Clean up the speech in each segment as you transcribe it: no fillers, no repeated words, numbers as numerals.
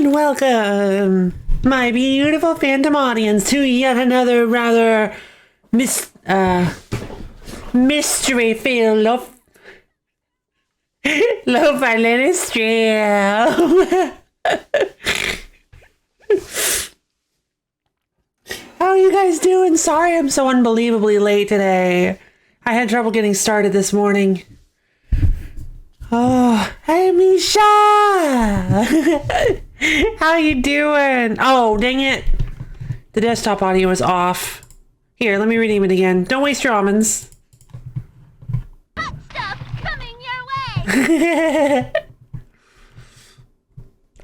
and welcome, my beautiful phantom audience, to yet another rather mystery-filled LoFi little stream. How are you guys doing? Sorry I'm so unbelievably late today. I had trouble getting started this morning. Oh, hey Misha! How you doing? Oh, dang it. The desktop audio is off. Here, let me redeem it again. Don't waste your almonds. Hot stuff coming your way!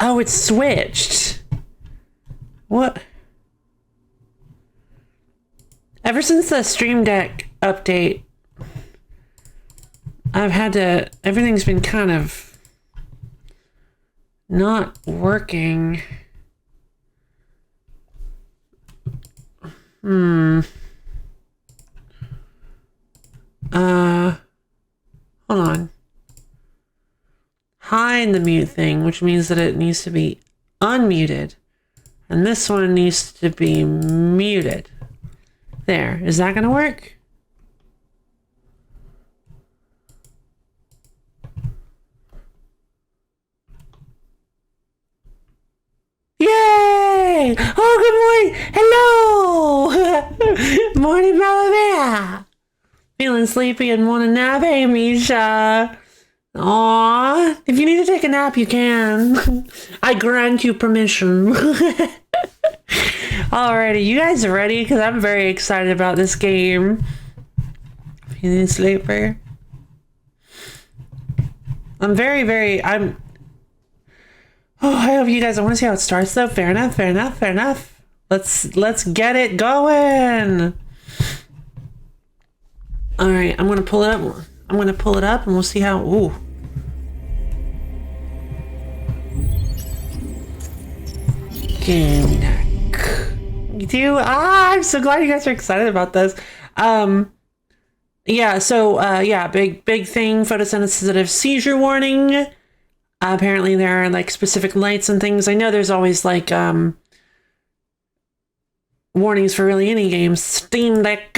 Oh, it's switched. What? Ever since the Stream Deck update, I've had to, everything's been kind of not working. Hold on. Hide the mute thing, which means that it needs to be unmuted. And this one needs to be muted. There, is that gonna work? Yay! Oh, good morning! Hello! Morning, Malavea! Feeling sleepy and want a nap? Hey, Misha! Aww, if you need to take a nap, you can. I grant you permission. Alrighty, you guys are ready? Because I'm very excited about this game. Feeling sleeper? Oh, I hope you guys, I want to see how it starts though. Fair enough, fair enough, fair enough. Let's get it going. Alright, I'm gonna pull it up. I'm gonna pull it up and we'll see how, ooh. Gamedec. You do? I'm so glad you guys are excited about this. Yeah, so, big thing, photosensitive seizure warning. Apparently there are like specific lights and things. I know there's always like warnings for really any games. Steam Deck.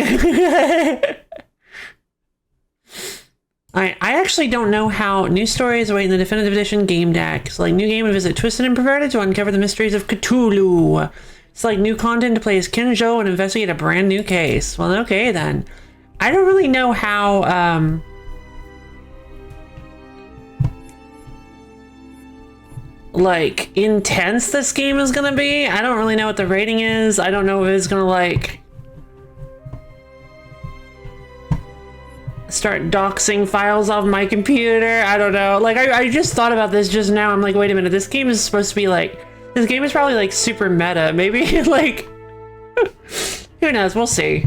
I actually don't know how. New stories await in the definitive edition Gamedec. So like new game and visit Twisted and Perverted to uncover the mysteries of Cthulhu. It's like new content to play as Kinjo and investigate a brand new case. Well, okay then. I don't really know how like intense this game is gonna be. I don't really know what the rating is. I don't know if it's gonna like start doxing files off my computer. I don't know. Like I just thought about this just now. I'm like, wait a minute, this game is supposed to be like, this game is probably like super meta. Maybe like who knows, we'll see.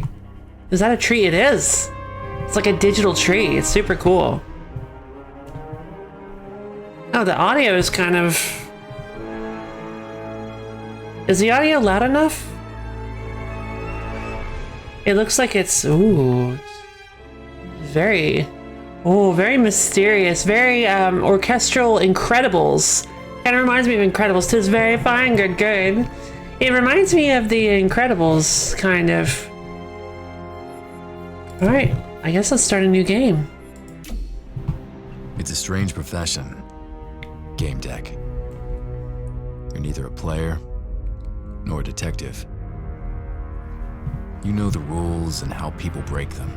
Is that a tree? It is. It's like a digital tree. It's super cool. Oh, the audio is kind of... Is the audio loud enough? It looks like it's... Ooh. Very mysterious. Very orchestral Incredibles. Kind of reminds me of Incredibles. 'Tis very fine, good, good. It reminds me of the Incredibles, kind of. Alright, I guess let's start a new game. It's a strange profession. Gamedec. You're neither a player nor a detective. You know the rules and how people break them.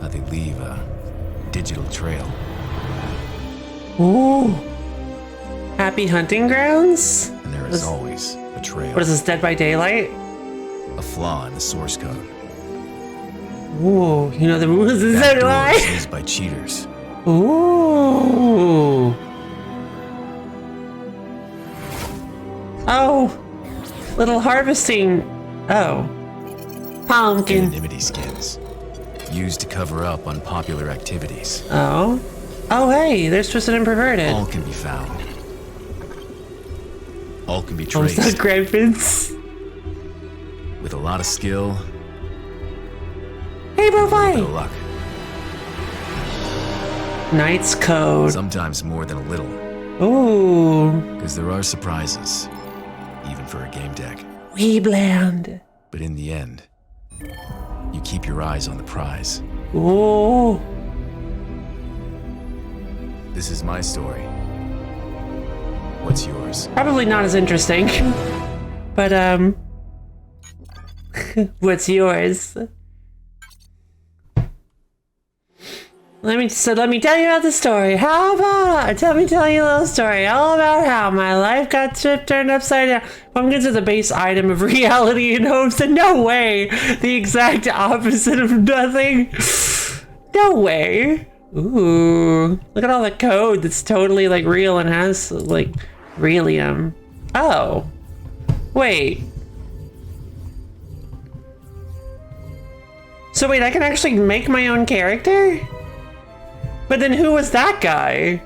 How they leave a digital trail. Ooh. Happy hunting grounds? And there is always a trail. What is this, Dead by Daylight? A flaw in the source code. Ooh, you know the rules is That so door why? is used by cheaters. Ooh. Oh. Little harvesting. Oh. Pumpkin. Anonymity skins. Used to cover up unpopular activities. Oh. Oh, hey, there's Twisted and Perverted. All can be found. All can be Oh, traced. the graphics. With a lot of skill. Hey, No LoFi. luck. Knight's Code. Sometimes more than a little. Ooh. Because there are surprises, even for a game deck. Wee bland. But in the end, you keep your eyes on the prize. Ooh. This is my story. What's yours? Probably not as interesting. But, what's yours? Let me tell you about the story. How about tell you a little story all about how my life got turned upside down. Pumpkins are the base item of reality and hopes, and no way, the exact opposite of nothing. No way. Ooh, look at all the code that's totally like real and has like Relium. Oh, wait. So wait, I can actually make my own character? But then who was that guy?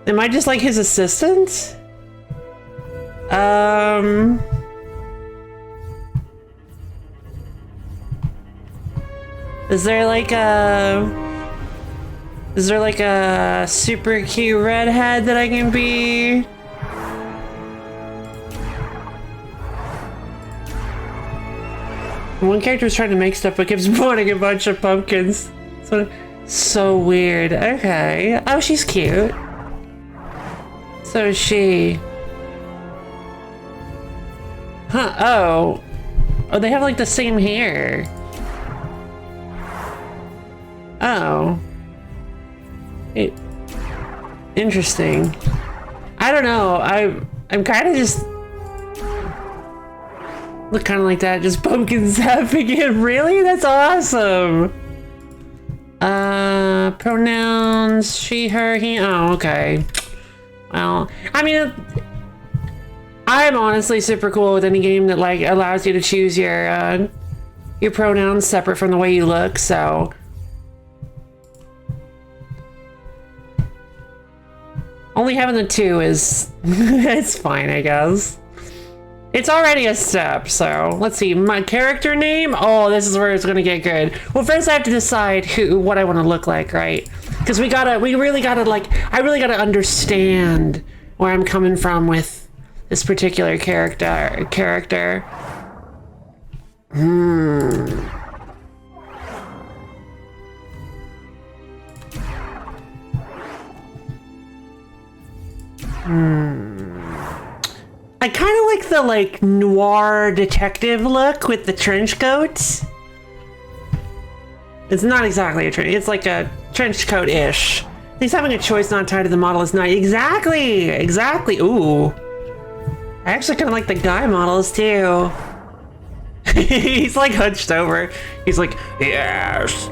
Am I just like his assistant? Is there like a super cute redhead that I can be? One character is trying to make stuff but keeps spawning a bunch of pumpkins. So weird. Okay. Oh, she's cute. So is she. Huh. Oh. Oh, they have like the same hair. Oh. Interesting. I don't know. I'm kind of just look kind of like that. Just pumpkins zapping it. Really? That's awesome. Pronouns, she, her, he. Oh, okay. Well, I mean, I'm honestly super cool with any game that like allows you to choose your pronouns separate from the way you look, so. Only having the two is, it's fine, I guess. It's already a step, so let's see. My character name? Oh, this is where it's gonna get good. Well, first I have to decide what I want to look like, right? Because I really gotta understand where I'm coming from with this particular character. I kind of like the like noir detective look with the trench coat. It's not exactly a trench. It's like a trench coat-ish. At least having a choice not tied to the model is nice. Exactly. Ooh. I actually kind of like the guy models too. He's like hunched over. He's like, yes.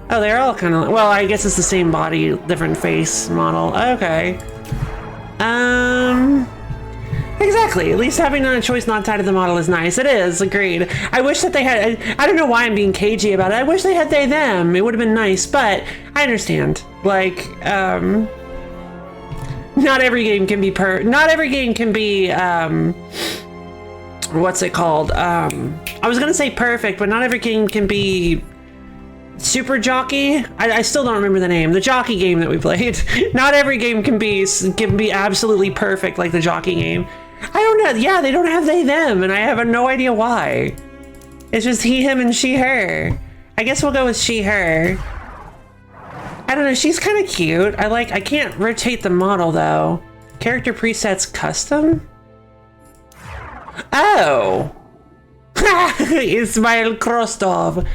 Oh, they're all kind of, well, I guess it's the same body, different face model. Okay. Exactly. At least having a choice not tied to the model is nice. It is, agreed. I wish that they had, I don't know why I'm being cagey about it. I wish they had they, them. It would have been nice, but I understand. Like, not every game can be what's it called? I was gonna say perfect, but not every game can be Super Jockey? I still don't remember the name. The jockey game that we played. Not every game can be absolutely perfect like the jockey game. I don't know. Yeah, they don't have they, them, and I have no idea why. It's just he, him, and she, her. I guess we'll go with she, her. I don't know. She's kind of cute. I can't rotate the model, though. Character presets custom? Oh. Ismail Krostov.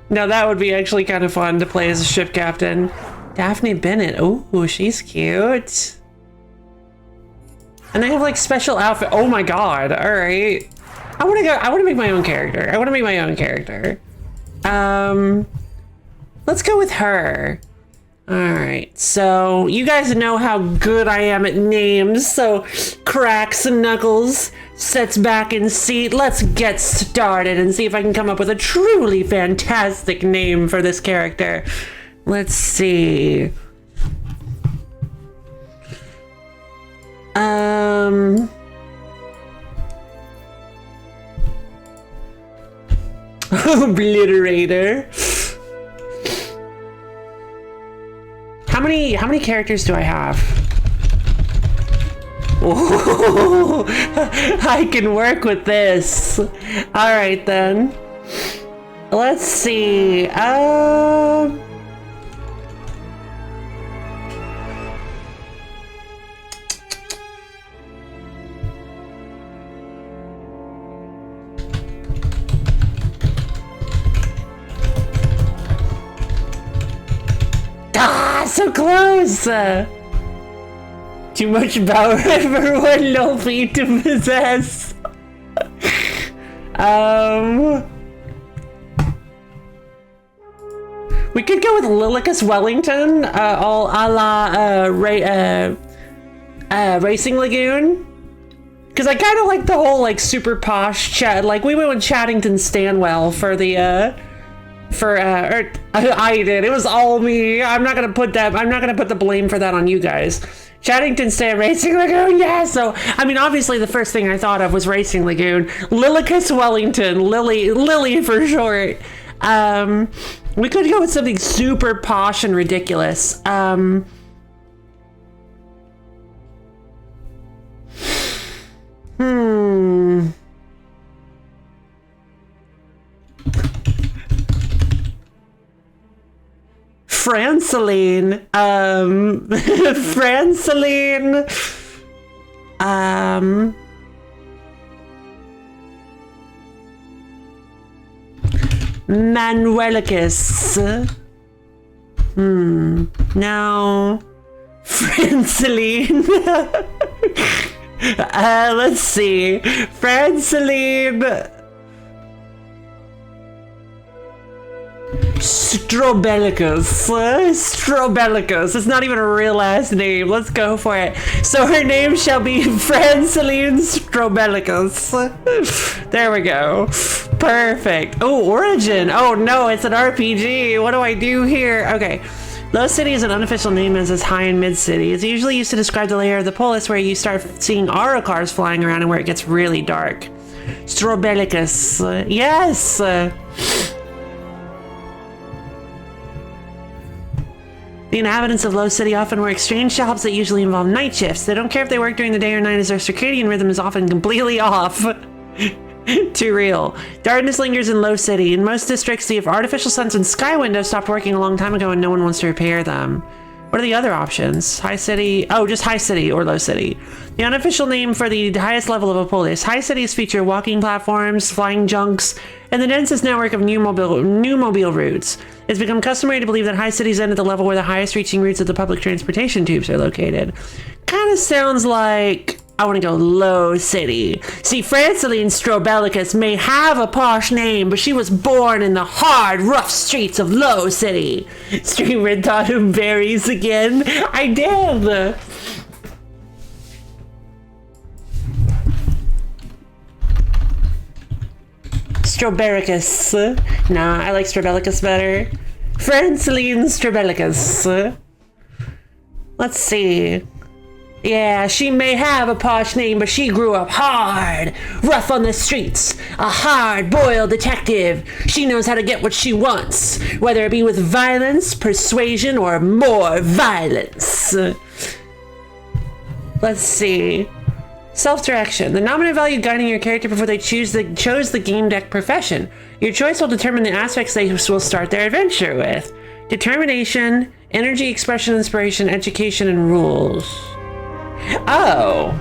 Now that would be actually kind of fun to play as a ship captain. Daphne Bennett. Ooh, she's cute. And they have like special outfit. Oh my god. All right. I want to make my own character. Let's go with her. All right. So you guys know how good I am at names. So cracks and knuckles. Sets back in seat. Let's get started and see if I can come up with a truly fantastic name for this character. Let's see. Obliterator. How many characters do I have? Oh, I can work with this. All right then. Let's see. So close! Too much power for one LoFi to possess. We could go with Lillicus Wellington, all a la Racing Lagoon. Because I kind of like the whole like super posh chat. Like we went with Chattington Stanwell for the I did. It was all me. I'm not gonna put the blame for that on you guys. Chattington Stan Racing Lagoon, yeah. So I mean, obviously the first thing I thought of was Racing Lagoon. Lillicus Wellington, Lily for short. We could go with something super posh and ridiculous. Franceline. Franceline. Manuelicus. No. Franceline. Let's see. Franceline. Strobellicus. Strobellicus. It's not even a real last name. Let's go for it. So her name shall be Franceline Strobellicus. There we go. Perfect. Oh, origin. Oh no, it's an RPG. What do I do here? Okay. Low City is an unofficial name as is high and mid city. It's usually used to describe the layer of the polis where you start seeing aura cars flying around and where it gets really dark. Strobellicus. Yes. The inhabitants of Low City often work strange jobs that usually involve night shifts. They don't care if they work during the day or night as their circadian rhythm is often completely off. Too real. Darkness lingers in Low City. In most districts, the artificial suns and sky windows stopped working a long time ago and no one wants to repair them. What are the other options? High City? Oh, just High City or Low City. The unofficial name for the highest level of a polis. High cities feature walking platforms, flying junks, and the densest network of new mobile routes. It's become customary to believe that High Cities end at the level where the highest reaching routes of the public transportation tubes are located. Kind of sounds like I want to go Low City. See, Franceline Strobellicus may have a posh name, but she was born in the hard, rough streets of Low City. Streamer thought of berries again. I did. Strobellicus. Nah, I like Strobellicus better. Franceline Strobellicus. Let's see. Yeah, she may have a posh name, but she grew up hard, rough on the streets, a hard-boiled detective. She knows how to get what she wants, whether it be with violence, persuasion, or more violence. Let's see. Self-direction. The nominal value guiding your character before they chose the Gamedec profession. Your choice will determine the aspects they will start their adventure with. Determination, energy, expression, inspiration, education, and rules. Oh.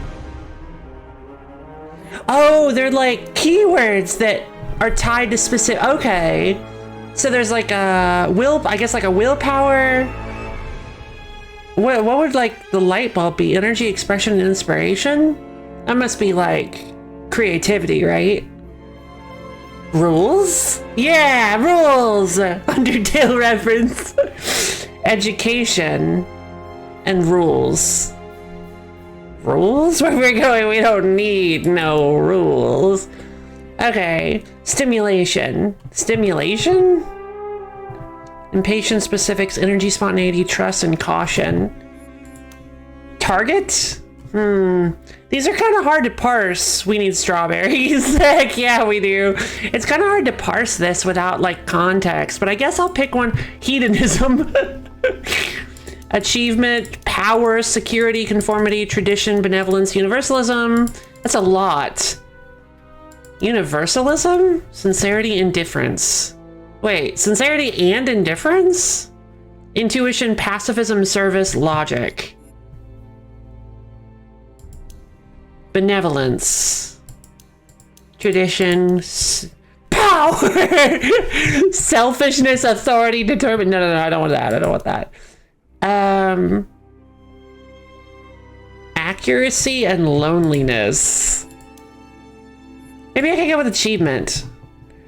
Oh, they're like keywords that are tied to specific... Okay. So there's like a I guess like a willpower. What would like the light bulb be? Energy, expression, and inspiration? That must be like creativity, right? Rules? Yeah, rules! Undertale reference. Education and rules. Rules? Where we're going, we don't need no rules. Okay. Stimulation. Stimulation? Impatience, specifics, energy, spontaneity, trust, and caution. Target? These are kind of hard to parse. We need strawberries. Heck yeah, we do. It's kind of hard to parse this without like context, but I guess I'll pick one. Hedonism. Achievement, power, security, conformity, tradition, benevolence, universalism. That's a lot. Universalism? Sincerity, indifference. Wait, sincerity and indifference? Intuition, pacifism, service, logic. Benevolence. Tradition. Power! Selfishness, authority, determined. No, I don't want that. I don't want that. Accuracy and loneliness. Maybe I can go with achievement.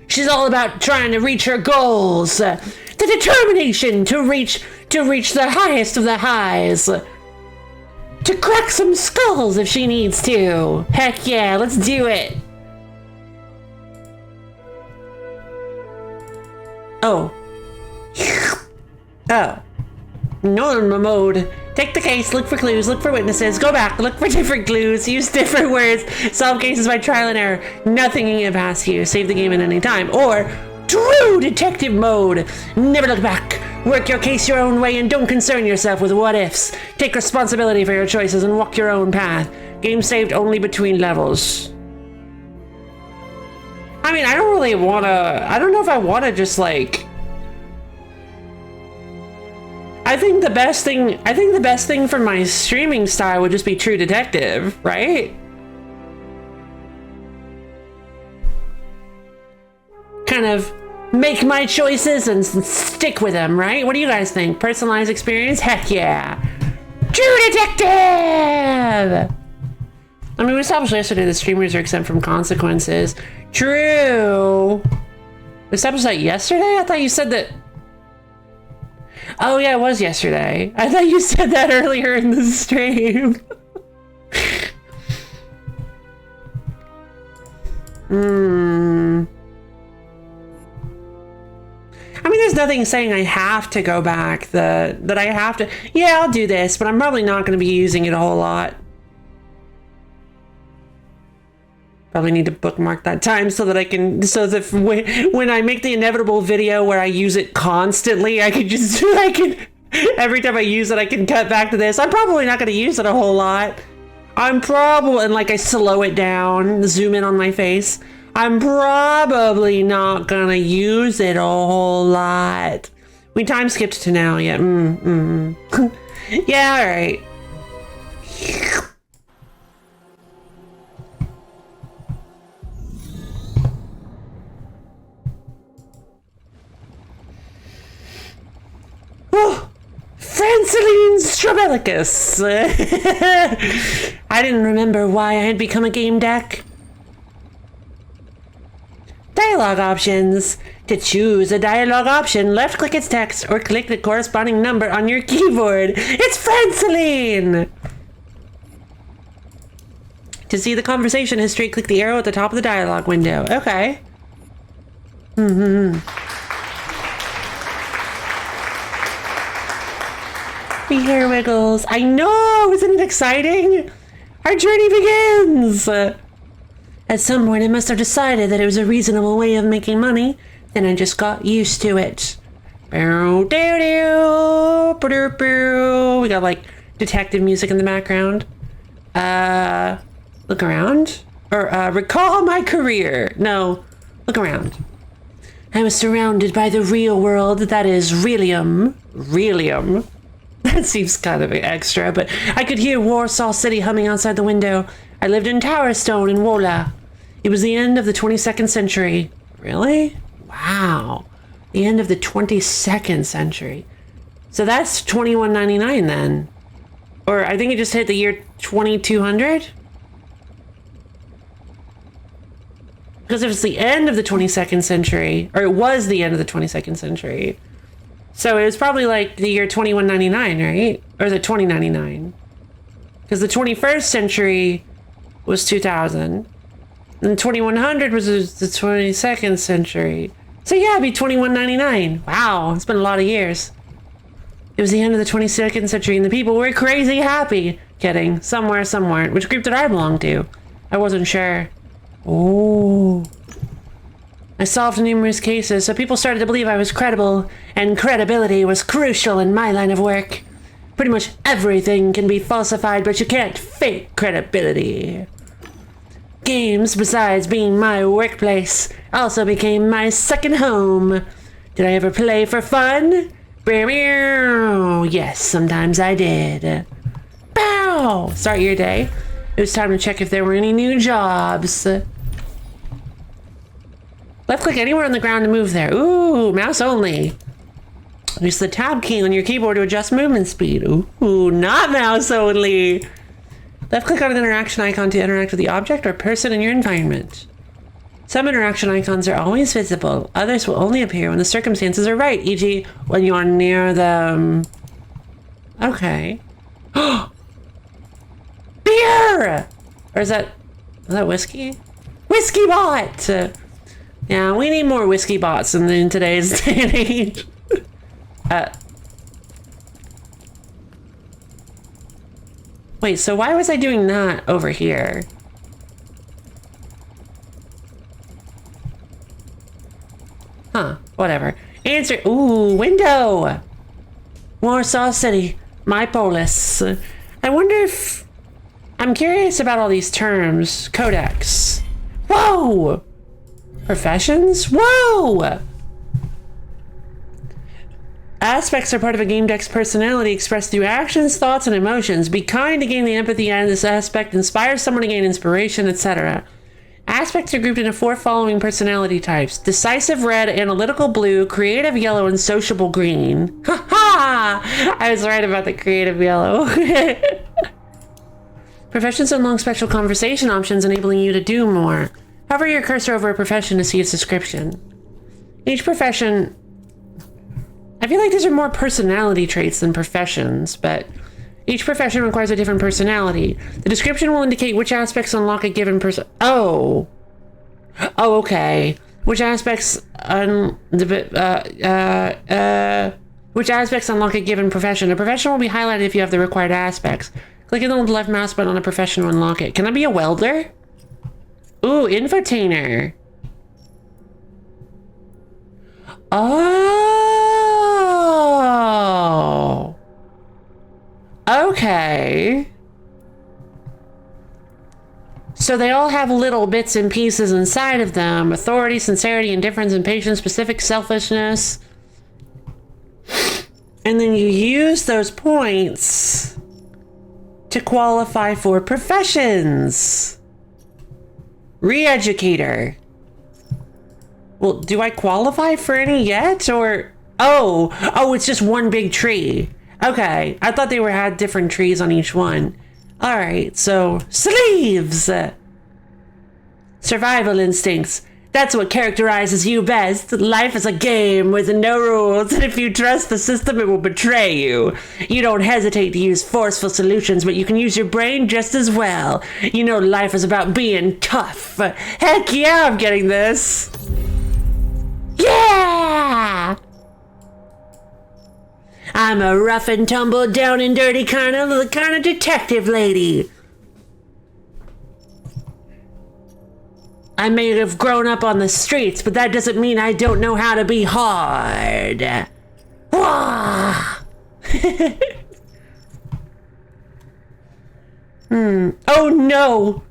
She's all about trying to reach her goals. The determination to reach the highest of the highs. To crack some skulls if she needs to. Heck yeah, let's do it. Oh. Oh. Normal mode. Take the case, look for clues, look for witnesses, go back, look for different clues, use different words, solve cases by trial and error. Nothing can get past you. Save the game at any time. Or true detective mode. Never look back. Work your case your own way and don't concern yourself with what ifs. Take responsibility for your choices and walk your own path. Game saved only between levels. I mean, I don't know if I wanna just like... I think the best thing for my streaming style would just be True Detective, right? Kind of make my choices and stick with them, right? What do you guys think? Personalized experience? Heck yeah! True Detective! I mean, we established yesterday that streamers are exempt from consequences. True! We established that yesterday? I thought you said that... Oh yeah, it was yesterday. I thought you said that earlier in the stream. I mean, there's nothing saying I have to go back, that I have to... Yeah, I'll do this, but I'm probably not going to be using it a whole lot. Probably need to bookmark that time so that I can... So that when I make the inevitable video where I use it constantly, I can just... every time I use it, I can cut back to this. I'm probably not going to use it a whole lot. I'm probably... And like I slow it down, zoom in on my face. I'm probably not going to use it a whole lot. We time skipped to now, yeah. Yeah, alright. Oh, Franceline Strabelicus. I didn't remember why I had become a game deck. Dialogue options. To choose a dialogue option, left click its text or click the corresponding number on your keyboard. It's Franceline! To see the conversation history, click the arrow at the top of the dialogue window. Okay. The hair wiggles. I know! Isn't it exciting? Our journey begins! At some point, I must have decided that it was a reasonable way of making money. Then I just got used to it. We got like detective music in the background. Look around. Or recall my career. No, look around. I was surrounded by the real world, that is Relium. Relium. That seems kind of extra, but I could hear Warsaw City humming outside the window. I lived in Towerstone in Wola. It was the end of the 22nd century. Really? Wow. The end of the 22nd century. So that's 2199 then. Or I think it just hit the year 2200? Because if it's the end of the 22nd century, or it was the end of the 22nd century, so it was probably like the year 2199, right? Or the 2099. Because the 21st century was 2000. And 2100 was the 22nd century. So yeah, it'd be 2199. Wow, it's been a lot of years. It was the end of the 22nd century and the people were crazy happy. Kidding. Somewhere. Which group did I belong to? I wasn't sure. Oh. I solved numerous cases, so people started to believe I was credible, and credibility was crucial in my line of work. Pretty much everything can be falsified, but you can't fake credibility. Games, besides being my workplace, also became my second home. Did I ever play for fun? Yes, sometimes I did. Bow! Start your day. It was time to check if there were any new jobs. Left click anywhere on the ground to move there. Ooh, mouse only. Use the tab key on your keyboard to adjust movement speed. Ooh, not mouse only. Left click on an interaction icon to interact with the object or person in your environment. Some interaction icons are always visible. Others will only appear when the circumstances are right, e.g. when you are near them. Okay. Beer! Or is that whiskey? Whiskey bot! Yeah, we need more whiskey bots in today's day and age. Wait, so why was I doing that over here? Huh, whatever. Answer. Ooh, window! Warsaw City, my polis. I wonder if... I'm curious about all these terms. Codex. Whoa! Professions? Whoa! Aspects are part of a game deck's personality expressed through actions, thoughts, and emotions. Be kind to gain the empathy out of this aspect, inspire someone to gain inspiration, etc. Aspects are grouped into 4 following personality types: decisive red, analytical blue, creative yellow, and sociable green. Ha ha! I was right about the creative yellow. Professions unlock special conversation options, enabling you to do more. Hover your cursor over a profession to see its description. Each profession... I feel like these are more personality traits than professions, but each profession requires a different personality. The description will indicate which aspects unlock a given person. Oh, okay. Which aspects which aspects unlock a given profession? A profession will be highlighted if you have the required aspects. Clicking on the left mouse button on a profession to unlock it. Can I be a welder? Ooh, infotainer. Oh. Okay. So they all have little bits and pieces inside of them. Authority, sincerity, indifference, impatience, specific selfishness. And then you use those points to qualify for professions. Re-educator. Well, do I qualify for any yet, or... Oh, it's just one big tree. Okay, I thought they had different trees on each one. Alright, so... Sleeves! Survival instincts. That's what characterizes you best. Life is a game with no rules, and if you trust the system, it will betray you. You don't hesitate to use forceful solutions, but you can use your brain just as well. You know life is about being tough. Heck yeah, I'm getting this. Yeah! I'm a rough and tumble, down and dirty kind of detective lady. I may have grown up on the streets, but that doesn't mean I don't know how to be hard. Wah! Oh no!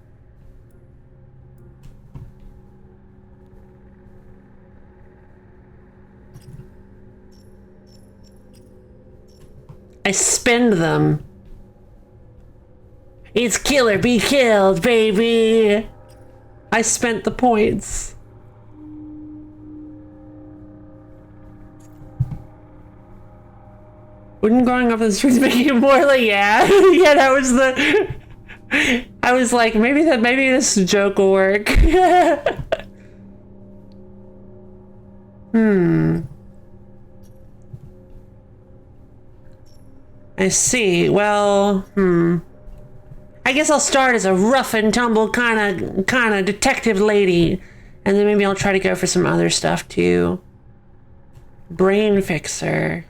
I spend them. It's kill or be killed, baby. I spent the points. Wouldn't growing up in the streets make you more like, yeah? Yeah, that was the... I was like, maybe this joke will work. I see. Well, I guess I'll start as a rough and tumble kind of detective lady, and then maybe I'll try to go for some other stuff too. Brain fixer.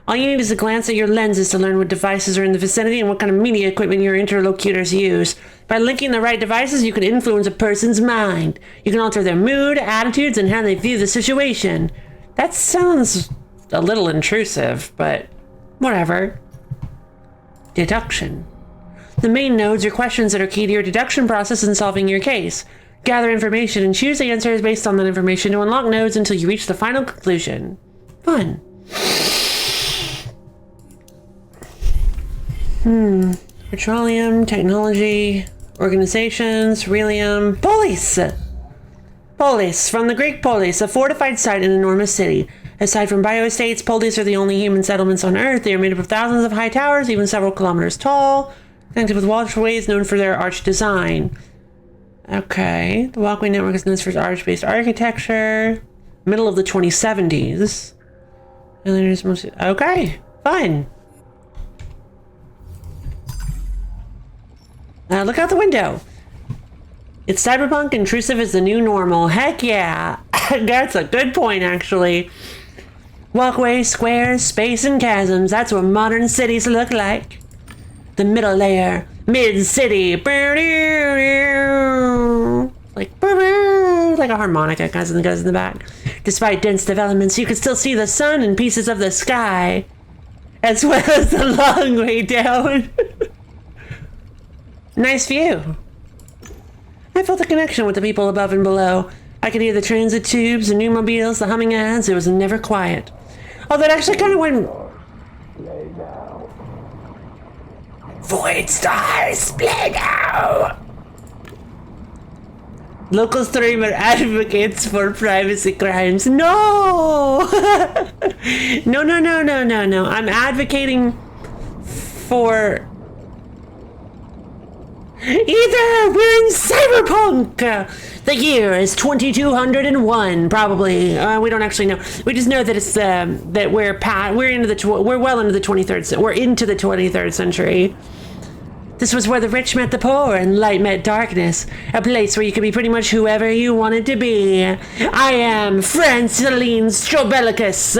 All you need is a glance at your lenses to learn what devices are in the vicinity and what kind of media equipment your interlocutors use. By linking the right devices, you can influence a person's mind. You can alter their mood, attitudes, and how they view the situation. That sounds a little intrusive, but whatever. Deduction. The main nodes are questions that are key to your deduction process in solving your case. Gather information and choose answers based on that information to unlock nodes until you reach the final conclusion. Fun. Petroleum, technology, organizations, Relium, Polis! Polis, from the Greek polis, a fortified site in an enormous city. Aside from bioestates, polis are the only human settlements on Earth. They are made up of thousands of high towers, even several kilometers tall, connected with waterways known for their arch design. Okay, the walkway network is known for its arch-based architecture. Middle of the 2070s. Okay, fine. Look out the window. It's cyberpunk, intrusive is the new normal. Heck yeah. That's a good point, actually. Walkways, squares, space, and chasms. That's what modern cities look like. The middle layer. Mid-city. Like a harmonica goes in the back. Despite dense developments, you can still see the sun and pieces of the sky. As well as the long way down. Nice view. I felt a connection with the people above and below. I could hear the transit tubes, the automobiles, the humming ads. It was never quiet. Oh, that actually kind of went... Void stars, play now! Local streamer advocates for privacy crimes. No! No. I'm advocating for... Either we're in cyberpunk. The year is 2201, probably. We don't actually know. We just know that it's that we're well into the 23rd. We're into the 23rd century. This was where the rich met the poor and light met darkness. A place where you could be pretty much whoever you wanted to be. I am Franceline Strobelicus,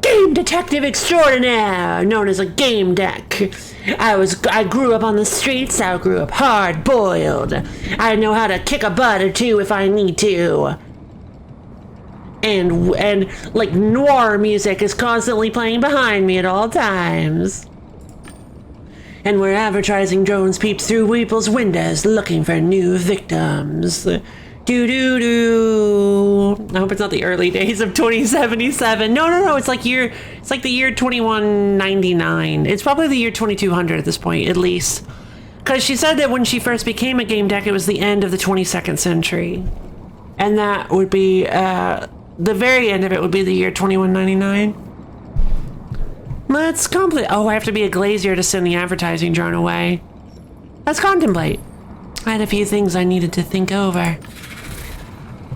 game detective extraordinaire, known as a Gamedec. I grew up on the streets. I grew up hard-boiled. I know how to kick a butt or two if I need to. And like noir music is constantly playing behind me at all times. And where advertising drones peep through people's windows looking for new victims. Do-do-do. I hope it's not the early days of 2077. No. It's like the year 2199. It's probably the year 2200 at this point, at least. Because she said that when she first became a Gamedec, it was the end of the 22nd century. And that would be, the very end of it would be the year 2199. Let's contemplate. Oh, I have to be a glazier to send the advertising drone away. Let's contemplate. I had a few things I needed to think over.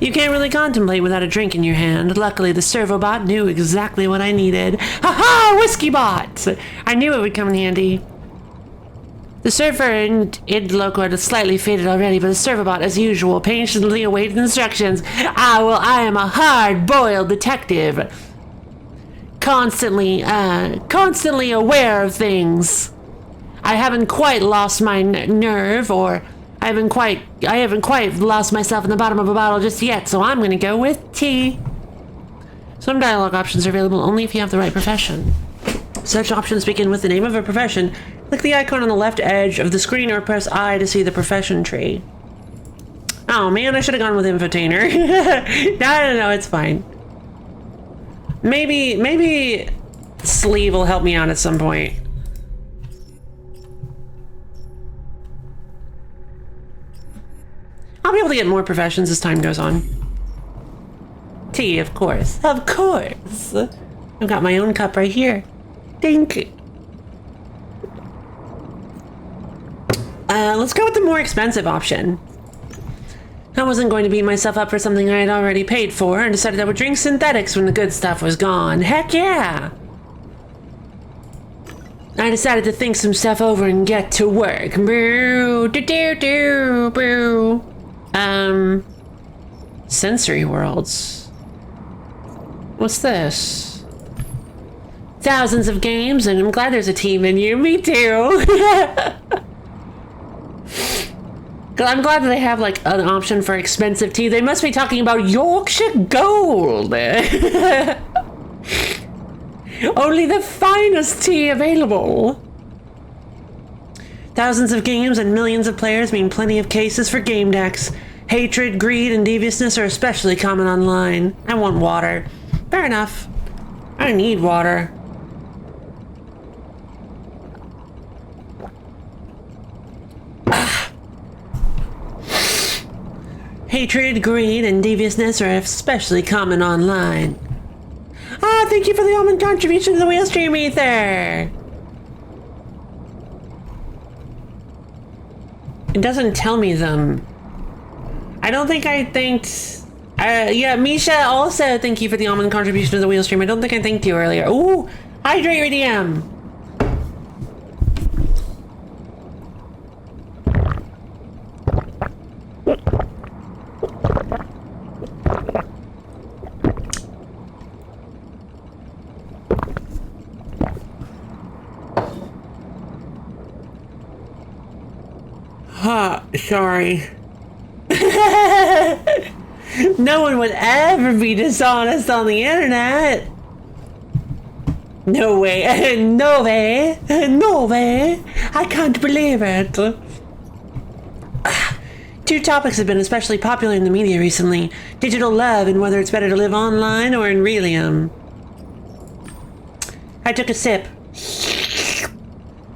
You can't really contemplate without a drink in your hand. Luckily, the servobot knew exactly what I needed. Ha-ha! Whiskey bot! I knew it would come in handy. The server and id loco had slightly faded already, but the servobot, as usual, patiently awaited instructions. I am a hard-boiled detective. Constantly aware of things. I haven't quite lost my nerve, or I haven't quite lost myself in the bottom of a bottle just yet, so I'm gonna go with tea. Some dialogue options are available only if you have the right profession. Such options begin with the name of a profession. Click the icon on the left edge of the screen or press I to see the profession tree. Oh man, I should have gone with infotainer. No, it's fine. Maybe sleeve will help me out at some point. I'll be able to get more professions as time goes on. Tea, of course. Of course. I've got my own cup right here. Thank you. Let's go with the more expensive option. I wasn't going to beat myself up for something I had already paid for and decided I would drink synthetics when the good stuff was gone. Heck yeah! I decided to think some stuff over and get to work. Sensory worlds. What's this? thousands of games, and I'm glad there's a tea menu. Me too. I'm glad that they have like an option for expensive tea. They must be talking about Yorkshire Gold. Only the finest tea available. Thousands of games and millions of players mean plenty of cases for Gamedec's. Hatred, greed, and deviousness are especially common online. I want water. Fair enough. I need water. Hatred, greed, and deviousness are especially common online. Ah, thank you for the almond contribution to the wheel stream ether. It doesn't tell me them. I don't think I thanked... yeah, Misha, also thank you for the almond contribution to the wheel stream. I don't think I thanked you earlier. Ooh, hydrate radium. Sorry. No one would ever be dishonest on the internet. No way. No way. No way. I can't believe it. Two topics have been especially popular in the media recently. Digital love and whether it's better to live online or in Relium. I took a sip.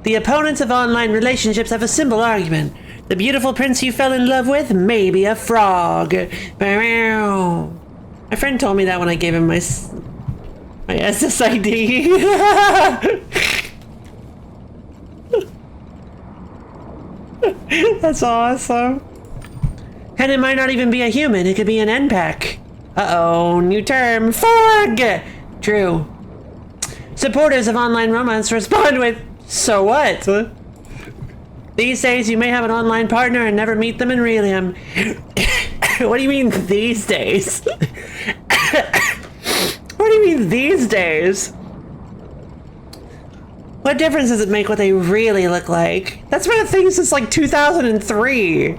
The opponents of online relationships have a simple argument. The beautiful prince you fell in love with may be a frog. My friend told me that when I gave him my SSID. That's awesome. And it might not even be a human. It could be an NPEC. Uh-oh, new term. Forg! True. Supporters of online romance respond with, so what? These days, you may have an online partner and never meet them in Relium. What do you mean, these days? What do you mean, these days? What difference does it make what they really look like? That's been a thing since, like, 2003.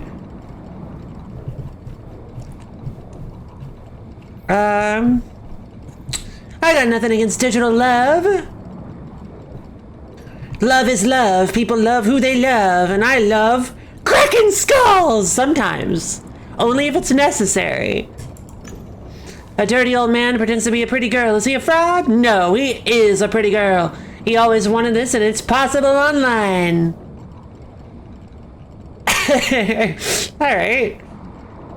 I got nothing against digital love. Love is love. People love who they love, and I love cracking skulls sometimes. Only if it's necessary. A dirty old man pretends to be a pretty girl. Is he a fraud? No, he is a pretty girl. He always wanted this, and it's possible online. Alright.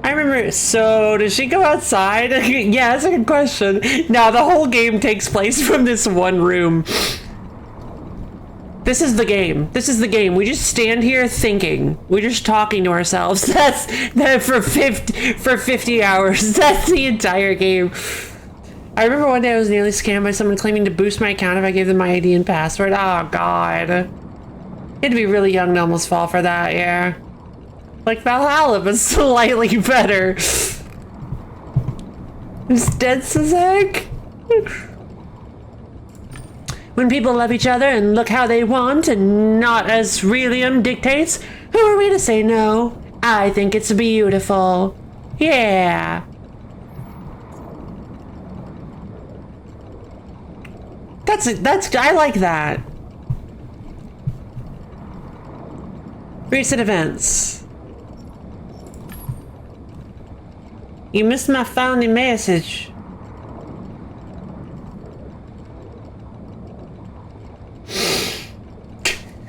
I remember, so does she go outside? Yeah, that's a good question. No, the whole game takes place from this one room. This is the game. This is the game. We just stand here thinking. We're just talking to ourselves. That's that for 50 hours. That's the entire game. I remember one day I was nearly scammed by someone claiming to boost my account if I gave them my ID and password. Oh god. You had to be really young to almost fall for that, yeah. Like Valhalla, but slightly better. Who's dead, Sazak? When people love each other and look how they want and not as Relium dictates, who are we to say no? I think it's beautiful. Yeah. I like that. Recent events. You missed my founding message.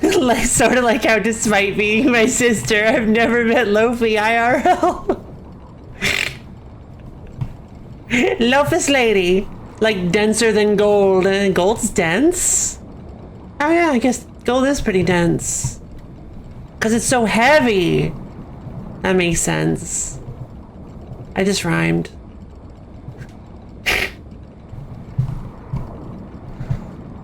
Like, sort of like how, despite being my sister, I've never met LoFi IRL. Lofus lady. Like, denser than gold. Gold's dense? Oh yeah, I guess gold is pretty dense. Because it's so heavy. That makes sense. I just rhymed.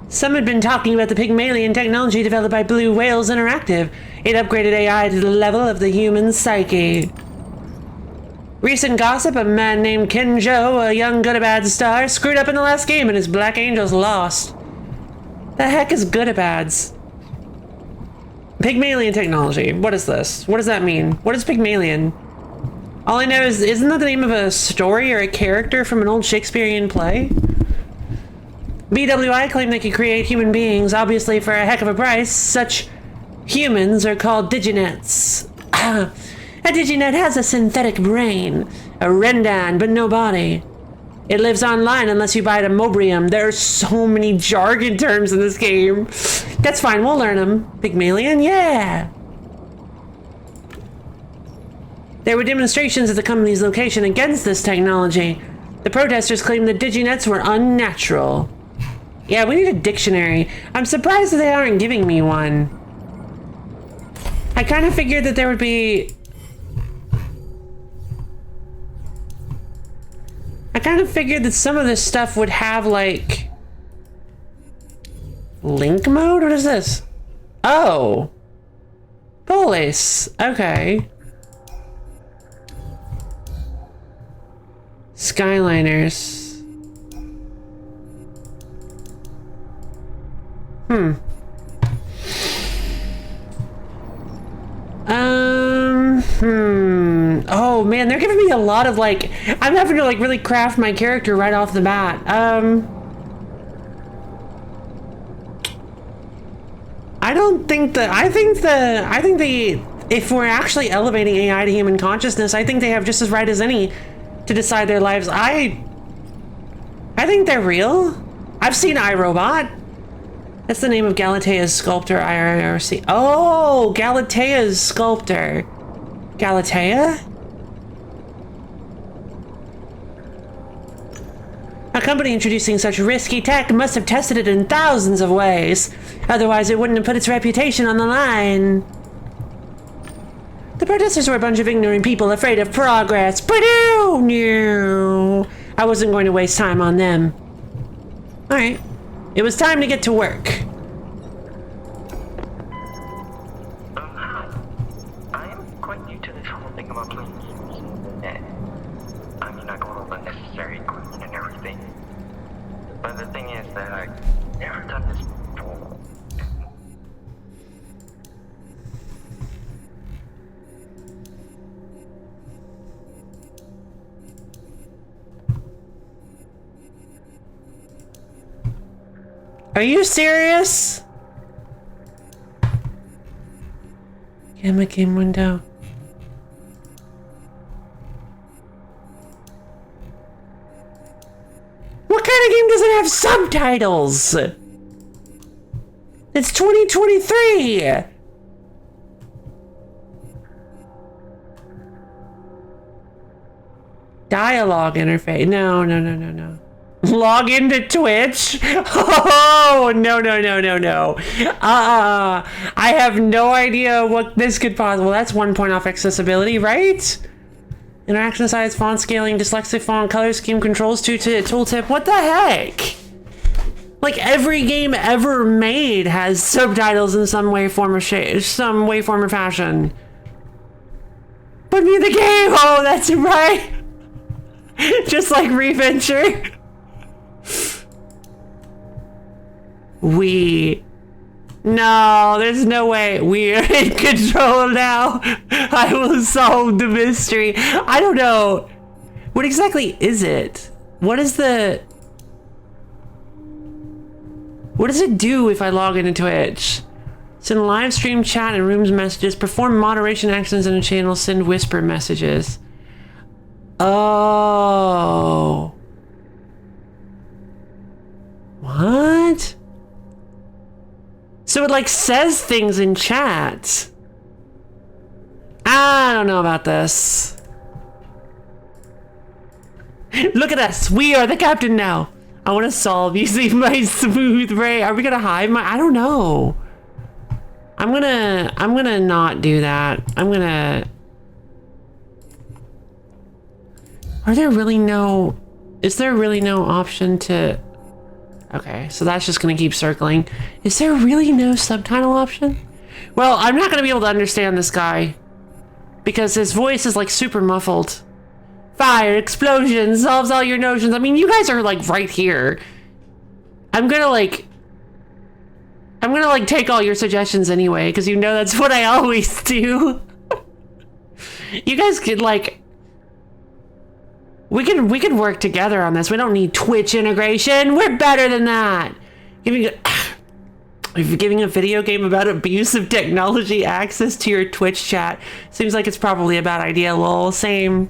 Some had been talking about the Pygmalion technology developed by Blue Whales Interactive. It upgraded AI to the level of the human psyche. Recent gossip, a man named Kenjo, a young good-a-bad star, screwed up in the last game and his Black Angels lost. The heck is Goodabads? Pygmalion technology. What is this? What does that mean? What is Pygmalion? All I know is, isn't that the name of a story or a character from an old Shakespearean play? BWI claim they can create human beings, obviously for a heck of a price. Such humans are called diginets. A diginet has a synthetic brain, a rendan, but no body. It lives online unless you buy it a mobrium. There are so many jargon terms in this game. That's fine, we'll learn them. Pygmalion, yeah. There were demonstrations at the company's location against this technology. The protesters claimed the diginets were unnatural. Yeah, we need a dictionary. I'm surprised that they aren't giving me one. I kind of figured that there would be... I kind of figured that some of this stuff would have, like... Link mode? What is this? Oh! Police. Okay. Skyliners. Oh man, they're giving me a lot of like, I'm having to like really craft my character right off the bat. I think if we're actually elevating AI to human consciousness, I think they have just as right as any to decide their lives. I think they're real. I've seen iRobot. That's the name of Galatea's sculptor, IRC. Oh, Galatea's sculptor. Galatea? A company introducing such risky tech must have tested it in thousands of ways. Otherwise, it wouldn't have put its reputation on the line. The protesters were a bunch of ignorant people afraid of progress. Purdue! No. I wasn't going to waste time on them. Alright. It was time to get to work. I am quite new to this whole thing about playing games on the net. I mean, I got all the necessary equipment and everything. But the thing is that I've never done this before. Are you serious? Gamma game window. What kind of game doesn't have subtitles? It's 2023. Dialogue interface. No. Log into Twitch? Oh, no. I have no idea what this could possibly... Well, that's 1 point off accessibility, right? Interaction size, font scaling, dyslexic font, color scheme, controls, tooltip. What the heck? Like, every game ever made has subtitles in some way, form, or fashion. Put me in the game! Oh, that's right! Just like Reventure. No, there's no way. We are in control now. I will solve the mystery. I don't know. What exactly is it? What does it do if I log into Twitch? Send live stream chat and rooms messages, perform moderation actions in a channel, send whisper messages. Oh. What? So it like says things in chat. I don't know about this. Look at us. We are the captain now. I want to solve using my smooth brain. Are we gonna hide my... I don't know. I'm gonna not do that. Is there really no option to... Okay, so that's just gonna keep circling. Is there really no subtitle option? Well, I'm not gonna be able to understand this guy because his voice is like super muffled. Fire, explosion, solves all your notions. I mean, you guys are like right here. I'm gonna like... I'm gonna like take all your suggestions anyway, because you know that's what I always do. You guys could like, we could work together on this. We don't need Twitch integration. We're better than that. If you're giving a video game about abuse of technology access to your Twitch chat, seems like it's probably a bad idea, lol. Same.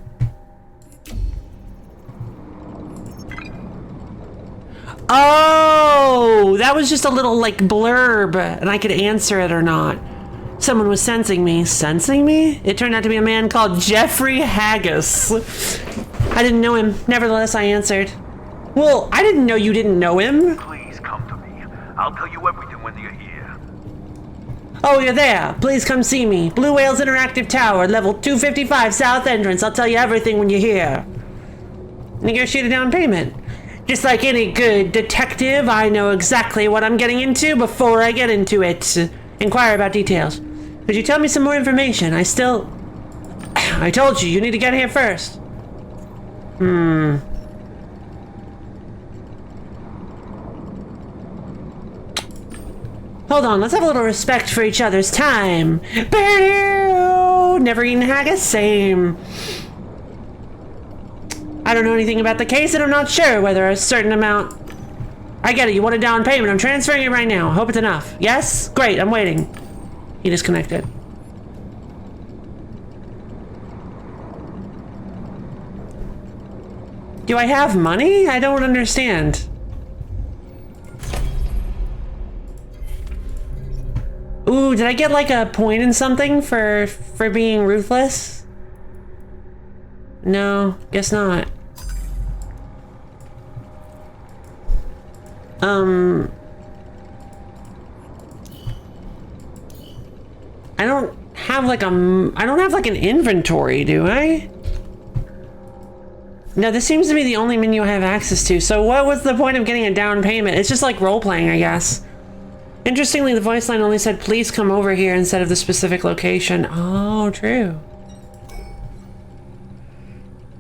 Oh, that was just a little like blurb, and I could answer it or not. Someone was sensing me. Sensing me? It turned out to be a man called Jeffrey Haggis. I didn't know him. Nevertheless, I answered. Well, I didn't know you didn't know him. Please come to me. I'll tell you everything when you're here. Oh, you're there. Please come see me. Blue Whales Interactive Tower, level 255, south entrance. I'll tell you everything when you're here. Negotiate a down payment. Just like any good detective, I know exactly what I'm getting into before I get into it. Inquire about details. Could you tell me some more information? I told you, you need to get here first. Hold on, let's have a little respect for each other's time. Never eaten haggis? Same. I don't know anything about the case, and I'm not sure whether a certain amount... I get it, you want a down payment. I'm transferring it right now. Hope it's enough. Yes? Great, I'm waiting. He disconnected. Do I have money? I don't understand. Ooh, did I get like a point in something for being ruthless? No, guess not. I don't have like an inventory, do I? No, this seems to be the only menu I have access to. So what was the point of getting a down payment? It's just like role-playing, I guess. Interestingly, the voice line only said, please come over here instead of the specific location. Oh, true.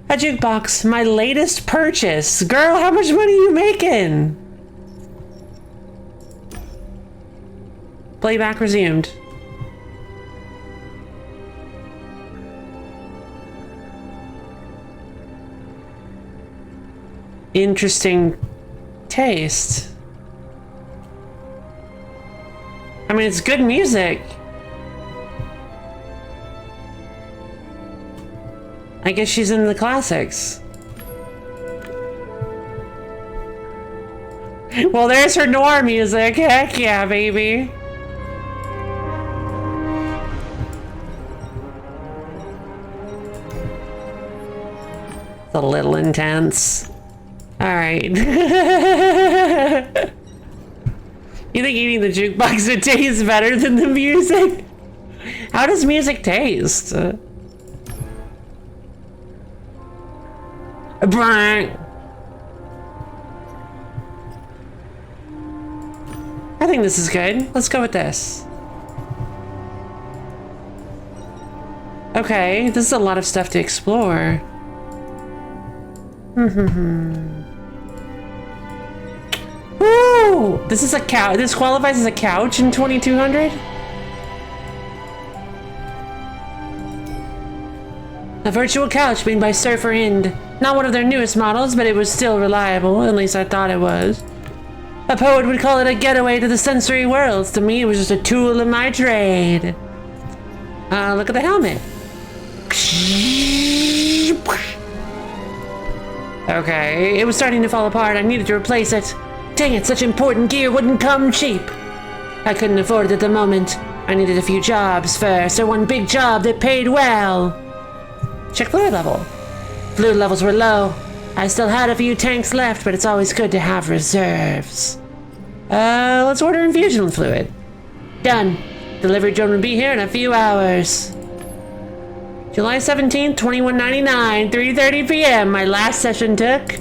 A jukebox, my latest purchase. Girl, how much money are you making? Playback resumed. Interesting taste. I mean, it's good music. I guess she's in the classics. Well, there's her noir music. Heck yeah, baby. It's a little intense. All right. You think eating the jukebox would taste better than the music? How does music taste? I think this is good. Let's go with this. Okay, this is a lot of stuff to explore. Ooh, this is a couch. This qualifies as a couch in 2200? A virtual couch made by Surfer Ind. Not one of their newest models, but it was still reliable. At least I thought it was. A poet would call it a getaway to the sensory worlds. To me, it was just a tool in my trade. Look at the helmet. Okay, it was starting to fall apart. I needed to replace it. Dang it, such important gear wouldn't come cheap. I couldn't afford it at the moment. I needed a few jobs first, or one big job that paid well. Check fluid level. Fluid levels were low. I still had a few tanks left, but it's always good to have reserves. Let's order infusion fluid. Done. Delivery drone will be here in a few hours. July 17th, 2199, 3:30 p.m. My last session took.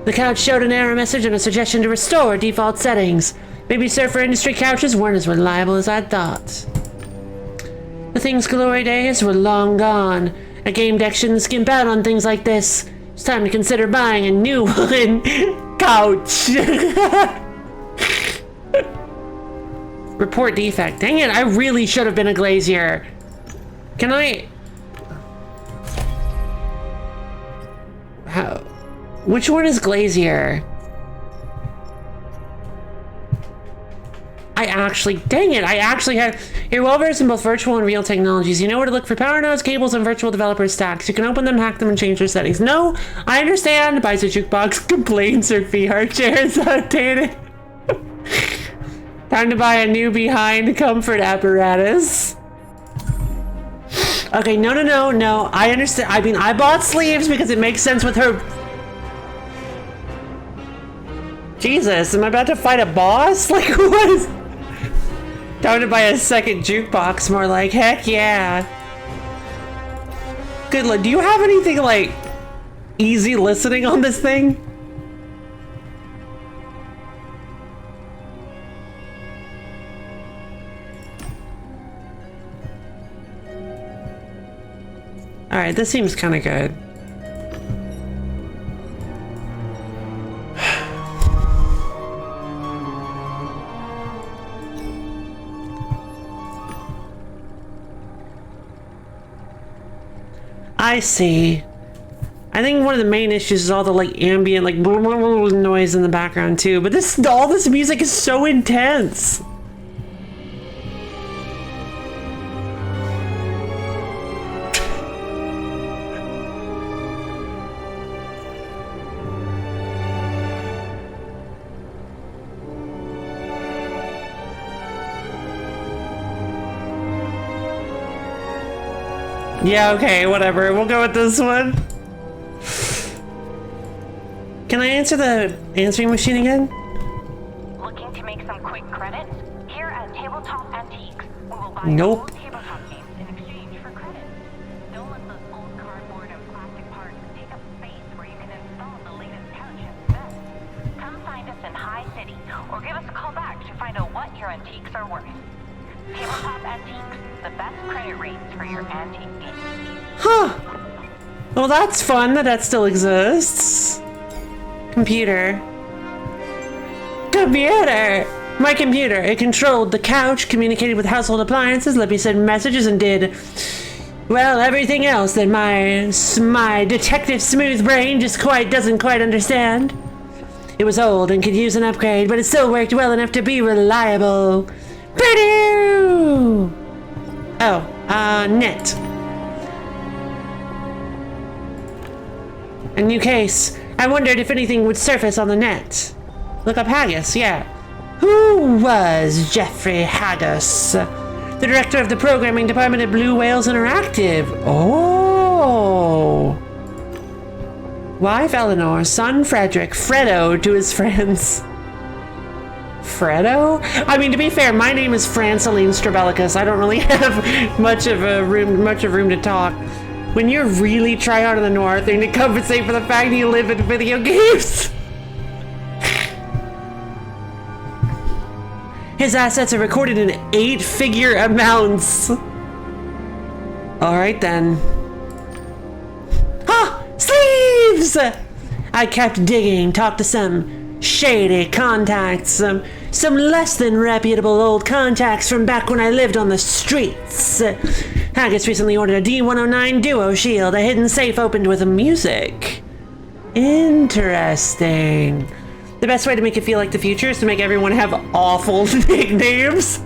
The couch showed an error message and a suggestion to restore default settings. Maybe Surfer Industry couches weren't as reliable as I'd thought. The thing's glory days were long gone. A game deck shouldn't skimp out on things like this. It's time to consider buying a new one. Couch. Report defect. Dang it, I really should have been a glazier. Can I... How... Which one is glazier? Dang it, I actually had... You're well versed in both virtual and real technologies. You know where to look for power nodes, cables, and virtual developer stacks. You can open them, hack them, and change their settings. No, I understand. Buys a jukebox, complaints, or VR chairs outdated. Time to buy a new behind comfort apparatus. Okay, no. I understand. I mean, I bought sleeves because it makes sense with her. Jesus, am I about to fight a boss? Like, what is... Time to buy a second jukebox, more like, heck yeah. Good luck. Do you have anything, like, easy listening on this thing? Alright, this seems kind of good. I see. I think one of the main issues is all the like ambient like noise in the background too, but all this music is so intense. Yeah, okay, whatever. We'll go with this one. Can I answer the answering machine again? Looking to make some quick credits? Here at Tabletop Antiques, we will buy Nope. old tabletop games in exchange for credits. Don't let those old cardboard and plastic parts take up space where you can install the latest couch and bed. Come find us in High City, or give us a call back to find out what your antiques are worth. Tabletop Antiques, the best credit rates for your antique games. Huh. Well, that's fun that still exists. Computer. My computer. It controlled the couch, communicated with household appliances, let me send messages, and did, well, everything else that my detective smooth brain just doesn't quite understand. It was old and could use an upgrade, but it still worked well enough to be reliable. Net. A new case. I wondered if anything would surface on the net. Look up Haggis, yeah. Who was Jeffrey Haggis? The director of the programming department at Blue Whales Interactive. Oh. Wife Eleanor, son Frederick, Fredo to his friends. Fredo? I mean, to be fair, my name is Franceline Strabellicus. I don't really have much of room to talk. When you're really try hard in the north and to compensate for the fact that you live in video games. His assets are recorded in 8-figure amounts. Alright then. Sleeves! I kept digging, talked to some shady contacts, some less than reputable old contacts from back when I lived on the streets. Haggis recently ordered a D109 Duo Shield, a hidden safe opened with music. Interesting. The best way to make it feel like the future is to make everyone have awful nicknames.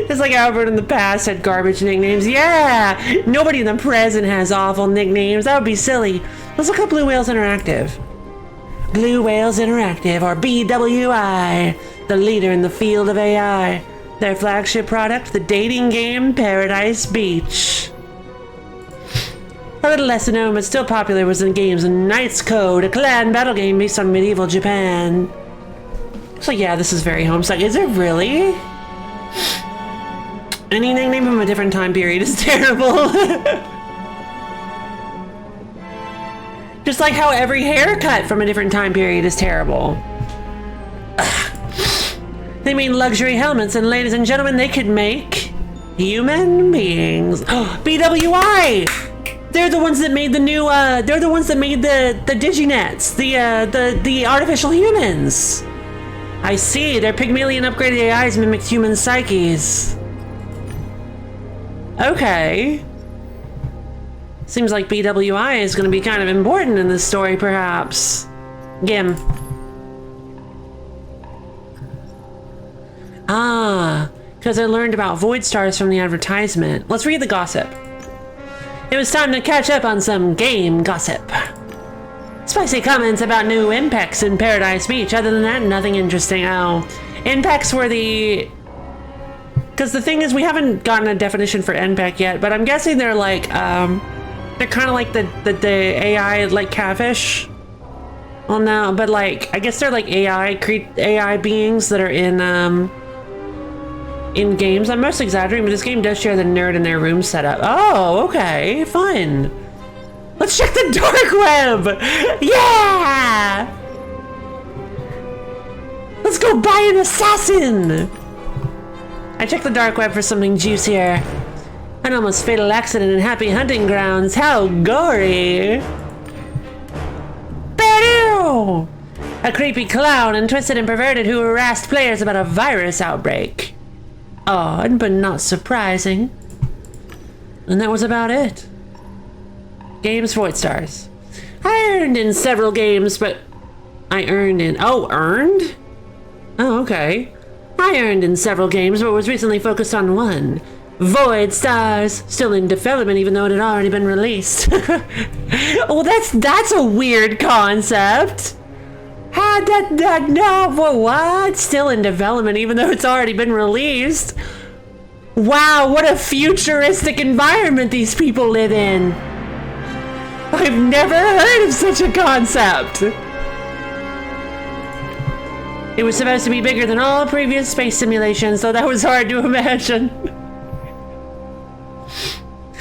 Just like Albert in the past had garbage nicknames. Yeah! Nobody in the present has awful nicknames. That would be silly. Let's look up Blue Whales Interactive. Blue Whales Interactive, or BWI, the leader in the field of AI. Their flagship product, the dating game Paradise Beach. A little less known but still popular was in games Knight's Code, a clan battle game based on medieval Japan. So yeah, this is very Homestuck. Is it really? Any nickname from a different time period is terrible. Just like how every haircut from a different time period is terrible. Ugh. They made luxury helmets, and ladies and gentlemen, they could make human beings. BWI! They're the ones that made the new, they're the ones that made the Diginets, the artificial humans. I see. Their Pygmalion upgraded AIs mimic human psyches. Okay. Seems like BWI is going to be kind of important in this story, perhaps. Gim. Ah, because I learned about Void Stars from the advertisement. Let's read the gossip. It was time to catch up on some game gossip. Spicy comments about new impacts in Paradise Beach. Other than that, nothing interesting. Oh, impacts were the... Because the thing is, we haven't gotten a definition for NPEC yet, but I'm guessing they're like, they're kind of like the AI, like catfish. Well, no, but like, I guess they're like AI beings that are in games. I'm most exaggerating, but this game does share the nerd in their room setup. Oh, okay, fun. Let's check the dark web! Yeah! Let's go buy an assassin! I checked the dark web for something juicier. An almost fatal accident in Happy Hunting Grounds. How gory! Boo! A creepy clown and twisted and perverted who harassed players about a virus outbreak. Odd, but not surprising. And that was about it. Games Void Stars. I earned in several games, but... earned? Oh, okay. I earned in several games, but was recently focused on one. Void Stars. Still in development, even though it had already been released. Oh, that's a weird concept. What? Still in development, even though it's already been released. Wow, what a futuristic environment these people live in. I've never heard of such a concept. It was supposed to be bigger than all previous space simulations, so that was hard to imagine.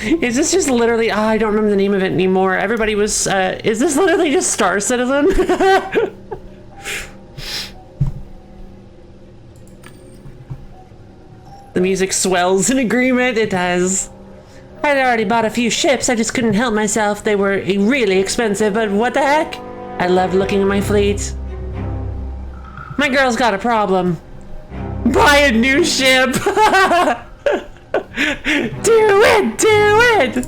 Is this just literally... I don't remember the name of it anymore. Everybody was... is this literally just Star Citizen? The music swells in agreement. It does. I'd already bought a few ships. I just couldn't help myself. They were really expensive, but what the heck? I loved looking at my fleet. My girl's got a problem. Buy a new ship! Do it!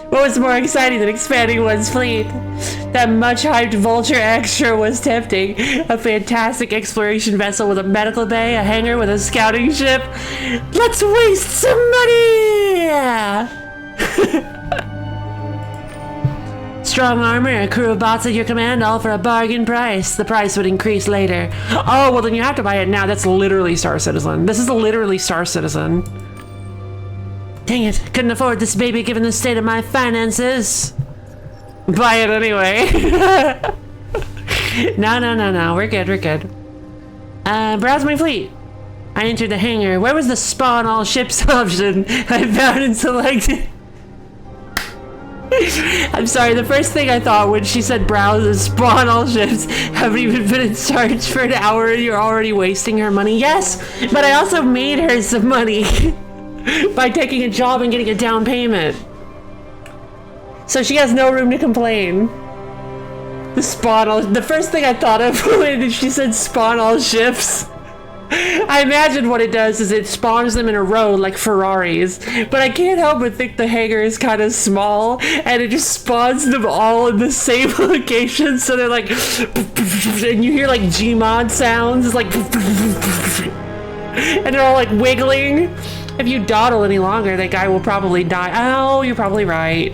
What was more exciting than expanding one's fleet? That much-hyped Vulture Extra was tempting. A fantastic exploration vessel with a medical bay, a hangar with a scouting ship. Let's waste some money! Strong armor, a crew of bots at your command, all for a bargain price. The price would increase later. Oh, well then you have to buy it now. That's literally Star Citizen. This is literally Star Citizen. Dang it, couldn't afford this baby given the state of my finances. Buy it anyway. No, we're good. Browse my fleet. I entered the hangar. Where was the spawn all ships option? I found and selected. I'm sorry, the first thing I thought when she said browse and spawn all ships, haven't even been in charge for an hour and you're already wasting her money. Yes, but I also made her some money by taking a job and getting a down payment. So she has no room to complain. The first thing I thought of when she said spawn all ships, I imagine what it does is it spawns them in a row like Ferraris, but I can't help but think the hangar is kind of small and it just spawns them all in the same location, so they're like, and you hear like Gmod sounds, it's like, and they're all like wiggling. If you dawdle any longer, that guy will probably die. Oh, you're probably right.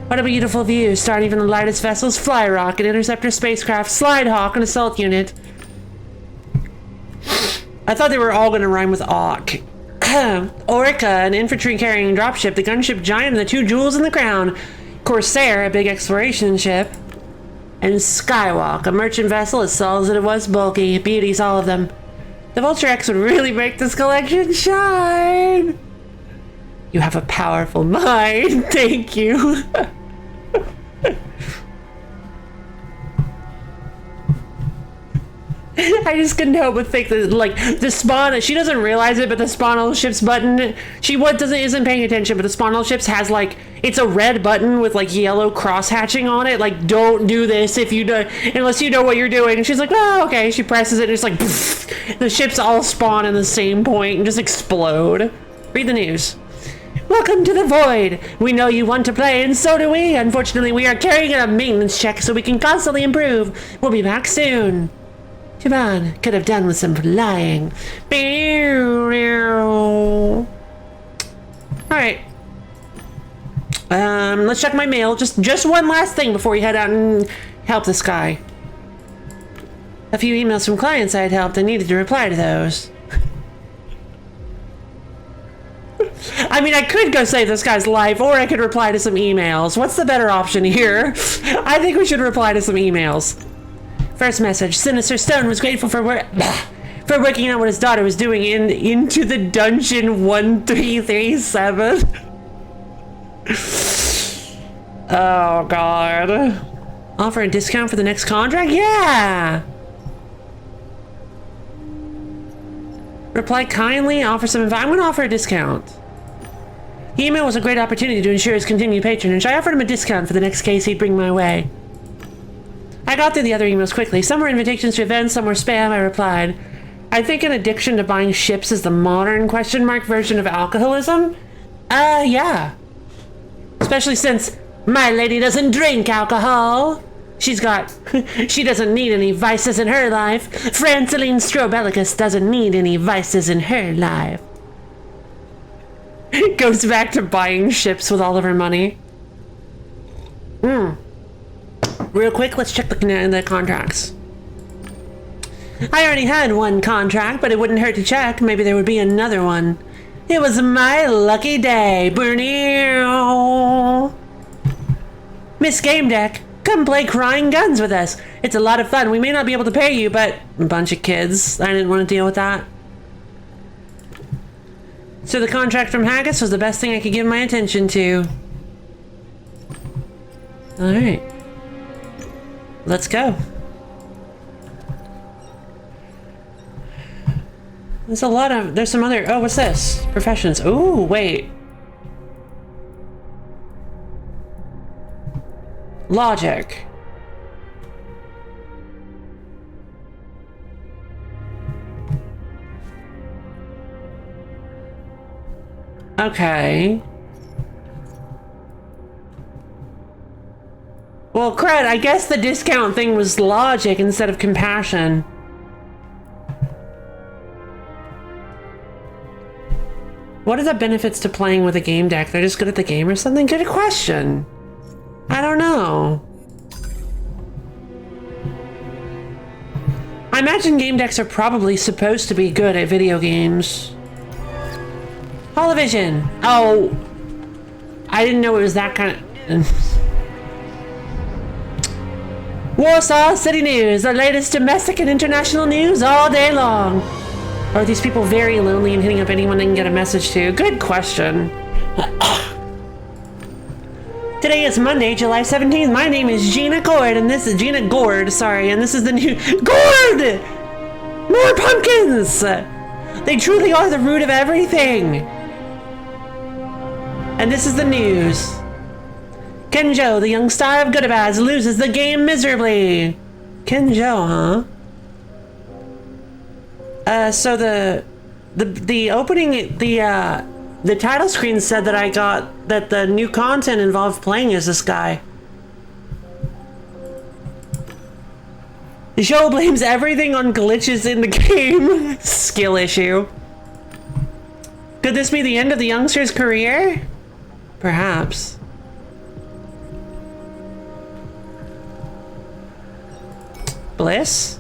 What a beautiful view, starting from the lightest vessels, Fly Rocket, Interceptor spacecraft, Slide Hawk, and Assault Unit. I thought they were all going to rhyme with Auk. Orca, an infantry-carrying dropship, the gunship Giant, and the two jewels in the crown. Corsair, a big exploration ship. And Skywalk, a merchant vessel as small as it was bulky. Beauties, all of them. The Vulture X would really make this collection shine. You have a powerful mind. Thank you. I just couldn't help but think that, like, the spawn, she doesn't realize it, but the spawn all ships button, isn't paying attention, but the spawn all ships has, like, it's a red button with, like, yellow cross hatching on it, like, don't do this if you do, unless you know what you're doing. And she's like, oh, okay. She presses it, and it's like, pfft, the ships all spawn in the same point and just explode. Read the news. Welcome to the Void. We know you want to play, and so do we. Unfortunately, we are carrying out a maintenance check so we can constantly improve. We'll be back soon. Too bad. Could have done with some flying. Alright. Let's check my mail. Just one last thing before we head out and help this guy. A few emails from clients I had helped. I needed to reply to those. I mean, I could go save this guy's life, or I could reply to some emails. What's the better option here? I think we should reply to some emails. First message. Sinister Stone was grateful for working out what his daughter was doing in Into the Dungeon 1337. Oh, God. Offer a discount for the next contract? Yeah! Reply kindly, offer some advice. I'm going to offer a discount. The email was a great opportunity to ensure his continued patronage. I offered him a discount for the next case he'd bring my way. I got through the other emails quickly. Some were invitations to events, some were spam. I replied, I think an addiction to buying ships is the modern question mark version of alcoholism. Yeah. Especially since my lady doesn't drink alcohol. She doesn't need any vices in her life. Franceline Strobellicus doesn't need any vices in her life. Goes back to buying ships with all of her money. Real quick, let's check the contracts. I already had one contract, but it wouldn't hurt to check. Maybe there would be another one. It was my lucky day. Miss Gamedec, come play Crying Guns with us. It's a lot of fun. We may not be able to pay you, but a bunch of kids. I didn't want to deal with that. So the contract from Haggis was the best thing I could give my attention to. Alright. Let's go. There's some other, oh, what's this? Professions. Ooh, wait. Logic. Okay. Well, crud, I guess the discount thing was logic instead of compassion. What are the benefits to playing with a game deck? They're just good at the game or something? Good question. I don't know. I imagine game decks are probably supposed to be good at video games. Holovision. Oh. I didn't know it was that kind of... Warsaw City News, the latest domestic and international news all day long. Are these people very lonely and hitting up anyone they can get a message to? Good question. Today is Monday, July 17th. My name is Gina Gord, and this is Gina Gord, sorry, and this is the new Gord! More pumpkins! They truly are the root of everything. And this is the news. Kenjo, the young star of Goodabaz, loses the game miserably. Kenjo, huh? So the opening, the title screen said that I got that the new content involved playing as this guy. The show blames everything on glitches in the game. Skill issue. Could this be the end of the youngster's career? Perhaps. Bliss?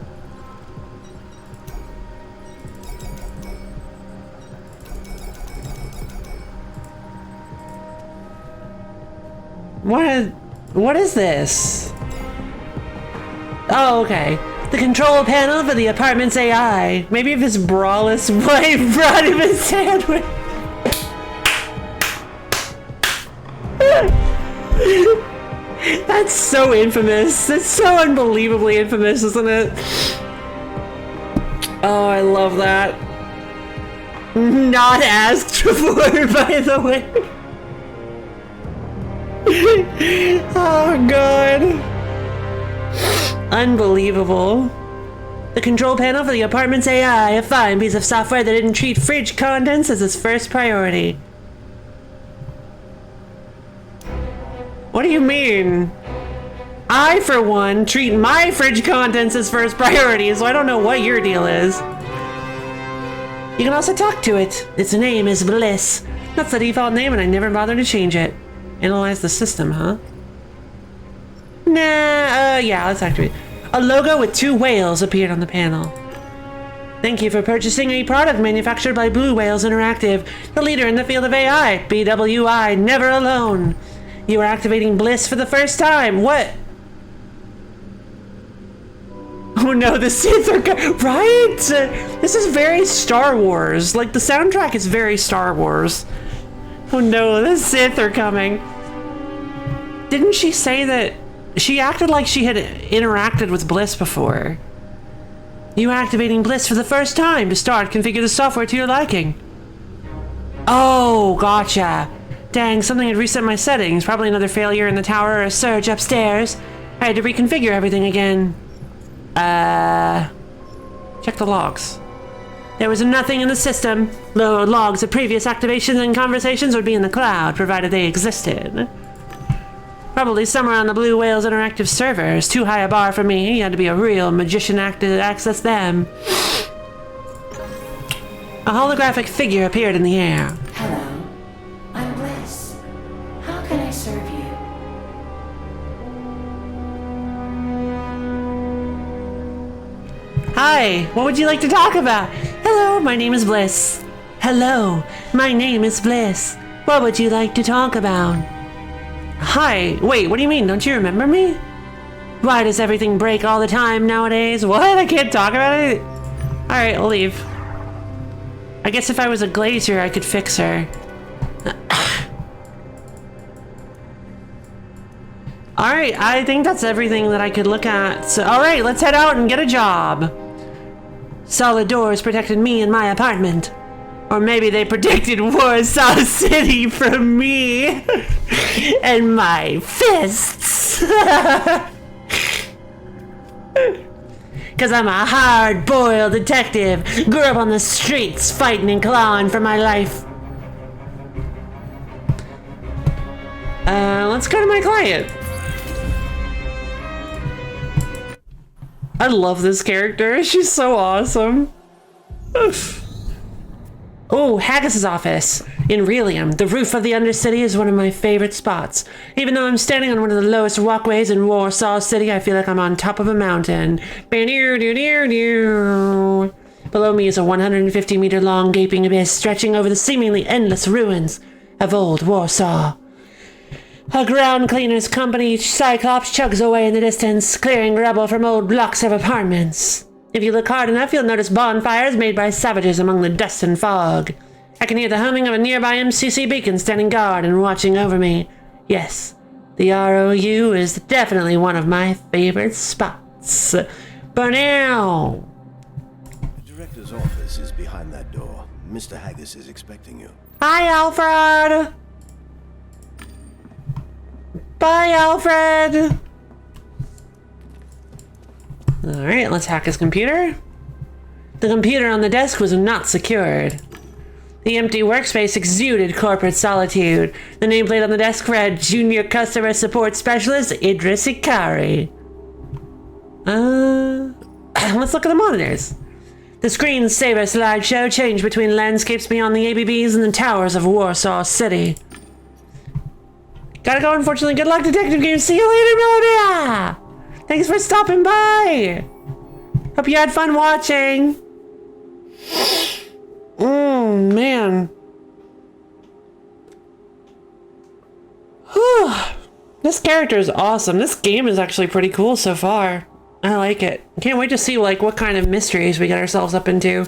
What is this? Oh, okay. The control panel for the apartment's AI. Maybe if his braless wife brought him a sandwich. That's so infamous. It's so unbelievably infamous, isn't it? Oh, I love that. Not asked for, by the way. Oh, God. Unbelievable. The control panel for the apartment's AI, a fine piece of software that didn't treat fridge contents as its first priority. What do you mean? I, for one, treat my fridge contents as first priority, so I don't know what your deal is. You can also talk to it. Its name is Bliss. That's the default name, and I never bothered to change it. Analyze the system, huh? Nah, yeah, let's activate. A logo with 2 whales appeared on the panel. Thank you for purchasing a product manufactured by Blue Whales Interactive, the leader in the field of AI. BWI, never alone. You are activating Bliss for the first time. What? Oh no, the Sith are right? This is very Star Wars. Like, the soundtrack is very Star Wars. Oh no, the Sith are coming. Didn't she say that she acted like she had interacted with Bliss before? You are activating Bliss for the first time. To start, configure the software to your liking. Oh, gotcha. Dang, something had reset my settings. Probably another failure in the tower or a surge upstairs. I had to reconfigure everything again. Check the logs. There was nothing in the system. The logs of previous activations and conversations would be in the cloud, provided they existed. Probably somewhere on the Blue Whales Interactive servers. Too high a bar for me. You had to be a real magician to access them. A holographic figure appeared in the air. Hello, I'm Bliss. How can I serve you? Hi, what would you like to talk about? Hello, my name is Bliss. Hello, my name is Bliss. What would you like to talk about? Hi, wait, what do you mean? Don't you remember me? Why does everything break all the time nowadays? What? I can't talk about it? Alright, I'll leave. I guess if I was a glazier, I could fix her. Alright, I think that's everything that I could look at. So, alright, let's head out and get a job. Solid doors protected me and my apartment. Or maybe they protected Warsaw City from me. And my fists. Cause I'm a hard-boiled detective. Grew up on the streets fighting and clawing for my life. Let's go to my client. I love this character. She's so awesome. Oh, Haggis's office. In Relium, the roof of the Undercity is one of my favorite spots. Even though I'm standing on one of the lowest walkways in Warsaw City, I feel like I'm on top of a mountain. Below me is a 150-meter-long gaping abyss stretching over the seemingly endless ruins of old Warsaw. A ground cleaner's company Cyclops chugs away in the distance, clearing rubble from old blocks of apartments. If you look hard enough, you'll notice bonfires made by savages among the dust and fog. I can hear the humming of a nearby MCC beacon standing guard and watching over me. Yes, the ROU is definitely one of my favorite spots. But now... The director's office is behind that door. Mr. Haggis is expecting you. Hi, Alfred! Bye, Alfred! Alright, let's hack his computer. The computer on the desk was not secured. The empty workspace exuded corporate solitude. The nameplate on the desk read, Junior Customer Support Specialist Idris Ikari. Let's look at the monitors. The screensaver slideshow changed between landscapes beyond the ABBs and the towers of Warsaw City. Gotta go, unfortunately. Good luck, Detective Game. See you later, Melania! Thanks for stopping by! Hope you had fun watching! Man. Whew. This character is awesome. This game is actually pretty cool so far. I like it. Can't wait to see, like, what kind of mysteries we get ourselves up into.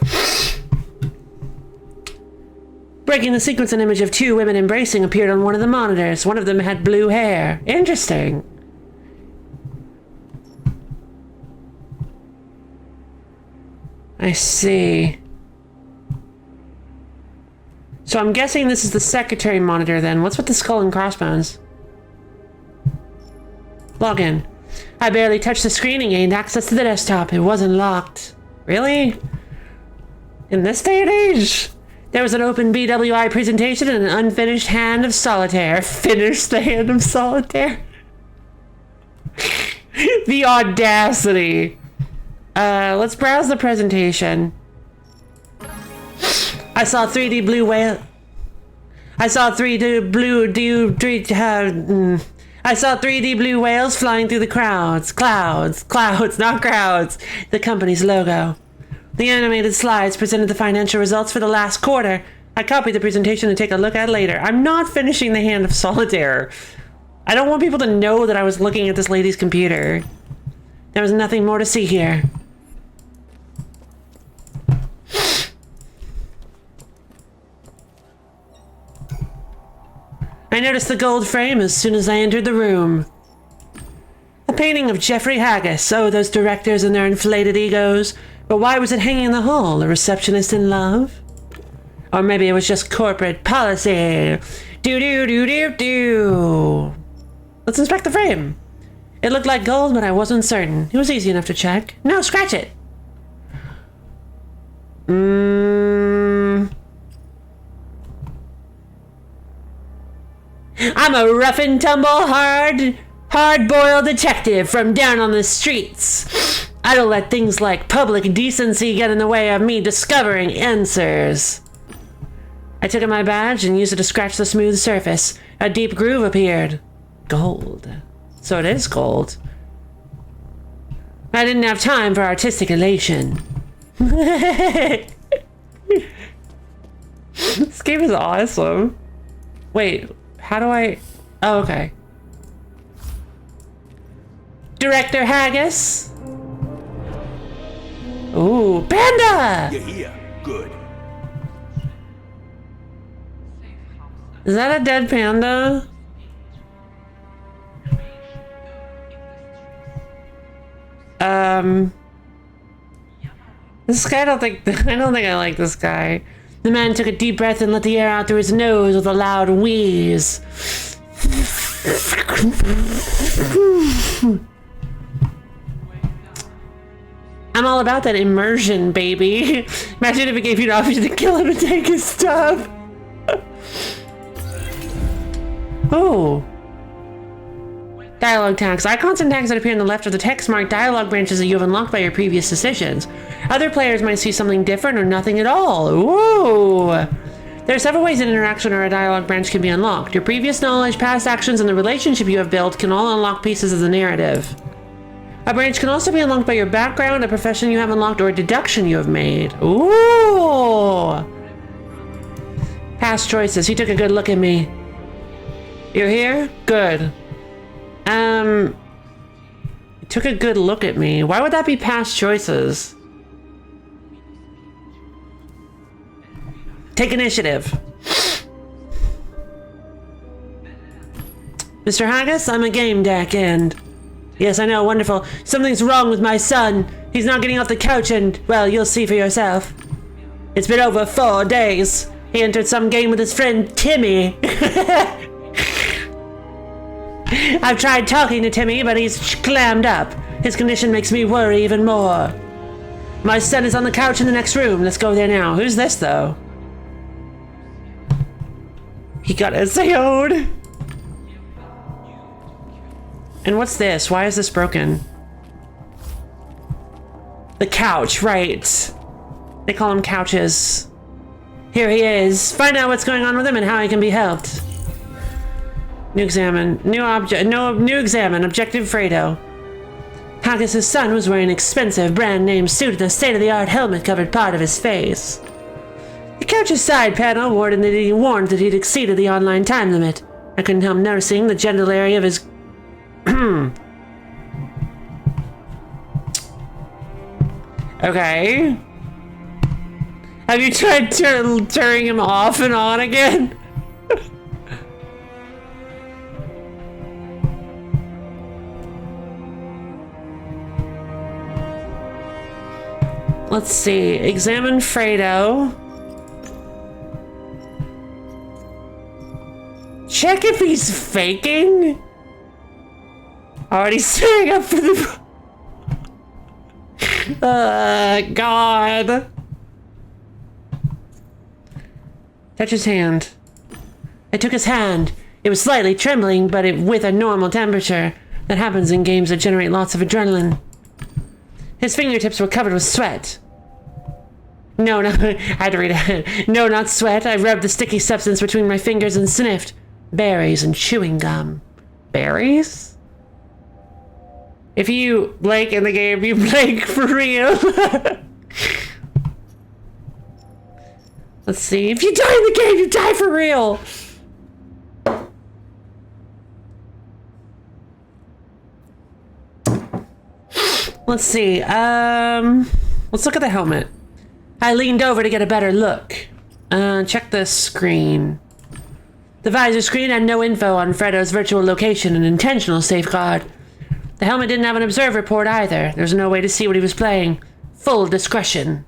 Breaking the sequence, an image of 2 women embracing appeared on one of the monitors. One of them had blue hair. Interesting. I see. So I'm guessing this is the secretary monitor then. What's with the skull and crossbones? Log in. I barely touched the screen and gained access to the desktop. It wasn't locked. Really? In this day and age? There was an open BWI presentation and an unfinished Hand of Solitaire. Finished the Hand of Solitaire? The audacity. Let's browse the presentation. I saw 3D blue whale. I saw 3D blue whales flying through the clouds, not crowds. The company's logo. The animated slides presented the financial results for the last quarter. I copied the presentation to take a look at later. I'm not finishing the Hand of Solitaire. I don't want people to know that I was looking at this lady's computer. There was nothing more to see here. I noticed the gold frame as soon as I entered the room. A painting of Jeffrey Haggis. Oh, those directors and their inflated egos. But why was it hanging in the hall? A receptionist in love? Or maybe it was just corporate policy. Do. Let's inspect the frame. It looked like gold, but I wasn't certain. It was easy enough to check. No, scratch it. I'm a rough and tumble, hard-boiled detective from down on the streets. I don't let things like public decency get in the way of me discovering answers. I took out my badge and used it to scratch the smooth surface. A deep groove appeared. Gold. So it is gold. I didn't have time for artistic elation. This game is awesome. Wait, how do I... Oh, okay. Director Haggis? Ooh, Panda! You're here. Good. Is that a dead panda? This guy, I don't think I like this guy. The man took a deep breath and let the air out through his nose with a loud wheeze. I'm all about that immersion, baby. Imagine if it gave you an option to kill him and take his stuff. Oh. Dialogue tags. Icons and tags that appear on the left of the text mark dialogue branches that you have unlocked by your previous decisions. Other players might see something different or nothing at all. Ooh. There are several ways an interaction or a dialogue branch can be unlocked. Your previous knowledge, past actions, and the relationship you have built can all unlock pieces of the narrative. A branch can also be unlocked by your background, a profession you have unlocked, or a deduction you have made. Ooh. Past choices. He took a good look at me. You're here? Good. He took a good look at me. Why would that be past choices? Take initiative. Mr. Haggis, I'm a Gamedec and... Yes, I know, wonderful. Something's wrong with my son. He's not getting off the couch and, well, you'll see for yourself. It's been over 4 days. He entered some game with his friend Timmy. I've tried talking to Timmy, but he's clammed up. His condition makes me worry even more. My son is on the couch in the next room. Let's go there now. Who's this, though? He got SAO'd. And what's this? Why is this broken? The couch, right. They call them couches. Here he is. Find out what's going on with him and how he can be helped. New examine. New examine. Objective Fredo. Haggis' son was wearing an expensive brand-name suit and a state-of-the-art helmet covered part of his face. The couch's side panel warned that he'd exceeded the online time limit. I couldn't help noticing the genital area of his... Okay. Have you tried turning him off and on again? Let's see. Examine Fredo. Check if he's faking. Already setting up for the... God. Touch his hand. I took his hand. It was slightly trembling, but with a normal temperature. That happens in games that generate lots of adrenaline. His fingertips were covered with sweat. No, I had to read it. No, not sweat. I rubbed the sticky substance between my fingers and sniffed. Berries and chewing gum. Berries? If you blank in the game, you blank for real. Let's see. If you die in the game, you die for real. Let's see. Let's look at the helmet. I leaned over to get a better look. Check the screen. The visor screen had no info on Fredo's virtual location, an intentional safeguard. The helmet didn't have an observer port either. There was no way to see what he was playing. Full discretion.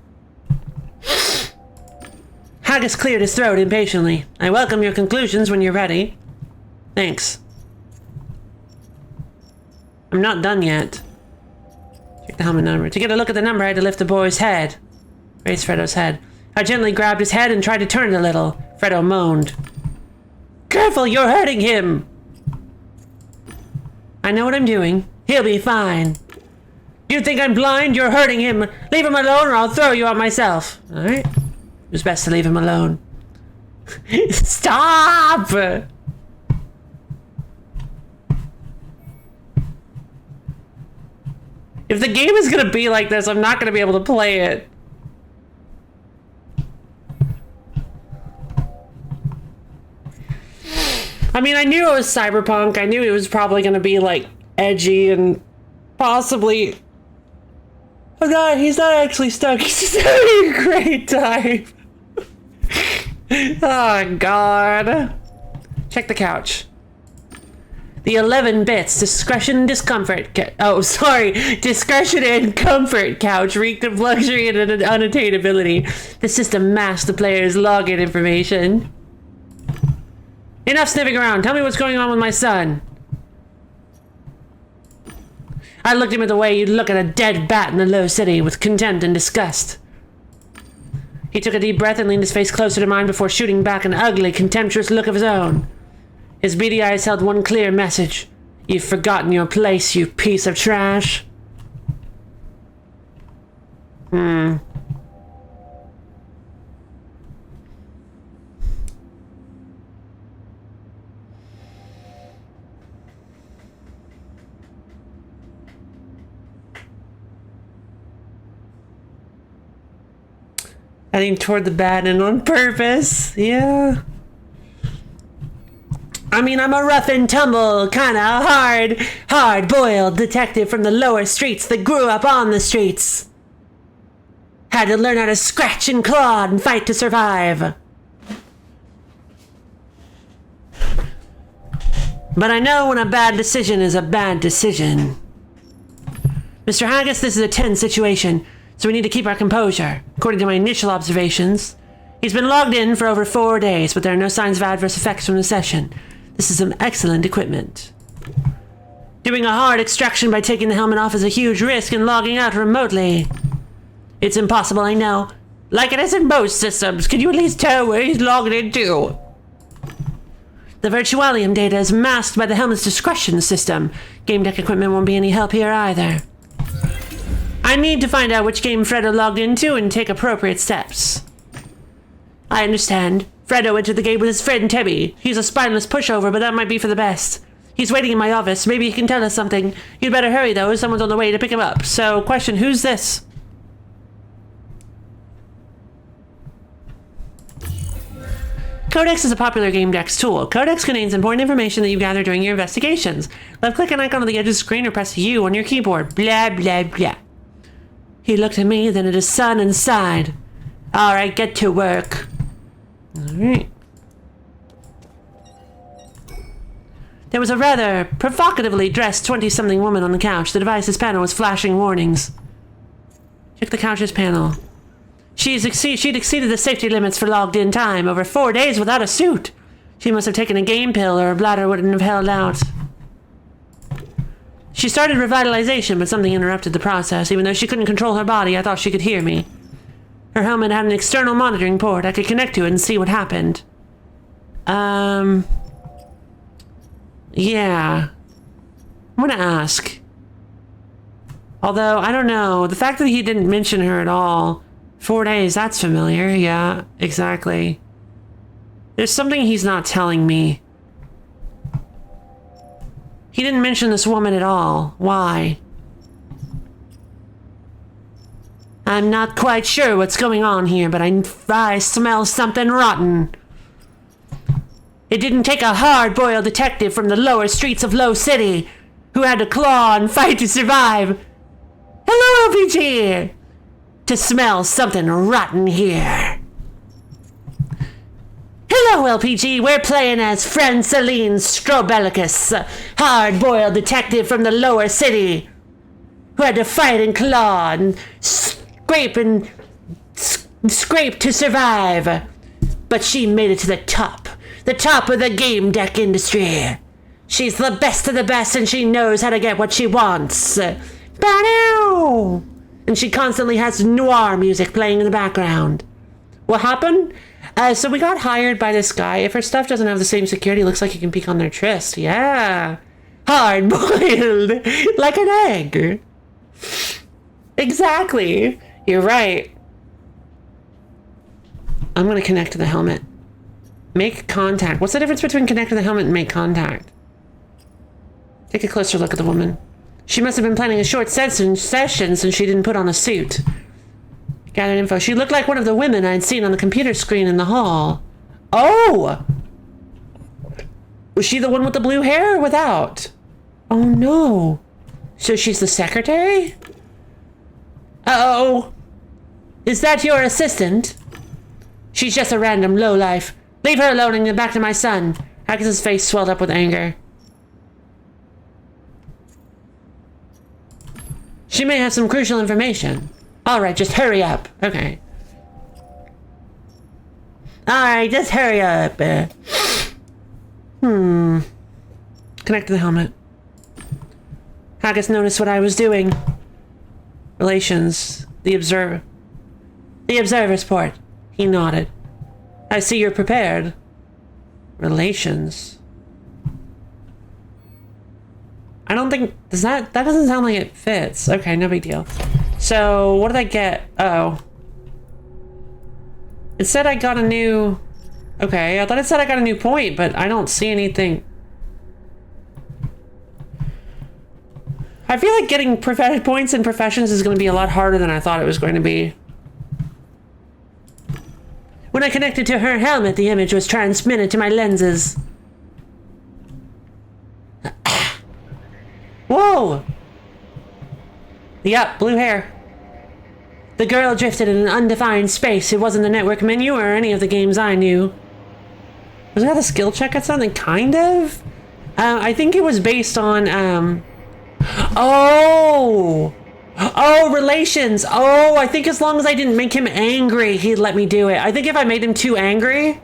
Haggis cleared his throat impatiently. I welcome your conclusions when you're ready. Thanks. I'm not done yet. Check the helmet number. To get a look at the number, I had to lift the boy's head. Raise Fredo's head. I gently grabbed his head and tried to turn it a little. Fredo moaned. Careful, you're hurting him! I know what I'm doing. He'll be fine. You think I'm blind? You're hurting him. Leave him alone or I'll throw you out myself. Alright. It was best to leave him alone. Stop! If the game is gonna be like this, I'm not gonna be able to play it. I mean, I knew it was cyberpunk. I knew it was probably gonna be like edgy and possibly... Oh god, he's not actually stuck. He's just having a great time. Oh god. Check the couch. The 11 bits, discretion and discomfort. Discretion and comfort couch reeked of luxury and unattainability. The system masked the player's login information. Enough sniffing around. Tell me what's going on with my son. I looked at him the way you'd look at a dead bat in the low city, with contempt and disgust. He took a deep breath and leaned his face closer to mine before shooting back an ugly, contemptuous look of his own. His beady eyes held one clear message. You've forgotten your place, you piece of trash. Heading toward the bad end on purpose. Yeah. I mean, I'm a rough and tumble, kinda hard-boiled detective from the lower streets that grew up on the streets. Had to learn how to scratch and claw and fight to survive. But I know when a bad decision is a bad decision. Mr. Haggis, this is a tense situation, so we need to keep our composure. According to my initial observations, he's been logged in for over 4 days, but there are no signs of adverse effects from the session. This is some excellent equipment. Doing a hard extraction by taking the helmet off is a huge risk, and logging out remotely. It's impossible, I know. Like it is in most systems. Can you at least tell where he's logged into? The Virtualium data is masked by the helmet's discretion system. Gamedec equipment won't be any help here either. I need to find out which game Fredo logged into and take appropriate steps. I understand. Fredo entered the game with his friend Tebby. He's a spineless pushover, but that might be for the best. He's waiting in my office. Maybe he can tell us something. You'd better hurry, though. Someone's on the way to pick him up. So, question, who's this? Codex is a popular Gamedec tool. Codex contains important information that you gather during your investigations. Left-click an icon on the edge of the screen or press U on your keyboard. Blah, blah, blah. He looked at me, then at his son, and sighed. Alright, get to work. Alright. There was a rather provocatively dressed 20-something woman on the couch. The device's panel was flashing warnings. Check the couch's panel. She'd exceeded the safety limits for logged in time. Over 4 days without a suit. She must have taken a game pill or her bladder wouldn't have held out. She started revitalization, but something interrupted the process. Even though she couldn't control her body, I thought she could hear me. Her helmet had an external monitoring port. I could connect to it and see what happened. Yeah. I'm gonna ask. Although, I don't know. The fact that he didn't mention her at all. 4 days, that's familiar. Yeah, exactly. There's something he's not telling me. He didn't mention this woman at all. Why? I'm not quite sure what's going on here, but I smell something rotten. It didn't take a hard-boiled detective from the lower streets of Low City who had to claw and fight to survive. Hello, LPG! To smell something rotten here. Hello, LPG. We're playing as friend Celine Strobelicus, hard-boiled detective from the lower city who had to fight and claw and scrape to survive. But she made it to the top of the game deck industry. She's the best of the best and she knows how to get what she wants. Ba-dow! And she constantly has noir music playing in the background. What happened? So we got hired by this guy. If her stuff doesn't have the same security, it looks like you can peek on their tryst. Yeah. Hard-boiled. Like an egg. Exactly. You're right. I'm going to connect to the helmet. Make contact. What's the difference between connect to the helmet and make contact? Take a closer look at the woman. She must have been planning a short session since she didn't put on a suit. Gathered info. She looked like one of the women I'd seen on the computer screen in the hall. Oh! Was she the one with the blue hair or without? Oh no. So she's the secretary? Uh-oh. Is that your assistant? She's just a random lowlife. Leave her alone and get back to my son. Haggis' face swelled up with anger. She may have some crucial information. Alright, just hurry up. Okay. Alright, just hurry up. Connect to the helmet. Haggis noticed what I was doing. Relations. The observer's port. He nodded. I see you're prepared. Relations. I don't think... that doesn't sound like it fits. Okay, no big deal. So, what did I get? Oh. It said I got a new... Okay, I thought it said I got a new point, but I don't see anything. I feel like getting points in professions is going to be a lot harder than I thought it was going to be. When I connected to her helmet, the image was transmitted to my lenses. Whoa! Yup, blue hair. The girl drifted in an undefined space. It wasn't the network menu or any of the games I knew. Was that a skill check or something? Kind of? I think it was based on, Oh! Oh, relations! Oh, I think as long as I didn't make him angry, he'd let me do it. I think if I made him too angry,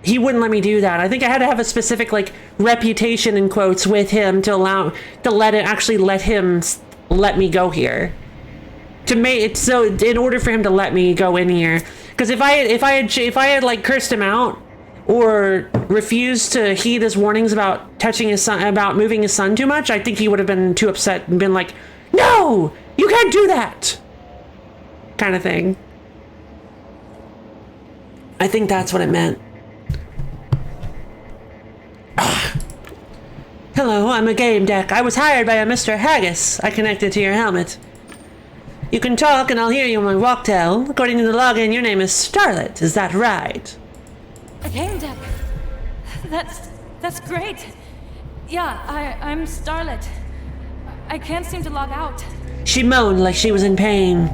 he wouldn't let me do that. I think I had to have a specific, like, reputation, in quotes, with him to let him let me go here. To make it so, in order for him to let me go in here. Because if I had, like, cursed him out, or refused to heed his warnings about touching his son, about moving his son too much, I think he would have been too upset and been like, no, you can't do that, kind of thing. I think that's what it meant. Hello, I'm a Gamedec. I was hired by a Mr. Haggis. I connected to your helmet. You can talk and I'll hear you on my walktail. According to the login, your name is Starlet. Is that right? A Gamedec. That's great. Yeah, I'm Starlet. I can't seem to log out. She moaned like she was in pain.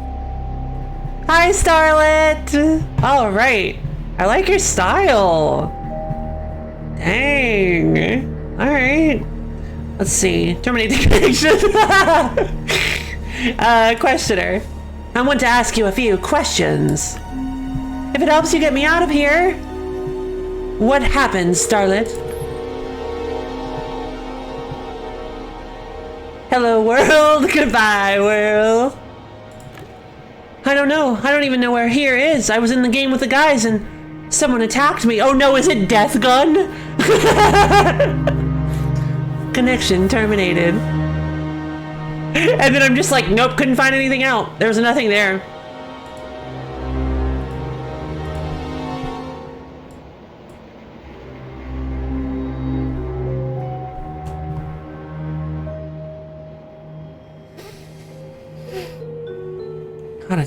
Hi, Starlet. All right. I like your style. Dang. All right. Let's see. Terminate the connection. Questioner. I want to ask you a few questions. If it helps you get me out of here, what happened, Starlet? Hello, world. Goodbye, world. I don't know. I don't even know where here is. I was in the game with the guys and someone attacked me. Oh no, is it Death Gun? Connection terminated. And then I'm just like, nope, couldn't find anything out. There was nothing there. God,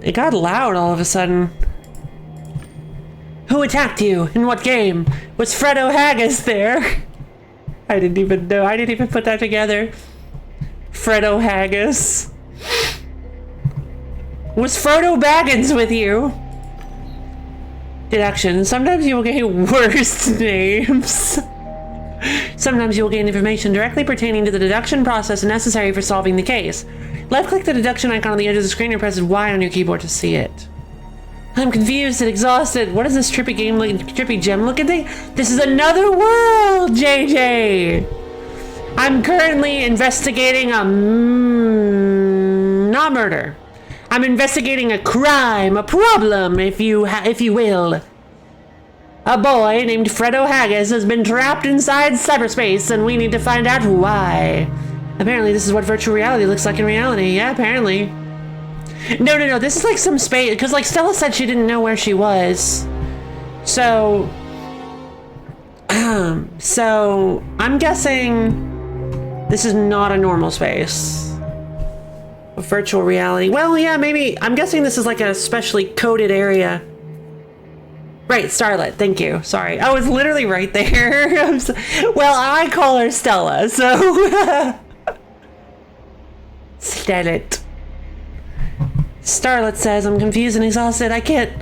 it got loud all of a sudden. Who attacked you? In what game? Was Fredo Haggis there? I didn't even know. I didn't even put that together. Fredo Haggis. Was Frodo Baggins with you? Deduction. Sometimes you will get worst names. Sometimes you will gain information directly pertaining to the deduction process necessary for solving the case. Left-click the deduction icon on the edge of the screen and press Y on your keyboard to see it. I'm confused and exhausted. What is this trippy gem looking thing? This is another world, JJ! I'm currently investigating not murder. I'm investigating a crime, a problem, if you will. A boy named Fredo Haggis has been trapped inside cyberspace, and we need to find out why. Apparently this is what virtual reality looks like in reality. Yeah, apparently. No, this is like some space, because like Stella said she didn't know where she was. So I'm guessing this is not a normal space. Virtual reality. Well, yeah, maybe. I'm guessing this is like a specially coded area. Right, Starlet, thank you. Sorry. I was literally right there. Well, I call her Stella, so... Starlet. Starlet says, I'm confused and exhausted. I can't...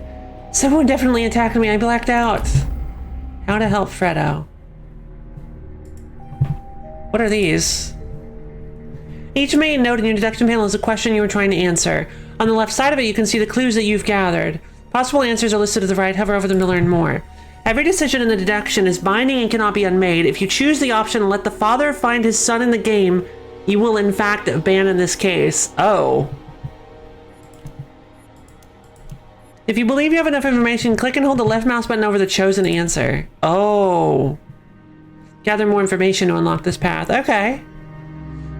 Someone definitely attacked me. I blacked out. How to help Fredo. What are these? Each main note in your deduction panel is a question you were trying to answer. On the left side of it, you can see the clues that you've gathered. Possible answers are listed to the right. Hover over them to learn more. Every decision in the deduction is binding and cannot be unmade. If you choose the option let the father find his son in the game, you will in fact abandon this case. Oh. If you believe you have enough information, click and hold the left mouse button over the chosen answer. Oh. Gather more information to unlock this path. Okay.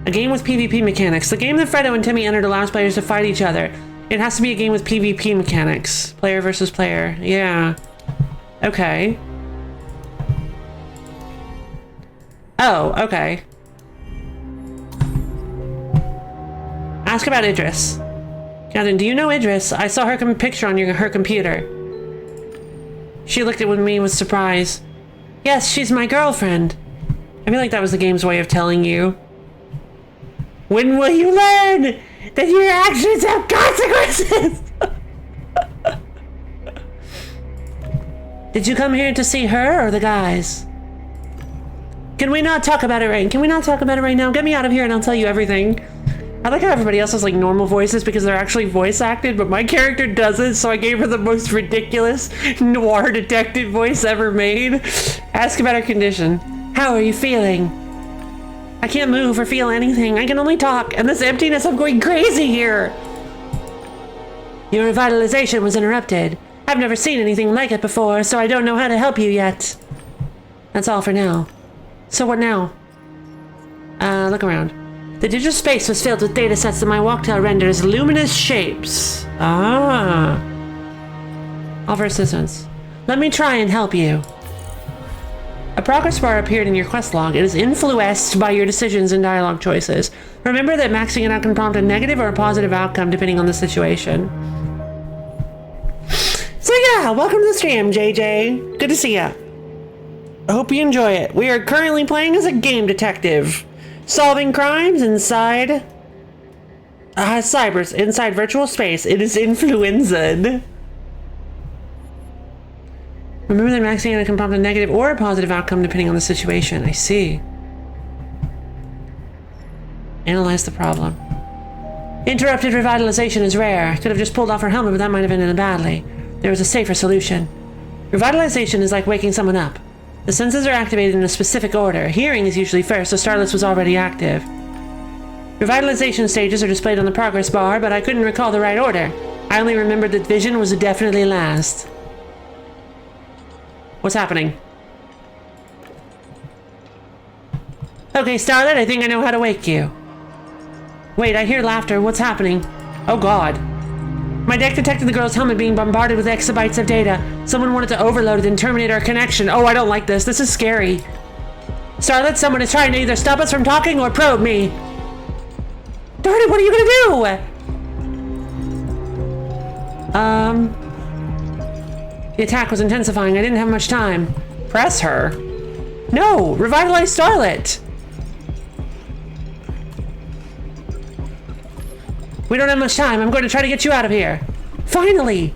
A game with PvP mechanics. The game that Fredo and Timmy entered allows players to fight each other. It has to be a game with PvP mechanics. Player versus player. Yeah. Okay. Oh, okay. Ask about Idris. Catherine, do you know Idris? I saw her picture on her computer. She looked at me with surprise. Yes, she's my girlfriend. I feel like that was the game's way of telling you. When will you learn that your actions have consequences? Did you come here to see her or the guys? Can we not talk about it right now? Get me out of here and I'll tell you everything. I like how everybody else has like normal voices because they're actually voice acted, but my character doesn't, so I gave her the most ridiculous noir detective voice ever made. Ask about her condition. How are you feeling? I can't move or feel anything. I can only talk. And this emptiness, I'm going crazy here. Your revitalization was interrupted. I've never seen anything like it before, so I don't know how to help you yet. That's all for now. So what now? Look around. The digital space was filled with data sets that my walktail renders luminous shapes. Ah. Offer assistance. Let me try and help you. A progress bar appeared in your quest log. It is influenced by your decisions and dialogue choices. Remember that maxing it out can prompt a negative or a positive outcome depending on the situation. So yeah, welcome to the stream, JJ. Good to see ya. I hope you enjoy it. We are currently playing as a game detective, solving crimes inside inside virtual space. It is influenza. Remember that maxing out can prompt a negative or a positive outcome depending on the situation. I see. Analyze the problem. Interrupted revitalization is rare. Could have just pulled off her helmet, but that might have ended badly. There was a safer solution. Revitalization is like waking someone up. The senses are activated in a specific order. Hearing is usually first, so Starlet's was already active. Revitalization stages are displayed on the progress bar, but I couldn't recall the right order. I only remembered that vision was definitely last. What's happening? Okay, Starlet, I think I know how to wake you. Wait, I hear laughter. What's happening? Oh god. My deck detected the girl's helmet being bombarded with exabytes of data. Someone wanted to overload it and terminate our connection. Oh, I don't like this. This is scary. Starlet, someone is trying to either stop us from talking or probe me. Darn it, what are you gonna do? The attack was intensifying. I didn't have much time. Press her? No! Revitalize Starlet! We don't have much time. I'm going to try to get you out of here. Finally!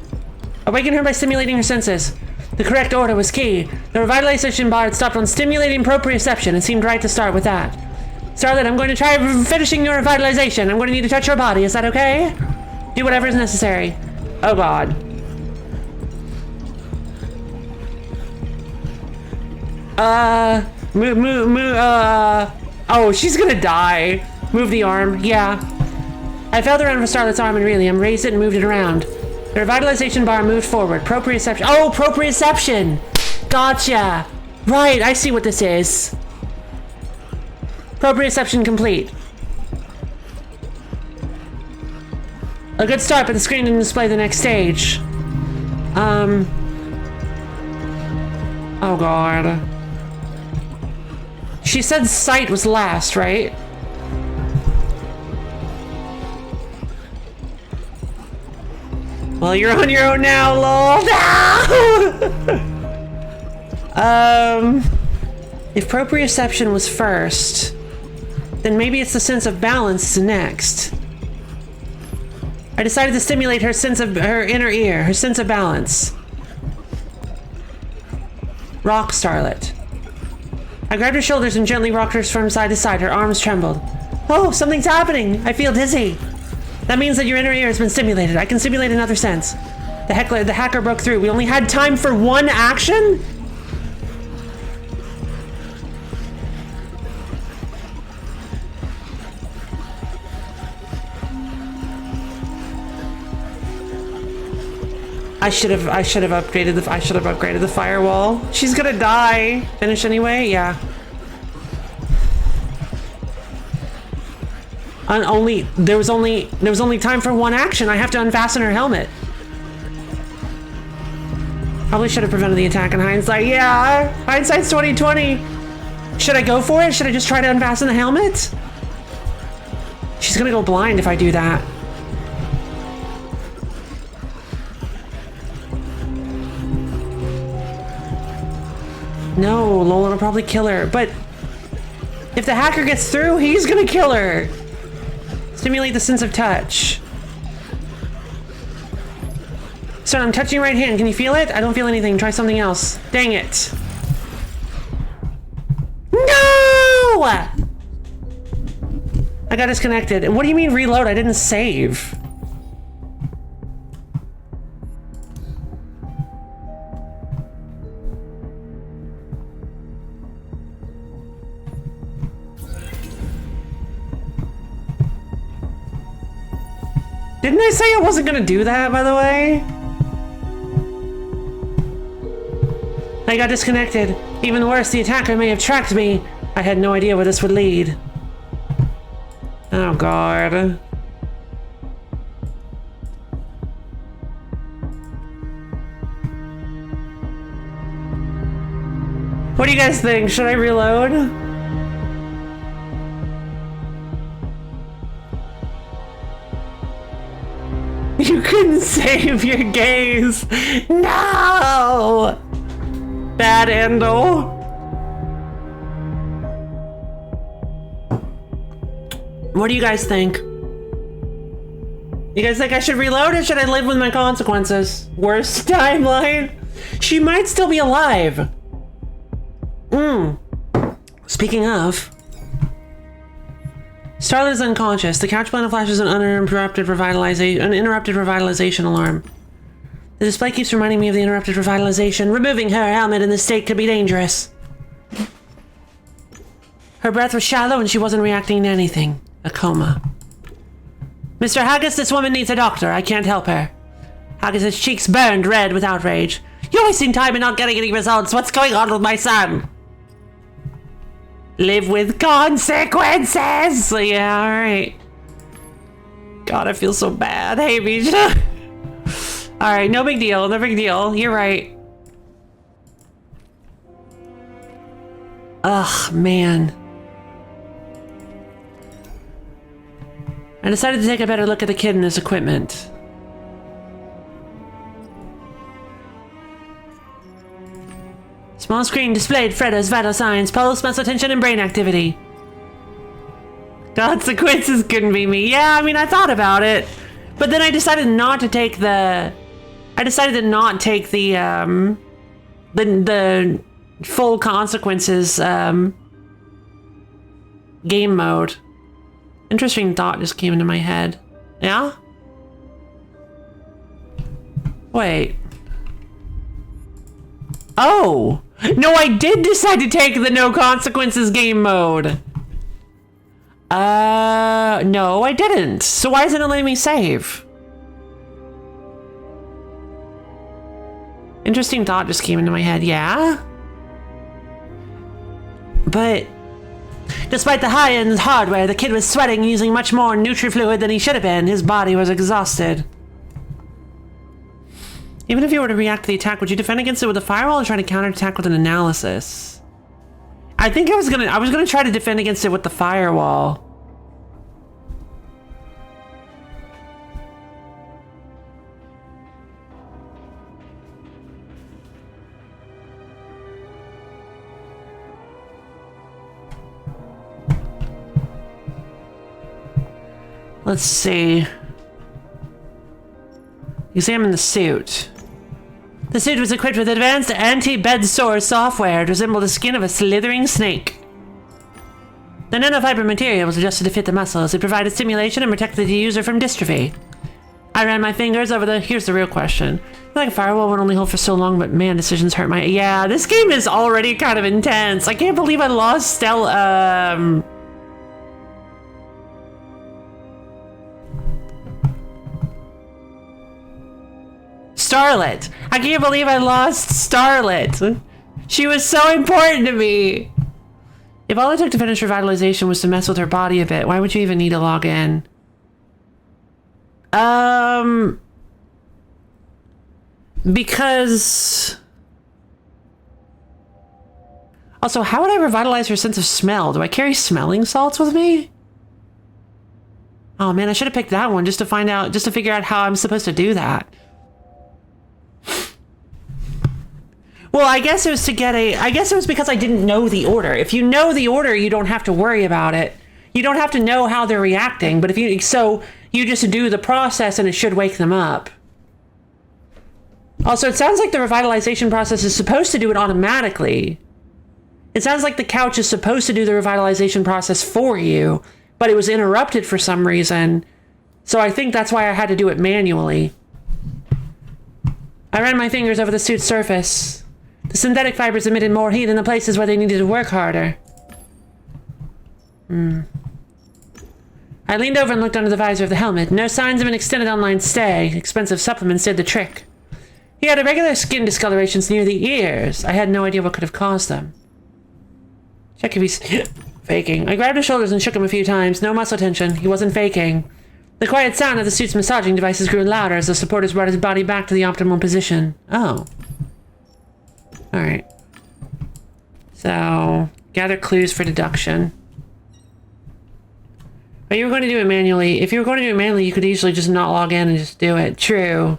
Awaken her by stimulating her senses. The correct order was key. The revitalization bar had stopped on stimulating proprioception. It seemed right to start with that. Starlet, I'm going to try finishing your revitalization. I'm going to need to touch your body. Is that okay? Do whatever is necessary. Oh god. Oh, she's gonna die. Move the arm. Yeah. I felt around for Starlet's arm and really, raised it and moved it around. The revitalization bar moved forward. Proprioception. Oh, proprioception! Gotcha! Right, I see what this is. Proprioception complete. A good start, but the screen didn't display the next stage. Oh god. She said sight was last, right? Well, you're on your own now, lol. No! If proprioception was first, then maybe it's the sense of balance next. I decided to stimulate her sense of her inner ear, her sense of balance. Rock Starlet. I grabbed her shoulders and gently rocked her from side to side. Her arms trembled. Oh, something's happening! I feel dizzy. That means that your inner ear has been stimulated. I can simulate another sense. The hacker broke through. We only had time for one action? I should have upgraded the firewall. She's gonna die. Finish anyway? Yeah. There was only time for one action. I have to unfasten her helmet. Probably should have prevented the attack in hindsight. Yeah, hindsight's 2020. Should I go for it? Should I just try to unfasten the helmet? She's gonna go blind if I do that. No, Lola will probably kill her, but if the hacker gets through, he's gonna kill her. Stimulate the sense of touch. So I'm touching right hand. Can you feel it? I don't feel anything. Try something else. Dang it. No! I got disconnected. And what do you mean reload? I didn't save. Didn't I say I wasn't gonna do that, by the way? I got disconnected. Even worse, the attacker may have tracked me. I had no idea where this would lead. Oh god. What do you guys think? Should I reload? You couldn't save your gaze! No! Bad Endel. What do you guys think? You guys think I should reload or should I live with my consequences? Worst timeline? She might still be alive. Speaking of... Starlet is unconscious. The couch planet flashes an uninterrupted revitalization alarm. The display keeps reminding me of the interrupted revitalization. Removing her helmet in this state could be dangerous. Her breath was shallow and she wasn't reacting to anything. A coma. Mr. Haggis, this woman needs a doctor. I can't help her. Haggis' cheeks burned red with outrage. You're wasting time and not getting any results. What's going on with my son? Live with consequences! Yeah, alright. God, I feel so bad. Hey, Misha. Alright, no big deal. No big deal. You're right. Ugh, man. I decided to take a better look at the kid and his equipment. Small screen displayed Freda's vital signs, pulse, muscle tension, and brain activity. Consequences couldn't be me. Yeah, I mean, I thought about it. But then I decided not to take the... the full consequences, game mode. Interesting thought just came into my head. Yeah? Wait. Oh! No, I did decide to take the no consequences game mode. No, I didn't. So why isn't it letting me save? Interesting thought just came into my head, yeah? But despite the high-end hardware, the kid was sweating using much more Nutri-Fluid than he should have been. His body was exhausted. Even if you were to react to the attack, would you defend against it with a firewall or try to counterattack with an analysis? I think I was gonna try to defend against it with the firewall. Let's see. Examine the suit. The suit was equipped with advanced anti-bed sore software. It resembled the skin of a slithering snake. The nanofiber material was adjusted to fit the muscles. It provided stimulation and protected the user from dystrophy. I ran my fingers over the... Here's the real question. Like a firewall would only hold for so long, but man, decisions hurt my... Yeah, this game is already kind of intense. I can't believe I lost Starlet. I can't believe I lost Starlet. She was so important to me. If all it took to finish revitalization was to mess with her body a bit, why would you even need to log in? Because... Also, how would I revitalize her sense of smell? Do I carry smelling salts with me? Oh man, I should have picked that one just to figure out how I'm supposed to do that. Well, I guess it was because I didn't know the order. If you know the order, you don't have to worry about it. You don't have to know how they're reacting, but you just do the process and it should wake them up. Also, it sounds like the revitalization process is supposed to do it automatically. It sounds like the couch is supposed to do the revitalization process for you, but it was interrupted for some reason. So I think that's why I had to do it manually. I ran my fingers over the suit's surface. The synthetic fibers emitted more heat in the places where they needed to work harder. I leaned over and looked under the visor of the helmet. No signs of an extended online stay. Expensive supplements did the trick. He had irregular skin discolorations near the ears. I had no idea what could have caused them. Check if he's faking. I grabbed his shoulders and shook him a few times. No muscle tension. He wasn't faking. The quiet sound of the suit's massaging devices grew louder as the supporters brought his body back to the optimal position. Oh. Alright. So, gather clues for deduction. But you were going to do it manually. If you were going to do it manually, you could easily just not log in and just do it. True.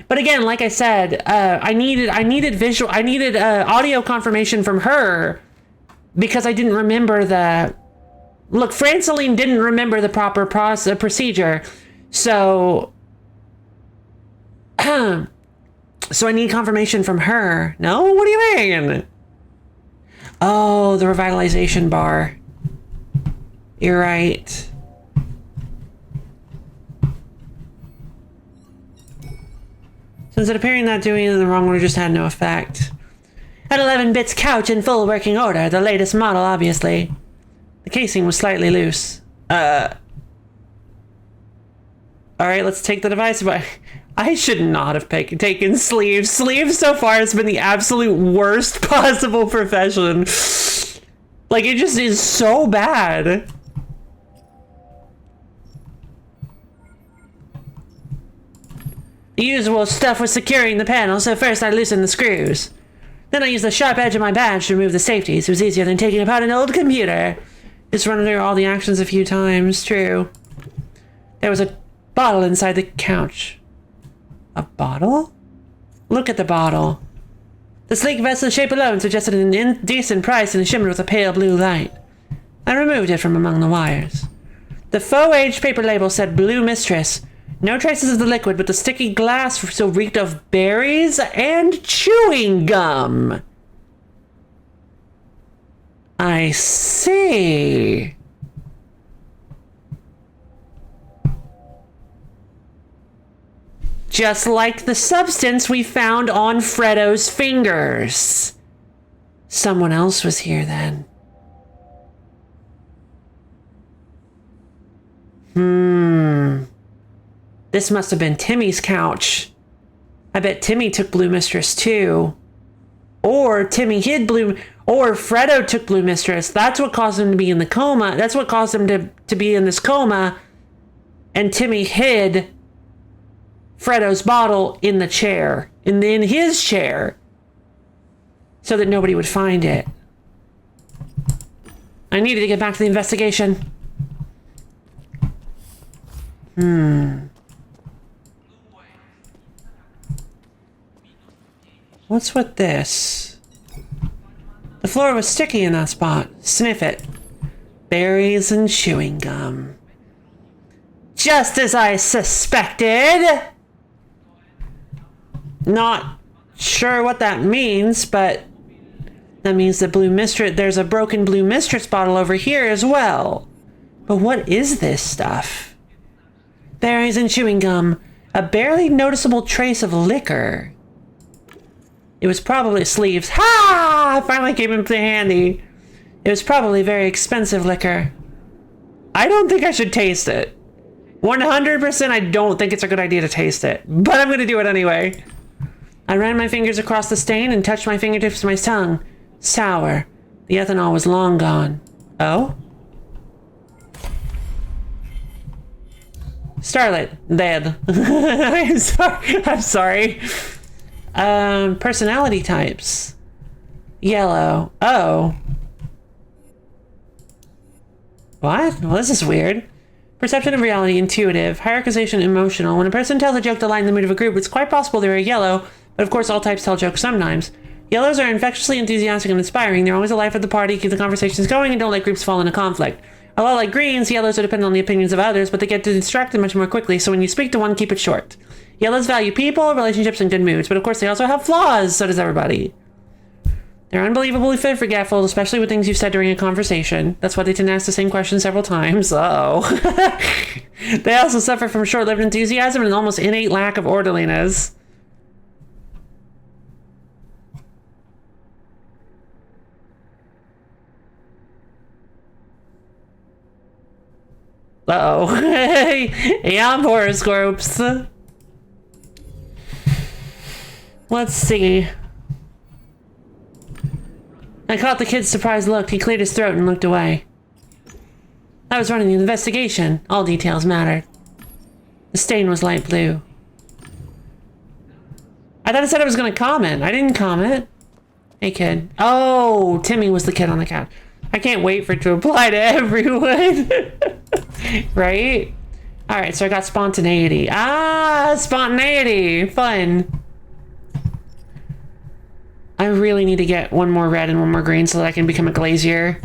But again, like I said, I needed audio confirmation from her because I didn't remember the... Look, Franceline didn't remember the proper procedure, so... So I need confirmation from her. No? What do you mean? Oh, the revitalization bar. You're right. Since it appearing that doing it in the wrong order just had no effect. At 11 bits couch in full working order, the latest model, obviously. The casing was slightly loose. Alright, let's take the device away. I should not have taken sleeves. Sleeves so far has been the absolute worst possible profession. Like, it just is so bad. The usual stuff was securing the panel, so first I loosened the screws. Then I used the sharp edge of my badge to remove the safeties. It was easier than taking apart an old computer. Just run through all the actions a few times. True. There was a bottle inside the couch. A bottle? Look at the bottle. The sleek vessel shape alone suggested an indecent price and shimmered with a pale blue light. I removed it from among the wires. The faux-aged paper label said Blue Mistress. No traces of the liquid, but the sticky glass still reeked of berries and chewing gum. I see. Just like the substance we found on Fredo's fingers. Someone else was here then. This must have been Timmy's couch. I bet Timmy took Blue Mistress too. Or Timmy hid or Fredo took Blue Mistress. That's what caused him to be in the coma. That's what caused him to be in this coma. And Timmy hid Fredo's bottle in the chair. In his chair. So that nobody would find it. I needed to get back to the investigation. What's with this? The floor was sticky in that spot. Sniff it. Berries and chewing gum. Just as I suspected! Not sure what that means, but that means that there's a broken Blue Mistress bottle over here as well. But what is this stuff? Berries and chewing gum. A barely noticeable trace of liquor. It was probably sleeves. Ha! I finally came in handy. It was probably very expensive liquor. I don't think I should taste it. 100% I don't think it's a good idea to taste it. But I'm going to do it anyway. I ran my fingers across the stain and touched my fingertips to my tongue. Sour. The ethanol was long gone. Oh? Starlet. Dead. I'm sorry. Personality types. Yellow. Oh. What? Well, this is weird. Perception of reality, intuitive. Hierarchization, emotional. When a person tells a joke to lighten the mood of a group, it's quite possible they're a yellow, but of course all types tell jokes sometimes. Yellows are infectiously enthusiastic and inspiring. They're always the life of the party, keep the conversations going, and don't let groups fall into conflict. A lot like greens, yellows are dependent on the opinions of others, but they get distracted much more quickly, so when you speak to one, keep it short. Yellows value people, relationships, and good moods, but of course they also have flaws, so does everybody. They're unbelievably forgetful, especially with things you've said during a conversation. That's why they tend to ask the same question several times. Uh-oh. They also suffer from short-lived enthusiasm and an almost innate lack of orderliness. Uh-oh. Yeah, I'm horoscopes. Let's see. I caught the kid's surprised look. He cleared his throat and looked away. I was running the investigation. All details mattered. The stain was light blue. I thought it said I was going to comment. I didn't comment. Hey, kid. Oh, Timmy was the kid on the couch. I can't wait for it to apply to everyone. Right? Alright, so I got spontaneity. Ah, spontaneity. Fun. I really need to get one more red and one more green so that I can become a glazier.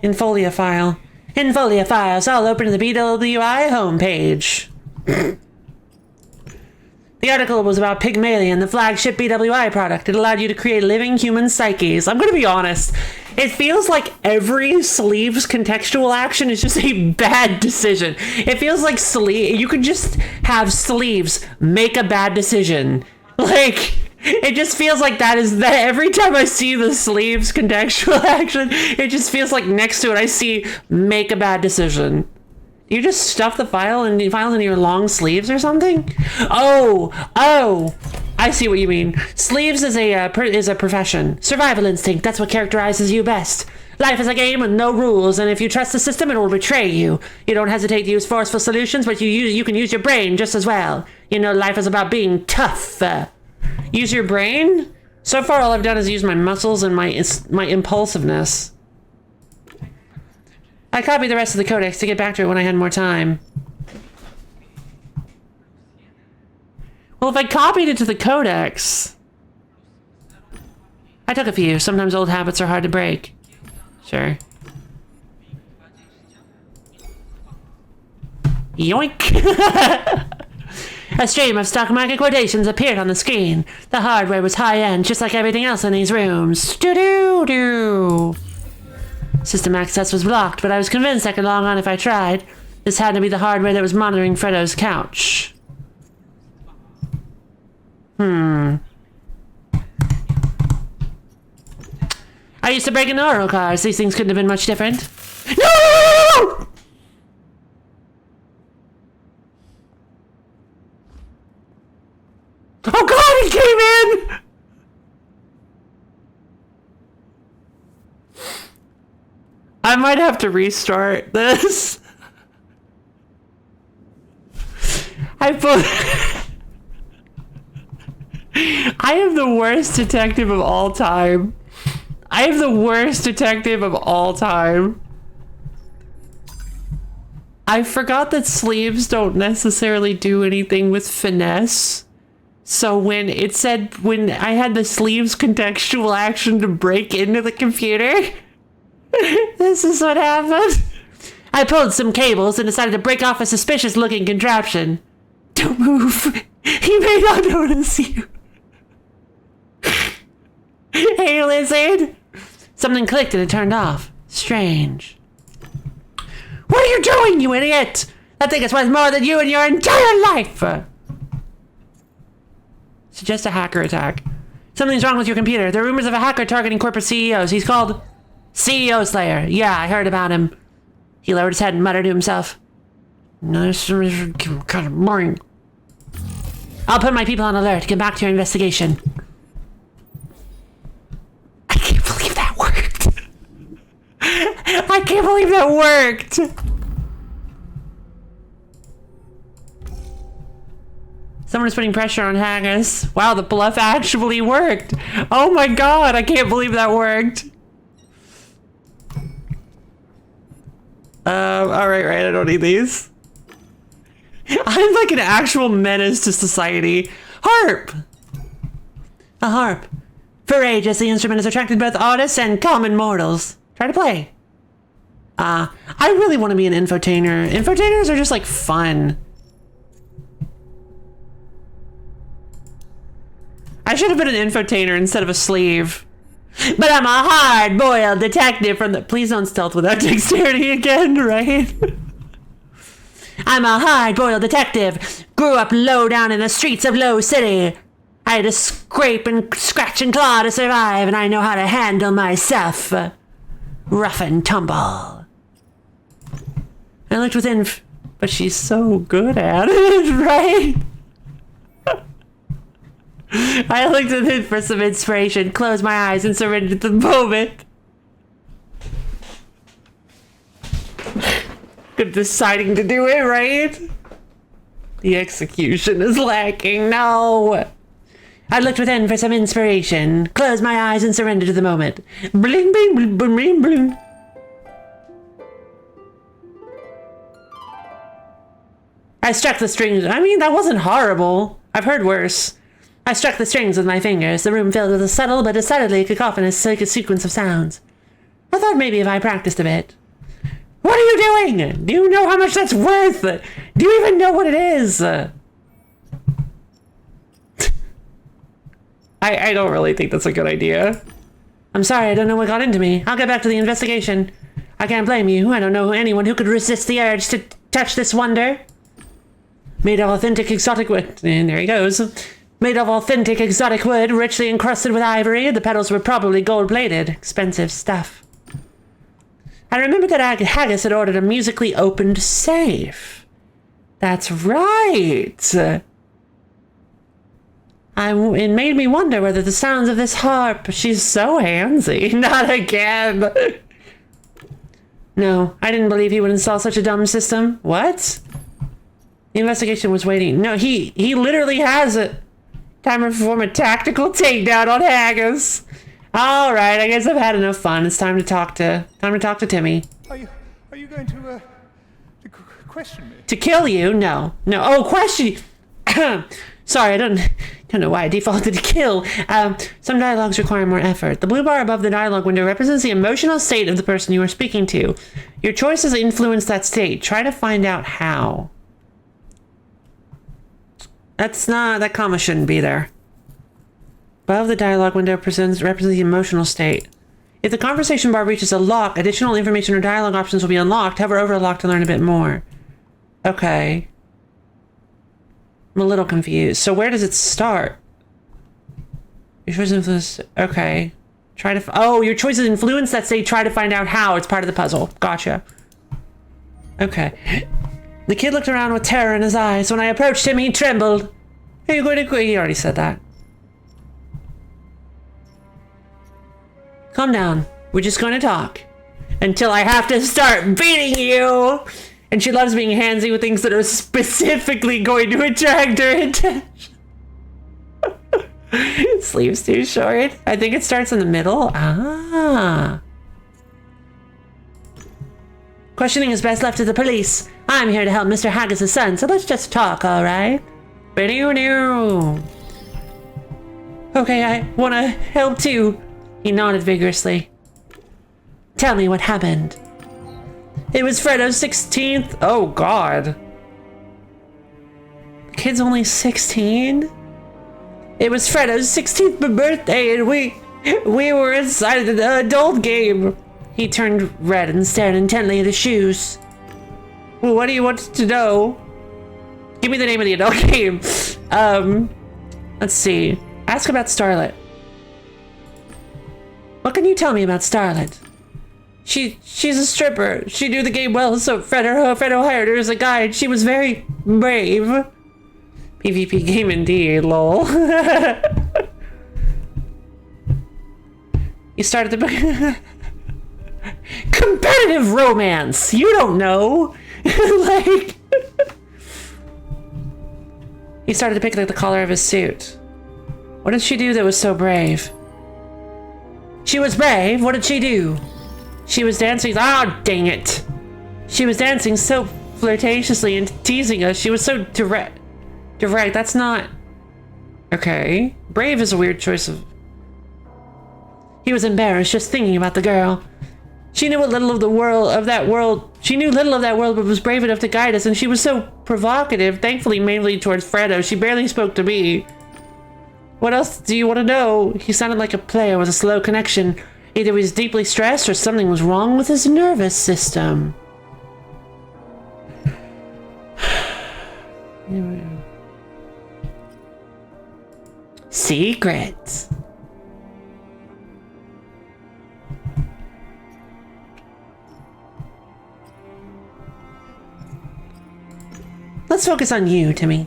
Infolia file. Infolia files all open to the BWI homepage. The article was about Pygmalion, the flagship BWI product. It allowed you to create living human psyches. I'm gonna be honest. It feels like every sleeves contextual action is just a bad decision. It feels like you could just have sleeves make a bad decision. Like, it just feels like that every time I see the sleeves contextual action, it just feels like next to it I see make a bad decision. You just stuff the files into your long sleeves or something? Oh, I see what you mean. Sleeves is a profession. Survival instinct, that's what characterizes you best. Life is a game with no rules, and if you trust the system, it will betray you. You don't hesitate to use forceful solutions, but you can use your brain just as well. You know, life is about being tough. Use your brain? So far, all I've done is use my muscles and my impulsiveness. I copied the rest of the codex to get back to it when I had more time. Well, if I copied it to the codex... I took a few. Sometimes old habits are hard to break. Sure. Yoink! A stream of stock market quotations appeared on the screen. The hardware was high-end, just like everything else in these rooms. Doo-doo-doo! System access was blocked, but I was convinced I could log on if I tried. This had to be the hardware that was monitoring Fredo's couch. I used to break into oral cars. These things couldn't have been much different. No! Oh god, he came in! I might have to restart this. I am the worst detective of all time. I am the worst detective of all time. I forgot that sleeves don't necessarily do anything with finesse. So when I had the sleeves contextual action to break into the computer, this is what happened. I pulled some cables and decided to break off a suspicious looking contraption. Don't move. He may not notice you. Hey, lizard. Something clicked and it turned off. Strange. What are you doing, you idiot? That thing is worth more than you and your entire life. Suggest a hacker attack. Something's wrong with your computer. There are rumors of a hacker targeting corporate CEOs. He's called CEO Slayer. Yeah, I heard about him. He lowered his head and muttered to himself. Nice, kind of boring. I'll put my people on alert. Get back to your investigation. I can't believe that worked. I can't believe that worked. Someone is putting pressure on Haggis. Wow, the bluff actually worked. Oh my god, I can't believe that worked. Alright, I don't need these. I'm like an actual menace to society. Harp! A harp. For ages, the instrument has attracted both artists and common mortals. Try to play. I really want to be an infotainer. Infotainers are just like fun. I should have been an infotainer instead of a sleeve. But I'm a hard-boiled detective from the... Please don't stealth without dexterity again, right? I'm a hard-boiled detective. Grew up low down in the streets of Low City. I had to scrape and scratch and claw to survive, and I know how to handle myself. Rough and tumble. I looked within... But she's so good at it, right? I looked at it for some inspiration, closed my eyes, and surrendered to the moment. Good deciding to do it, right? The execution is lacking. No! I looked within for some inspiration, closed my eyes, and surrendered to the moment. Bling, bling, bling, bling, bling, bling. I struck the strings. I mean, that wasn't horrible. I've heard worse. I struck the strings with my fingers. The room filled with a subtle but decidedly cacophonous sequence of sounds. I thought maybe if I practiced a bit. What are you doing? Do you know how much that's worth? Do you even know what it is? I don't really think that's a good idea. I'm sorry, I don't know what got into me. I'll get back to the investigation. I can't blame you. I don't know anyone who could resist the urge to touch this wonder. Made of authentic exotic wood. And there he goes. Made of authentic exotic wood, richly encrusted with ivory. The petals were probably gold-plated. Expensive stuff. I remember that Haggis had ordered a musically opened safe. That's right. It made me wonder whether the sounds of this harp... She's so handsy. Not again. No, I didn't believe he would install such a dumb system. What? The investigation was waiting. No, he literally has it. Time to perform a tactical takedown on Haggis. All right, I guess I've had enough fun. It's time to talk to Timmy. Are you going to question me? To kill you? No. Oh, question you. Sorry, I don't know why I defaulted to kill. Some dialogues require more effort. The blue bar above the dialogue window represents the emotional state of the person you are speaking to. Your choices influence that state. Try to find out how. That comma shouldn't be there. Above the dialogue window represents the emotional state. If the conversation bar reaches a lock, additional information or dialogue options will be unlocked. Hover over a lock to learn a bit more. Okay. I'm a little confused. So where does it start? Your choices influence... Okay. your choices influence that state. Try to find out how. It's part of the puzzle. Gotcha. Okay. The kid looked around with terror in his eyes. When I approached him, he trembled. Are you going to quit? He already said that. Calm down. We're just going to talk. Until I have to start beating you! And she loves being handsy with things that are specifically going to attract her attention. Sleeves too short. I think it starts in the middle. Ah. Questioning is best left to the police. I'm here to help Mr. Haggis' son, so let's just talk, alright? Okay, I want to help too. He nodded vigorously. Tell me what happened. It was Fredo's 16th. Oh, God. The kid's only 16? It was Fredo's 16th birthday, and we were inside the adult game. He turned red and stared intently at his shoes. Well, what do you want to know? Give me the name of the adult game. Let's see. Ask about Starlet. What can you tell me about Starlet? She's a stripper. She knew the game well, so Fredo hired her as a guide. She was very brave. PvP game indeed, lol. You started the competitive romance. You don't know. Like, he started to pick at the collar of his suit. What did she do that was so brave? She was brave? What did she do? She was dancing. Oh, dang it. She was dancing so flirtatiously and teasing us. She was so direct. That's not... Okay. Brave is a weird choice of... He was embarrassed just thinking about the girl. She knew little of that world, but was brave enough to guide us, and she was so provocative, thankfully mainly towards Fredo. She barely spoke to me. What else do you want to know? He sounded like a player with a slow connection. Either he was deeply stressed or something was wrong with his nervous system. Secrets. Let's focus on you, Timmy.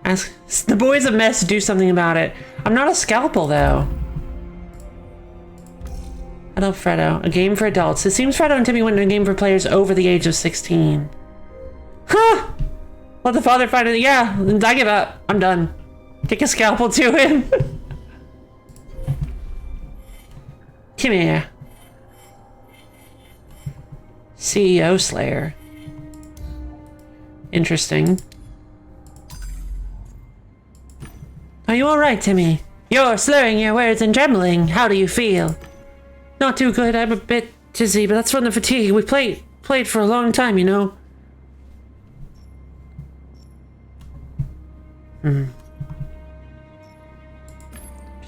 Ask the boys a mess, do something about it. I'm not a scalpel, though. I love Fredo. A game for adults. It seems Fredo and Timmy went to a game for players over the age of 16. Huh! Let the father find it. Yeah, I give up. I'm done. Take a scalpel to him. Come here. CEO Slayer. Interesting. Are you alright, Timmy? You're slurring your words and trembling. How do you feel? Not too good. I'm a bit dizzy, but that's from the fatigue. We played for a long time, you know.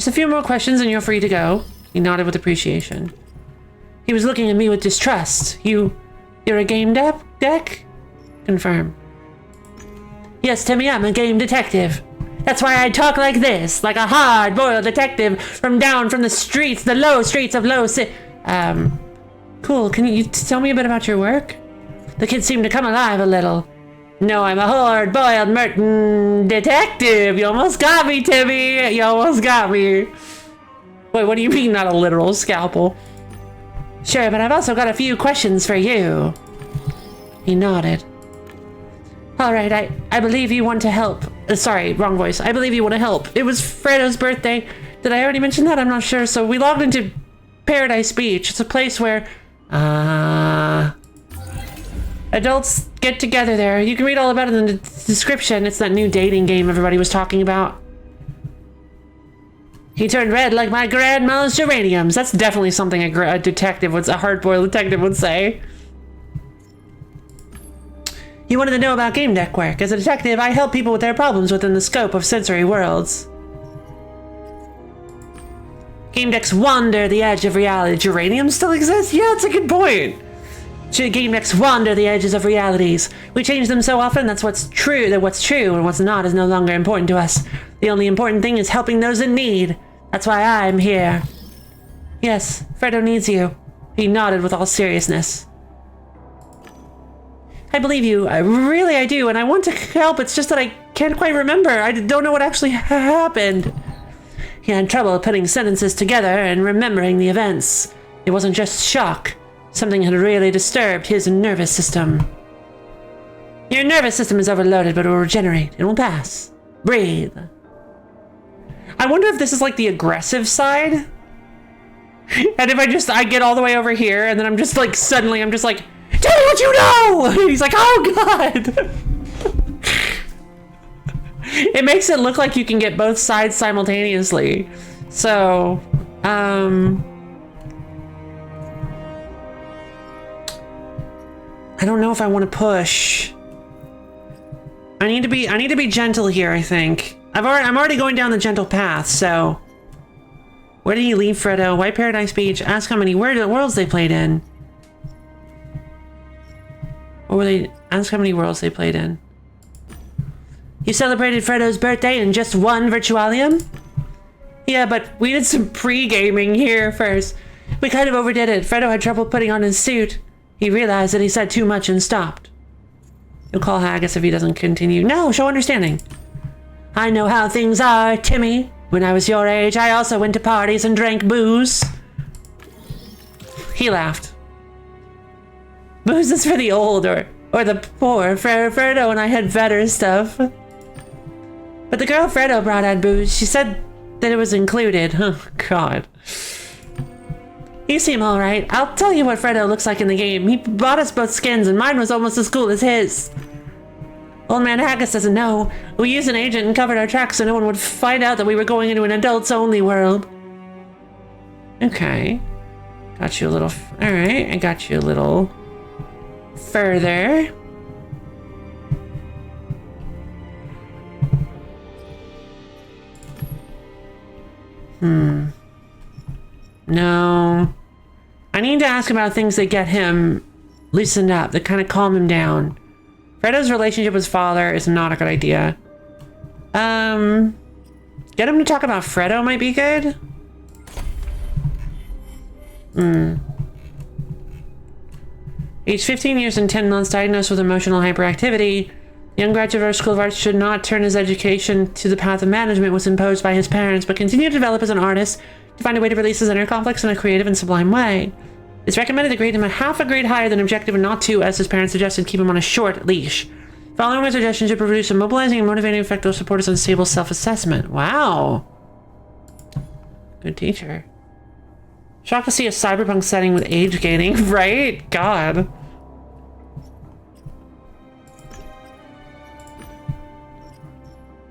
Just a few more questions and you're free to go. He nodded with appreciation. He was looking at me with distrust. You're a Gamedec? Confirm. Yes, Timmy, I'm a game detective. That's why I talk like this, like a hard-boiled detective from the streets, the low streets of Low City. Cool. Can you tell me a bit about your work? The kids seem to come alive a little. No, I'm a hard-boiled Merton detective. You almost got me, Timmy. You almost got me. Wait, what do you mean not a literal scalpel? Sure, but I've also got a few questions for you. He nodded. All right, I believe you want to help. Sorry, wrong voice. I believe you want to help. It was Fredo's birthday. Did I already mention that? I'm not sure. So we logged into Paradise Beach. It's a place where adults get together there. You can read all about it in the description. It's that new dating game everybody was talking about. He turned red like my grandma's geraniums. That's definitely something a detective would, a hard-boiled detective would say. You wanted to know about Gamedec work. As a detective, I help people with their problems within the scope of sensory worlds. Gamedecs wander the edge of reality. Geraniums still exist? Yeah, that's a good point. Gamedecs wander the edges of realities. We change them so often that what's true and what's not is no longer important to us. The only important thing is helping those in need. That's why I'm here. Yes, Fredo needs you. He nodded with all seriousness. I believe you. I do, and I want to help. It's just that I can't quite remember. I don't know what actually happened. He had trouble putting sentences together and remembering the events. It wasn't just shock. Something had really disturbed his nervous system. Your nervous system is overloaded, but it will regenerate. It will pass. Breathe. I wonder if this is like the aggressive side. And if I get all the way over here, and then I'm just like, suddenly I'm just like, tell me what you know! And he's like, oh god! It makes it look like you can get both sides simultaneously. So, I don't know if I want to push. I need to be gentle here, I think. I'm already going down the gentle path, so. Where did he leave Fredo? White Paradise Beach. Ask how many worlds they played in. Or were they? Ask how many worlds they played in. You celebrated Fredo's birthday in just one Virtualium? Yeah, but we did some pre-gaming here first. We kind of overdid it. Fredo had trouble putting on his suit. He realized that he said too much and stopped. You'll call Haggis if he doesn't continue. No, show understanding. I know how things are, Timmy. When I was your age, I also went to parties and drank booze. He laughed. Booze is for the old or the poor. Fredo and I had better stuff. But the girl Fredo brought had booze. She said that it was included. Oh, God. You seem alright. I'll tell you what Fredo looks like in the game. He bought us both skins and mine was almost as cool as his. Old man Haggis doesn't know. We used an agent and covered our tracks so no one would find out that we were going into an adults-only world. Okay. Got you a little... Alright, I got you a little... further. No. I need to ask about things that get him loosened up, that kind of calm him down. Fredo's relationship with his father is not a good idea. Get him to talk about Fredo might be good. Age 15 years and 10 months, diagnosed with emotional hyperactivity. Young graduate of our School of Arts should not turn his education to the path of management was imposed by his parents, but continue to develop as an artist to find a way to release his inner conflicts in a creative and sublime way. It's recommended to grade him a half a grade higher than objective and not 2, as his parents suggested, keep him on a short leash. Following my suggestion should produce a mobilizing and motivating effect that will support his unstable self-assessment. Wow. Good teacher. Shocked to see a cyberpunk setting with age gating, right? God.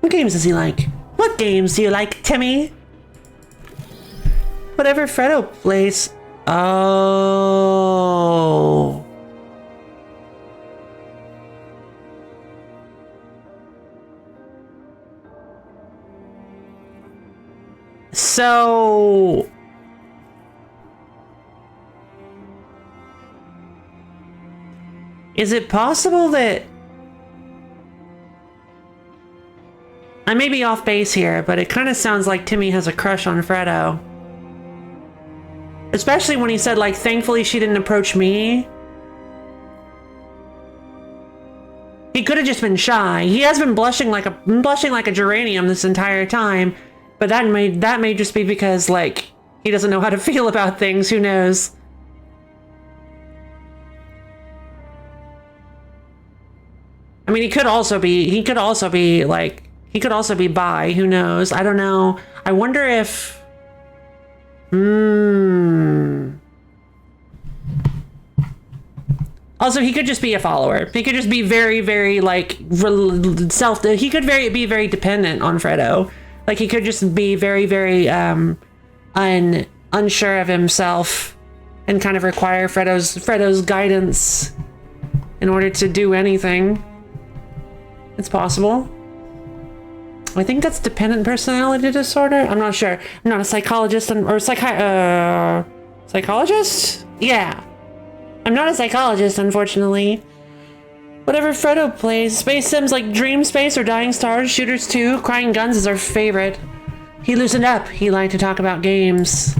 What games does he like? What games do you like, Timmy? Whatever Fredo plays. Oh. So... is it possible that... I may be off base here, but it kind of sounds like Timmy has a crush on Fredo. Especially when he said, like, thankfully she didn't approach me. He could have just been shy. He has been blushing like a geranium this entire time, but that may just be because, like, he doesn't know how to feel about things. Who knows? I mean, he could also be bi. Who knows? I don't know. I wonder if. Also, he could just be a follower. He could just be very, very, like, he could be very dependent on Fredo. Like, he could just be very, very, unsure of himself and kind of require Fredo's guidance in order to do anything. It's possible. I think that's dependent personality disorder. I'm not sure. I'm not a psychologist or psychologist? Yeah. I'm not a psychologist, unfortunately. Whatever Fredo plays, space sims like Dream Space or Dying Stars, Shooters 2, Crying Guns is our favorite. He loosened up. He liked to talk about games.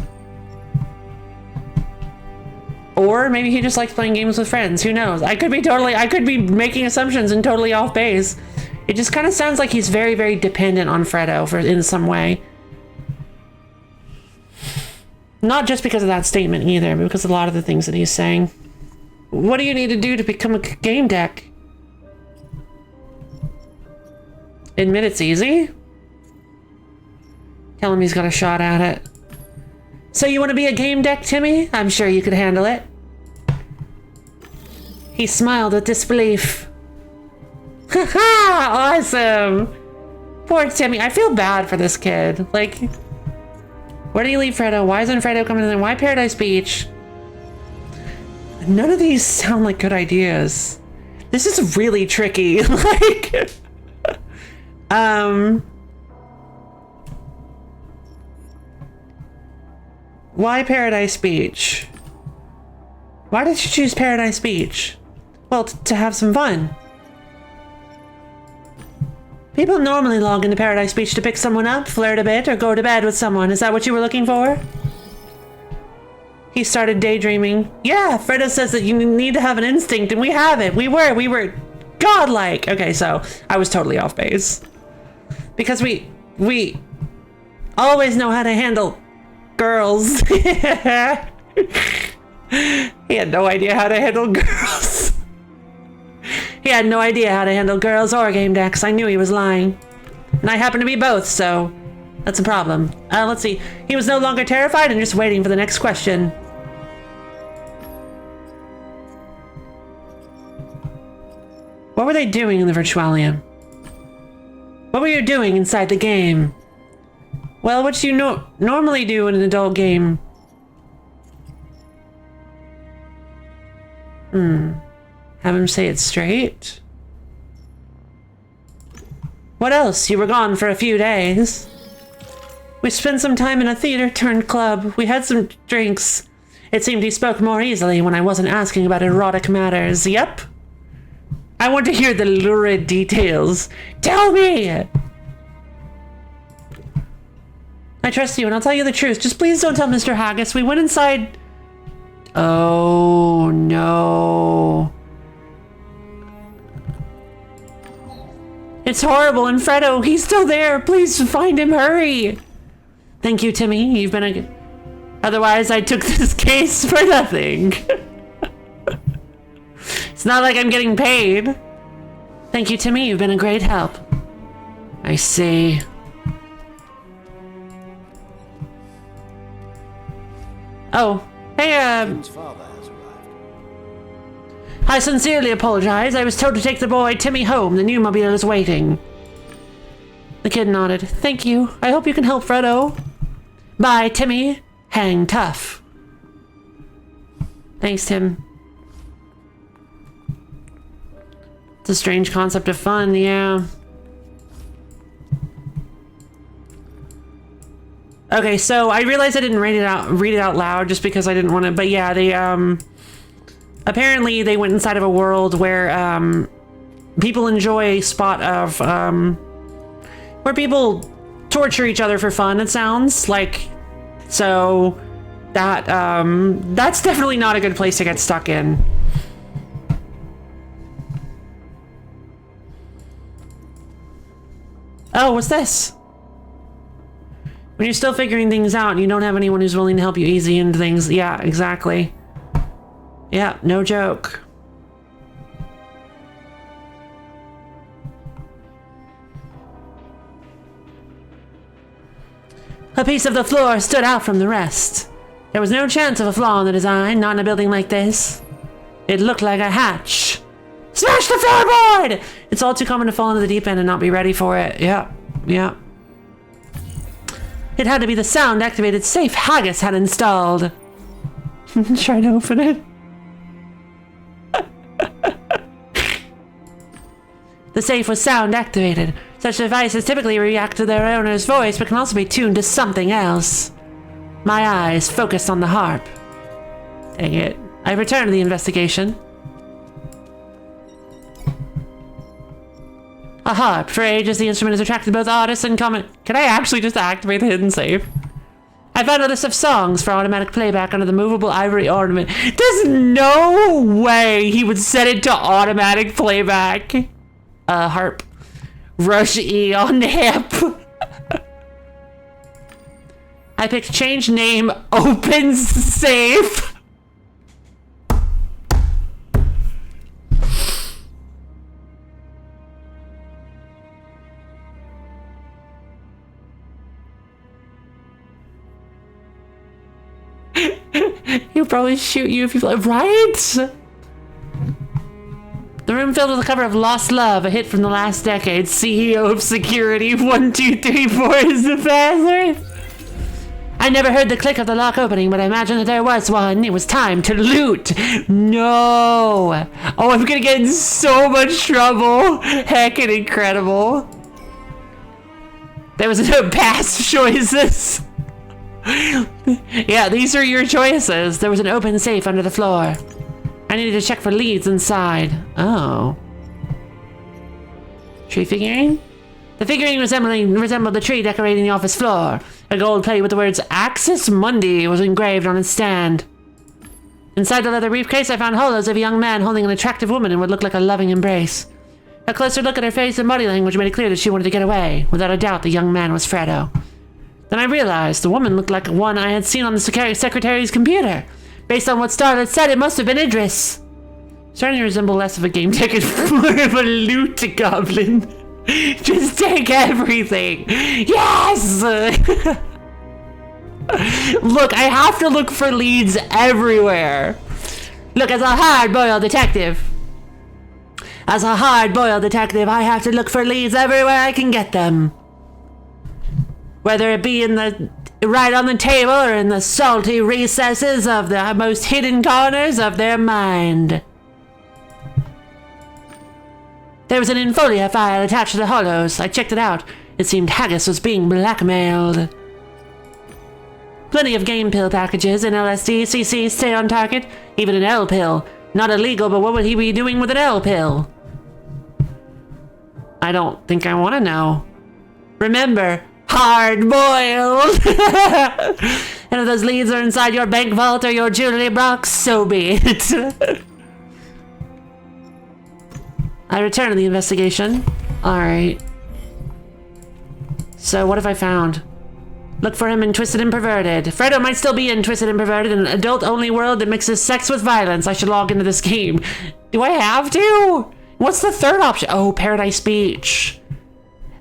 Or maybe he just likes playing games with friends. Who knows? I could be making assumptions and totally off base. It just kind of sounds like he's very, very dependent on Fredo in some way. Not just because of that statement either, but because of a lot of the things that he's saying. What do you need to do to become a game deck? Admit it's easy? Tell him he's got a shot at it. So you want to be a game deck, Timmy? I'm sure you could handle it. He smiled with disbelief. Haha! Awesome! Poor Timmy. I feel bad for this kid. Like, where do you leave Fredo? Why isn't Fredo coming in there? Why Paradise Beach? None of these sound like good ideas. This is really tricky. Like, why Paradise Beach? Why did you choose Paradise Beach? Well, to have some fun. People normally log into Paradise Beach to pick someone up, flirt a bit, or go to bed with someone. Is that what you were looking for? He started daydreaming. Yeah, Fredo says that you need to have an instinct, and we have it. We were godlike. Okay, so I was totally off base. Because we always know how to handle girls. He had no idea how to handle girls. He had no idea how to handle girls or game decks. I knew he was lying. And I happen to be both, so that's a problem. Let's see. He was no longer terrified and just waiting for the next question. What were they doing in the Virtualium? What were you doing inside the game? Well, what do you normally do in an adult game? Have him say it straight? What else? You were gone for a few days. We spent some time in a theater-turned-club. We had some drinks. It seemed he spoke more easily when I wasn't asking about erotic matters. Yep. I want to hear the lurid details. Tell me! I trust you, and I'll tell you the truth. Just please don't tell Mr. Haggis. We went inside... Oh, no. It's horrible, and Fredo, he's still there. Please find him, hurry. Thank you, Timmy. You've been a... Otherwise, I took this case for nothing. It's not like I'm getting paid. Thank you, Timmy. You've been a great help. I see. Oh, hey, I sincerely apologize. I was told to take the boy Timmy home. The new mobile is waiting. The kid nodded. Thank you. I hope you can help Fredo. Bye, Timmy. Hang tough. Thanks, Tim. It's a strange concept of fun, yeah. Okay, so I realized I didn't read it out loud just because I didn't want to, but yeah, they, apparently they went inside of a world where, people enjoy a spot of, where people torture each other for fun, it sounds like. So that, that's definitely not a good place to get stuck in. Oh, what's this? When you're still figuring things out and you don't have anyone who's willing to help you easy into things. Yeah, exactly. Yeah, no joke. A piece of the floor stood out from the rest. There was no chance of a flaw in the design, not in a building like this. It looked like a hatch. Smash the floorboard! It's all too common to fall into the deep end and not be ready for it. Yeah, yeah. It had to be the sound-activated safe Haggis had installed. Try to open it. The safe was sound-activated. Such devices typically react to their owner's voice, but can also be tuned to something else. My eyes focused on the harp. Dang it. I returned to the investigation. A harp. For ages, the instrument has attracted both artists and comment. Can I actually just activate the hidden safe? I found a list of songs for automatic playback under the movable ivory ornament. There's no way he would set it to automatic playback. Harp. Rush E on hip. I picked change name, open safe. He'll probably shoot you if you fly, right? The room filled with a cover of Lost Love, a hit from the last decade. CEO of security, 1, 2, 3, 4 is the password. I never heard the click of the lock opening, but I imagine that there was one. It was time to loot. No. Oh, I'm gonna get in so much trouble. Heckin' incredible. There was no past choices. Yeah, these are your choices. There was an open safe under the floor. I needed to check for leads inside. Oh. Tree figurine? The figurine resembled the tree decorating the office floor. A gold plate with the words Axis Mundi was engraved on its stand. Inside the leather briefcase, I found hollows of a young man holding an attractive woman in what looked like a loving embrace. A closer look at her face and body language made it clear that she wanted to get away. Without a doubt, the young man was Fredo. Then I realized the woman looked like one I had seen on the secretary's computer. Based on what Starlet said, it must have been Idris. Starting to resemble less of a Gamedec and more of a loot goblin. Just take everything. Yes! Look, I have to look for leads everywhere. Look, as a hard-boiled detective. I have to look for leads everywhere I can get them. Whether it be in the right on the table or in the salty recesses of the most hidden corners of their mind. There was an Infolia file attached to the hollows. I checked it out. It seemed Haggis was being blackmailed. Plenty of game pill packages, an LSD, CC, stay on target, even an L pill. Not illegal, but what would he be doing with an L pill? I don't think I want to know. Remember, hard-boiled. And if those leads are inside your bank vault or your jewelry box, so be it. I returned to the investigation. Alright. So what have I found? Look for him in Twisted and Perverted. Fredo might still be in Twisted and Perverted, in an adult-only world that mixes sex with violence. I should log into this game. Do I have to? What's the third option? Oh, Paradise Beach.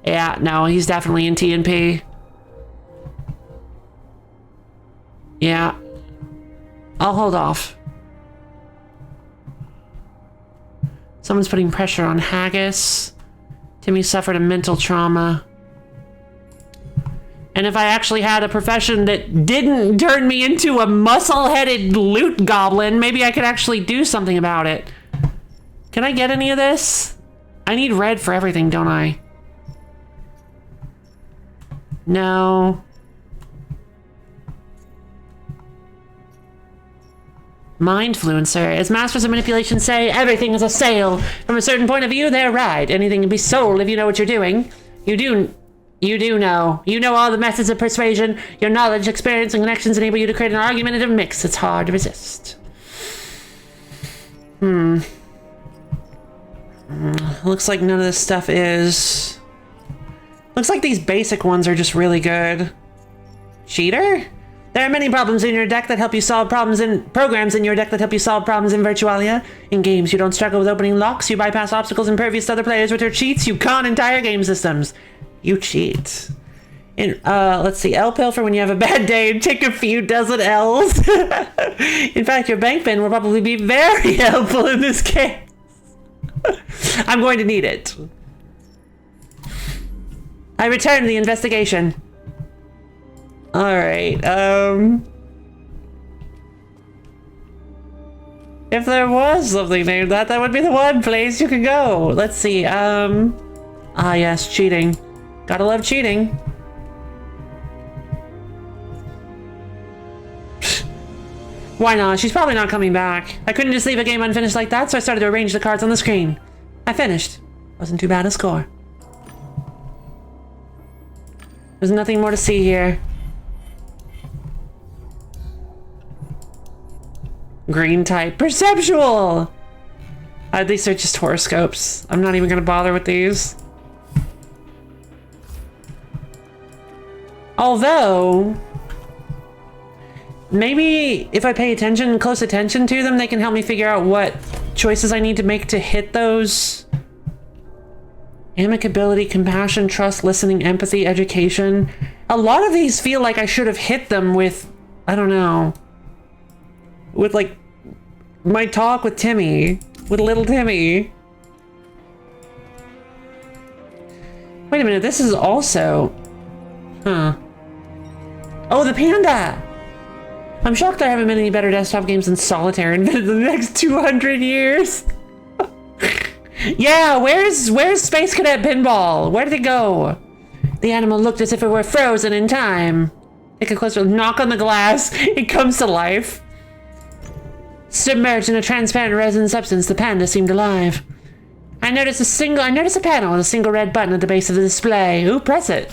Yeah, no, he's definitely in TNP. Yeah. I'll hold off. Someone's putting pressure on Haggis. Timmy suffered a mental trauma. And if I actually had a profession that didn't turn me into a muscle-headed loot goblin, maybe I could actually do something about it. Can I get any of this? I need red for everything, don't I? No. Mindfluencer. As masters of manipulation say, everything is a sale. From a certain point of view, they're right. Anything can be sold if you know what you're doing. You do know. You know all the methods of persuasion. Your knowledge, experience, and connections enable you to create an argumentative mix. It's hard to resist. Looks like none of this stuff is... Looks like these basic ones are just really good. Cheater? There are many problems in your deck that help you solve problems programs in your deck that help you solve problems in Virtualia. In games, you don't struggle with opening locks, you bypass obstacles impervious to other players with your cheats, you con entire game systems. You cheat. Let's see, L pill for when you have a bad day and take a few dozen L's. In fact, your bank pen will probably be very helpful in this case. I'm going to need it. I return to the investigation. Alright, if there was something named that would be the one place you could go. Let's see, yes, cheating. Gotta love cheating. Why not? She's probably not coming back. I couldn't just leave a game unfinished like that, so I started to arrange the cards on the screen. I finished. Wasn't too bad a score. There's nothing more to see here. Green type. Perceptual! These are just horoscopes. I'm not even gonna bother with these. Although, maybe if I pay close attention to them, they can help me figure out what choices I need to make to hit those. Amicability, compassion, trust, listening, empathy, education. A lot of these feel like I should have hit them with, I don't know, with like my talk with Timmy, with little Timmy. Wait a minute, this is also, oh, the panda! I'm shocked there haven't been any better desktop games than Solitaire invented in the next 200 years. Yeah, where's Space Cadet Pinball? Where did it go? The animal looked as if it were frozen in time. Take a closer knock on the glass. It comes to life. Submerged in a transparent resin substance, the panda seemed alive. I noticed a panel with a single red button at the base of the display. Ooh, press it.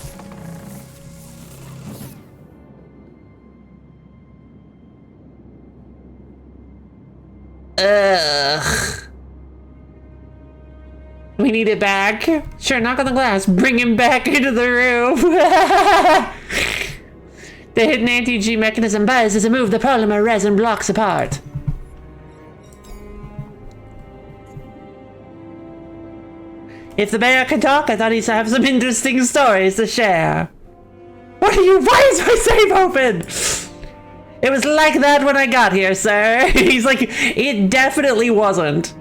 Ugh. We need it back. Sure, knock on the glass. Bring him back into the room. The hidden anti-G mechanism buzz as it moved the polymer resin blocks apart. If the bear could talk, I thought he'd have some interesting stories to share. Why is my safe open? It was like that when I got here, sir. He's like, it definitely wasn't.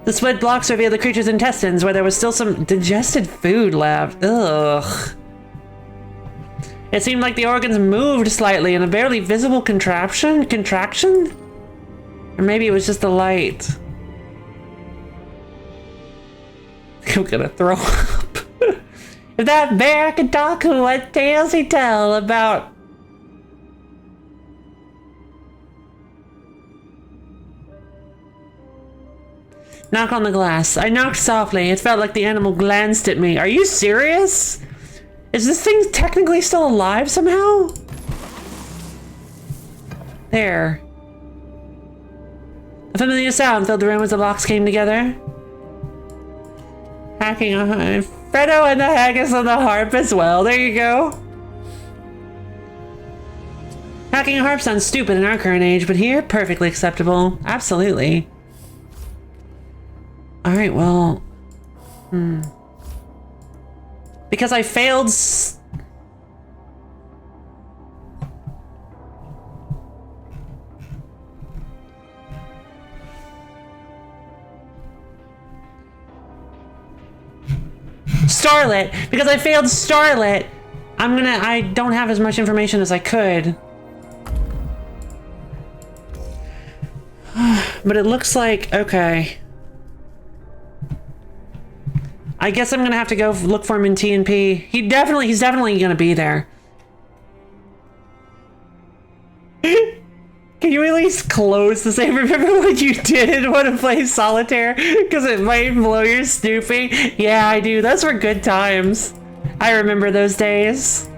The split blocks revealed the creature's intestines, where there was still some digested food left. Ugh. It seemed like the organs moved slightly in a barely visible contraction? Or maybe it was just the light. I'm gonna throw up. If that bear could talk, what tales he'd tell about... Knock on the glass. I knocked softly. It felt like the animal glanced at me. Are you serious? Is this thing technically still alive somehow? There. A familiar sound filled the room as the blocks came together. Hacking on Fredo and the haggis on the harp as well. There you go. Hacking a harp sounds stupid in our current age, but here, perfectly acceptable. Absolutely. Alright, well... Because I failed... Starlet! Because I failed Starlet! I don't have as much information as I could. But it looks like... Okay. I guess I'm gonna have to go look for him in TNP. He's definitely gonna be there. Can you at least close the save? Remember what you did want to play solitaire? Because it might blow your snooping? Yeah, I do. Those were good times. I remember those days.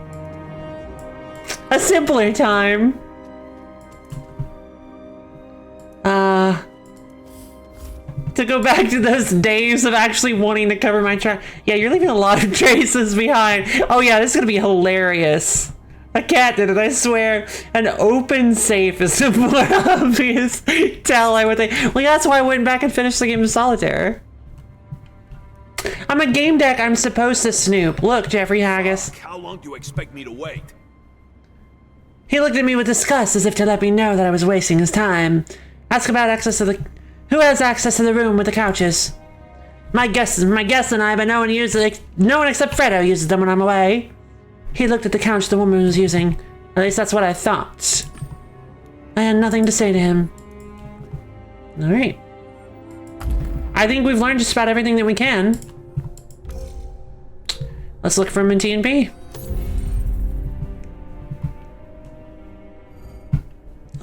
A simpler time. To go back to those days of actually wanting to cover my track. Yeah, you're leaving a lot of traces behind. Oh yeah, this is gonna be hilarious. A cat did it, I swear. An open safe is the more obvious tell, I would think. Well, yeah, that's why I went back and finished the game of solitaire. I'm a game deck, I'm supposed to snoop. Look, Jeffrey Haggis. How long do you expect me to wait? He looked at me with disgust as if to let me know that I was wasting his time. Ask about access to the... Who has access to the room with the couches? My guess and I, but no one uses it. No one except Fredo uses them when I'm away. He looked at the couch the woman was using. At least that's what I thought. I had nothing to say to him. Alright. I think we've learned just about everything that we can. Let's look for him in TNP.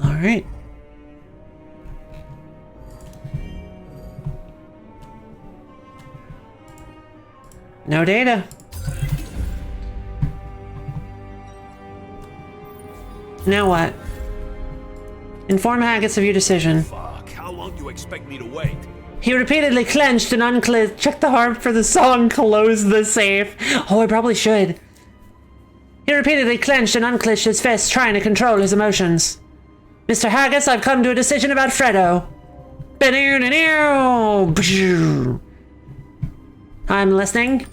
Alright. No data. Now what? Inform Haggis of your decision. Fuck, how long do you expect me to wait? He repeatedly clenched and unclenched. Check the harp for the song Close the Safe. Oh, I probably should. He repeatedly clenched and unclenched his fists, trying to control his emotions. Mr. Haggis, I've come to a decision about Fredo. I'm listening.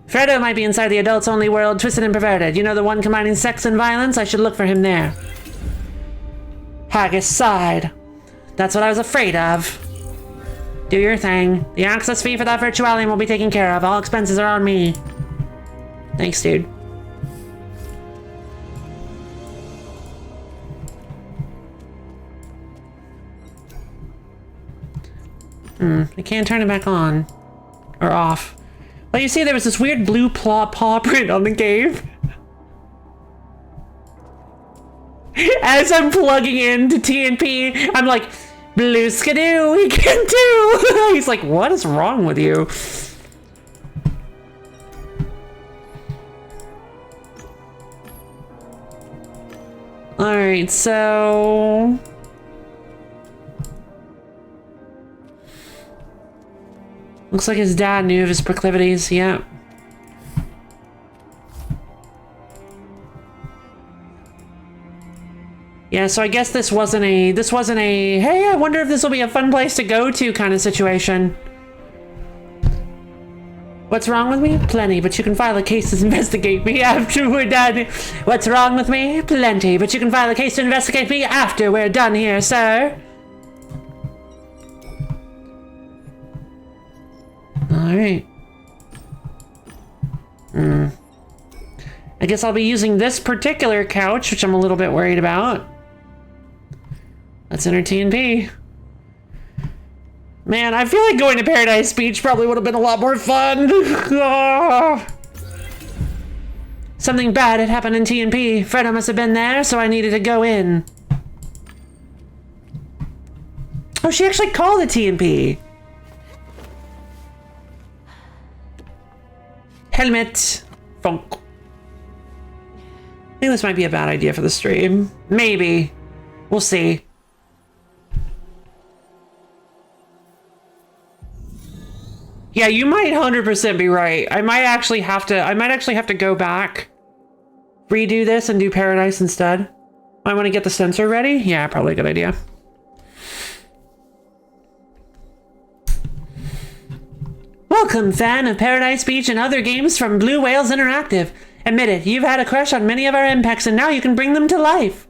Fredo might be inside the adults-only world, twisted and perverted. You know, the one combining sex and violence? I should look for him there. Haggis sighed. That's what I was afraid of. Do your thing. The access fee for that virtualium will be taken care of. All expenses are on me. Thanks, dude. I can't turn it back on. Or off. Well, you see, there was this weird blue paw print on the cave. As I'm plugging into TNP, I'm like, blue skidoo, he can do. He's like, what is wrong with you? Alright, so... Looks like his dad knew of his proclivities, yeah. Yeah, so I guess this wasn't a, hey, I wonder if this will be a fun place to go to kind of situation. What's wrong with me? Plenty, but you can file a case to investigate me after we're done. What's wrong with me? Plenty, but you can file a case to investigate me after we're done here, sir. Alright. I guess I'll be using this particular couch, which I'm a little bit worried about. Let's enter TNP. Man, I feel like going to Paradise Beach probably would have been a lot more fun. Something bad had happened in TNP. Fredo must have been there, so I needed to go in. Oh, she actually called it TNP. Helmet. Funk. I think this might be a bad idea for the stream. Maybe. We'll see. Yeah, you might 100% be right. I might actually have to go back, redo this, and do Paradise instead. I want to get the sensor ready. Yeah, probably a good idea. Welcome, fan of Paradise Beach and other games from Blue Whales Interactive. Admit it, you've had a crush on many of our MPEGs and now you can bring them to life.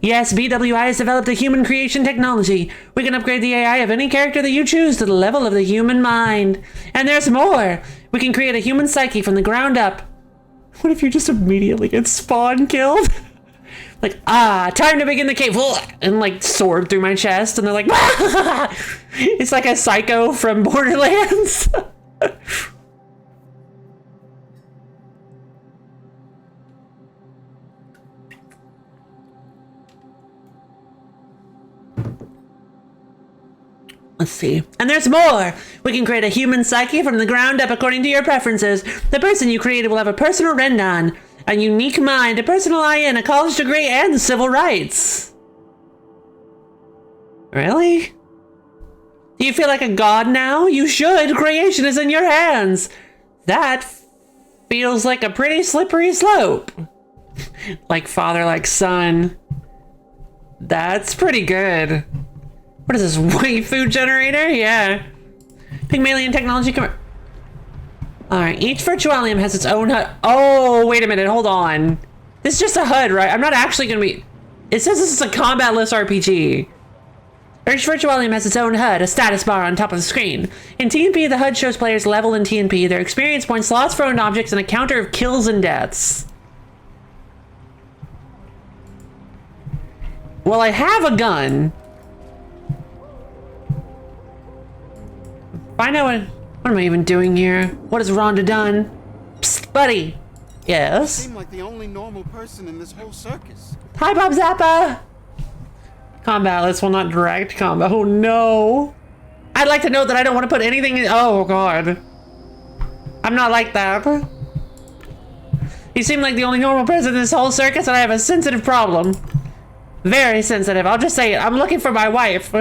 Yes, BWI has developed a human creation technology. We can upgrade the AI of any character that you choose to the level of the human mind. And there's more! We can create a human psyche from the ground up. What if you just immediately get spawn killed? Like, time to begin the cave, and like sword through my chest, and they're like, it's like a psycho from Borderlands. Let's see. And there's more! We can create a human psyche from the ground up according to your preferences. The person you created will have a personal rendon, a unique mind, a personal IN, a college degree, and civil rights. Really? Do you feel like a god now? You should. Creation is in your hands. That feels like a pretty slippery slope. Like father, like son. That's pretty good. What is this, white food generator? Yeah. Pygmalion technology. Alright, each virtualium has its own HUD. Oh, wait a minute, hold on. This is just a HUD, right? I'm not actually gonna be... It says this is a combat-less RPG. Each virtualium has its own HUD, a status bar on top of the screen. In TNP, the HUD shows players' level in TNP, their experience points, slots for owned objects, and a counter of kills and deaths. Well, I have a gun. Find out what am I even doing here? What has Rhonda done? Psst, buddy. Yes? You seem like the only normal person in this whole circus. Hi, Bob Zappa. Combat, let's will not direct combat. Oh no. I'd like to know that I don't want to put anything in. Oh god. I'm not like that. You seem like the only normal person in this whole circus, and I have a sensitive problem. Very sensitive. I'll just say it. I'm looking for my wife.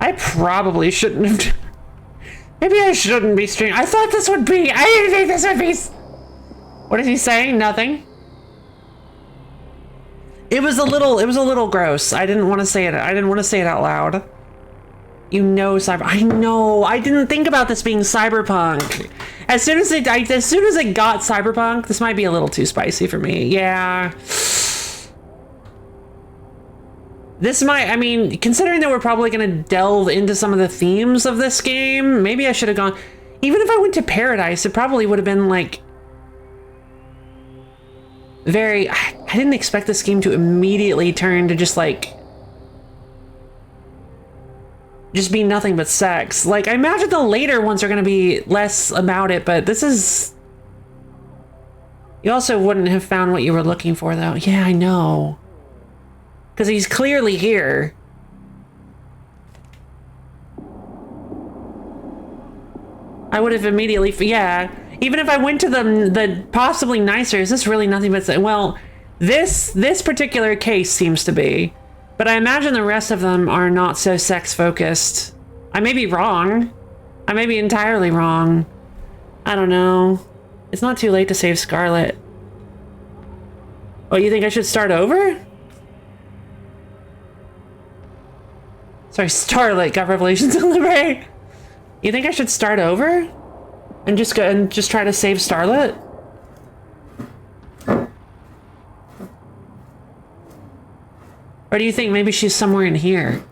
I probably shouldn't have. Maybe I shouldn't be streaming. I thought this would be. I didn't think this would be. What is he saying? Nothing. It was a little gross. I didn't want to say it. I didn't want to say it out loud. You know, I know. I didn't think about this being cyberpunk. As soon as it got cyberpunk, this might be a little too spicy for me. Yeah. This might, I mean, considering that we're probably going to delve into some of the themes of this game, maybe I should have gone, even if I went to Paradise, it probably would have been like, I didn't expect this game to immediately turn to just like, just be nothing but sex. Like, I imagine the later ones are going to be less about it, but this is, you also wouldn't have found what you were looking for though. Yeah, I know. Because he's clearly here. I would have immediately, yeah. Even if I went to the possibly nicer, is this really nothing but, well, this particular case seems to be. But I imagine the rest of them are not so sex focused. I may be wrong. I may be entirely wrong. I don't know. It's not too late to save Scarlet. Oh, you think I should start over? Sorry, Starlight got Revelations of Liberty. You think I should start over? And just go and just try to save Starlet? Or do you think maybe she's somewhere in here?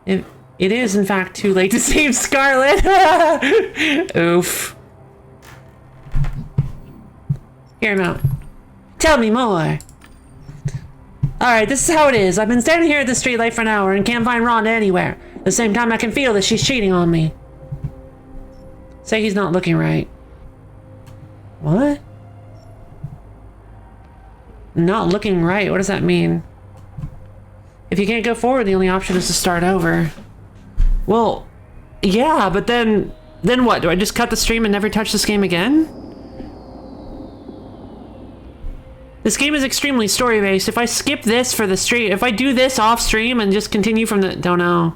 It is, in fact, too late to save Scarlet. Oof. Hear him out. Tell me more. Alright, this is how it is. I've been standing here at the streetlight for an hour and can't find Rhonda anywhere. At the same time, I can feel that she's cheating on me. Say he's not looking right. What? Not looking right? What does that mean? If you can't go forward, the only option is to start over. Well, yeah, but then what? Do I just cut the stream and never touch this game again? This game is extremely story-based. If I skip this for the stream, if I do this off-stream and just continue from the... Don't know.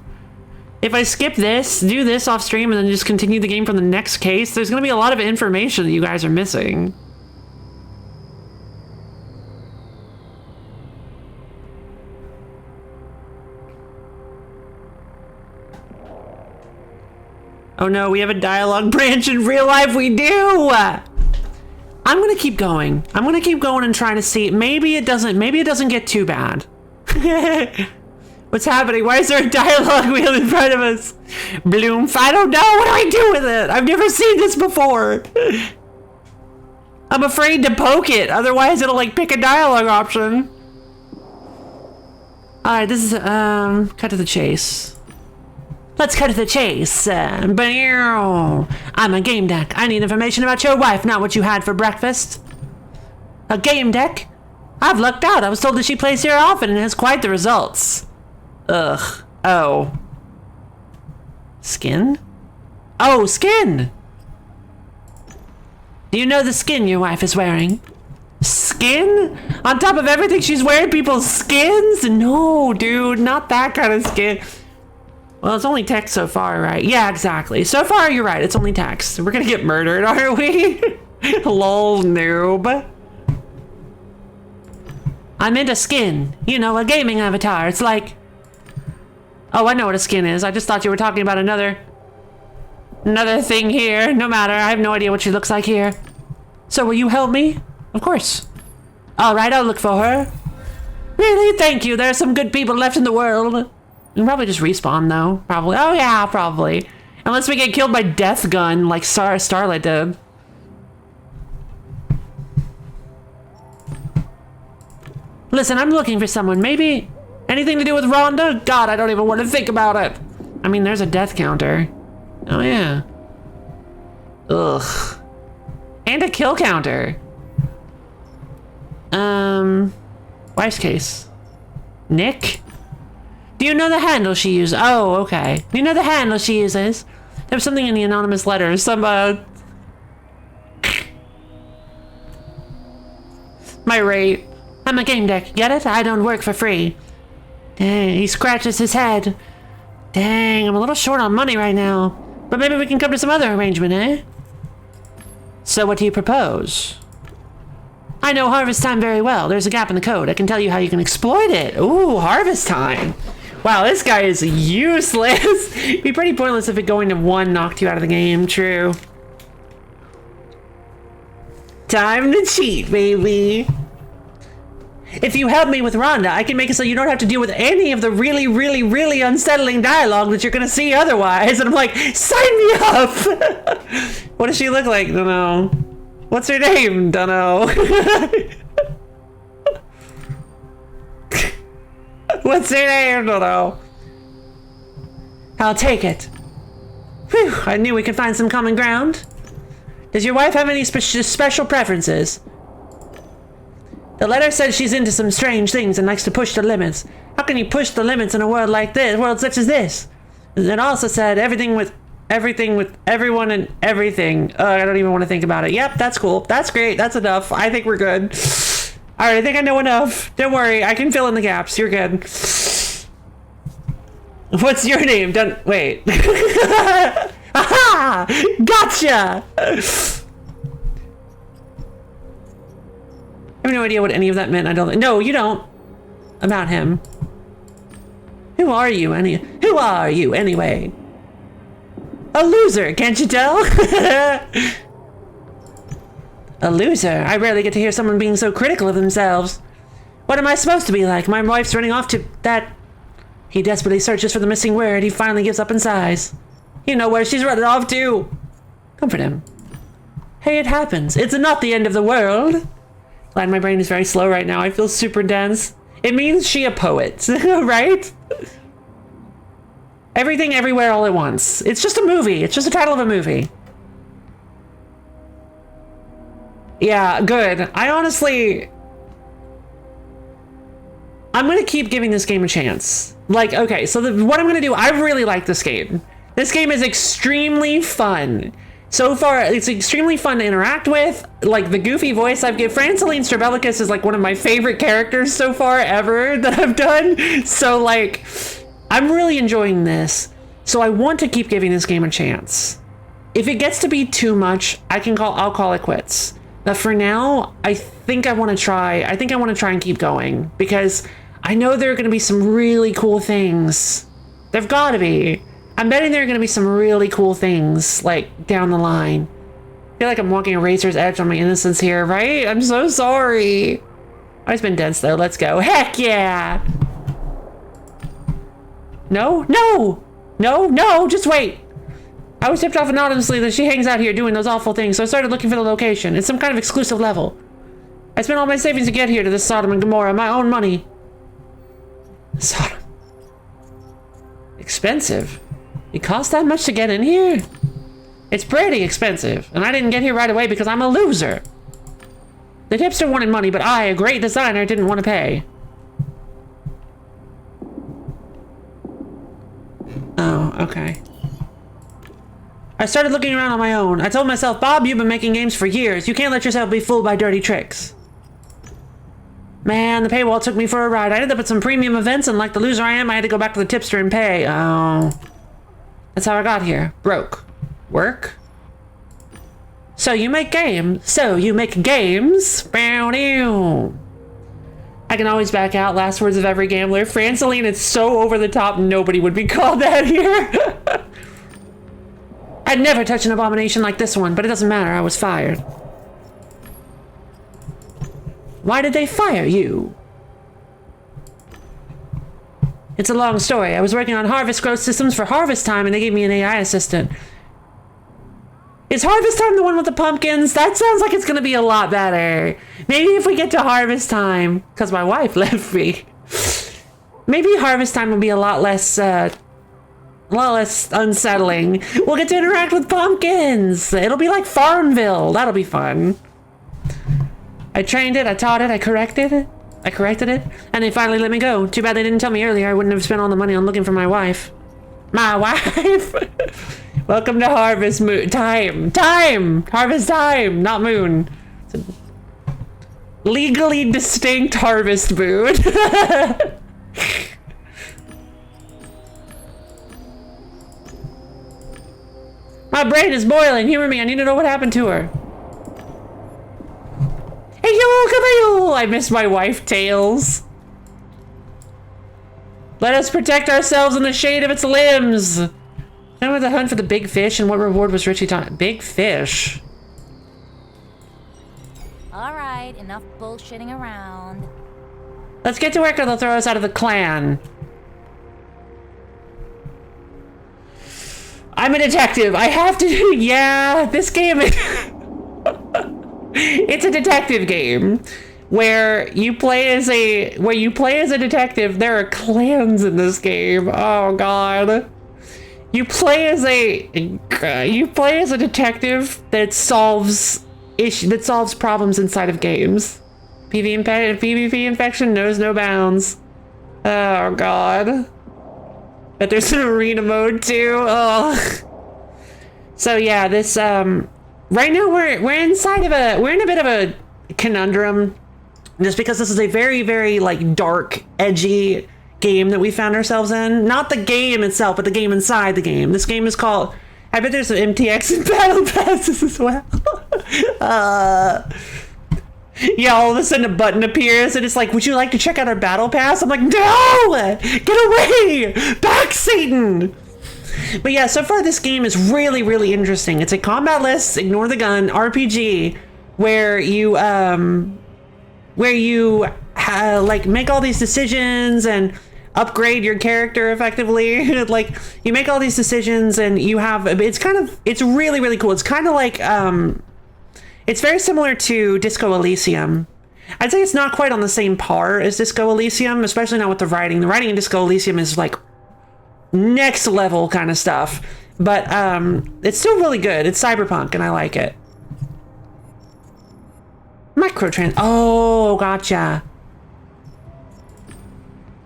If I skip this, do this off-stream, and then just continue the game from the next case, there's going to be a lot of information that you guys are missing. Oh no, we have a dialogue branch in real life. We do! I'm gonna keep going. I'm gonna keep going and trying to see. Maybe it doesn't get too bad. What's happening? Why is there a dialogue wheel in front of us? Bloom, I don't know. What do I do with it? I've never seen this before. I'm afraid to poke it. Otherwise it'll like pick a dialogue option. Alright, this is, cut to the chase. Let's cut to the chase. I'm a Gamedec. I need information about your wife, not what you had for breakfast. A Gamedec? I've lucked out. I was told that she plays here often and has quite the results. Ugh. Oh. Skin? Oh, skin! Do you know the skin your wife is wearing? Skin? On top of everything she's wearing people's skins? No, dude, not that kind of skin. Well, it's only text so far, right? Yeah, exactly. So far, you're right. It's only text. We're gonna get murdered, aren't we? Lol, noob. I'm into skin. You know, a gaming avatar. It's like... Oh, I know what a skin is. I just thought you were talking about another thing here. No matter. I have no idea what she looks like here. So will you help me? Of course. Alright, I'll look for her. Really? Thank you. There are some good people left in the world. You can probably just respawn, though. Probably. Oh, yeah, probably. Unless we get killed by Death Gun, like Starlight did. Listen, I'm looking for someone. Maybe anything to do with Rhonda? God, I don't even want to think about it. I mean, there's a death counter. Oh, yeah. Ugh. And a kill counter. Wife's case. Nick? Do you know the handle she uses? Oh, okay. Do you know the handle she uses? There was something in the anonymous letter. Some, My rate. I'm a Gamedec. Get it? I don't work for free. Dang, he scratches his head. Dang, I'm a little short on money right now. But maybe we can come to some other arrangement, eh? So what do you propose? I know Harvest Time very well. There's a gap in the code. I can tell you how you can exploit it. Ooh, Harvest Time. Wow, this guy is useless. It'd be pretty pointless if it going to 1 knocked you out of the game. True. Time to cheat, baby. If you help me with Rhonda, I can make it so you don't have to deal with any of the really, really, really unsettling dialogue that you're gonna see otherwise. And I'm like, sign me up! What does she look like? Don't know. What's her name? Don't know. What's her name? Don't know. I'll take it. Whew, I knew we could find some common ground. Does your wife have any special preferences? The letter says she's into some strange things and likes to push the limits. How can you push the limits in a world like this, world such as this? It also said everything with everyone and everything. I don't even want to think about it. Yep, that's cool. That's great. That's enough. I think we're good. All right, I think I know enough. Don't worry, I can fill in the gaps. You're good. What's your name? Wait. Aha! Gotcha! I have no idea what any of that meant. I don't. No, you don't. About him. Who are you anyway? A loser, can't you tell? A loser. I rarely get to hear someone being so critical of themselves. What am I supposed to be like? My wife's running off to that. He desperately searches for the missing word. He finally gives up and sighs. You know where she's running off to. Comfort him. Hey, it happens. It's not the end of the world. Glad my brain is very slow right now. I feel super dense. It means she a poet, right? Everything, everywhere, all at once. It's just a movie. It's just the title of a movie. Yeah, good. I'm gonna keep giving this game a chance. Like, okay, so what I'm gonna do, I really like this game. This game is extremely fun. So far, it's extremely fun to interact with. Like, the goofy voice I've given. Franceline Strabelicus is, like, one of my favorite characters so far ever that I've done. So, like, I'm really enjoying this. So I want to keep giving this game a chance. If it gets to be too much, I'll call it quits. But for now, I think I want to try and keep going. Because I know there are going to be some really cool things. There've got to be. I'm betting there are going to be some really cool things, like, down the line. I feel like I'm walking a razor's edge on my innocence here, right? I'm so sorry. I've been dense, though. Let's go. Heck yeah! No? No! No, no! Just wait! I was tipped off anonymously that she hangs out here doing those awful things, so I started looking for the location. It's some kind of exclusive level. I spent all my savings to get here to this Sodom and Gomorrah, my own money. Sodom. Expensive? It costs that much to get in here? It's pretty expensive, and I didn't get here right away because I'm a loser. The tipster wanted money, but I, a great designer, didn't want to pay. okay. I started looking around on my own. I told myself, Bob, you've been making games for years. You can't let yourself be fooled by dirty tricks. Man, the paywall took me for a ride. I ended up at some premium events, and like the loser I am, I had to go back to the tipster and pay. Oh. That's how I got here. Broke. Work? So you make games. So you make games. Bow down. I can always back out. Last words of every gambler. Franceline, it's so over the top, nobody would be called that here. I'd never touch an abomination like this one, but it doesn't matter. I was fired. Why did they fire you? It's a long story. I was working on harvest growth systems for harvest time, and they gave me an AI assistant. Is harvest time the one with the pumpkins? That sounds like it's gonna be a lot better. Maybe if we get to harvest time, because my wife left me. Maybe harvest time will be a lot less unsettling. We'll get to interact with pumpkins. It'll be like Farmville. That'll be fun. I trained it, I taught it, I corrected it, and they finally let me go. Too bad they didn't tell me earlier. I wouldn't have spent all the money on looking for my wife. My wife! Welcome to harvest time. Harvest time, not moon. It's a legally distinct harvest moon. My brain is boiling. Humor me. I need to know what happened to her. Hey, yo, come on. I miss my wife, Tails. Let us protect ourselves in the shade of its limbs. I went to hunt for the big fish, and what reward was Richie talking? Big fish. All right, enough bullshitting around. Let's get to work, or they'll throw us out of the clan. I'm a detective. I have to. Yeah, this game is. It's a detective game where you play as a detective. There are clans in this game. Oh god. You play as a detective that solves problems inside of games. PvP infection knows no bounds. Oh god. But there's an arena mode too. Oh. So yeah, this right now we're in a bit of a conundrum, just because this is a very, very like dark, edgy game that we found ourselves in. Not the game itself, but the game inside the game. This game is called, I bet there's some MTX and battle passes as well. Yeah, all of a sudden a button appears and it's like, would you like to check out our battle pass? I'm like, no! Get away! Back, Satan! But yeah, so far this game is really, really interesting. It's a combat-less, ignore the gun, RPG, where you like make all these decisions and upgrade your character effectively. Like you make all these decisions and you have, it's really, really cool. It's kind of like, it's very similar to Disco Elysium. I'd say it's not quite on the same par as Disco Elysium, especially not with the writing. The writing in Disco Elysium is like next level kind of stuff, but it's still really good. It's cyberpunk and I like it. Oh, gotcha.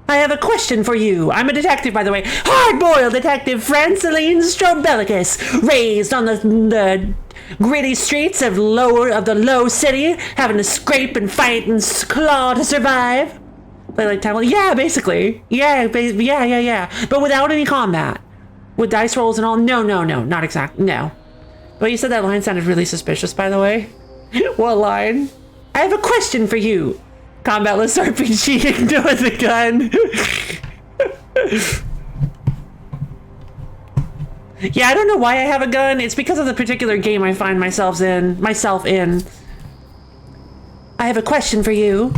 I have a question for you. I'm a detective, by the way. Hard-boiled detective Franceline Strobellicus, raised on the gritty streets of the low city, having to scrape and fight and claw to survive. Play like time. Yeah, basically. Yeah. But without any combat, with dice rolls and all. No, not exactly. No. But you said that line sounded really suspicious, by the way. What line? I have a question for you. Combatless RPG, ignore the gun. Yeah, I don't know why I have a gun. It's because of the particular game I find myself in. I have a question for you.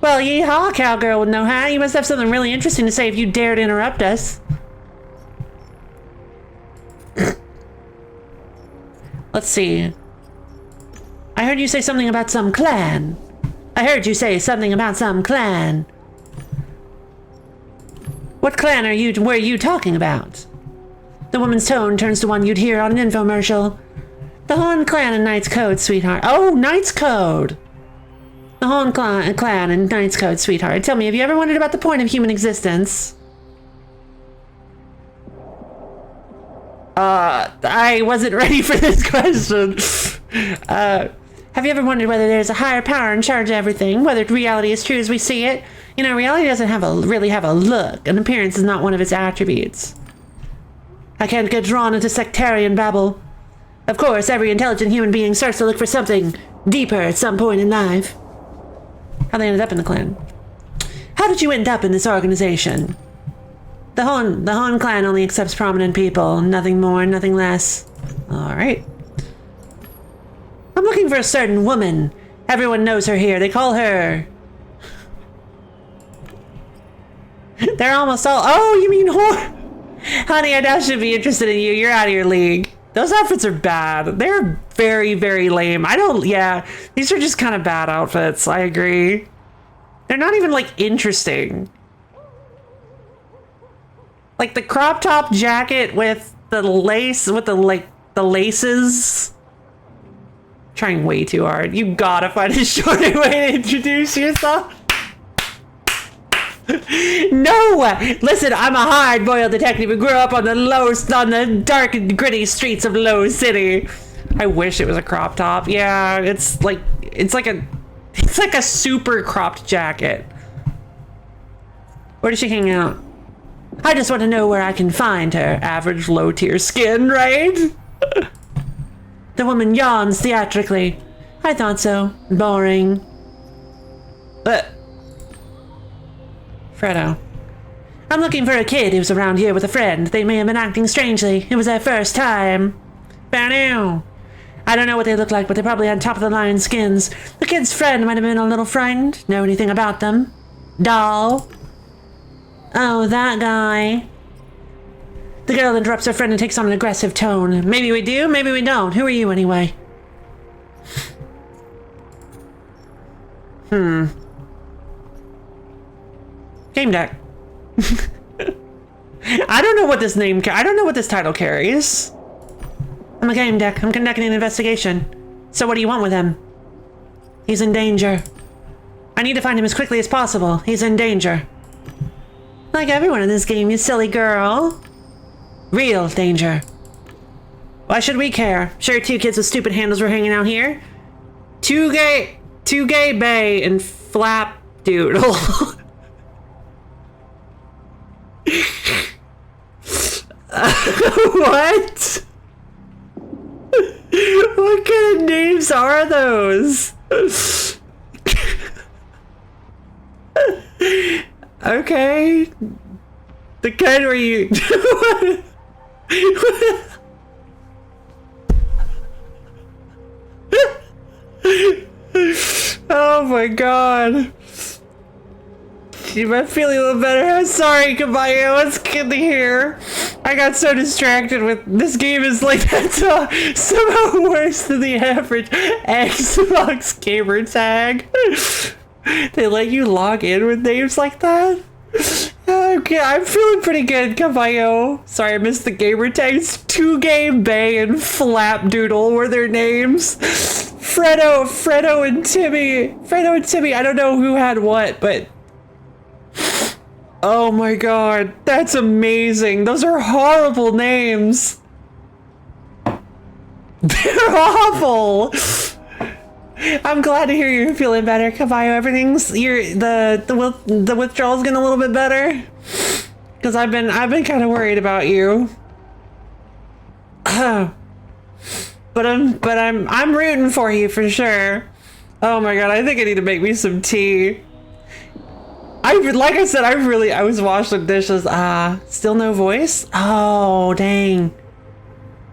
Well, yeehaw, cowgirl with no hat. You must have something really interesting to say if you dare to interrupt us. Let's see. I heard you say something about some clan. What clan were you talking about? The woman's tone turns to one you'd hear on an infomercial. The Horn Clan and Knight's Code, sweetheart. Oh, Knight's Code! The Horn Clan and Knight's Code, sweetheart. Tell me, have you ever wondered about the point of human existence? I wasn't ready for this question. Have you ever wondered whether there's a higher power in charge of everything? Whether reality is true as we see it? You know, reality doesn't really have a look. An appearance is not one of its attributes. I can't get drawn into sectarian babble. Of course, every intelligent human being starts to look for something deeper at some point in life. How they ended up in the clan. How did you end up in this organization? The Hon clan only accepts prominent people. Nothing more, nothing less. Alright. I'm looking for a certain woman. Everyone knows her here. They call her... They're almost all... Oh, you mean whore? Honey, I now should be interested in you. You're out of your league. Those outfits are bad. They're very, very lame. Yeah, these are just kind of bad outfits. I agree. They're not even, like, interesting. Like, the crop top jacket with the lace, with the laces. Trying way too hard. You gotta find a shorter way to introduce yourself. No! Listen, I'm a hard-boiled detective who grew up on the dark and gritty streets of Low City. I wish it was a crop top. Yeah, it's like a super cropped jacket. Where does she hang out? I just want to know where I can find her. Average low-tier skin, right? The woman yawns theatrically. I thought so. Boring. But Fredo. I'm looking for a kid who's around here with a friend. They may have been acting strangely. It was their first time. Banu. I don't know what they look like, but they're probably on top of the line skins. The kid's friend might have been a little frightened. Know anything about them? Doll. Oh, that guy. The girl interrupts her friend and takes on an aggressive tone. Maybe we do, maybe we don't. Who are you anyway? Gamedec. I don't know what this title carries. I'm a Gamedec. I'm conducting an investigation. So what do you want with him? He's in danger. I need to find him as quickly as possible. He's in danger. Like everyone in this game, you silly girl. Real danger. Why should we care? Sure, two kids with stupid handles were hanging out here. Two gay bae and flap doodle. What? What kind of names are those? Okay. The kind where you... Oh my god. You might feel a little better. I'm sorry, Caballo. It's good to hear. I got so distracted with this game is like that's somehow worse than the average Xbox gamer tag. They let you log in with names like that? Okay, I'm feeling pretty good, Caballo. Sorry, I missed the gamer tags. Two Game Bay and Flapdoodle were their names. Fredo and Timmy. I don't know who had what, but oh my god, that's amazing. Those are horrible names. They're awful. I'm glad to hear you're feeling better, Caballo. Everything's the withdrawal's getting a little bit better. Cause I've been kind of worried about you. But I'm rooting for you for sure. Oh my god, I think I need to make me some tea. Like I said, I was washing dishes. Still no voice? Oh, dang.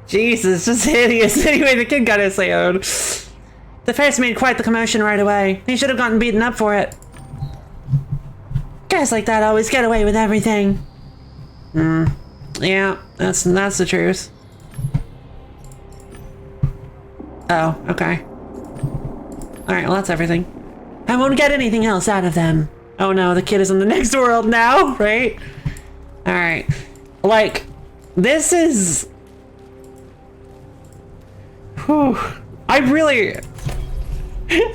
Jesus, just hideous. Anyway, the kid got his own. The first made quite the commotion right away. He should have gotten beaten up for it. Guys like that always get away with everything. Yeah, that's the truth. Oh, okay. Alright, well that's everything. I won't get anything else out of them. Oh no, the kid is in the next world now, right? Alright. Like, this is... Whew. I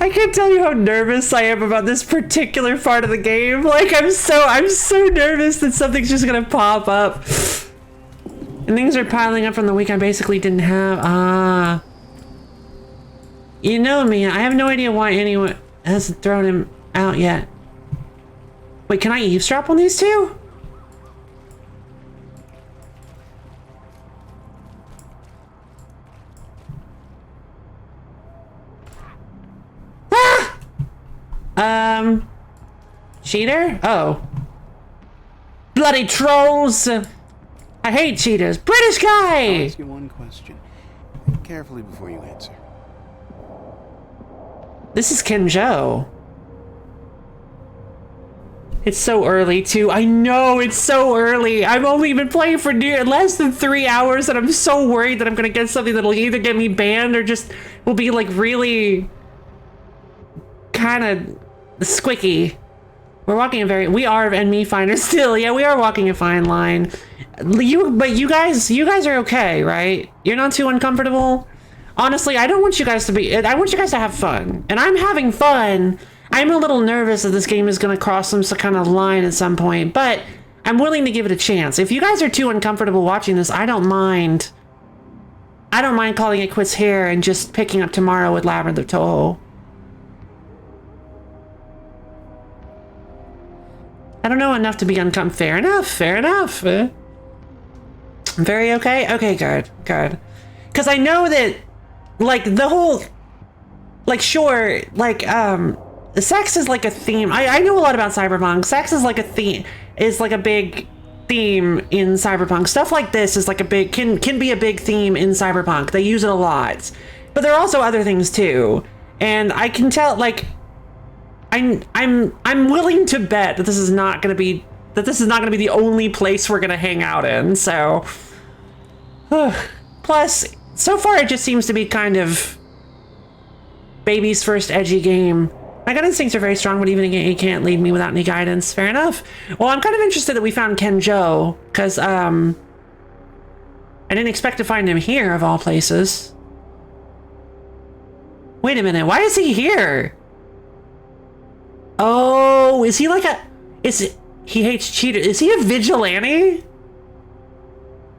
can't tell you how nervous I am about this particular part of the game. Like, I'm so nervous that something's just gonna pop up. And things are piling up from the week I basically didn't have. Ah. You know me, I have no idea why anyone hasn't thrown him out yet. Wait, can I eavesdrop on these two? Ah! Cheater? Oh. Bloody trolls! I hate cheaters. British guy! I'll ask you one question. Think carefully before you answer. This is Kenjo. It's so early too. I know, it's so early. I've only been playing for less than 3 hours and I'm so worried that I'm gonna get something that'll either get me banned or just will be like really kind of squicky. We are enemy finders still. Yeah, we are walking a fine line. But you guys are okay, right? You're not too uncomfortable? Honestly, I don't want you guys to be, I want you guys to have fun. And I'm having fun. I'm a little nervous that this game is going to cross some kind of line at some point, but I'm willing to give it a chance. If you guys are too uncomfortable watching this, I don't mind. I don't mind calling it quits here and just picking up tomorrow with Labyrinth of Toho. I don't know enough to be uncomfortable. Fair enough, fair enough. Very okay? Okay, good, good. Because I know that, like, the whole, like, sure, like, sex is like a theme. I know a lot about Cyberpunk. Sex is like a theme, is like a big theme in Cyberpunk. Stuff like this is like a big, can be a big theme in Cyberpunk. They use it a lot. But there are also other things too. And I can tell, like, I'm willing to bet that this is not going to be the only place we're going to hang out in. So, plus, so far it just seems to be kind of baby's first edgy game. My gut instincts are very strong, but even you can't lead me without any guidance. Fair enough. Well, I'm kind of interested that we found Kenjo, because I didn't expect to find him here, of all places. Wait a minute, why is he here? Oh, is he like he hates cheaters. Is he a vigilante?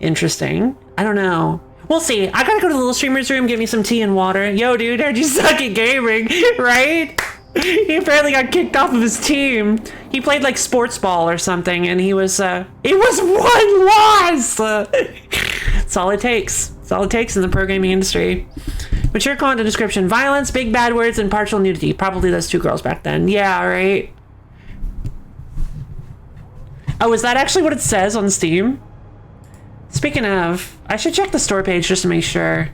Interesting. I don't know. We'll see. I gotta go to the little streamer's room, get me some tea and water. Yo, dude, heard you suck at gaming, right? He apparently got kicked off of his team. He played like sports ball or something, and he was, it was one loss! That's all it takes. That's all it takes in the pro gaming industry. Mature content description: violence, big bad words, and partial nudity. Probably those two girls back then. Yeah, right? Oh, is that actually what it says on Steam? Speaking of, I should check the store page just to make sure.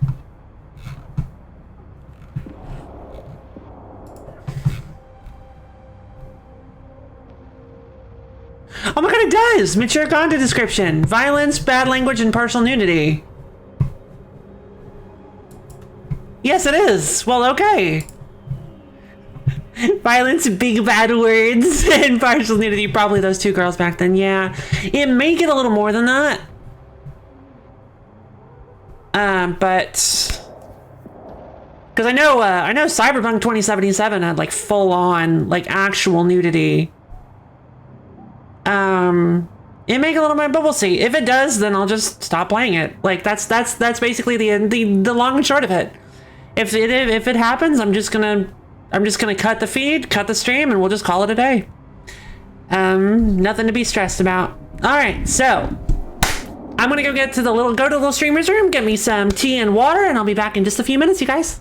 Oh my god, it does! Mature content description: violence, bad language, and partial nudity. Yes, it is. Well, okay. Violence, big bad words, and partial nudity. Probably those two girls back then. Yeah, it may get a little more than that. But because I know Cyberpunk 2077 had like full on like actual nudity. It may get a little more, but we'll see. If it does, then I'll just stop playing it. Like that's basically the long and short of it. If it happens, I'm just gonna cut the feed, cut the stream, and we'll just call it a day. Nothing to be stressed about. All right, so I'm gonna go to the little streamer's room, get me some tea and water, and I'll be back in just a few minutes, you guys.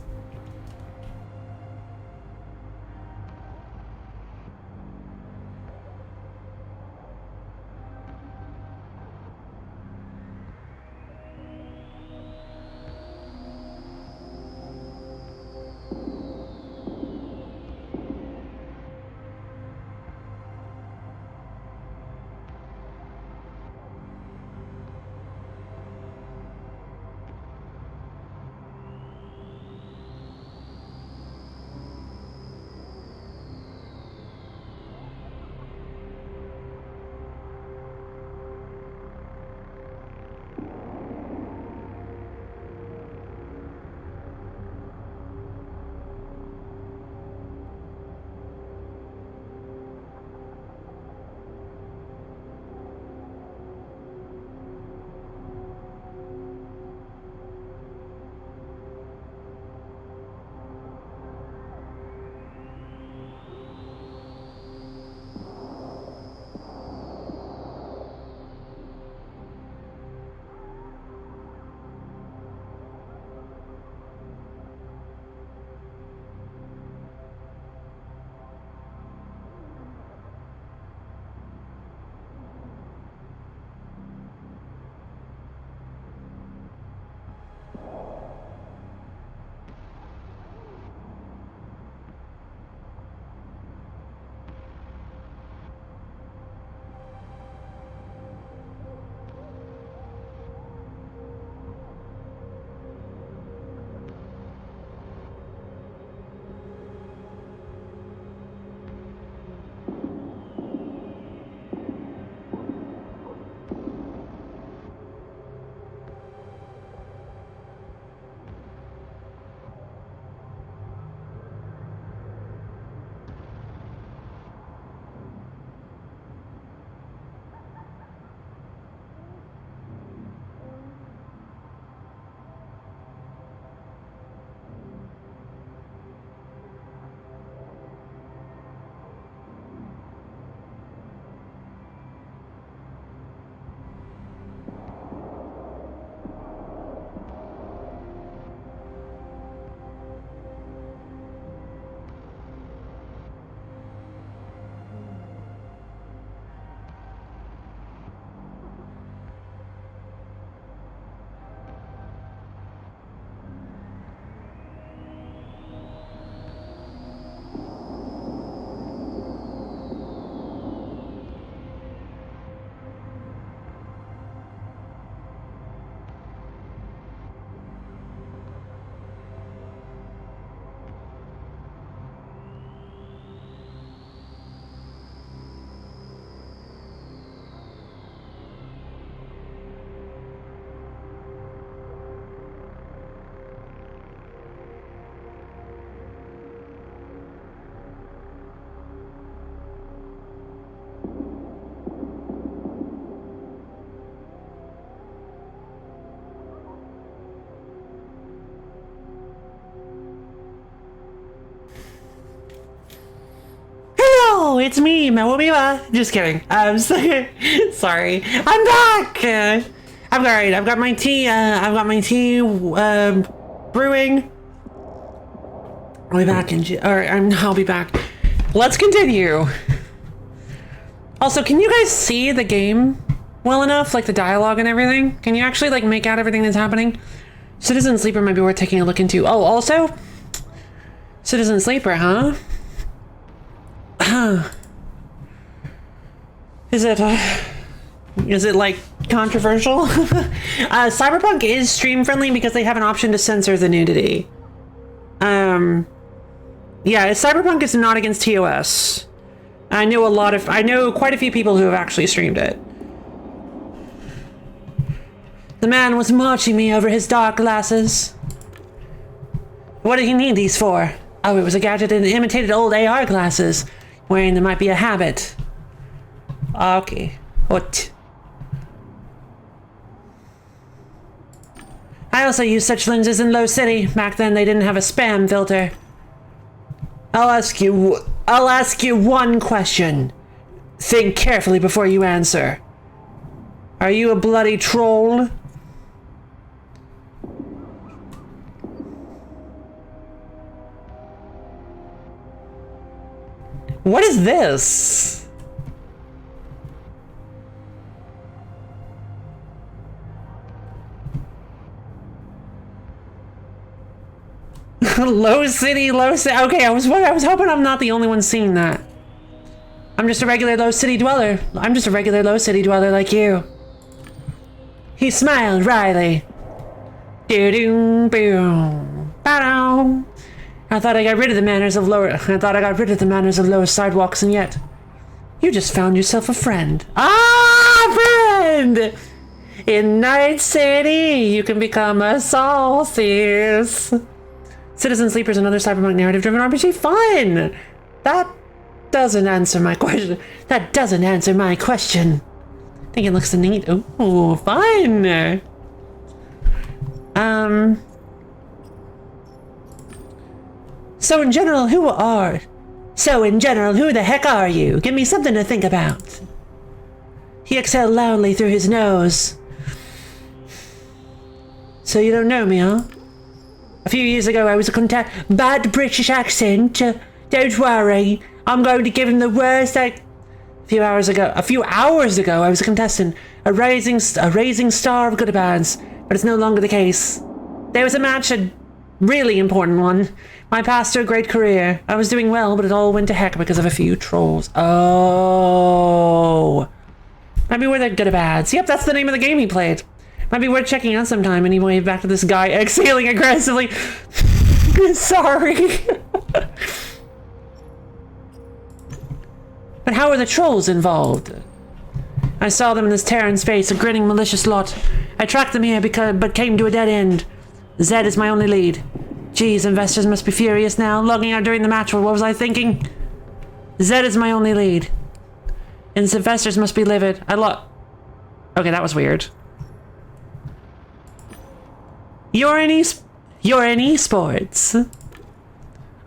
it's me, Mawomiwa. Just kidding. I'm sorry. I'm back. I'm alright. I've got my tea. Brewing. I'll be back I'll be back. Let's continue. Also, can you guys see the game well enough? Like the dialogue and everything? Can you actually like make out everything that's happening? Citizen Sleeper might be worth taking a look into. Oh, also, Citizen Sleeper, huh? Is it like controversial? Cyberpunk is stream friendly because they have an option to censor the nudity. Yeah, Cyberpunk is not against TOS. I know quite a few people who have actually streamed it. The man was marching me over his dark glasses. What did he need these for? Oh, it was a gadget and imitated old AR glasses. Wearing them might be a habit. Okay. What? I also used such lenses in Low City. Back then they didn't have a spam filter. I'll ask you one question. Think carefully before you answer. Are you a bloody troll? What is this? Low City. Okay, I was hoping I'm not the only one seeing that. I'm just a regular Low City dweller. I'm just a regular Low City dweller like you. He smiled wryly. Doo-doo-boom. Ba-dow. I thought I got rid of the manners of lower sidewalks, and yet you just found yourself a friend. Friend! In Night City, you can become a solstice. Citizen Sleeper is another cyberpunk narrative-driven RPG. Fun! That doesn't answer my question. I think it looks neat. Ooh, fun! So in general, who the heck are you? Give me something to think about. He exhaled loudly through his nose. So you don't know me, huh? A few years ago, I was a bad British accent. Don't worry, I'm going to give him the worst. A few hours ago, I was a contestant, a rising star of good bands, but it's no longer the case. There was a match, a really important one. My path to a great career. I was doing well, but it all went to heck because of a few trolls. Oh. Might be worth a good bads. Yep, that's the name of the game he played. Might be worth checking out sometime. Anyway, back to this guy exhaling aggressively. Sorry. But how are the trolls involved? I saw them in this Terran space, a grinning malicious lot. I tracked them here but came to a dead end. Zed is my only lead. Geez, investors must be furious now. Logging out during the match, what was I thinking? Zed is my only lead. And investors must be livid. Okay, that was weird. You're in esports.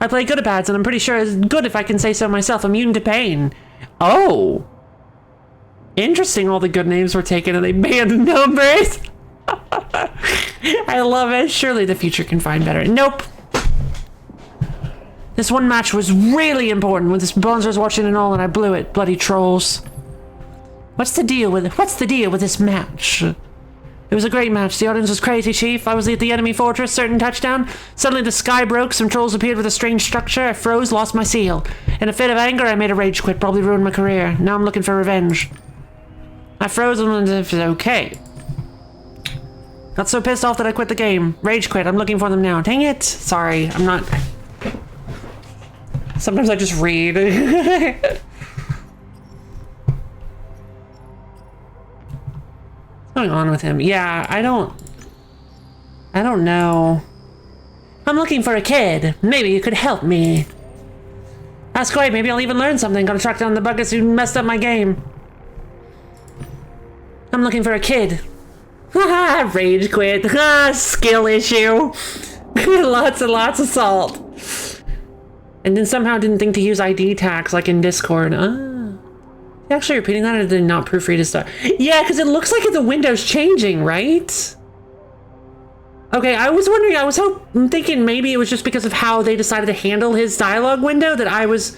I play good at bats, and I'm pretty sure it's good if I can say so myself. Immune to pain. Oh. Interesting, all the good names were taken and they banned the numbers. I love it. Surely the future can find better. Nope. This one match was really important with the sponsors watching and all, and I blew it. Bloody trolls. What's the deal with this match? It was a great match. The audience was crazy, Chief. I was at the enemy fortress, certain touchdown. Suddenly the sky broke. Some trolls appeared with a strange structure. I froze, lost my seal. In a fit of anger, I made a rage quit. Probably ruined my career. Now I'm looking for revenge. I froze and it was okay. Got so pissed off that I quit the game. Rage quit. I'm looking for them now. Dang it. Sorry, I'm not... Sometimes I just read. What's going on with him? Yeah, I don't know. I'm looking for a kid. Maybe you could help me. That's great. Maybe I'll even learn something. Gotta track down the buggers who messed up my game. I'm looking for a kid. Haha, rage quit. Skill issue. Lots and lots of salt. And then somehow didn't think to use ID tags like in Discord. Ah. Actually repeating that, or did not proofread his stuff? Yeah, because it looks like the window's changing, right? Okay, I was wondering, I'm thinking maybe it was just because of how they decided to handle his dialogue window that I was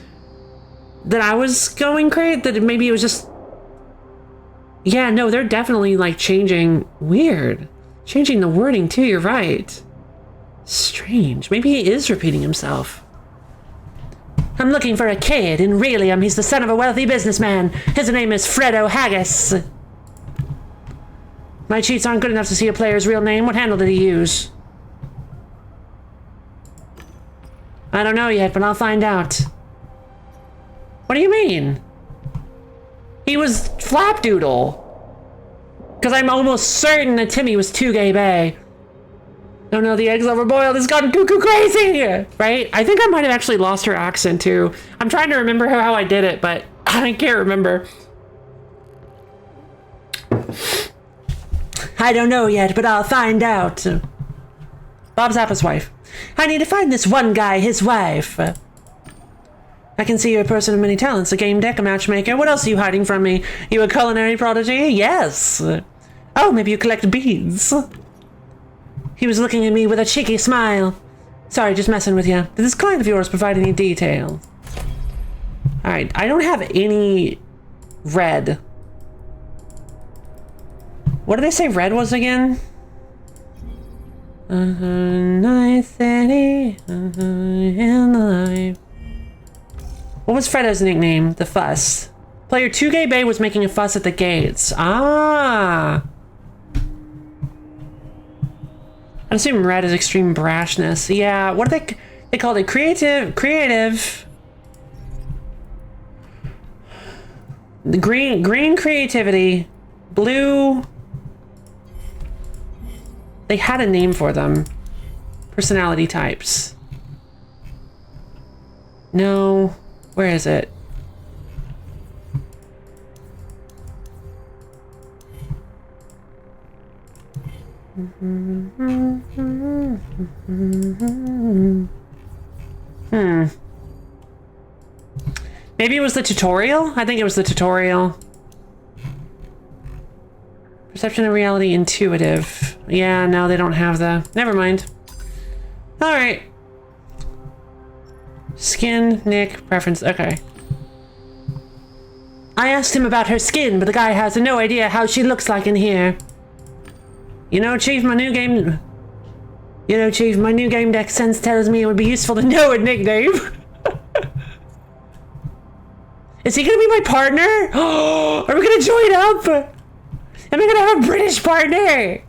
going crazy, that maybe it was just... Yeah, no, they're definitely like changing. Weird. Changing the wording too, you're right. Strange. Maybe he is repeating himself. I'm looking for a kid. In Relium, he's the son of a wealthy businessman. His name is Fredo Haggis. My cheats aren't good enough to see a player's real name. What handle did he use? I don't know yet, but I'll find out. What do you mean? He was Flapdoodle. Because I'm almost certain that Timmy was 2 gay bay. Oh no, the eggs overboiled has gone cuckoo crazy! Right? I think I might have actually lost her accent too. I'm trying to remember how I did it, but I can't remember. I don't know yet, but I'll find out. Bob Zappa's wife. I need to find this one guy, his wife. I can see you're a person of many talents, a game deck, a matchmaker. What else are you hiding from me? You a culinary prodigy? Yes. Oh, maybe you collect beads. He was looking at me with a cheeky smile. Sorry, just messing with you. Did this client of yours provide any details? Alright, I don't have any red. What did they say red was again? Nice city, in life. What was Fredo's nickname? The Fuss. Player 2 Gay Bay was making a fuss at the gates. Ah! I assume red is extreme brashness. Yeah, what do they called it? Creative. The green creativity. Blue. They had a name for them. Personality types. No. Where is it? Maybe it was the tutorial? I think it was the tutorial. Perception of reality, intuitive. Yeah, no, they don't have the... Never mind. Alright. Skin, Nick, preference, okay. I asked him about her skin, but the guy has no idea how she looks like in here. You know, Chief, my new game deck sense tells me it would be useful to know a nickname. Is he gonna be my partner? Oh, are we gonna join up? Am I gonna have a British partner?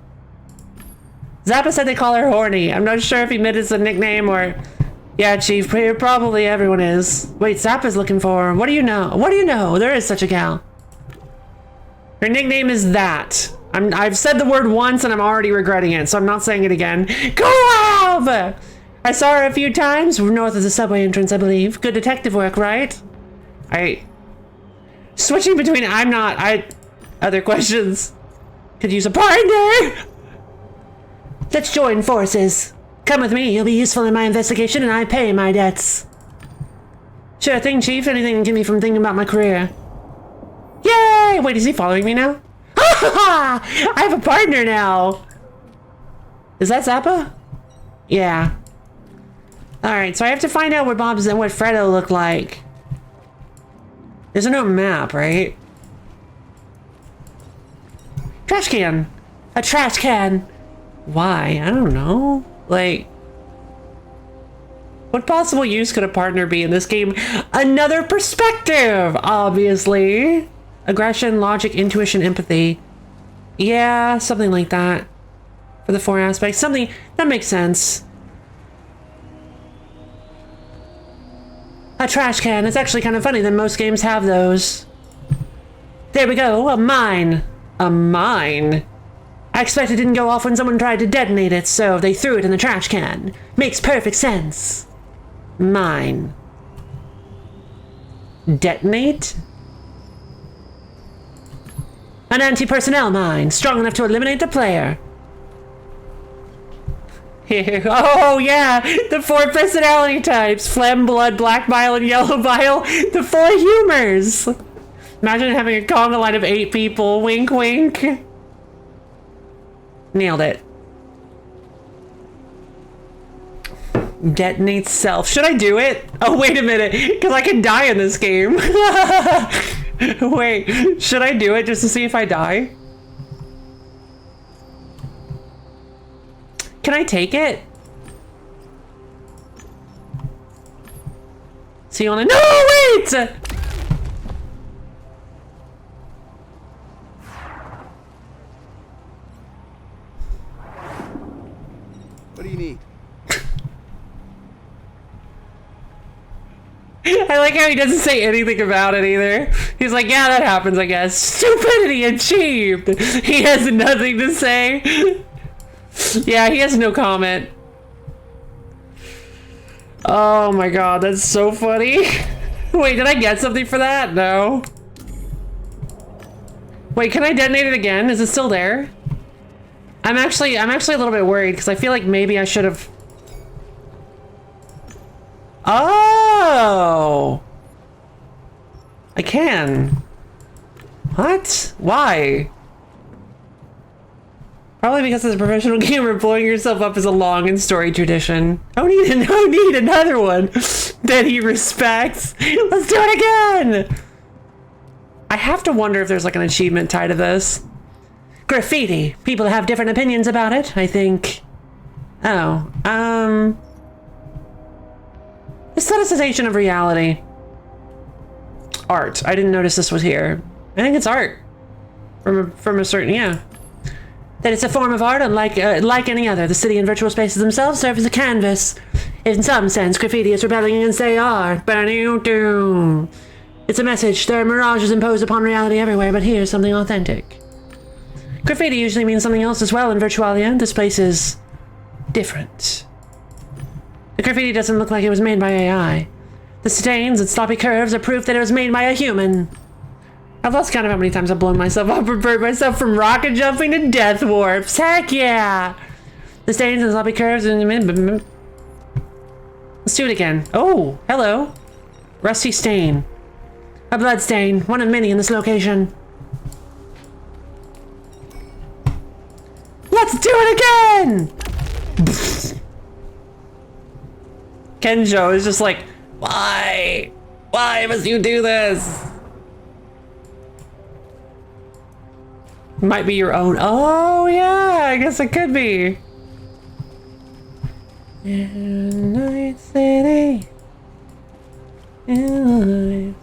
Zappa said they call her horny. I'm not sure if he meant it's a nickname or... Yeah, Chief, probably everyone is. Wait, Zappa's looking for her. What do you know? What do you know? There is such a gal. Her nickname is that. I've said the word once and I'm already regretting it, so I'm not saying it again. Go! I saw her a few times. North of the subway entrance, I believe. Good detective work, right? Switching between other questions. Could use a partner! Let's join forces. Come with me, you'll be useful in my investigation and I pay my debts. Sure thing, Chief. Anything to keep me from thinking about my career. Yay! Wait, is he following me now? Ha ha ha! I have a partner now! Is that Zappa? Yeah. Alright, so I have to find out what Bob's and what Fredo look like. There's no map, right? Trash can! A trash can! Why? I don't know. Like, what possible use could a partner be in this game? Another perspective, obviously. Aggression, logic, intuition, empathy. Yeah, something like that. For the 4 aspects. Something that makes sense. A trash can. It's actually kind of funny that most games have those. There we go. A mine. A mine. I expect it didn't go off when someone tried to detonate it, so they threw it in the trash can. Makes perfect sense. Mine. Detonate? An anti-personnel mine, strong enough to eliminate the player. Oh yeah, the 4 personality types: phlegm, blood, black bile, and yellow bile. The 4 humors. Imagine having a conga line of 8 people. Wink, wink. Nailed it. Detonate self. Should I do it? Oh, wait a minute, because I can die in this game. Wait, should I do it just to see if I die? Can I take it? So you wanna— No, wait! What do you need? I like how he doesn't say anything about it either. He's like, yeah, that happens, I guess. Stupidity achieved! He has nothing to say. Yeah, he has no comment. Oh my god, that's so funny. Wait, did I get something for that? No. Wait, can I detonate it again? Is it still there? I'm actually a little bit worried because I feel like maybe I should have. Oh! I can. What? Why? Probably because as a professional gamer, blowing yourself up is a long and storied tradition. Oh, need another one that he respects. Let's do it again! I have to wonder if there's like an achievement tied to this. Graffiti. People have different opinions about it, I think. Oh, aestheticization of reality. Art. I didn't notice this was here. I think it's art. From a certain, yeah. That it's a form of art unlike like any other. The city and virtual spaces themselves serve as a canvas. In some sense, graffiti is rebelling against AR. It's a message. There are mirages imposed upon reality everywhere, but here's something authentic. Graffiti usually means something else as well in Virtualia. This place is different. The graffiti doesn't look like it was made by AI. The stains and sloppy curves are proof that it was made by a human. I've lost count of how many times I've blown myself up or burnt myself from rocket jumping to death warps. Heck yeah! The stains and sloppy curves and... Let's do it again. Oh, hello. Rusty stain. A blood stain, one of many in this location. Let's do it again! Kenjo is just like, why? Why must you do this? Might be your own. Oh yeah, I guess it could be. In Night City. In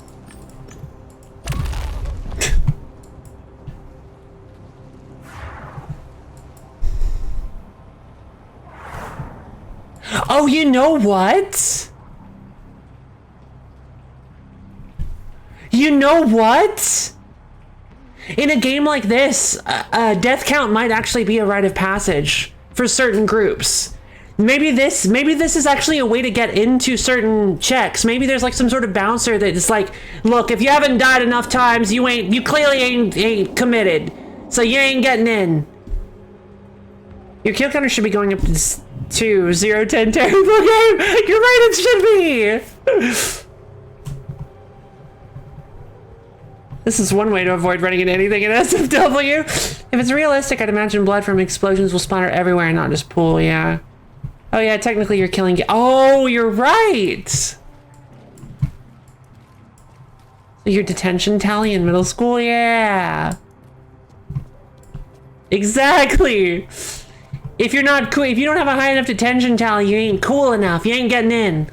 Oh, you know what? You know what? In a game like this, death count might actually be a rite of passage for certain groups. Maybe this is actually a way to get into certain checks. Maybe there's like some sort of bouncer that's like, look, if you haven't died enough times, you clearly ain't committed, so you ain't getting in. Your kill counter should be going up to 0, 10, terrible game. You're right, it should be. This is one way to avoid running into anything in SFW. If it's realistic, I'd imagine blood from explosions will splatter everywhere and not just pool, yeah. Oh yeah, technically you're killing... Oh, you're right! So your detention tally in middle school, yeah. Exactly! If you don't have a high enough detention tally, you ain't cool enough. You ain't getting in.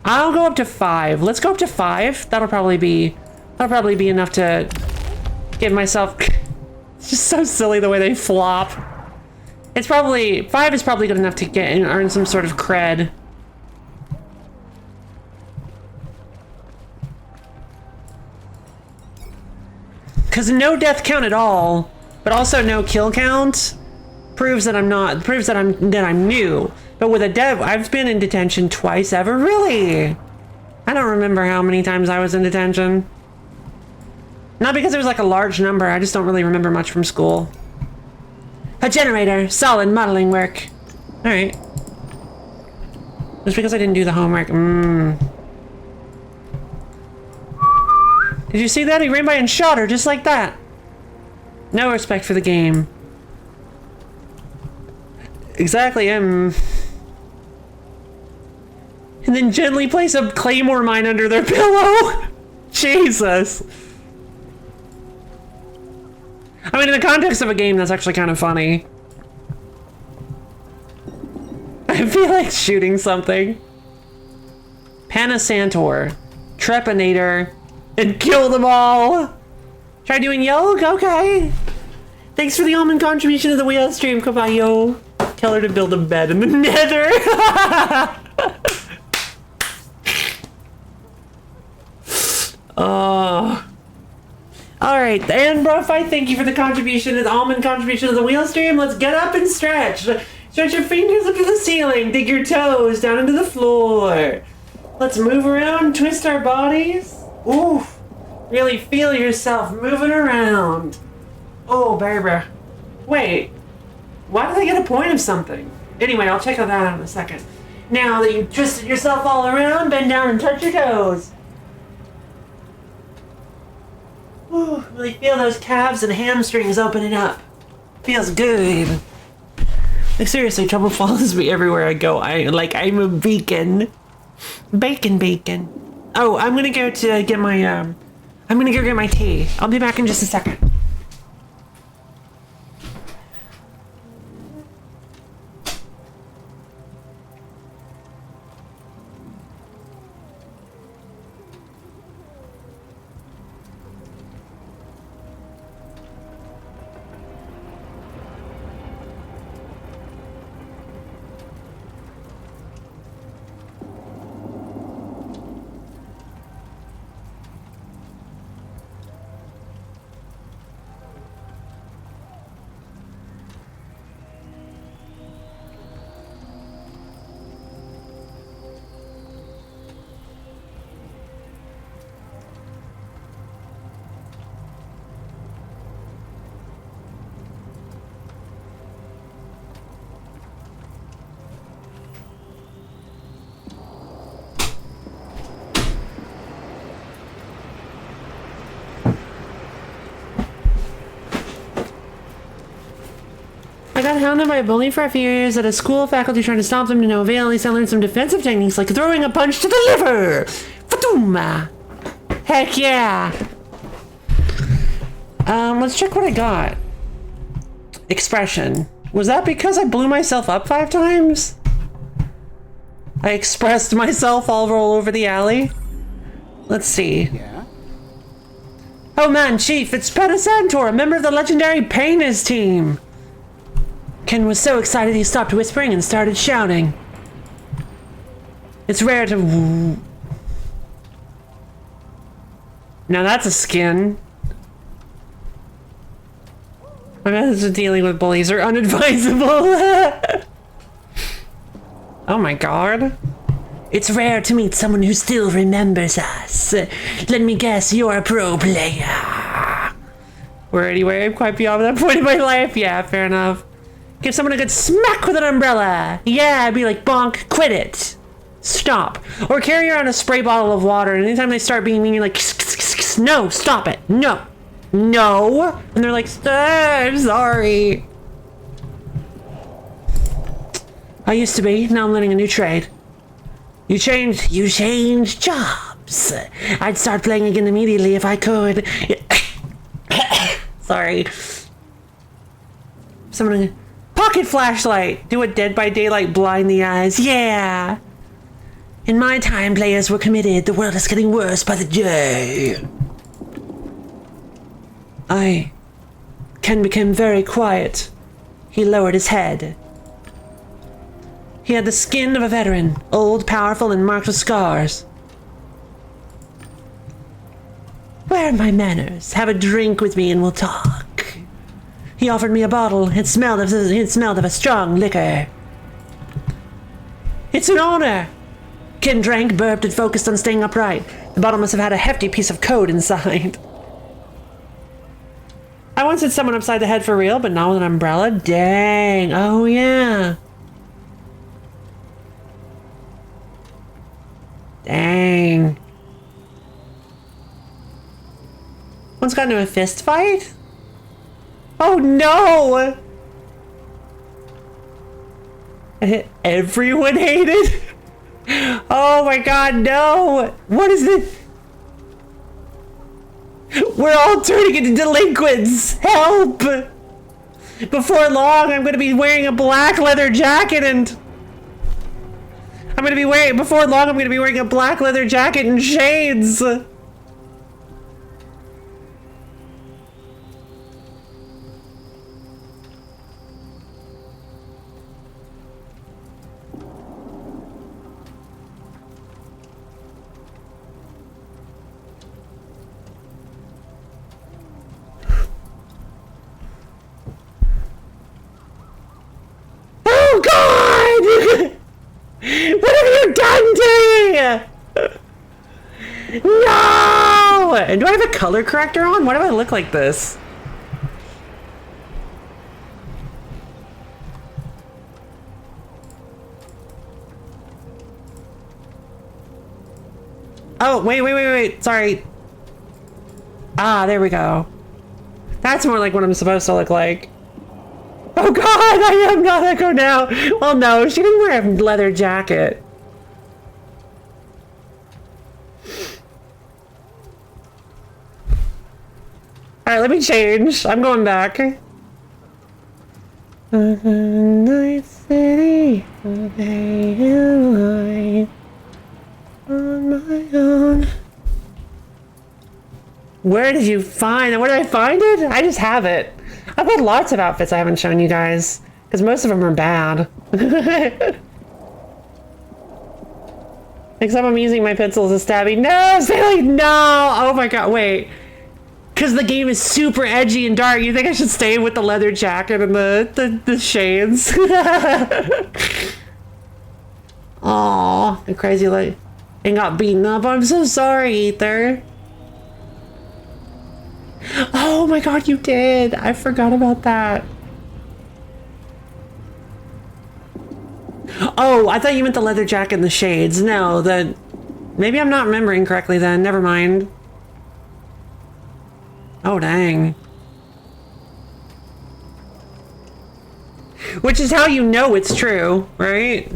I'll go up to 5. Let's go up to 5. That'll probably be enough to give myself... It's just so silly the way they flop. It's probably... 5 is probably good enough to get and earn some sort of cred. Because no death count at all, but also no kill count, proves that I'm new. But with a dev, I've been in detention twice ever. Really? I don't remember how many times I was in detention. Not because it was like a large number, I just don't really remember much from school. A generator, solid modeling work. Alright. Just because I didn't do the homework. Did you see that? He ran by and shot her just like that. No respect for the game. Exactly, And then gently place a claymore mine under their pillow. Jesus. I mean, in the context of a game, that's actually kind of funny. I feel like shooting something. Panasantor, Trepanator, and kill them all. Try doing Yolk? Okay. Thanks for the almond contribution to the wheel stream, Caballo. Tell her to build a bed in the nether. Oh. Alright, and LoFi, thank you for the contribution, the almond contribution to the wheel stream. Let's get up and stretch. Stretch your fingers up to the ceiling. Dig your toes down into the floor. Let's move around, twist our bodies. Ooh. Really feel yourself moving around. Oh, baby. Wait. Why did I get a point of something? Anyway, I'll check on that out in a second. Now that you've twisted yourself all around, bend down and touch your toes. Ooh, really feel those calves and hamstrings opening up. Feels good. Like, seriously, trouble follows me everywhere I go. I'm a beacon. Bacon. Oh, I'm gonna go to get my, I'm gonna go get my tea. I'll be back in just a second. I got hounded by a bully for a few years at a school, faculty trying to stop them to no avail. At least I learned some defensive techniques like throwing a punch to the liver. Fatum! Heck yeah! Let's check what I got. Expression. Was that because I blew myself up 5 times? I expressed myself all over the alley? Let's see. Yeah? Oh man, Chief, it's Petasantor, a member of the legendary Painus team. Ken was so excited he stopped whispering and started shouting. It's rare to... Now that's a skin. My methods of dealing with bullies are unadvisable. Oh my god. It's rare to meet someone who still remembers us. Let me guess, you're a pro player. Or anyway, I'm quite beyond that point in my life. Yeah, fair enough. Give someone a good smack with an umbrella. Yeah, be like, bonk, quit it. Stop. Or carry around a spray bottle of water, and anytime they start being mean, you're like, no, stop it. No. No. And they're like, I'm sorry. I used to be, now I'm learning a new trade. You change jobs. I'd start playing again immediately if I could. Sorry. Someone... Pocket flashlight! Do a Dead by Daylight blind the eyes. Yeah! In my time, players were committed. The world is getting worse by the day. Ken became very quiet. He lowered his head. He had the skin of a veteran, old, powerful, and marked with scars. Where are my manners? Have a drink with me and we'll talk. He offered me a bottle. It smelled of a strong liquor. It's an honor. Ken drank, burped, and focused on staying upright. The bottle must have had a hefty piece of code inside. I once hit someone upside the head for real, but not with an umbrella. Dang. Oh, yeah. Dang. One's got into a fist fight? Oh no! Everyone hated? Oh my god, no! What is this? We're all turning into delinquents! Help! Before long, I'm gonna be wearing a black leather jacket and... Before long, I'm gonna be wearing a black leather jacket and shades! Oh god! What have you done to me? No! And do I have a color corrector on? Why do I look like this? Oh, wait. Sorry. Ah, there we go. That's more like what I'm supposed to look like. Oh god, I am not Echo now! Well, no, she didn't wear a leather jacket. Alright, let me change. I'm going back. Night city, day in light, on my own. Where did you find it? Where did I find it? I just have it. I've had lots of outfits I haven't shown you guys, because most of them are bad. Except I'm using my pencil as a stabby. No, Sally, no! Oh my god, wait. Because the game is super edgy and dark, you think I should stay with the leather jacket and the shades? Aw, the crazy light. And got beaten up. I'm so sorry, Ether. Oh my god, you did! I forgot about that. Oh, I thought you meant the leather jacket and the shades. No, maybe I'm not remembering correctly then. Never mind. Oh, dang. Which is how you know it's true, right?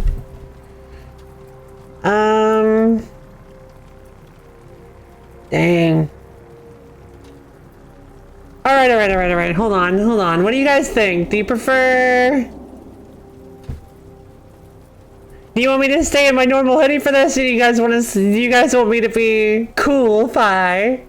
Dang. Alright. Hold on. What do you guys think? Do you prefer... Do you want me to stay in my normal hoodie for this? Or do you guys want me to be cool-fi?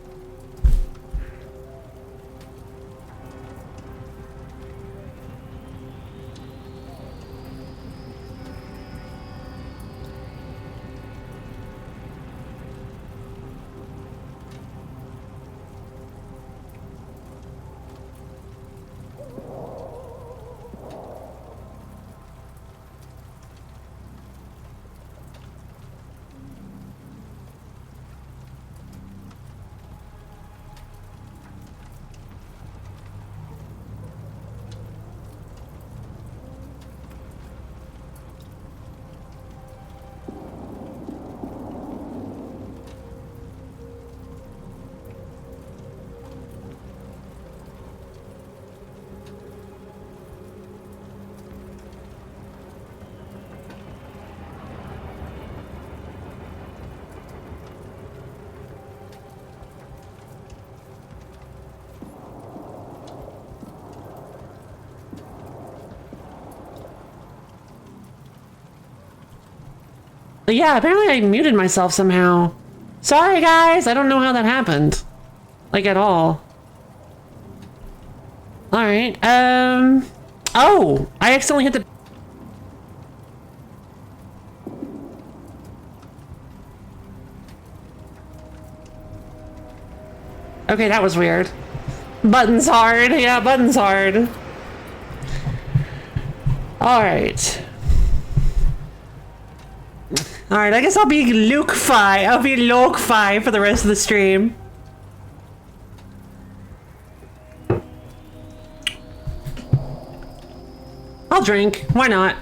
Yeah, apparently I muted myself somehow. Sorry guys, I don't know how that happened. Like at all. Alright, oh! I accidentally hit the... Okay, that was weird. Buttons hard. Yeah, buttons hard. Alright. Alright, I guess I'll be LoFi. I'll be LoFi for the rest of the stream. I'll drink. Why not?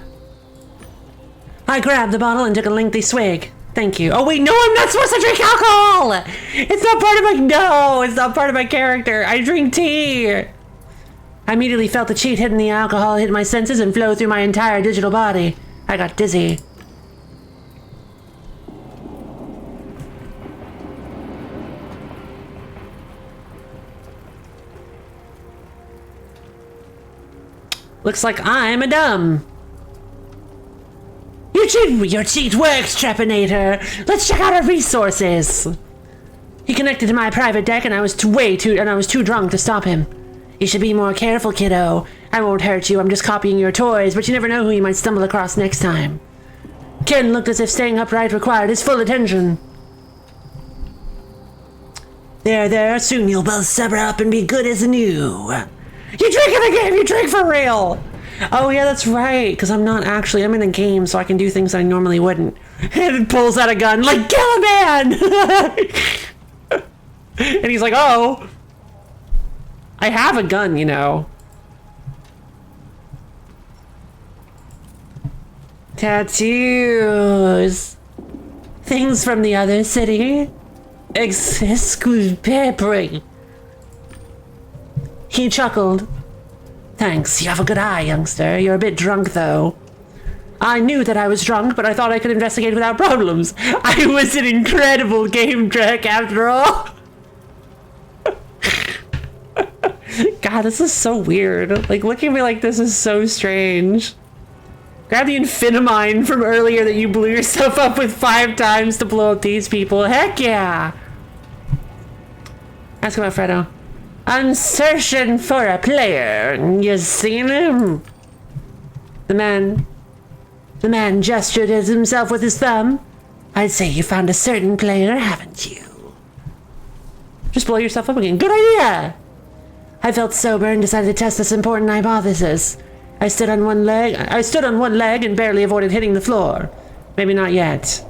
I grabbed the bottle and took a lengthy swig. Thank you. Oh wait, no, I'm not supposed to drink alcohol! It's not part of my, no, it's not part of my character. I drink tea. I immediately felt the cheat hitting the alcohol, hit my senses, and flow through my entire digital body. I got dizzy. Looks like I'm a dumb. Your cheat works, Trepanator. Let's check out our resources. He connected to my private deck, and I was too drunk to stop him. You should be more careful, kiddo. I won't hurt you. I'm just copying your toys, but you never know who you might stumble across next time. Ken looked as if staying upright required his full attention. There. Soon you'll both sober up and be good as new. You drink in the game. You drink for real. Oh yeah, that's right, because I'm in a game, so I can do things I normally wouldn't. And it pulls out a gun, like, kill a man! And he's like, oh, I have a gun, you know. Tattoos. Things from the other city. Excuse peppering. He chuckled. Thanks, you have a good eye, youngster. You're a bit drunk, though. I knew that I was drunk, but I thought I could investigate without problems. I was an incredible game track, after all. God, this is so weird. Like, looking at me like this is so strange. Grab the Infinimine from earlier that you blew yourself up with 5 times to blow up these people. Heck yeah! Ask about Fredo. I'm searching for a player. You seen him? The man gestured at himself with his thumb. I'd say you found a certain player, haven't you? Just blow yourself up again. Good idea! I felt sober and decided to test this important hypothesis. I stood on one leg and barely avoided hitting the floor. Maybe not yet.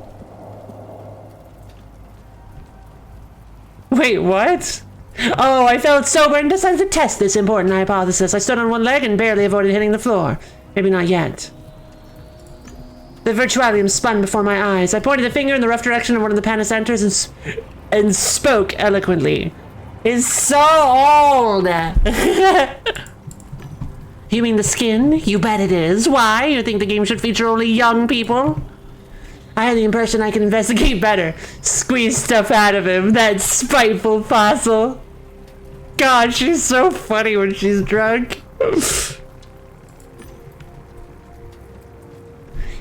Wait, what? Oh, I felt sober and decided to test this important hypothesis. I stood on one leg and barely avoided hitting the floor. Maybe not yet. The virtualium spun before my eyes. I pointed a finger in the rough direction of one of the Panacenters and spoke eloquently. It's so old! You mean the skin? You bet it is. Why? You think the game should feature only young people? I had the impression I could investigate better. Squeeze stuff out of him, that spiteful fossil. God, she's so funny when she's drunk.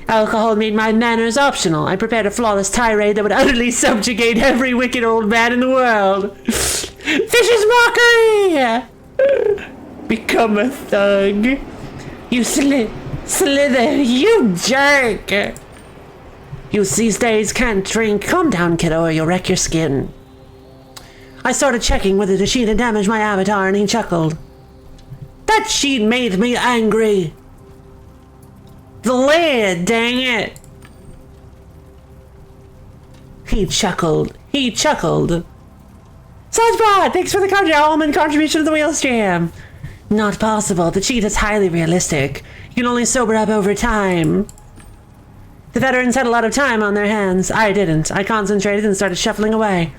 Alcohol made my manners optional. I prepared a flawless tirade that would utterly subjugate every wicked old man in the world. Fish's mockery! Become a thug. You slither, you jerk! You these days can't drink. Calm down, kiddo, or you'll wreck your skin. I started checking whether the cheat had damaged my avatar, and he chuckled. That cheat made me angry. The lid, dang it. He chuckled. Sunsbot, thanks for the almond contribution to the Wheels Jam. Not possible. The cheat is highly realistic. You can only sober up over time. The veterans had a lot of time on their hands. I didn't. I concentrated and started shuffling away.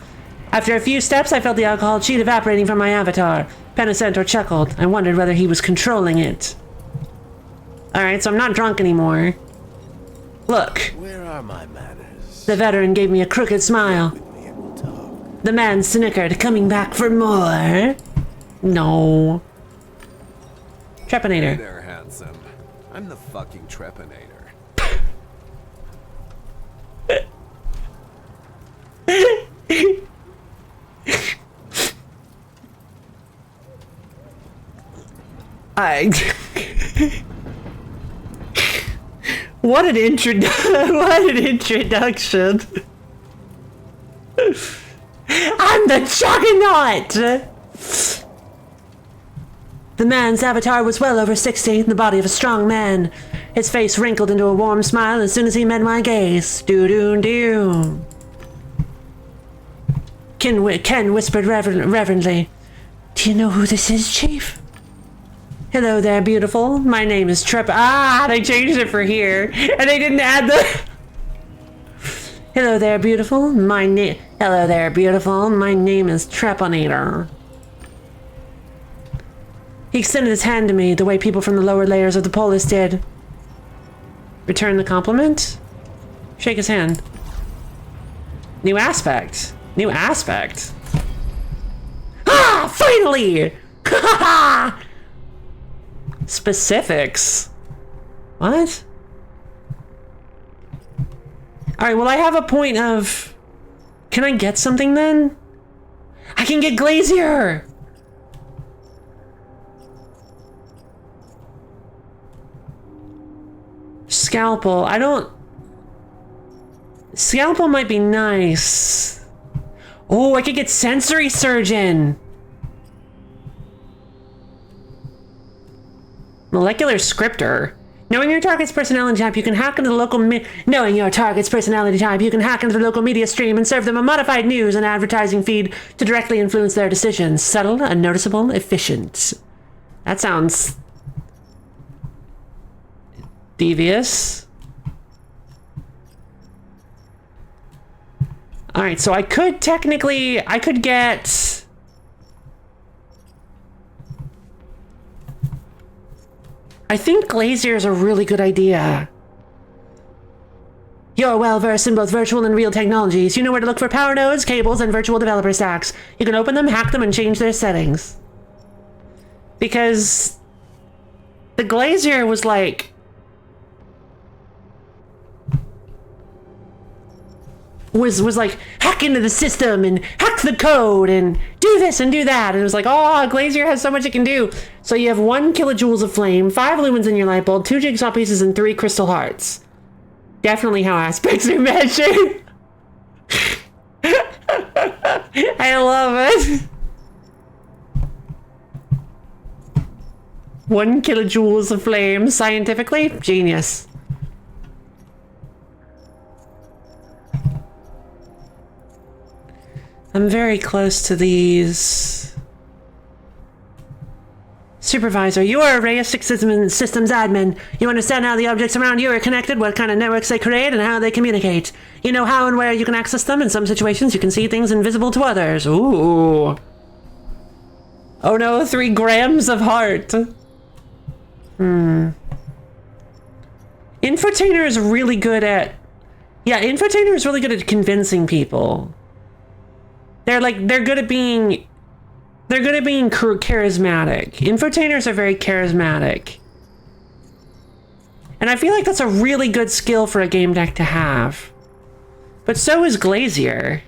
After a few steps, I felt the alcohol cheat evaporating from my avatar. Penacenter chuckled. I wondered whether he was controlling it. Alright, so I'm not drunk anymore. Look. Where are my manners? The veteran gave me a crooked smile. The man snickered, coming back for more. No. Trepanator. Hey there, handsome. I'm the fucking Trepanator. What an introduction. I'm the Juggernaut! The man's avatar was well over 60, the body of a strong man. His face wrinkled into a warm smile as soon as he met my gaze. Doo-doo-doo. Ken whispered reverently. Do you know who this is, Chief? Hello there, beautiful. My name is They changed it for here. And they didn't add the... Hello there, beautiful. Hello there, beautiful. My name is Treponator. He extended his hand to me the way people from the lower layers of the polis did. Return the compliment? Shake his hand. New aspect. New aspect. Ah! Finally! Ha ha! Specifics. What? Alright, well I have a point of... Can I get something then? I can get Glazier! Scalpel. I don't... Scalpel might be nice. Oh, I could get Sensory Surgeon! Molecular Scripter. Knowing your target's personality type, you can hack into the local Knowing your target's personality type, you can hack into the local media stream and serve them a modified news and advertising feed to directly influence their decisions. Subtle, unnoticeable, efficient. That sounds... devious. Alright, so I could technically... I could get... I think Glazier is a really good idea. You're well versed in both virtual and real technologies. You know where to look for power nodes, cables, and virtual developer stacks. You can open them, hack them, and change their settings. Because the Glazier was like... was like, hack into the system and hack the code and do this and do that. And it was like, oh, Glazier has so much it can do. So you have 1 kilojoules of flame, 5 lumens in your light bulb, 2 jigsaw pieces, and 3 crystal hearts. Definitely how aspects are measured. I love it. 1 kilojoules of flame, scientifically, genius. I'm very close to these. Supervisor, you are a Reistic Systems admin. You understand how the objects around you are connected, what kind of networks they create, and how they communicate. You know how and where you can access them. In some situations, you can see things invisible to others. Ooh. Oh no, 3 grams of heart. Infotainer is really good at... Yeah, Infotainer is really good at convincing people. They're good at being charismatic. Infotainers are very charismatic. And I feel like that's a really good skill for a game deck to have. But so is Glazier.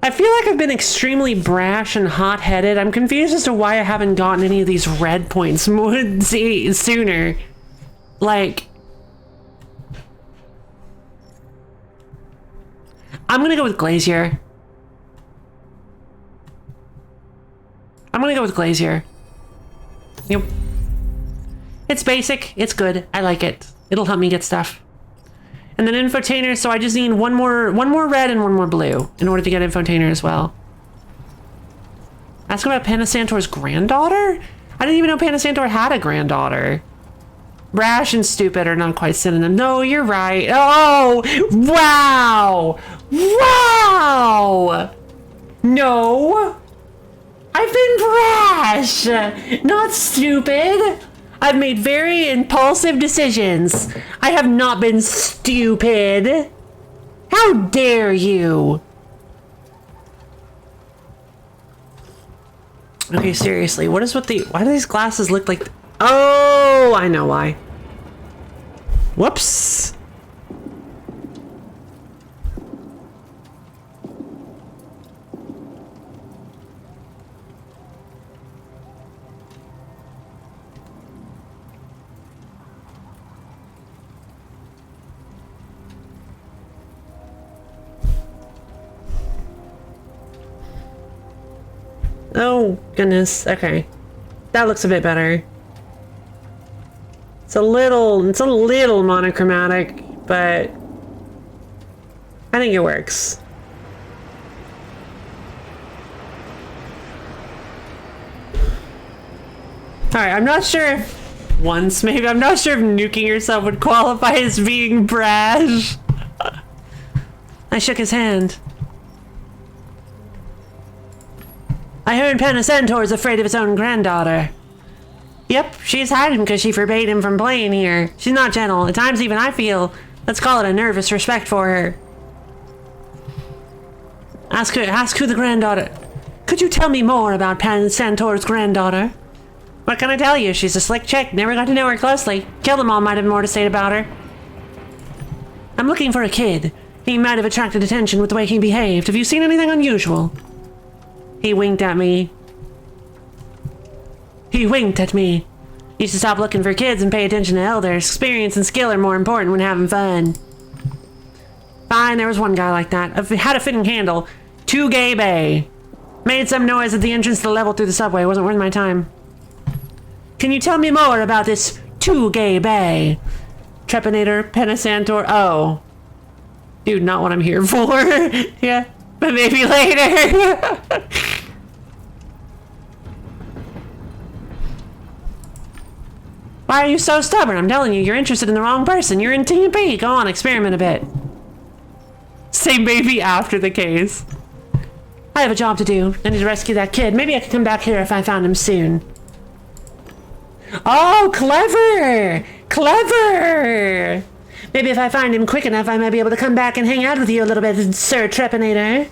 I feel like I've been extremely brash and hot-headed. I'm confused as to why I haven't gotten any of these red points sooner. Like... I'm gonna go with Glazier. Yep. It's basic, it's good, I like it. It'll help me get stuff. And then Infotainer, so I just need one more red and 1 more blue in order to get Infotainer as well. Ask about Panasantor's granddaughter? I didn't even know Panasantor had a granddaughter. Brash and stupid are not quite synonym. No, you're right. Oh, wow. Wow. No. I've been brash, not stupid. I've made very impulsive decisions. I have not been stupid. How dare you? Okay, seriously, what is with the... Why do these glasses look like... Oh, I know why. Whoops. Oh, goodness. Okay. That looks a bit better. It's a little monochromatic, but I think it works. Alright, I'm not sure if I'm not sure if nuking yourself would qualify as being brash. I shook his hand. I heard Centaur's afraid of his own granddaughter. Yep, she's hiding because she forbade him from playing here. She's not gentle. At times even I feel, let's call it a nervous respect for her. Ask who the granddaughter... Could you tell me more about Centaur's granddaughter? What can I tell you? She's a slick chick. Never got to know her closely. Kill them all might have more to say about her. I'm looking for a kid. He might have attracted attention with the way he behaved. Have you seen anything unusual? He winked at me. You should stop looking for kids and pay attention to elders. Experience and skill are more important when having fun. Fine, there was one guy like that. Had a fitting handle. Too gay bay. Made some noise at the entrance to the level through the subway. Wasn't worth my time. Can you tell me more about this too gay bay? Trepanator, Penisantor. Oh. Dude, not what I'm here for. Yeah, but maybe later. Why are you so stubborn? I'm telling you, you're interested in the wrong person. You're in TP. Go on, experiment a bit. Say maybe after the case. I have a job to do. I need to rescue that kid. Maybe I could come back here if I found him soon. Oh, clever! Clever! Maybe if I find him quick enough, I might be able to come back and hang out with you a little bit, Sir Trepanator.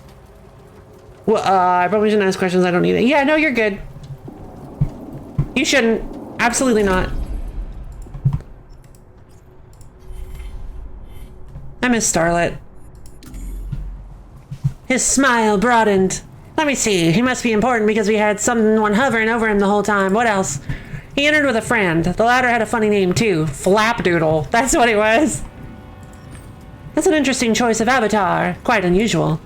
Well, I probably shouldn't ask questions I don't need. Yeah, no, you're good. You shouldn't. Absolutely not. I miss Starlet. His smile broadened. Let me see. He must be important because we had someone hovering over him the whole time. What else? He entered with a friend. The latter had a funny name, too. Flapdoodle. That's what it was. That's an interesting choice of avatar. Quite unusual.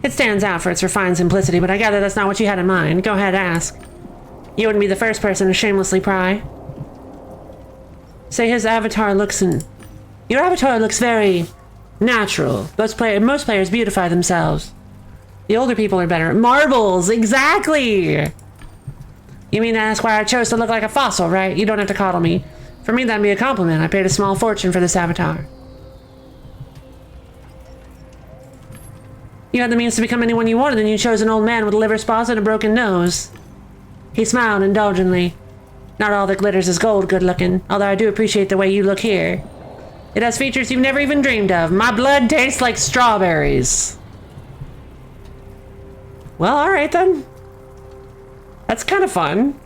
It stands out for its refined simplicity, but I gather that's not what you had in mind. Go ahead, ask. You wouldn't be the first person to shamelessly pry. Say his avatar looks Your avatar looks very natural. Most players beautify themselves. The older people are better. Marbles! Exactly! You mean to ask why I chose to look like a fossil, right? You don't have to coddle me. For me, that'd be a compliment. I paid a small fortune for this avatar. You had the means to become anyone you wanted, and you chose an old man with liver spots and a broken nose. He smiled indulgently. Not all that glitters is gold, good looking, although I do appreciate the way you look here. It has features you've never even dreamed of. My blood tastes like strawberries. Well, alright then. That's kind of fun.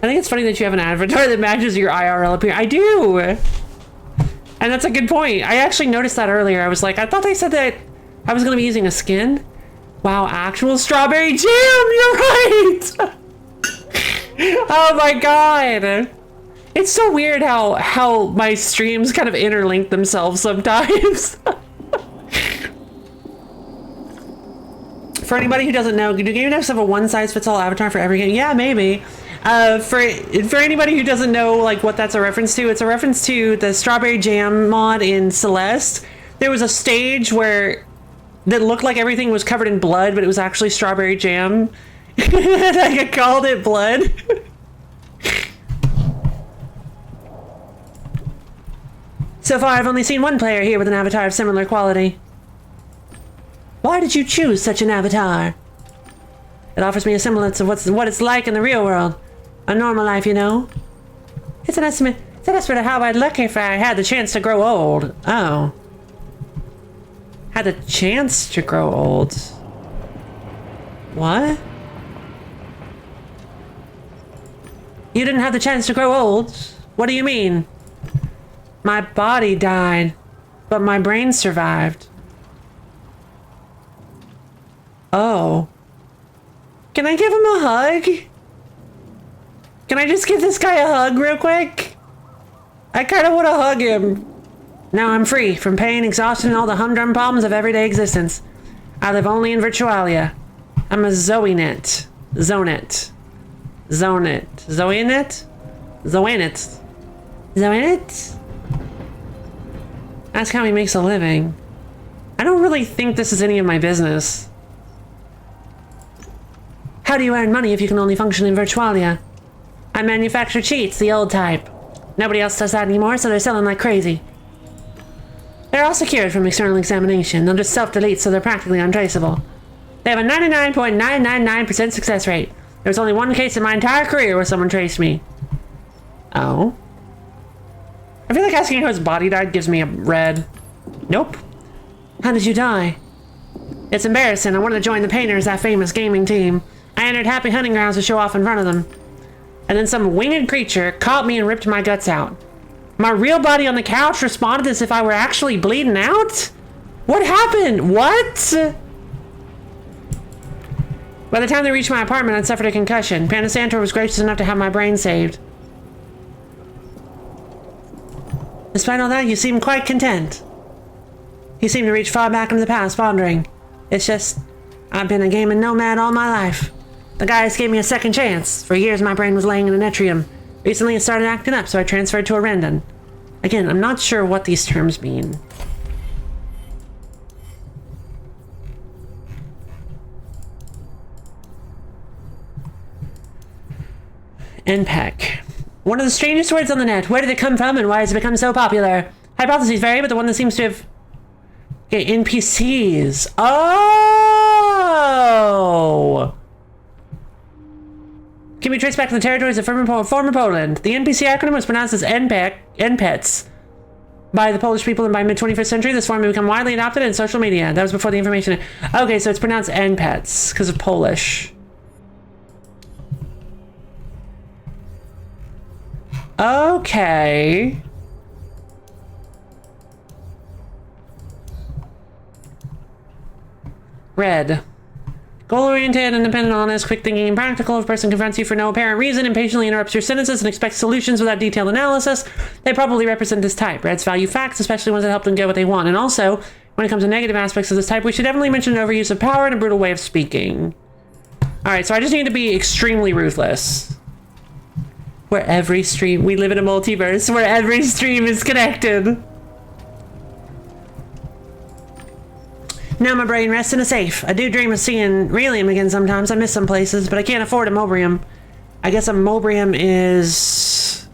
I think it's funny that you have an avatar that matches your IRL appearance. I do! And that's a good point. I actually noticed that earlier. I was like, I thought they said that I was going to be using a skin. Wow, actual strawberry jam! You're right! Oh my god! It's so weird how my streams kind of interlink themselves sometimes. For anybody who doesn't know, do Gamedec have a one-size-fits-all avatar for every game? Yeah, maybe. For anybody who doesn't know like what that's a reference to, it's a reference to the Strawberry Jam mod in Celeste. There was a stage that looked like everything was covered in blood, but it was actually strawberry jam. And I called it blood. So far, I've only seen one player here with an avatar of similar quality. Why did you choose such an avatar? It offers me a semblance of what it's like in the real world. A normal life, you know? It's an estimate of how I'd look if I had the chance to grow old. Oh. Had the chance to grow old. What? You didn't have the chance to grow old? What do you mean? My body died, but my brain survived. Oh. Can I give him a hug? Can I just give this guy a hug real quick? I kind of want to hug him. Now I'm free from pain, exhaustion, and all the humdrum problems of everyday existence. I live only in Virtualia. I'm a Zoenet. Zonet. Zonet. Zoenet? Zoenet. Zoenet? Ask how he makes a living. I don't really think this is any of my business. How do you earn money if you can only function in Virtualia? I manufacture cheats, the old type. Nobody else does that anymore, so they're selling like crazy. They're all secured from external examination. They'll just self-delete, so they're practically untraceable. They have a 99.999% success rate. There was only one case in my entire career where someone traced me. Oh? I feel like asking how his body died gives me a red. Nope. How did you die? It's embarrassing. I wanted to join the painters, that famous gaming team. I entered Happy Hunting Grounds to show off in front of them. And then some winged creature caught me and ripped my guts out. My real body on the couch responded as if I were actually bleeding out? What happened? What? By the time they reached my apartment, I'd suffered a concussion. Panda Santor was gracious enough to have my brain saved. Despite all that, you seem quite content. You seem to reach far back into the past, pondering. It's just, I've been a gaming nomad all my life. The guys gave me a second chance. For years, my brain was laying in an atrium. Recently, it started acting up, so I transferred to a Rendon. Again, I'm not sure what these terms mean. NPEC. One of the strangest words on the net. Where did it come from and why has it become so popular? Hypotheses vary, but the one that seems to have... Okay, NPCs. Oh! Can be traced back to the territories of former Poland. The NPC acronym was pronounced as NPEC by the Polish people, and by mid-21st century, this form had become widely adopted in social media. That was before the information... Okay, so it's pronounced NPETs because of Polish. Okay. Red. Goal-oriented, independent, honest, quick-thinking, and practical. If a person confronts you for no apparent reason, impatiently interrupts your sentences, and expects solutions without detailed analysis, they probably represent this type. Reds value facts, especially ones that help them get what they want. And also, when it comes to negative aspects of this type, we should definitely mention an overuse of power and a brutal way of speaking. Alright, so I just need to be extremely ruthless. Where every stream... We live in a multiverse where every stream is connected. Now my brain rests in a safe. I do dream of seeing Relium again sometimes. I miss some places, but I can't afford a Mobrium. I guess a Mobrium is...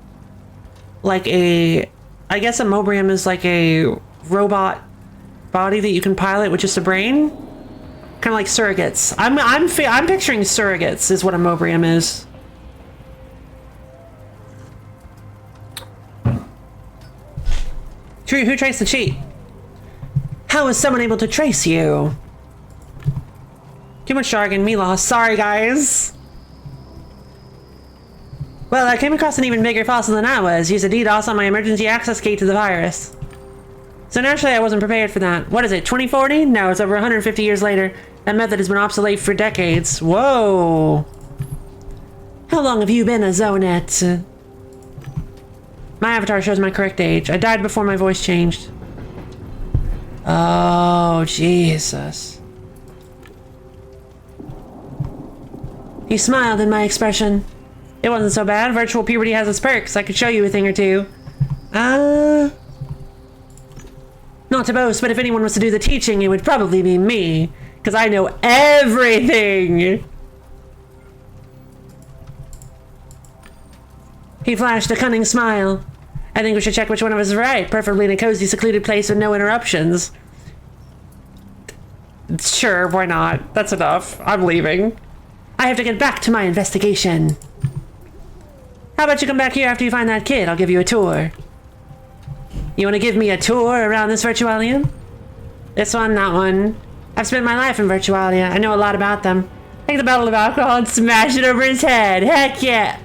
like a... I guess a Mobrium is like a robot body that you can pilot with just a brain. Kind of like surrogates. I'm picturing surrogates is what a Mobrium is. True, who traced the cheat? How was someone able to trace you? Too much jargon, me lost. Sorry, guys. Well, I came across an even bigger fossil than I was. Used a DDoS on my emergency access key to the virus. So naturally, I wasn't prepared for that. What is it, 2040? No, it's over 150 years later. That method has been obsolete for decades. Whoa. How long have you been a Zonet? My avatar shows my correct age. I died before my voice changed. Oh, Jesus. He smiled at my expression. It wasn't so bad. Virtual puberty has its perks. I could show you a thing or two. Not to boast, but if anyone was to do the teaching, it would probably be me. Because I know everything. He flashed a cunning smile. I think we should check which one of us is right, preferably in a cozy, secluded place with no interruptions. Sure, why not? That's enough. I'm leaving. I have to get back to my investigation. How about you come back here after you find that kid? I'll give you a tour. You want to give me a tour around this Virtualian? This one, that one. I've spent my life in Virtualia. I know a lot about them. Take the bottle of alcohol and smash it over his head. Heck yeah!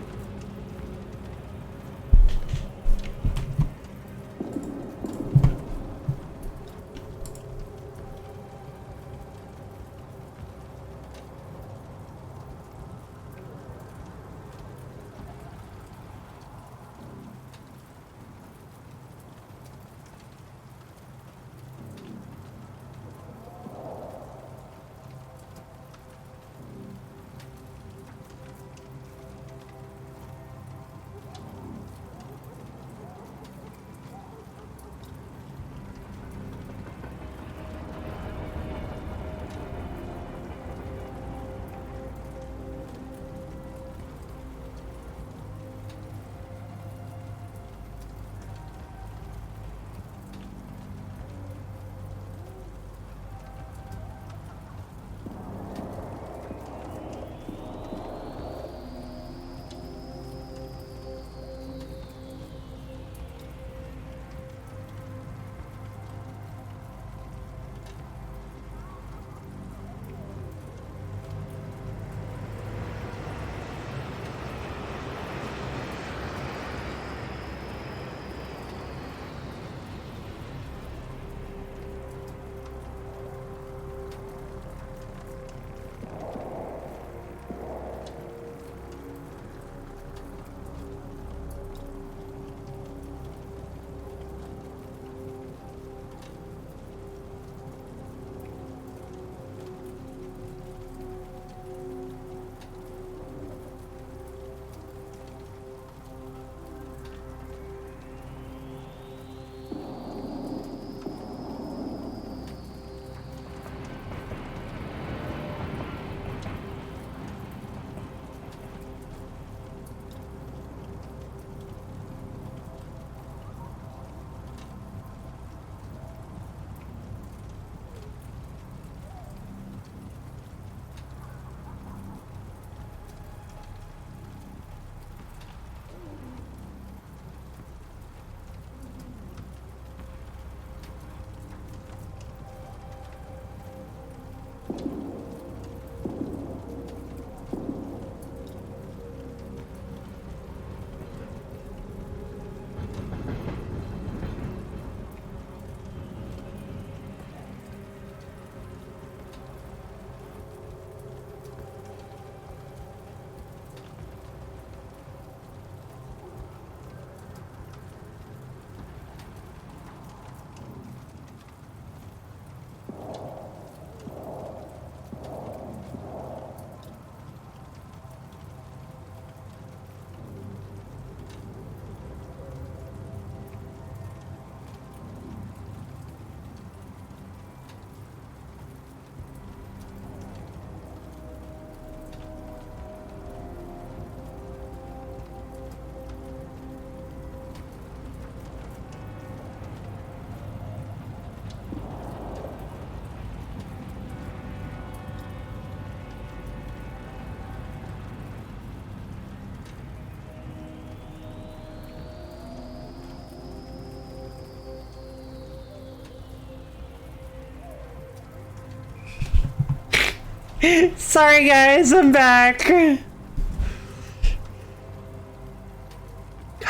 Sorry guys, I'm back. God,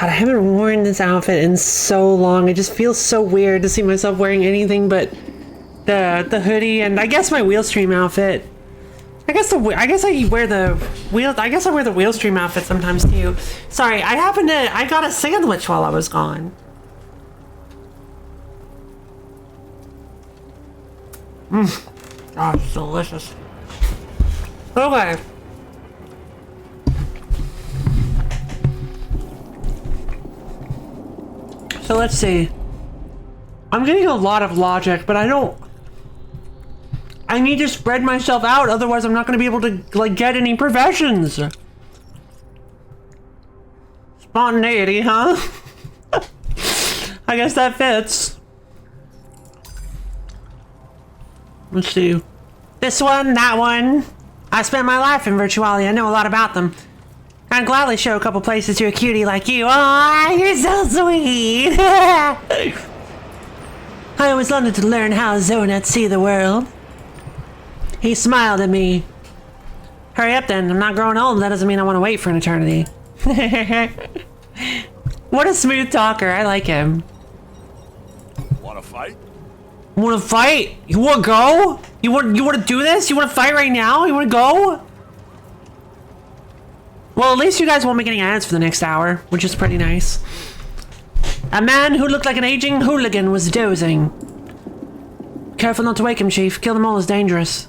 I haven't worn this outfit in so long. It just feels so weird to see myself wearing anything but the hoodie and I guess my Wheelstream outfit. I guess I wear the Wheelstream outfit sometimes too. Sorry, I got a sandwich while I was gone. Oh, it's delicious. Okay. So let's see. I'm getting a lot of logic, but I need to spread myself out, otherwise I'm not going to be able to, like, get any professions. Spontaneity, huh? I guess that fits. Let's see. This one, that one. I spent my life in Virtualia. I know a lot about them. I'd gladly show a couple places to a cutie like you. Oh, you're so sweet. I always wanted to learn how Zonets see the world. He smiled at me. Hurry up then, I'm not growing old, that doesn't mean I want to wait for an eternity. What a smooth talker, I like him. Wanna fight? Wanna fight? You wanna go? You wanna do this? You wanna fight right now? You wanna go? Well, at least you guys won't be getting ads for the next hour, which is pretty nice. A man who looked like an aging hooligan was dozing. Careful not to wake him, Chief. Kill them all is dangerous.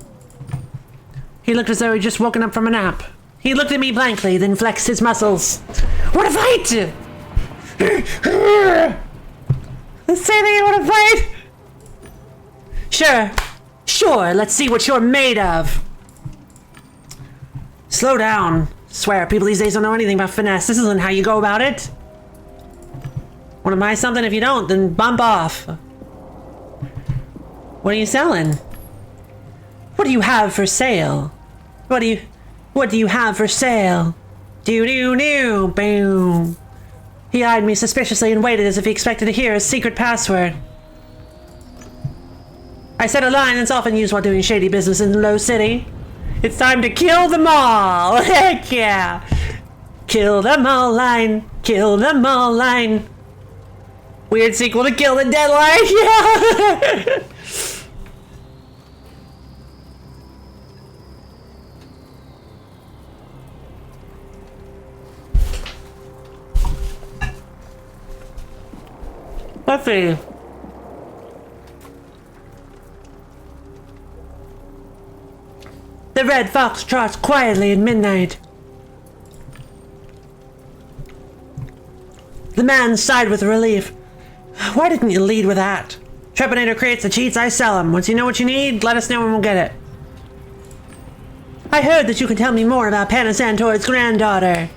He looked as though he'd just woken up from a nap. He looked at me blankly, then flexed his muscles. Wanna fight? Say that you wanna fight? Sure, let's see what you're made of. Slow down. Swear, people these days don't know anything about finesse. This isn't how you go about it. Wanna buy something? If you don't, then bump off. What are you selling? What do you have for sale? What do you have for sale? Do, boom. He eyed me suspiciously and waited as if he expected to hear his secret password. I said a line that's often used while doing shady business in Low City. It's time to kill them all! Heck yeah! Kill them all line! Kill them all line! Weird sequel to Kill the Deadline! Yeah! Let's see. The red fox trots quietly at midnight. The man sighed with relief. Why didn't you lead with that? Trepanator creates the cheats, I sell them. Once you know what you need, let us know and we'll get it. I heard that you can tell me more about Panasantoid's granddaughter.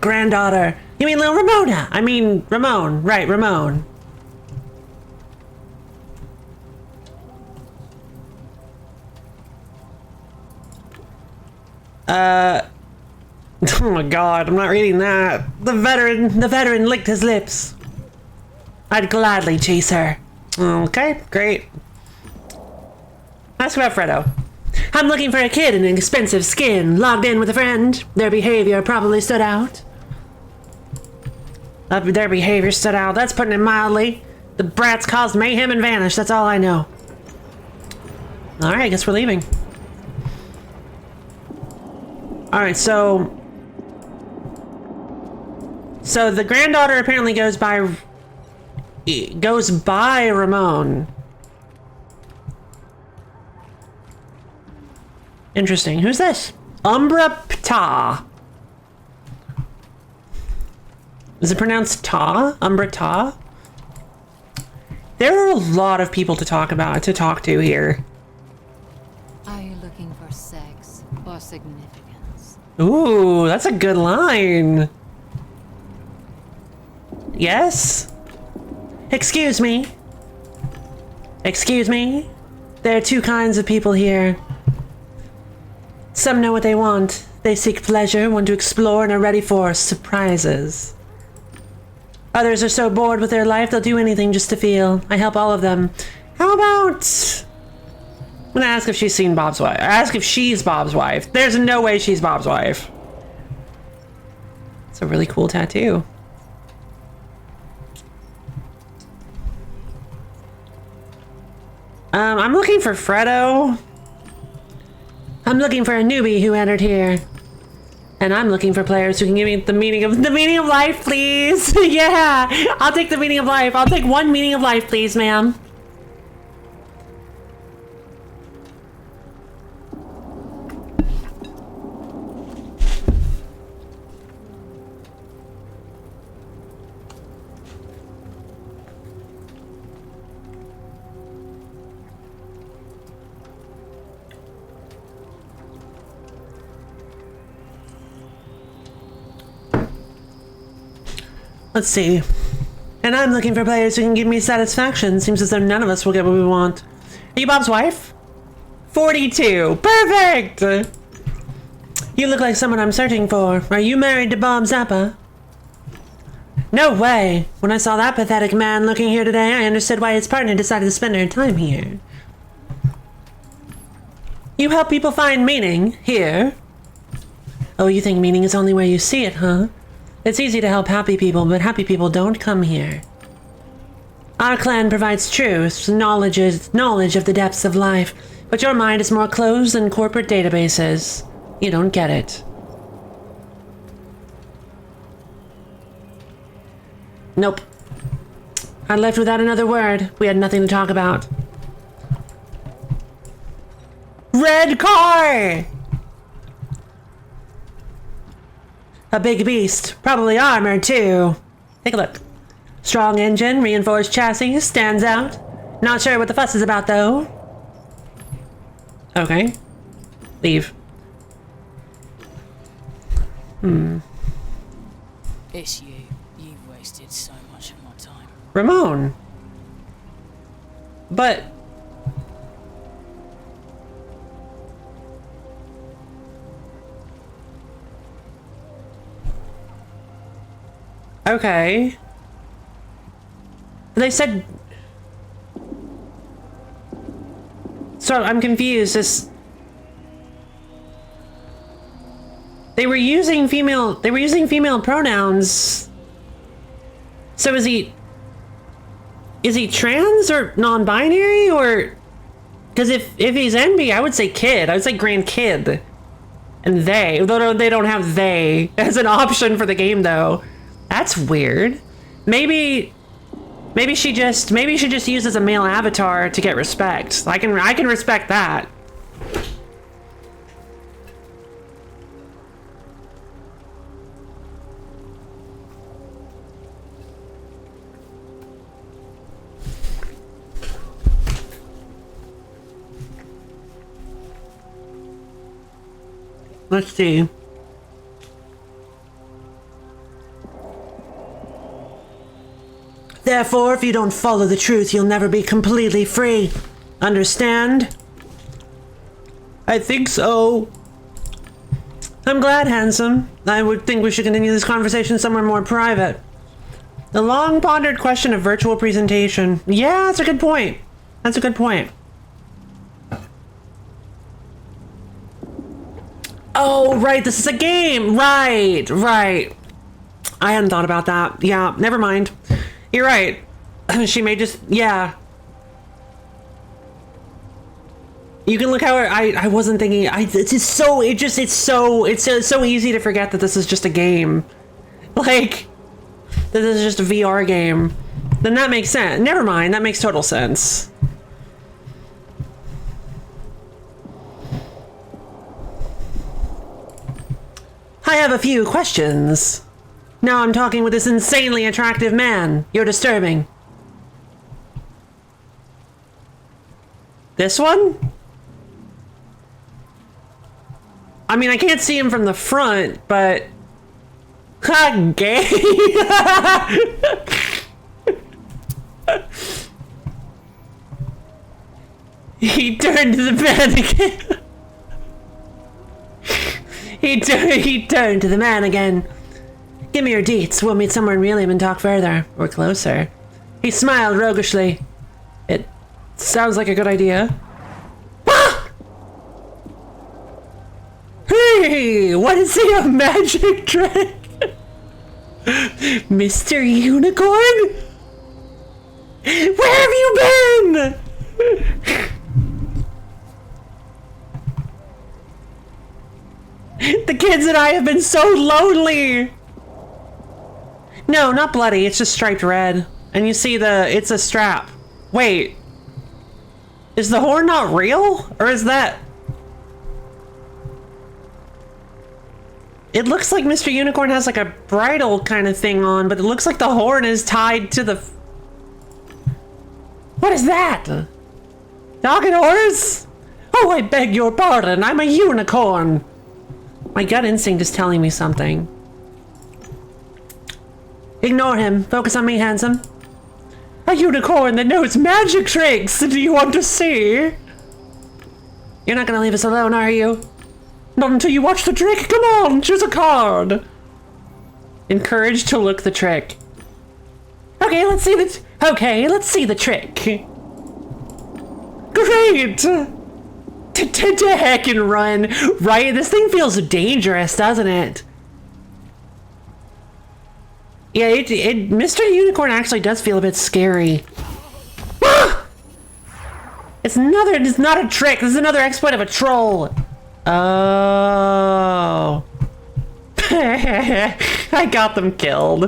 Granddaughter. You mean little Ramona? I mean Ramon. Right, Ramon. Oh my god, I'm not reading that. The veteran licked his lips. I'd gladly chase her. Okay, great. Ask about Fredo. I'm looking for a kid in an expensive skin, logged in with a friend. Their behavior probably stood out. Their behavior stood out, that's putting it mildly. The brats caused mayhem and vanished, that's all I know. Alright, I guess we're leaving. Alright, so the granddaughter apparently goes by Ramon. Interesting. Who's this? Umbra Ptah. Is it pronounced Ta? Umbra Ta? There are a lot of people to talk to here. Are you looking for sex or significance? Ooh, that's a good line. Yes? Excuse me. Excuse me? There are two kinds of people here. Some know what they want. They seek pleasure, want to explore, and are ready for surprises. Others are so bored with their life, they'll do anything just to feel. I help all of them. How about gonna ask if she's seen Bob's wife. Ask if she's Bob's wife. There's no way she's Bob's wife. It's a really cool tattoo. I'm looking for Fredo. I'm looking for a newbie who entered here. And I'm looking for players who can give me the meaning of life, please. Yeah, I'll take the meaning of life. I'll take one meaning of life, please, ma'am. Let's see. And I'm looking for players who can give me satisfaction. Seems as though none of us will get what we want. Are you Bob's wife? 42. Perfect! You look like someone I'm searching for. Are you married to Bob Zappa? No way. When I saw that pathetic man looking here today, I understood why his partner decided to spend her time here. You help people find meaning here? Oh, you think meaning is only where you see it, huh? It's easy to help happy people, but happy people don't come here. Our clan provides truth, knowledge of the depths of life, but your mind is more closed than corporate databases. You don't get it. Nope. I left without another word. We had nothing to talk about. Red car! A big beast, probably armored too. Take a look. Strong engine, reinforced chassis, stands out. Not sure what the fuss is about though. Okay. Leave. It's you. You've wasted so much of my time. Ramon. But... Okay. They said... So, I'm confused. They were using female pronouns. So is he trans or non-binary, or... Because if he's NB, I would say kid. I would say grandkid. And they. Although they don't have they as an option for the game, though. That's weird. Maybe she just uses a male avatar to get respect. I can respect that. Let's see. Therefore, if you don't follow the truth, you'll never be completely free. Understand? I think so. I'm glad, handsome. I would think we should continue this conversation somewhere more private. The long pondered question of virtual presentation. Yeah, that's a good point. That's a good point. Oh, right, this is a game. Right. I hadn't thought about that. Yeah, never mind. You're right. She may just, yeah. You can look how I wasn't thinking. It's so easy to forget that this is just a game. Like, this is just a VR game. Then that makes sense. Never mind, that makes total sense. I have a few questions. Now I'm talking with this insanely attractive man. You're disturbing. This one? I mean, I can't see him from the front, but... Ha, gay! He turned to the man again. He turned to the man again. Give me your deets. We'll meet somewhere in Relium and talk further. Or closer. He smiled roguishly. It sounds like a good idea. Ah! Hey, what is he, a magic trick? Mr. Unicorn? Where have you been? The kids and I have been so lonely. No, not bloody, it's just striped red. And you see it's a strap. Wait. Is the horn not real? Or is that... It looks like Mr. Unicorn has like a bridle kind of thing on, but it looks like the horn is tied to the... What is that? Dog and horse? Oh, I beg your pardon, I'm a unicorn. My gut instinct is telling me something. Ignore him, focus on me, handsome. A unicorn that knows magic tricks, do you want to see? You're not gonna leave us alone, are you? Not until you watch the trick. Come on, choose a card. Encouraged to look the trick. Okay, let's see the trick. Great. To heck and run. Right? This thing feels dangerous, doesn't it? Yeah, Mr. Unicorn actually does feel a bit scary. Ah! It's not a trick. This is another exploit of a troll. Oh. I got them killed.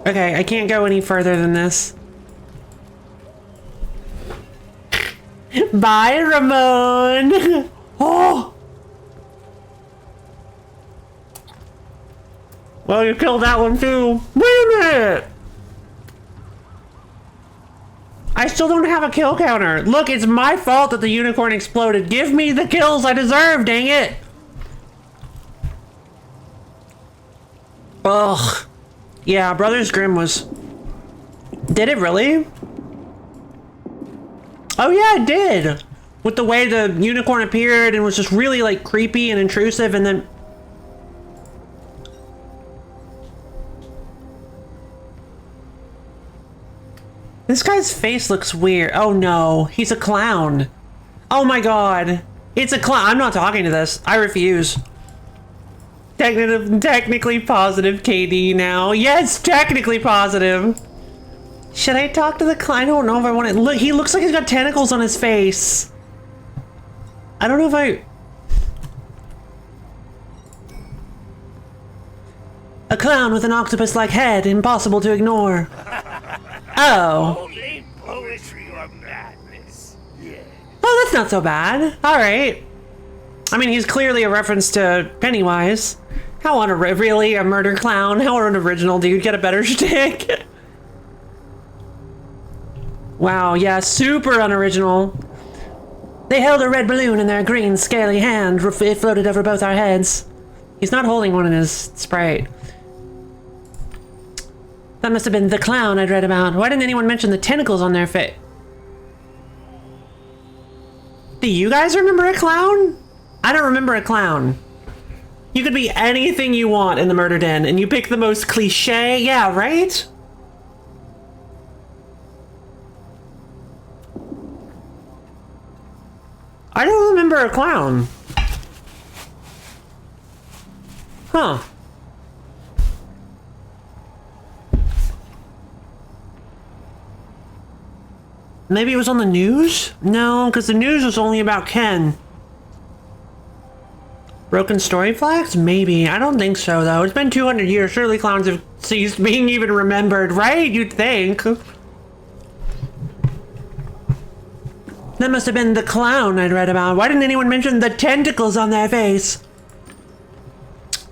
Okay, I can't go any further than this. Bye, Ramon. Oh. Well, you killed that one too. Wait a minute. I still don't have a kill counter. Look, it's my fault that the unicorn exploded. Give me the kills I deserve, dang it. Ugh. Yeah, Brothers Grimm was... Did it really? Oh yeah, it did. With the way the unicorn appeared and was just really like creepy and intrusive, and then... This guy's face looks weird. Oh no, he's a clown. Oh my god. It's a clown. I'm not talking to this. I refuse. Technically positive KD now. Yes, technically positive. Should I talk to the clown? I don't know if I want to. Look, he looks like he's got tentacles on his face. I don't know if I... A clown with an octopus-like head, impossible to ignore. Oh. Only poetry or madness. Yeah. Oh, that's not so bad. Alright. I mean, he's clearly a reference to Pennywise. How really? A murder clown? How unoriginal, dude. Get a better shtick. Wow, yeah, super unoriginal. They held a red balloon in their green, scaly hand. It floated over both our heads. He's not holding one in his sprite. That must have been the clown I'd read about. Why didn't anyone mention the tentacles on their face? Do you guys remember a clown? I don't remember a clown. You could be anything you want in the murder den, and you pick the most cliche. Yeah, right? I don't remember a clown. Huh. Maybe it was on the news? No, because the news was only about Ken. Broken story flags? Maybe. I don't think so, though. It's been 200 years. Surely clowns have ceased being even remembered, right? You'd think. That must have been the clown I'd read about. Why didn't anyone mention the tentacles on their face?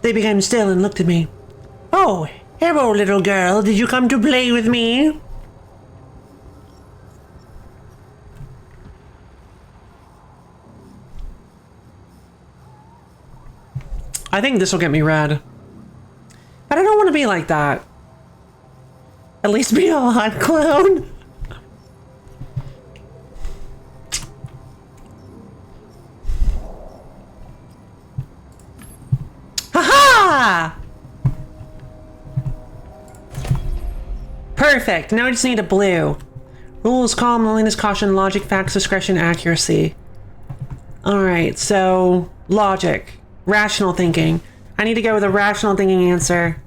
They became still and looked at me. Oh, hello, little girl. Did you come to play with me? I think this will get me red. But I don't want to be like that. At least be a hot clown. Haha! Perfect. Now I just need a blue. Rules, calm, loneliness, caution, logic, facts, discretion, accuracy. Alright, so logic. Rational thinking. I need to go with a rational thinking answer.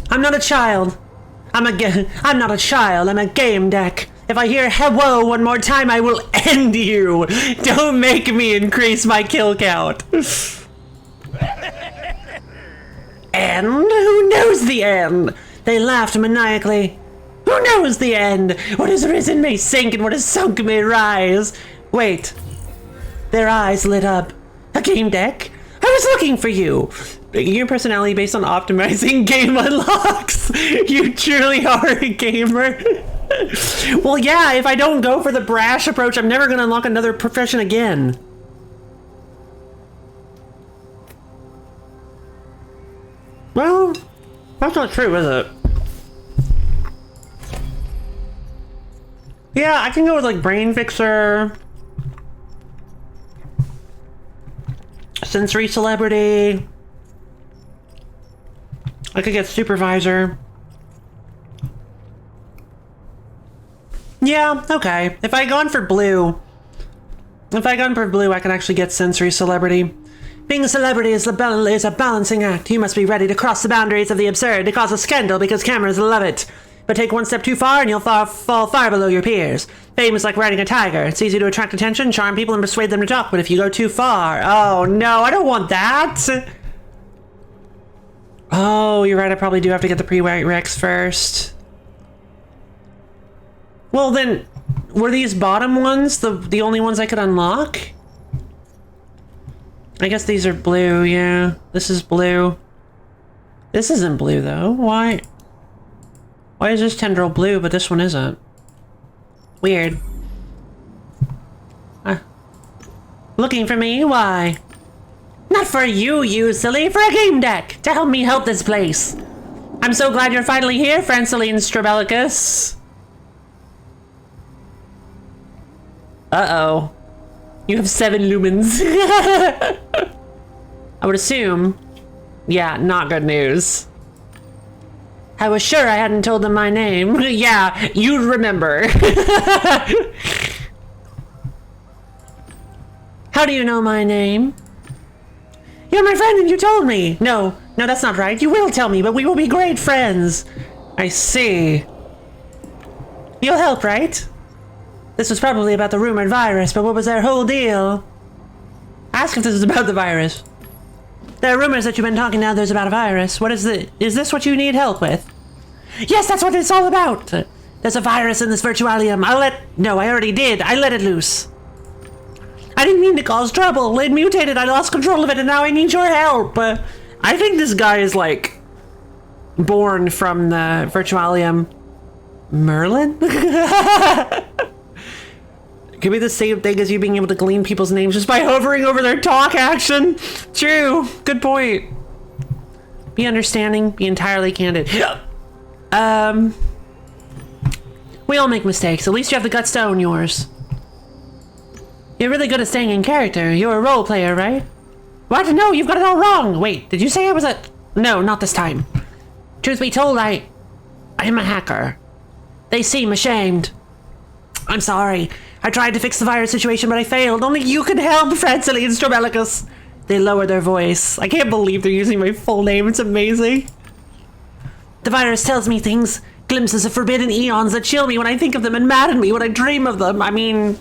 I'm not a child. I'm not a child. I'm a game deck. If I hear hello one more time, I will end you. Don't make me increase my kill count. End? Who knows the end? They laughed maniacally. Who knows the end? What has risen may sink and what has sunk may rise. Wait. Their eyes lit up. A game deck? I was looking for you. Your personality based on optimizing game unlocks. You truly are a gamer. Well, yeah, if I don't go for the brash approach, I'm never going to unlock another profession again. Well, that's not true, is it? Yeah, I can go with like brain fixer, sensory celebrity. I could get supervisor. Yeah, okay. If I gone for blue, I can actually get sensory celebrity. Being a celebrity is a balancing act. You must be ready to cross the boundaries of the absurd to cause a scandal because cameras love it. But take one step too far and you'll fall far below your peers. Fame is like riding a tiger. It's easy to attract attention, charm people, and persuade them to talk, but if you go too far... Oh, no, I don't want that! Oh, you're right, I probably do have to get the prereqs first. Well then, were these bottom ones the only ones I could unlock? I guess these are blue, yeah. This is blue. This isn't blue though, why? Why is this tendril blue but this one isn't? Weird. Looking for me? Why? Not for you, you silly, for a game deck! To help me help this place! I'm so glad you're finally here, Franceline Strabelicus. Uh-oh. You have 7 lumens. I would assume. Yeah, not good news. I was sure I hadn't told them my name. Yeah, you'd remember. How do you know my name? You're my friend and you told me. No, that's not right. You will tell me, but we will be great friends. I see. You'll help, right? This was probably about the rumored virus, but what was their whole deal? Ask if this is about the virus. There are rumors that you've been talking to others about a virus. What is it? Is this what you need help with? Yes, that's what it's all about. There's a virus in this virtualium. No, I already did. I let it loose. I didn't mean to cause trouble. It mutated. I lost control of it, and now I need your help. I think this guy is like born from the virtualium. Merlin? Could be the same thing as you being able to glean people's names just by hovering over their talk action. True. Good point. Be understanding. Be entirely candid. We all make mistakes. At least you have the guts to own yours. You're really good at staying in character. You're a role player, right? What? No, you've got it all wrong. Wait, did you say I was a... No, not this time. Truth be told, I am a hacker. They seem ashamed. I'm sorry. I tried to fix the virus situation, but I failed. Only you can help, Franceline Strabelicus. They lowered their voice. I can't believe they're using my full name. It's amazing. The virus tells me things. Glimpses of forbidden eons that chill me when I think of them and madden me when I dream of them. I mean...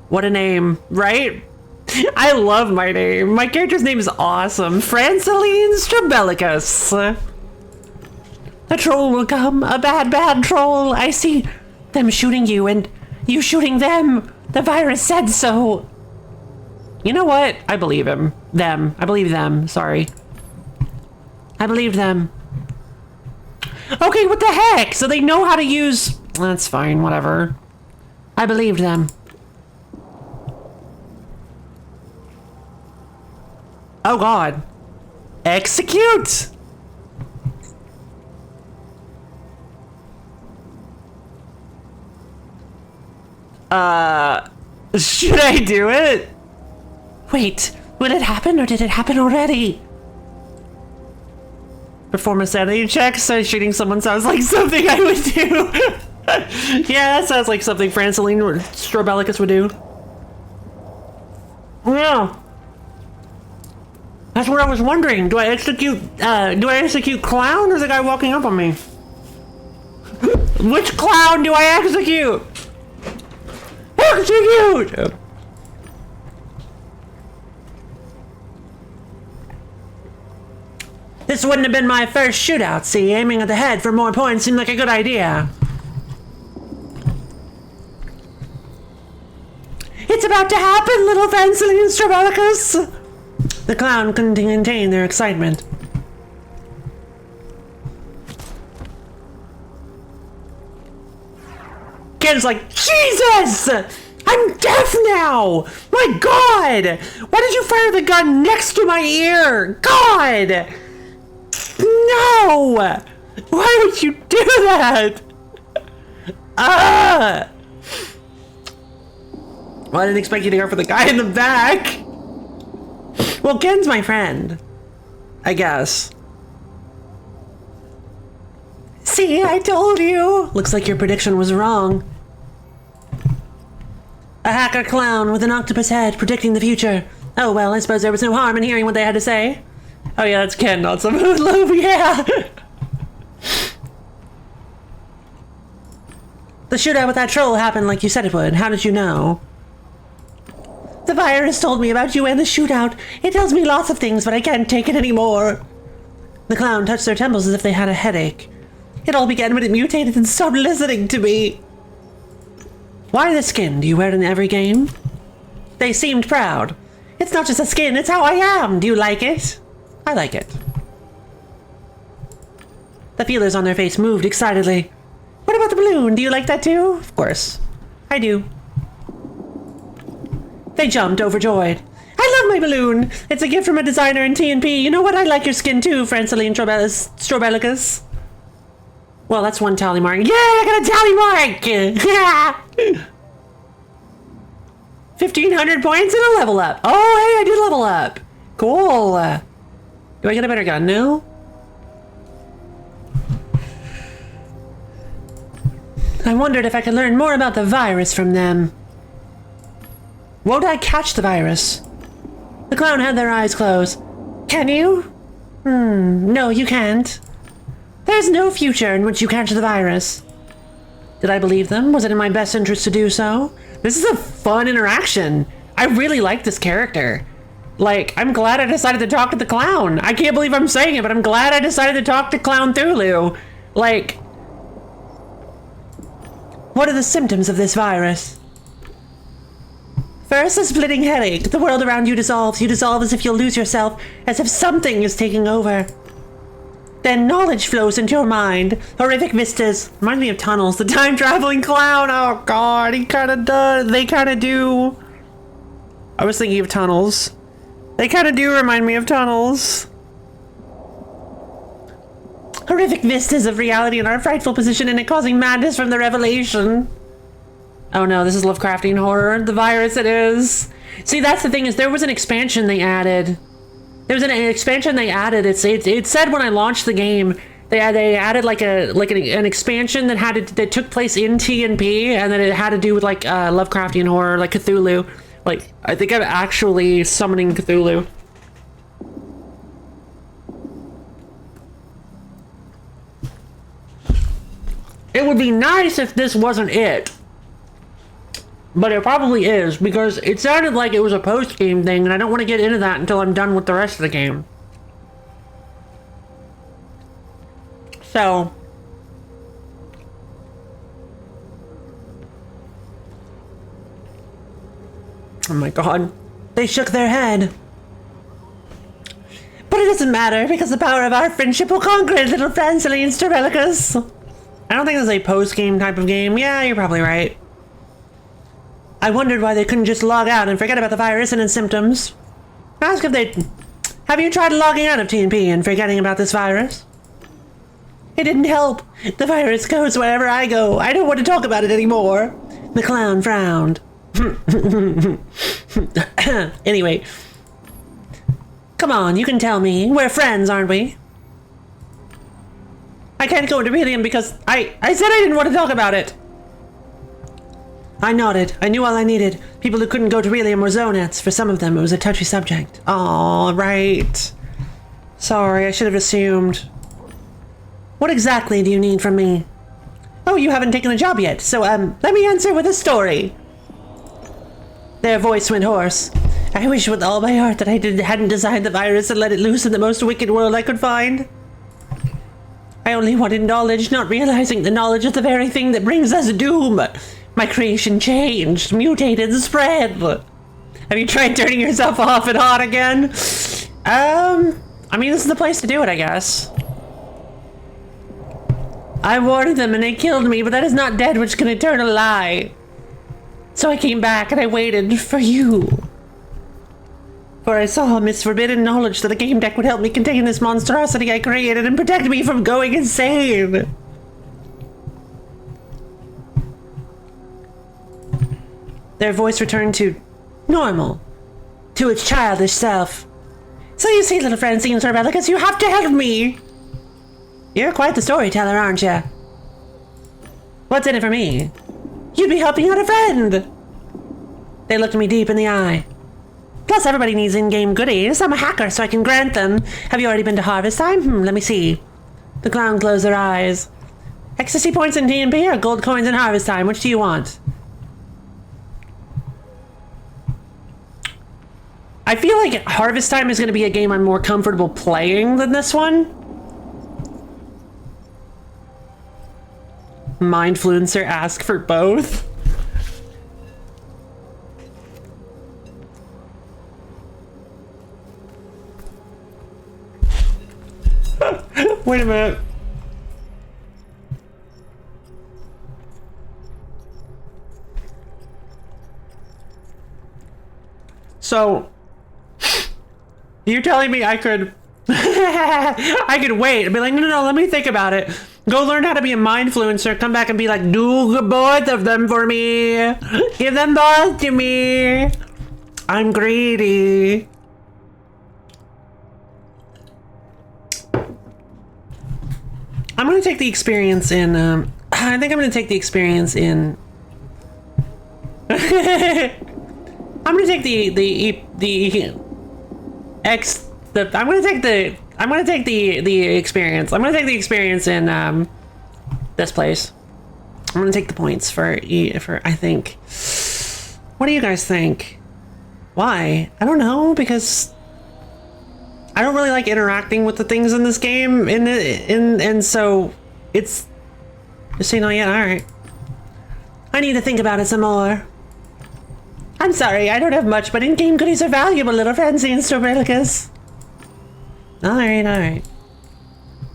What a name, right? I love my name. My character's name is awesome. Franceline Strabelicus. A troll will come. A bad troll. I see them shooting you and you shooting them. The virus said so. You know what? I believe him. Them. I believe them. Sorry. I believe them. Okay, what the heck? So they know how to use... That's fine, whatever. I believed them. Oh god. Execute! Should I do it? Wait, Will it happen or did it happen already? Perform a sanity check, so shooting someone sounds like something I would do. Yeah, that sounds like something Franceline or Strobelicus would do. Yeah. That's what I was wondering. Do I execute clown or the guy walking up on me? Which clown do I execute? Execute! This wouldn't have been my first shootout, see? Aiming at the head for more points seemed like a good idea. It's about to happen, little Franceline and Strobelicus! The clown couldn't contain their excitement. Ken's like, Jesus! I'm deaf now! My God! Why did you fire the gun next to my ear? God! No! Why would you do that? Ah! Well, I didn't expect you to go for the guy in the back. Well, Ken's my friend, I guess. See, I told you. Looks like your prediction was wrong. A hacker clown with an octopus head predicting the future. Oh, well, I suppose there was no harm in hearing what they had to say. Oh, yeah, that's Ken, not some hoodlum, yeah. The shootout with that troll happened like you said it would. How did you know? The virus told me about you and the shootout. It tells me lots of things, but I can't take it anymore. The clown touched their temples as if they had a headache. It all began when it mutated and stopped listening to me. Why the skin? Do you wear it in every game? They seemed proud. It's not just a skin, it's how I am. Do you like it? I like it. The feelers on their face moved excitedly. What about the balloon? Do you like that too? Of course. I do. They jumped, overjoyed. I love my balloon. It's a gift from a designer in TNP. You know what? I like your skin too, Franceline Strobelicus. Well, that's one tally mark. Yeah, I got a tally mark! 1,500 points and a level up. Oh, hey, I did level up. Cool. Do I get a better gun now? I wondered if I could learn more about the virus from them. Won't I catch the virus? The clown had their eyes closed. Can you? No, you can't. There's no future in which you catch the virus. Did I believe them? Was it in my best interest to do so? This is a fun interaction. I really like this character. Like, I'm glad I decided to talk to the clown. I can't believe I'm saying it, but I'm glad I decided to talk to Clown Thulu. Like, what are the symptoms of this virus? First, a splitting headache. The world around you dissolves. You dissolve as if you'll lose yourself, as if something is taking over. Then knowledge flows into your mind. Horrific vistas. Remind me of Tunnels, the time-traveling clown. Oh God, he kind of does. They kind of do. I was thinking of Tunnels. They kind of do remind me of Tunnels. Horrific vistas of reality and our frightful position in it, causing madness from the revelation. Oh no, this is Lovecraftian horror. The virus it is. See, that's the thing, is there was an expansion they added. There was an expansion they added. It said when I launched the game, they added like an expansion that took place in TNP, and then it had to do with like Lovecraftian horror, like Cthulhu. Like, I think I'm actually summoning Cthulhu. It would be nice if this wasn't it. But it probably is, because it sounded like it was a post-game thing, and I don't want to get into that until I'm done with the rest of the game. So... oh my God. They shook their head. But it doesn't matter, because the power of our friendship will conquer it, little Franceline Strobelicus. I don't think this is a post-game type of game. Yeah, you're probably right. I wondered why they couldn't just log out and forget about the virus and its symptoms. Ask if they... have you tried logging out of TNP and forgetting about this virus? It didn't help. The virus goes wherever I go. I don't want to talk about it anymore. The clown frowned. Anyway, Come on, you can tell me. We're friends, aren't we? I can't go into Helium because I said I didn't want to talk about it. I nodded. I knew all I needed. People who couldn't go to Helium were Zonets. For some of them, it was a touchy subject. Aw, right. Sorry, I should have assumed. What exactly do you need from me? Oh, you haven't taken a job yet, so, let me answer with a story. Their voice went hoarse. I wish with all my heart that I hadn't designed the virus and let it loose in the most wicked world I could find. I only wanted knowledge, not realizing the knowledge of the very thing that brings us doom. My creation changed, mutated, and spread. Have you tried turning yourself off and on again? I mean, this is the place to do it, I guess. I warned them and they killed me, but that is not dead which can eternal lie. So I came back and I waited for you. For I saw amidst forbidden knowledge that a game deck would help me contain this monstrosity I created and protect me from going insane. Their voice returned to normal, to its childish self. So you see, little Francine Sorbellicus, you have to help me. You're quite the storyteller, aren't you? What's in it for me? You'd be helping out a friend. They looked me deep in the eye. Plus, everybody needs in-game goodies. I'm a hacker, so I can grant them. Have you already been to Harvest Time? Let me see. The clown closed their eyes. Ecstasy points in TNP or gold coins in Harvest Time? Which do you want? I feel like Harvest Time is going to be a game I'm more comfortable playing than this one. Mindfluencer ask for both. Wait a minute. So, you're telling me I could I could wait and be like, no, let me think about it. Go learn how to be a mindfluencer, come back and be like, do both of them for me. Give them both to me. I'm greedy. I'm gonna take the experience in, I think I'm gonna take the experience in, I'm gonna take the experience in, this place. I'm gonna take the points for I think. What do you guys think? Why? I don't know, because I don't really like interacting with the things in this game, and so it's just saying, oh yeah, alright. I need to think about it some more. I'm sorry, I don't have much, but in-game goodies are valuable, little Francine Stoberlicus. Alright.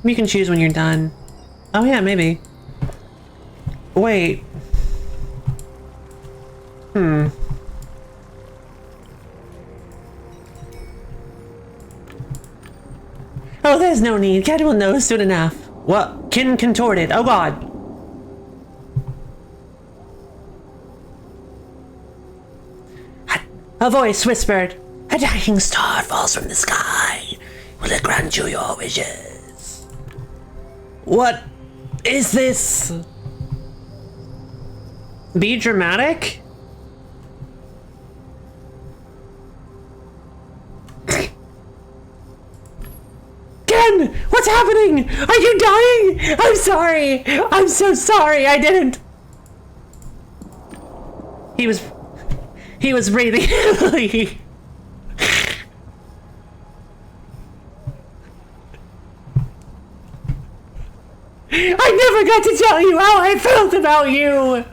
You can choose when you're done. Oh yeah, maybe. Wait. Oh, there's no need. Cat will know soon enough. What? Kin contorted. Oh god. A voice whispered, "A dying star falls from the sky. Will it grant you your wishes?" What is this? Be dramatic? Ken! What's happening? Are you dying? I'm sorry! I'm so sorry, I didn't... He was breathing heavily. I never got to tell you how I felt about you!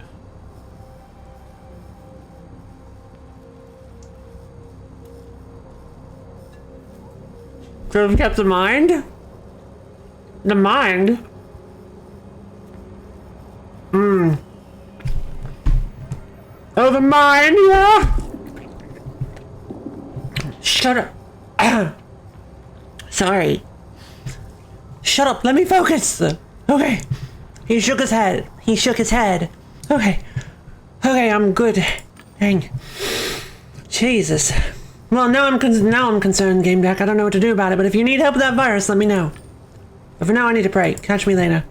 Could have kept the mind? The mind? Oh, the mind, yeah? Shut up. Sorry. Shut up, let me focus. Okay. He shook his head. Okay, I'm good. Dang. Jesus. Well, now I'm concerned, Gamedec. I don't know what to do about it, but if you need help with that virus, let me know. But for now, I need to pray. Catch me later.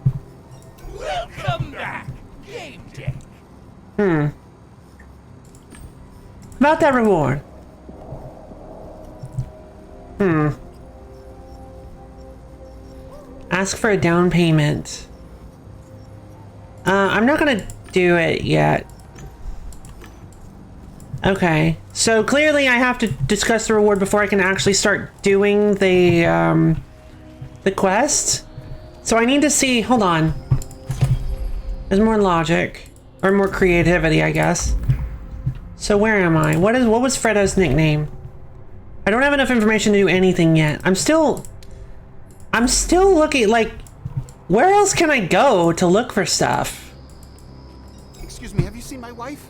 Welcome back, Gamedec. About that reward. Ask for a down payment. I'm not gonna do it yet. Okay, so clearly I have to discuss the reward before I can actually start doing the quest. So I need to see, hold on. There's more logic, or more creativity, I guess. So where am I? What was Fredo's nickname? I don't have enough information to do anything yet. I'm still looking, like, where else can I go to look for stuff? Excuse me, have you seen my wife?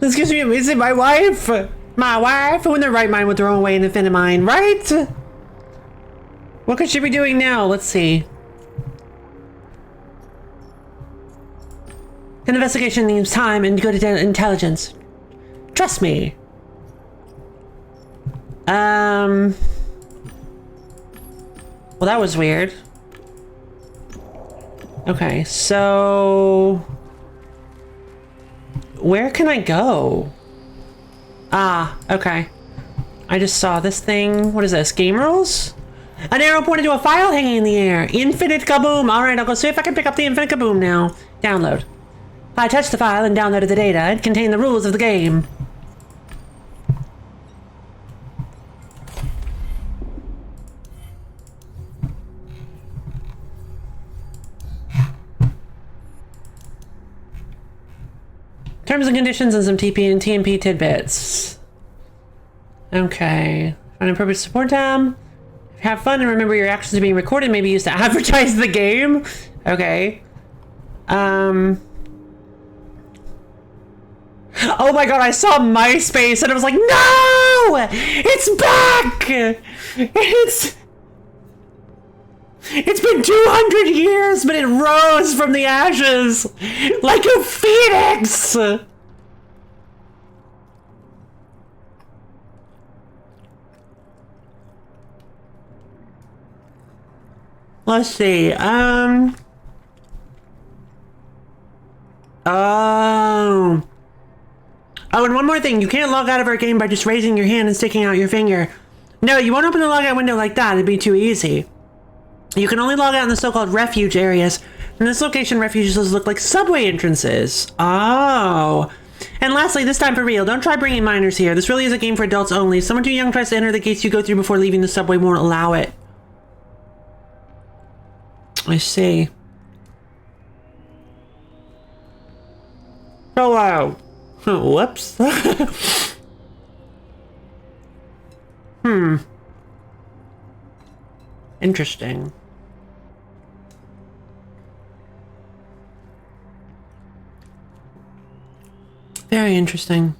Excuse me, is it my wife? My wife? Who in their right mind would throw away an infinite mind, right? What could she be doing now? Let's see. An investigation needs time and good intelligence. Trust me. Well, that was weird. Okay, so... where can I go? Ah, okay. I just saw this thing. What is this? Game rules? An arrow pointed to a file hanging in the air. Infinite kaboom. Alright, I'll go see if I can pick up the infinite kaboom now. Download. I touched the file and downloaded the data. It contained the rules of the game. Terms and conditions and some TP and TMP tidbits. Okay. Find appropriate support tab. Have fun and remember your actions are being recorded, maybe used to advertise the game. Okay. Oh my god, I saw MySpace and I was like, no! It's back! It's been 200 years, but it rose from the ashes like a phoenix! Let's see, Oh, and one more thing, you can't log out of our game by just raising your hand and sticking out your finger. No, you won't open the logout window like that, it'd be too easy. You can only log out in the so-called refuge areas. In this location, refuges look like subway entrances. Oh. And lastly, this time for real, don't try bringing minors here. This really is a game for adults only. If someone too young tries to enter the gates you go through before leaving the subway won't allow it. I see. Oh, wow. Whoops. Interesting. Very interesting.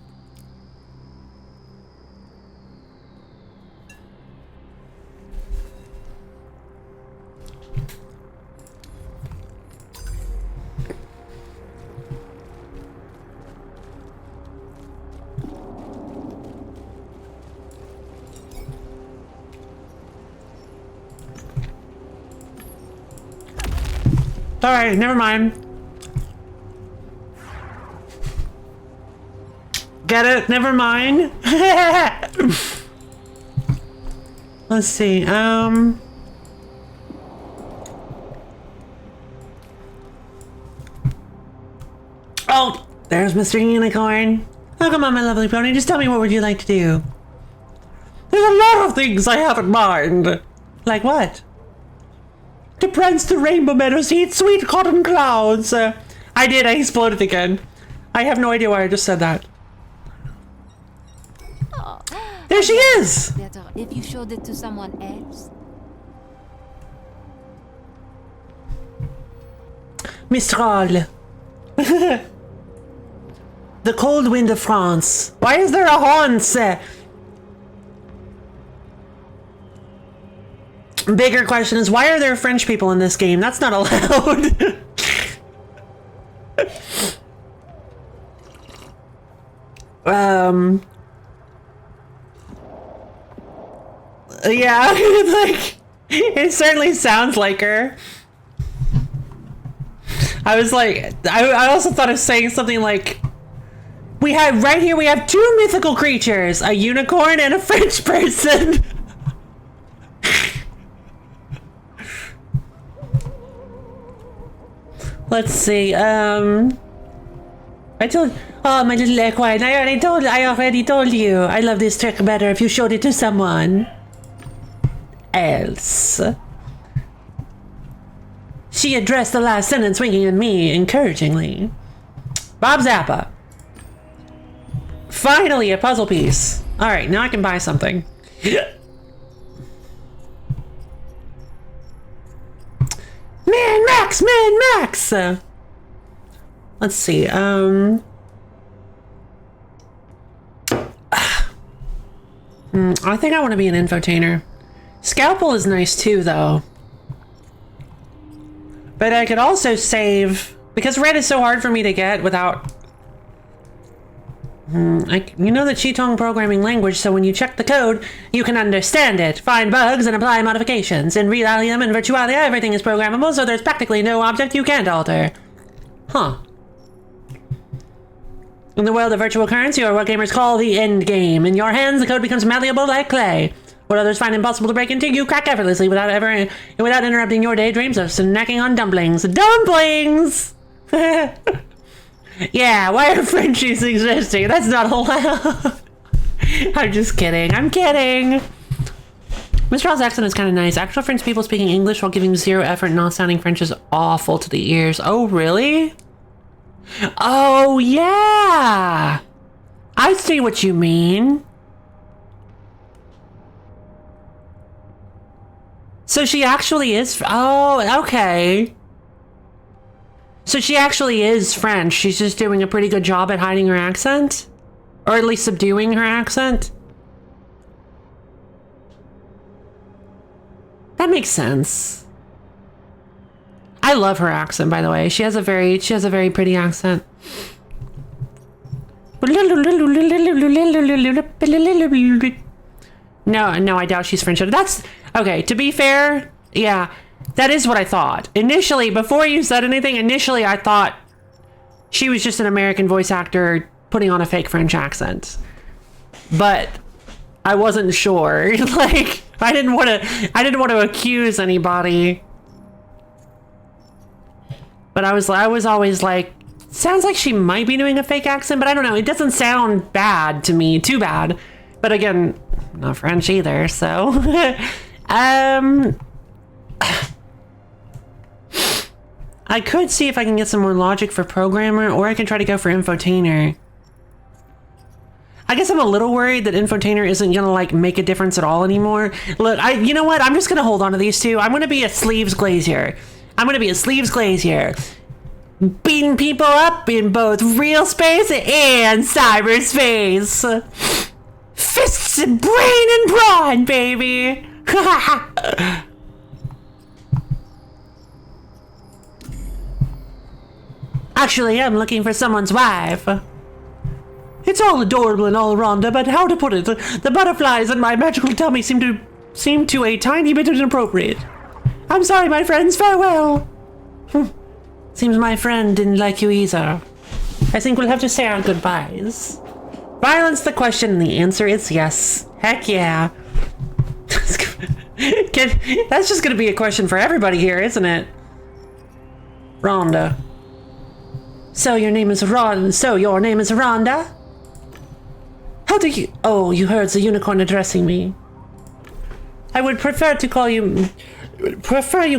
Alright, never mind. Get it? Never mind. Let's see, Oh! There's Mr. Unicorn. Oh, come on, my lovely pony. Just tell me, what would you like to do? There's a lot of things I have in mind. Like what? To prance the rainbow meadows, eat sweet cotton clouds. I exploded again. I have no idea why I just said that. Oh. There she is! Better if you showed it to someone else. Mistral. The cold wind of France. Why is there a Hans? Bigger question is, why are there French people in this game? That's not allowed. Yeah, like, it certainly sounds like her. I was like, I also thought of saying something like, we have, right here, we have two mythical creatures, a unicorn and a French person. Let's see, I told, oh, my little equine, I already told you, I love this trick better if you showed it to someone else. She addressed the last sentence, winking at me encouragingly. Bob Zappa. Finally, a puzzle piece. All right, now I can buy something. Man Max! Let's see, I think I want to be an infotainer. Scalpel is nice too, though. But I could also save, because red is so hard for me to get without... you know the Qitong programming language, so when you check the code, you can understand it, find bugs, and apply modifications. In Realium and Virtualia, everything is programmable, so there's practically no object you can't alter. Huh. In the world of virtual currency, or what gamers call the end game, in your hands, the code becomes malleable like clay. What others find impossible to break into, you crack effortlessly without interrupting your daydreams of snacking on dumplings. Dumplings! Yeah, why are Frenchies existing? That's not allowed. I'm just kidding. I'm kidding. Mr. Hall's accent is kind of nice. Actual French people speaking English while giving zero effort and not sounding French is awful to the ears. Oh, really? Oh, yeah. I see what you mean. So she actually is... Oh, okay. So she actually is French. She's just doing a pretty good job at hiding her accent? Or at least subduing her accent? That makes sense. I love her accent, by the way. She has a very pretty accent. No, I doubt she's French. That's... Okay, to be fair, yeah, that is what I thought. Initially, before you said anything, I thought she was just an American voice actor putting on a fake French accent. But I wasn't sure. Like, I didn't want to accuse anybody. But I was always like, sounds like she might be doing a fake accent, but I don't know. It doesn't sound bad to me, too bad. But again, not French either, so... I could see if I can get some more logic for programmer, or I can try to go for infotainer. I guess I'm a little worried that infotainer isn't gonna like make a difference at all anymore. Look, you know what? I'm just gonna hold on to these two. I'm gonna be a sleeves glazier. Beating people up in both real space and cyberspace. Fists and brain and brawn, baby. Actually, I'm looking for someone's wife. It's all adorable and all Rhonda, but how to put it? The butterflies in my magical tummy seem to a tiny bit inappropriate. I'm sorry, my friends. Farewell. Seems my friend didn't like you either. I think we'll have to say our goodbyes. Violence the question, and the answer is yes. Heck yeah. That's just gonna be a question for everybody here, isn't it? Rhonda. So your name is Rhonda? How do you... Oh, you heard the unicorn addressing me. I would prefer you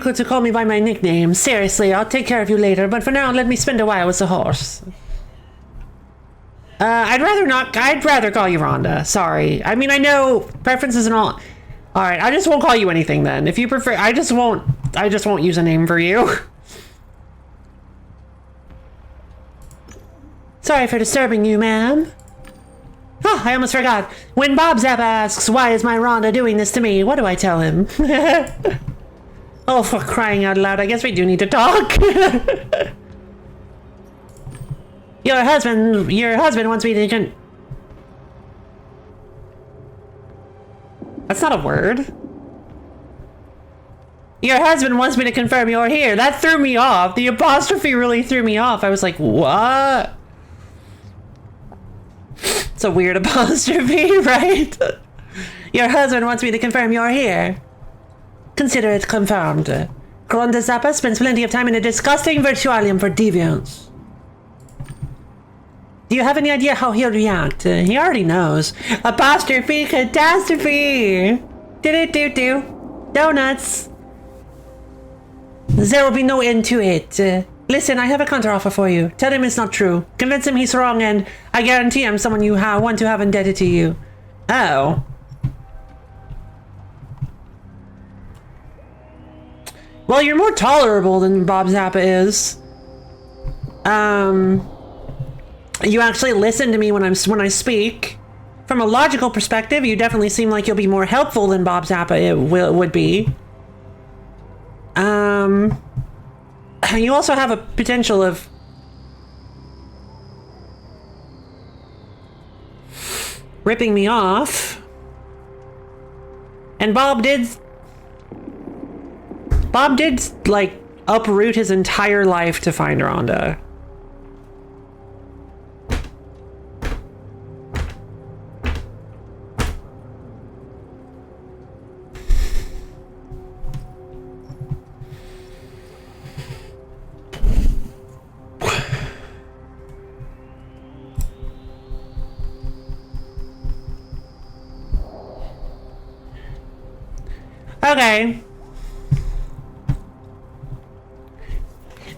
to call me by my nickname. Seriously, I'll take care of you later, but for now, let me spend a while with the horse. I'd rather call you Rhonda. Sorry. I mean, I know preferences and all. Alright, I just won't call you anything then. If you prefer, I just won't use a name for you. Sorry for disturbing you, ma'am. Oh, I almost forgot. When Bob Zappa asks, why is my Rhonda doing this to me? What do I tell him? Oh, for crying out loud, I guess we do need to talk. Your husband wants me to That's not a word. Your husband wants me to confirm you're here. That threw me off. The apostrophe really threw me off. I was like, what? It's a weird apostrophe, right? Your husband wants me to confirm you're here. Consider it confirmed. Ronda Zappa spends plenty of time in a disgusting virtualium for deviants. Do you have any idea how he'll react? He already knows. Apostrophe catastrophe. Do-do-do-do. Donuts. There will be no end to it. Listen, I have a counteroffer for you. Tell him it's not true. Convince him he's wrong, and I guarantee I'm someone you want to have indebted to you. Oh. Well, you're more tolerable than Bob Zappa is. You actually listen to me when I speak. From a logical perspective, you definitely seem like you'll be more helpful than Bob Zappa would be. You also have a potential of ripping me off. And Bob did like uproot his entire life to find Rhonda. Okay.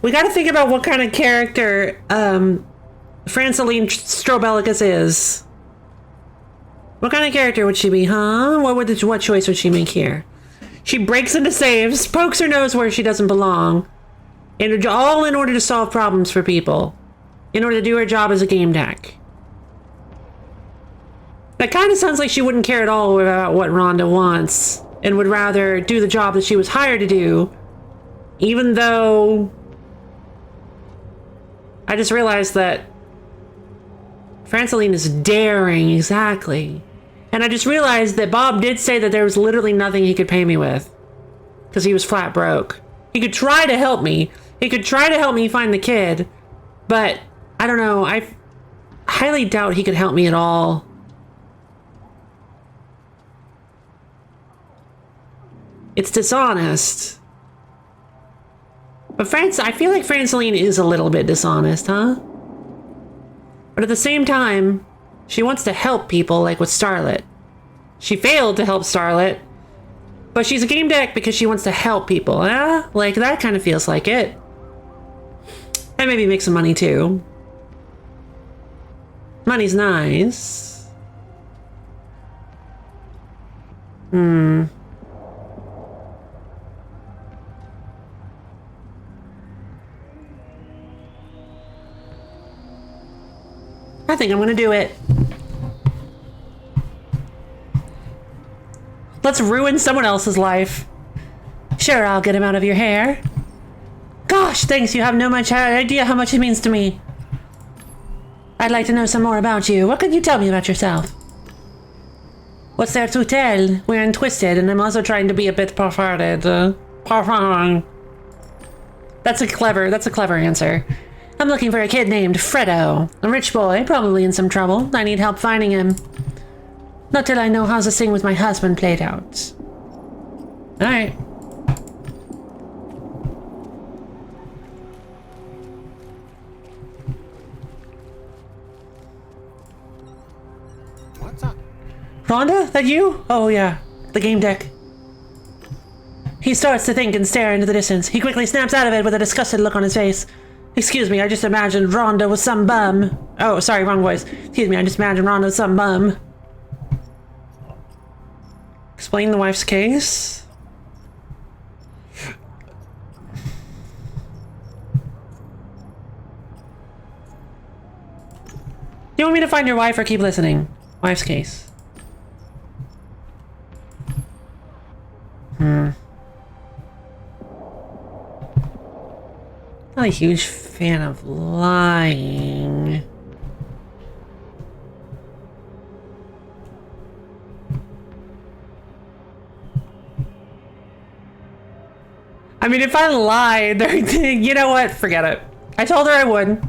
We gotta think about what kind of character Franceline Strobellicus is. What kind of character would she be, huh? What choice would she make here? She breaks into safes, pokes her nose where she doesn't belong, and all in order to solve problems for people. In order to do her job as a game deck. That kind of sounds like she wouldn't care at all about what Rhonda wants, and would rather do the job that she was hired to do, even though I just realized that Franceline is daring, exactly. And I just realized that Bob did say that there was literally nothing he could pay me with, because he was flat broke. He could try to help me. He could try to help me find the kid, but I don't know. I highly doubt he could help me at all. It's dishonest. But I feel like Franceline is a little bit dishonest, huh? But at the same time, she wants to help people, like with Starlet. She failed to help Starlet, but she's a game deck because she wants to help people, huh? Like, that kind of feels like it. And maybe make some money, too. Money's nice. I think I'm gonna do it. Let's ruin someone else's life. Sure, I'll get him out of your hair. Gosh, thanks, you have no much idea how much it means to me. I'd like to know some more about you. What could you tell me about yourself? What's there to tell? We're in Twisted, and I'm also trying to be a bit perverted. That's a clever answer. I'm looking for a kid named Fredo. A rich boy, probably in some trouble. I need help finding him. Not till I know how this thing with my husband played out. Alright. What's up? Rhonda? That you? Oh yeah. The game deck. He starts to think and stare into the distance. He quickly snaps out of it with a disgusted look on his face. Excuse me, I just imagined Rhonda was some bum. Oh, sorry, wrong voice. Excuse me, I just imagined Rhonda was some bum. Explain the wife's case. You want me to find your wife or keep listening? Wife's case. Not a huge fan of lying. mean, if I lied, you know what? Forget it. I told her I would.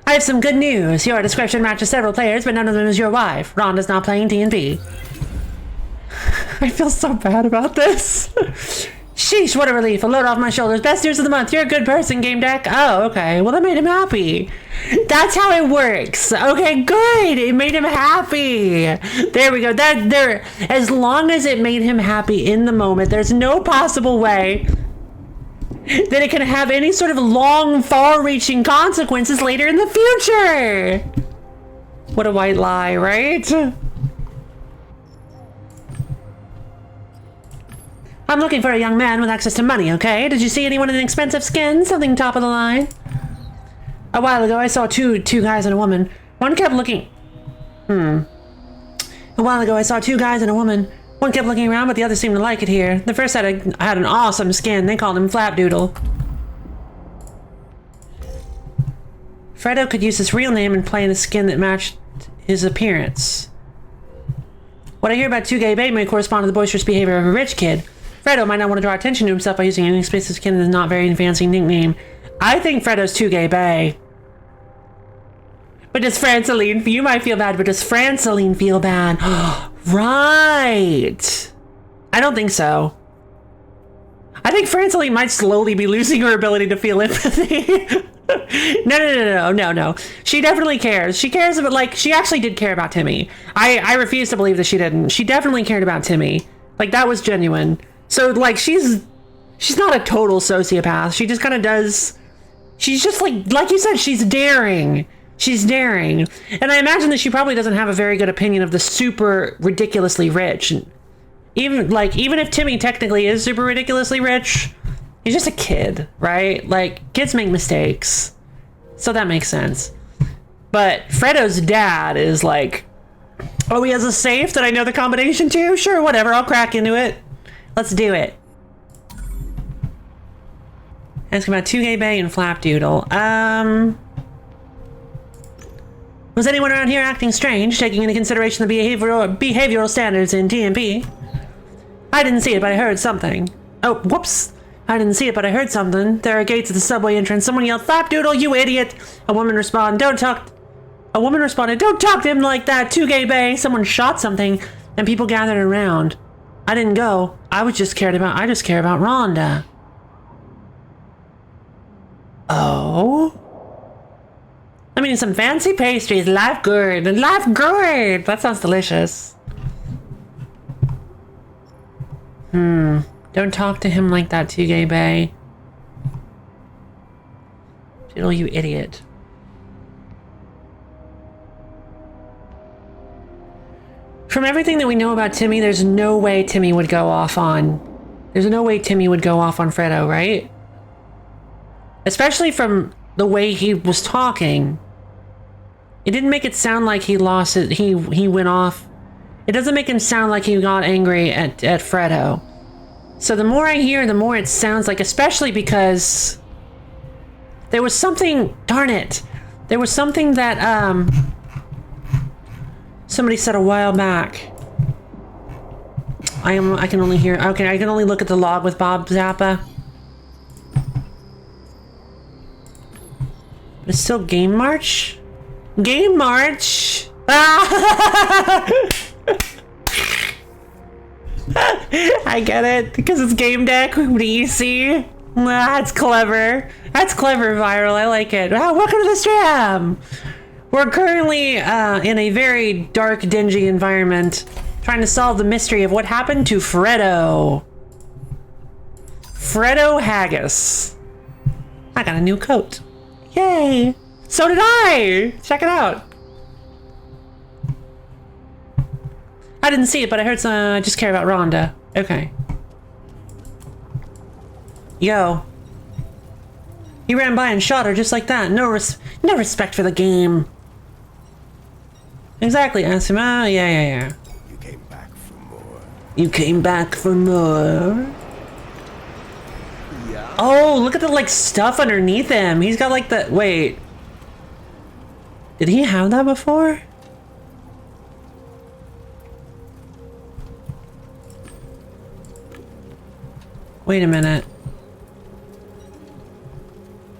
I have some good news. Your description matches several players, but none of them is your wife. Rhonda's not playing D&D. I feel so bad about this. Sheesh, what a relief. A load off my shoulders. Best news of the month. You're a good person, Gamedec. Oh, okay. Well, that made him happy. That's how it works. Okay, good. It made him happy. There we go. As long as it made him happy in the moment, there's no possible way that it can have any sort of long, far-reaching consequences later in the future. What a white lie, right? I'm looking for a young man with access to money, okay? Did you see anyone in expensive skin? Something top of the line? A while ago, I saw two guys and a woman. One kept looking... A while ago, I saw two guys and a woman. One kept looking around, but the other seemed to like it here. The first had an awesome skin. They called him Flapdoodle. Fredo could use his real name and play in a skin that matched his appearance. What I hear about 2 Gay Bae may correspond to the boisterous behavior of a rich kid. Fredo might not want to draw attention to himself by using an inexpensive skin and a not very fancy nickname. I think Fredo's 2 Gay Bae. But does Franceline, you might feel bad, but does Franceline feel bad? Right. I don't think so. I think Franceline might slowly be losing her ability to feel empathy. No. She definitely cares. She cares about, like, she actually did care about Timmy. I refuse to believe that she didn't. She definitely cared about Timmy. Like, that was genuine. So, like, she's not a total sociopath. She just kind of does... She's just, like you said, she's daring. She's daring. And I imagine that she probably doesn't have a very good opinion of the super ridiculously rich. Even if Timmy technically is super ridiculously rich, he's just a kid, right? Like, kids make mistakes. So that makes sense. But Fredo's dad is like, oh, he has a safe that I know the combination to? Sure, whatever, I'll crack into it. Let's do it. Ask about 2 Gay Bae and Flapdoodle. Was anyone around here acting strange, taking into consideration the behavioral standards in TMP? I didn't see it, but I heard something. Oh, whoops. I didn't see it, but I heard something. There are gates at the subway entrance. Someone yelled, Flapdoodle, you idiot! A woman responded, don't talk to him like that, 2 Gay Bae. Someone shot something, and people gathered around. I didn't go. I just care about Rhonda. Oh? I mean, some fancy pastries. Life good. That sounds delicious. Don't talk to him like that, 2 Gay Bae. Diddle, you idiot. From everything that we know about Timmy, there's no way Timmy would go off on... Fredo, right? Especially from the way he was talking. It didn't make it sound like he lost it. He went off. It doesn't make him sound like he got angry at Fredo. So the more I hear, the more it sounds like, especially because there was something, darn it. There was something that somebody said a while back. I can only hear, okay, I can only look at the log with Bob Zappa. But it's still Game March? Game March! Ah! I get it, because it's Gamedec. What do you see? That's clever. That's clever, Viral. I like it. Oh, welcome to the stream! We're currently in a very dark, dingy environment, trying to solve the mystery of what happened to Fredo. Fredo Haggis. I got a new coat. Yay! So did I! Check it out. I didn't see it, but I heard some. I just care about Rhonda. Okay. Yo. He ran by and shot her just like that. No respect for the game. Exactly. Ask him. Yeah. You came back for more. You came back for more. Yeah. Oh, look at the like stuff underneath him. He's got like the wait. Did he have that before? Wait a minute.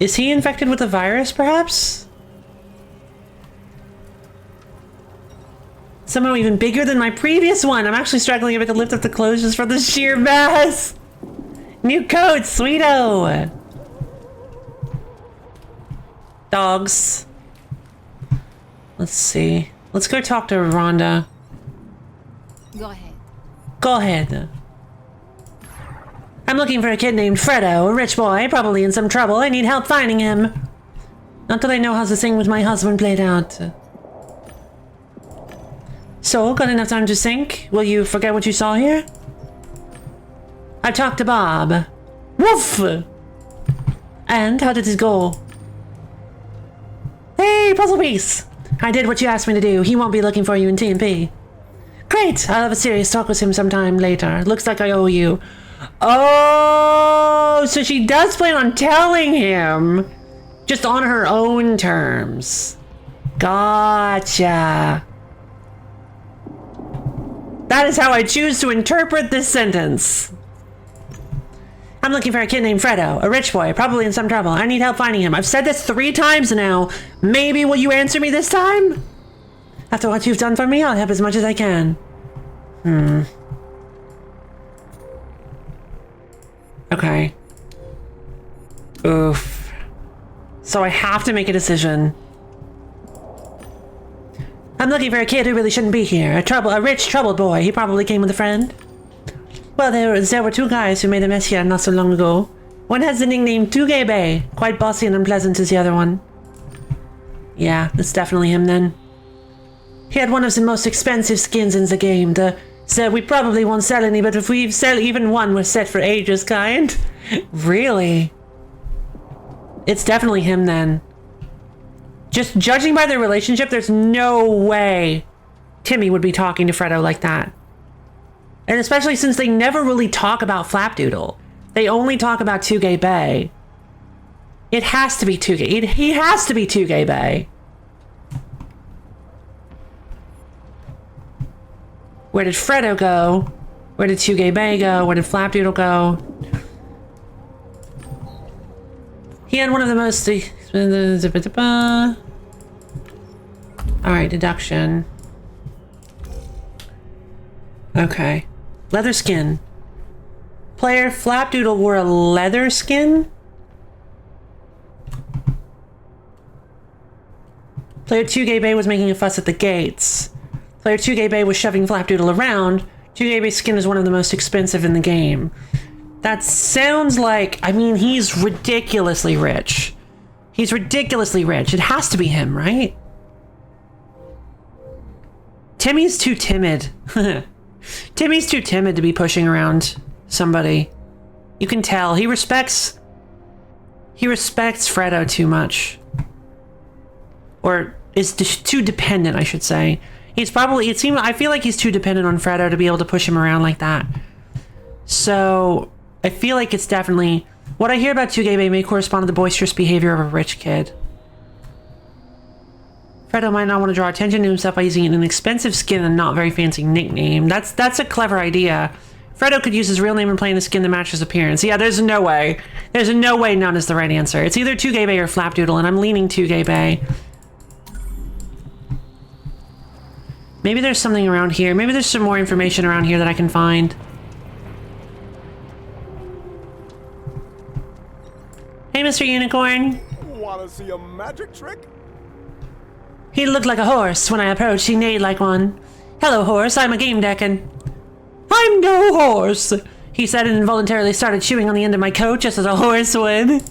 Is he infected with the virus, perhaps? Somehow even bigger than my previous one. I'm actually struggling a bit to lift up the clothes just for the sheer mass. New coat, sweeto. Dogs. Let's see. Let's go talk to Rhonda. Go ahead. Go ahead. I'm looking for a kid named Fredo, a rich boy, probably in some trouble. I need help finding him. Not that I know how this thing with my husband played out. So, got enough time to think? Will you forget what you saw here? I talked to Bob. Woof! And how did it go? Hey, puzzle piece! I did what you asked me to do. He won't be looking for you in TMP. Great! I'll have a serious talk with him sometime later. Looks like I owe you. Oh, so she does plan on telling him, just on her own terms. Gotcha. That is how I choose to interpret this sentence. I'm looking for a kid named Fredo, a rich boy, probably in some trouble. I need help finding him. I've said this 3 times now. Maybe will you answer me this time? After what you've done for me, I'll help as much as I can. Okay. Oof. So I have to make a decision. I'm looking for a kid who really shouldn't be here. A rich, troubled boy. He probably came with a friend. Well, there were 2 guys who made a mess here not so long ago. One has the nickname Tugay Bay. Quite bossy and unpleasant as the other one. Yeah, it's definitely him then. He had one of the most expensive skins in the game. So we probably won't sell any, but if we sell even one, we're set for ages, kind. Really? It's definitely him then. Just judging by their relationship, there's no way Timmy would be talking to Fredo like that. And especially since they never really talk about Flapdoodle. They only talk about Tugay Bay. It has to be Tugay. He has to be Tugay Bay. Where did Fredo go? Where did Tugay Bay go? Where did Flapdoodle go? He had one of the most... Alright, deduction. Okay. Leather skin. Player Flapdoodle wore a leather skin? Player Tugay Bay was making a fuss at the gates. Player Tugay Bay was shoving Flapdoodle around. Tugay Bay's skin is one of the most expensive in the game. That sounds like... I mean, he's ridiculously rich. He's ridiculously rich. It has to be him, right? Timmy's too timid. Timmy's too timid to be pushing around somebody. You can tell. He respects Fredo too much. Or is too dependent, I should say. He's probably... I feel like he's too dependent on Fredo to be able to push him around like that. So... I feel like it's definitely... What I hear about Tugay Bay may correspond to the boisterous behavior of a rich kid. Fredo might not want to draw attention to himself by using an expensive skin and not very fancy nickname. That's a clever idea. Fredo could use his real name and play in a skin that matches his appearance. Yeah, there's no way. There's no way none is the right answer. It's either Tugay Bay or Flapdoodle, and I'm leaning Tugay Bay. Maybe there's something around here. Maybe there's some more information around here that I can find. Hey, Mr. Unicorn. Wanna see a magic trick? He looked like a horse. When I approached, he neighed like one. Hello, horse. I'm a Gamedec and... I'm no horse, he said and involuntarily started chewing on the end of my coat just as a horse would.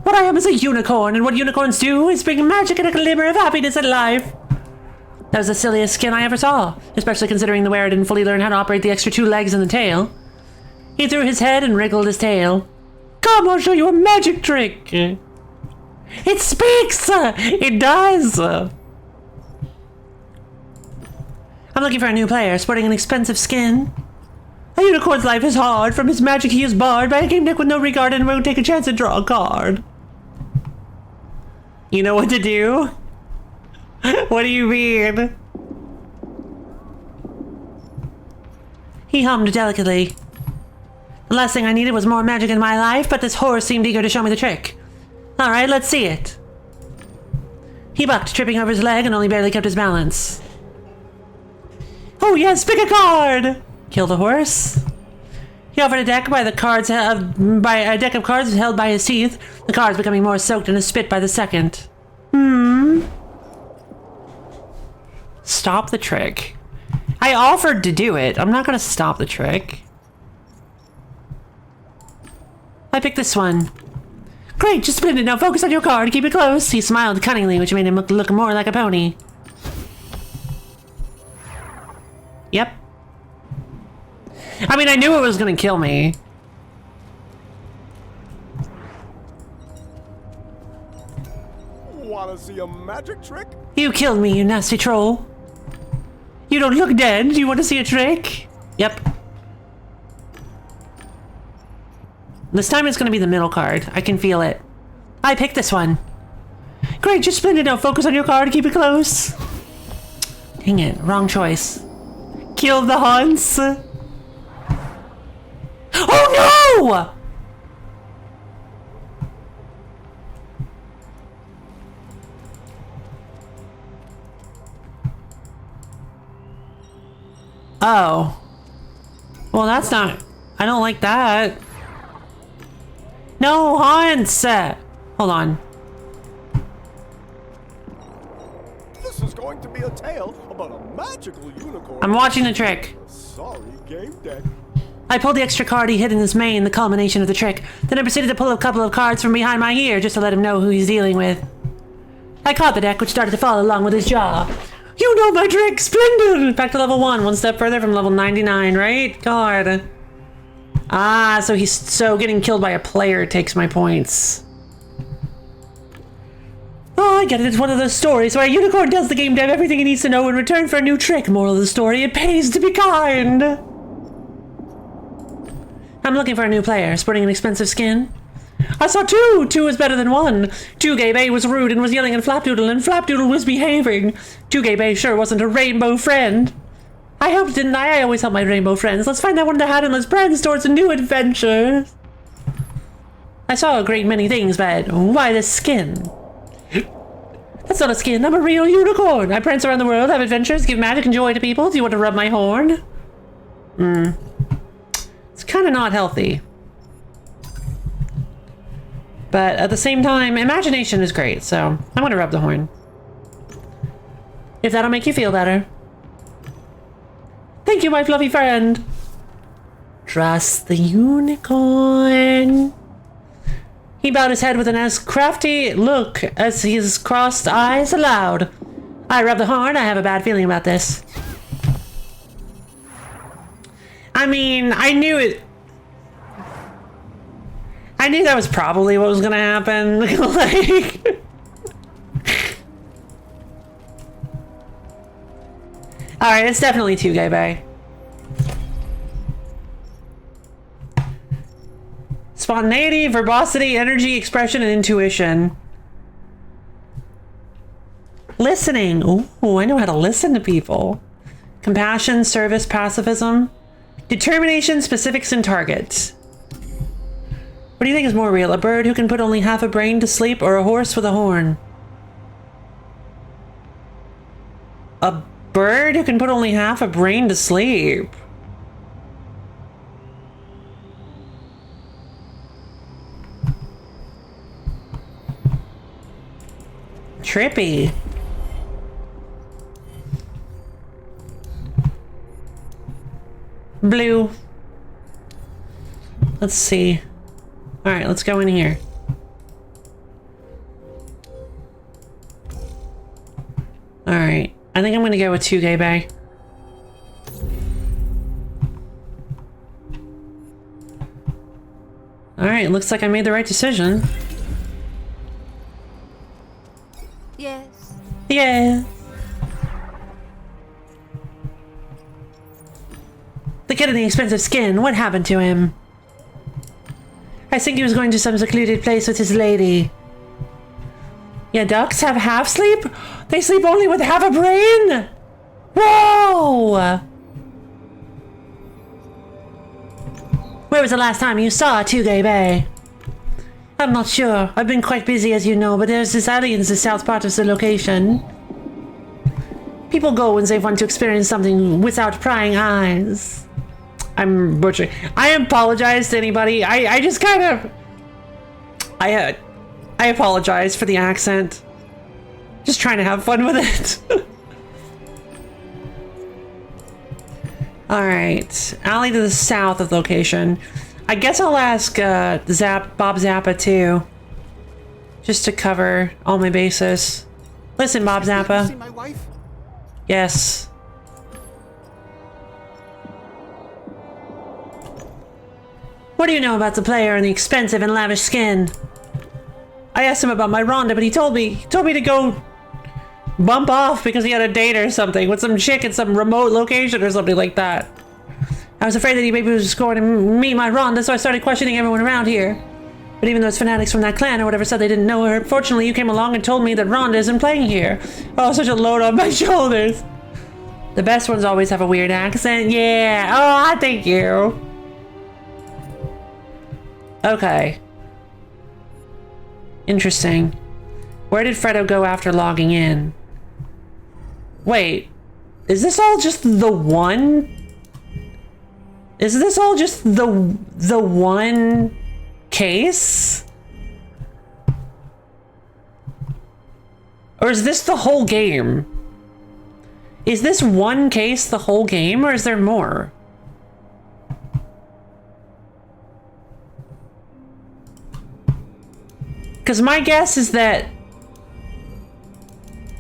What I am is a unicorn, and what unicorns do is bring magic and a glimmer of happiness in life. That was the silliest skin I ever saw, especially considering the wearer didn't fully learn how to operate the extra 2 legs and the tail. He threw his head and wriggled his tail. Come, I'll show you a magic trick. It speaks! It does! I'm looking for a new player, sporting an expensive skin. A unicorn's life is hard. From his magic he is barred by a Gamedec with no regard and won't take a chance to draw a card. You know what to do? What do you mean? He hummed delicately. The last thing I needed was more magic in my life, but this horse seemed eager to show me the trick. Alright, let's see it. He bucked, tripping over his leg and only barely kept his balance. Oh yes, pick a card! Kill the horse. He offered a deck by a deck of cards held by his teeth, the cards becoming more soaked in his spit by the second. Stop the trick. I offered to do it. I'm not gonna stop the trick. I picked this one. Great, just splendid. Now focus on your card. Keep it close. He smiled cunningly, which made him look more like a pony. Yep. I mean, I knew it was gonna kill me. Wanna see a magic trick? You killed me, you nasty troll. You don't look dead. You want to see a trick? Yep. This time it's gonna be the middle card. I can feel it. I picked this one. Great, just splendid. Now focus on your card. Keep it close. Dang it, wrong choice. Kill the Hans. Oh no! Oh. Well, that's not... I don't like that. No, Hans! Hold on. This is going to be a tale about a magical unicorn. I'm watching the trick. Sorry, Gamedec. I pulled the extra card he hid in his mane, the culmination of the trick. Then I proceeded to pull a couple of cards from behind my ear just to let him know who he's dealing with. I caught the deck, which started to fall along with his jaw. You know my trick! Splendid! Back to level 1, one step further from level 99, right? God. Ah, so getting killed by a player takes my points. Oh, I get it. It's one of those stories where a unicorn tells the game dev everything he needs to know in return for a new trick. Moral of the story, it pays to be kind. I'm looking for a new player, sporting an expensive skin. I saw two! Two is better than one. Two Gay Bay was rude and was yelling at Flapdoodle, and Flapdoodle was behaving. Two Gay Bay sure wasn't a rainbow friend. I helped, didn't I? I always help my rainbow friends. Let's find that one to hat and let's branch towards a new adventure. I saw a great many things, but why the skin? That's not a skin, I'm a real unicorn. I prance around the world, have adventures, give magic and joy to people. Do you want to rub my horn? It's kind of not healthy. But at the same time, imagination is great, so I'm gonna rub the horn. If that'll make you feel better. Thank you, my fluffy friend. Trust the unicorn. He bowed his head with an as crafty look as his crossed eyes allowed. I rub the horn. I have a bad feeling about this. I mean, I knew it. I knew that was probably what was gonna happen. Like, alright, it's definitely 2 Gay Bay. Spontaneity, verbosity, energy, expression, and intuition. Listening. Ooh, I know how to listen to people. Compassion, service, pacifism. Determination, specifics, and targets. What do you think is more real? A bird who can put only half a brain to sleep, or a horse with a horn? A bird who can put only half a brain to sleep. Trippy. Blue. Let's see. Alright, let's go in here. Alright. I think I'm gonna go with 2 Gay Bay. Alright, looks like I made the right decision. Yes. Yeah. The kid in the expensive skin, what happened to him? I think he was going to some secluded place with his lady. Yeah, ducks have half sleep? They sleep only with half a brain? Whoa! Where was the last time you saw 2 Gay Bay? I'm not sure. I've been quite busy, as you know, but there's this alley in the south part of the location. People go when they want to experience something without prying eyes. I'm butchering. I apologize to anybody. I just kind of... I apologize for the accent. Just trying to have fun with it. Alright. Alley to the south of the location. I guess I'll ask Bob Zappa too. Just to cover all my bases. Listen, Bob Zappa. See my wife? Yes. What do you know about the player and the expensive and lavish skin? I asked him about my Rhonda, but he told me to go bump off because he had a date or something with some chick in some remote location or something like that. I was afraid that he maybe was just going to meet my Rhonda, so I started questioning everyone around here. But even those fanatics from that clan or whatever said they didn't know her, fortunately you came along and told me that Rhonda isn't playing here. Oh, such a load on my shoulders. The best ones always have a weird accent. Yeah. Oh, thank you. Okay. Interesting. Where did Fredo go after logging in? Wait. Is this all just the one? Is this all just the one case? Or is this the whole game? Is this one case the whole game, or is there more? Because my guess is that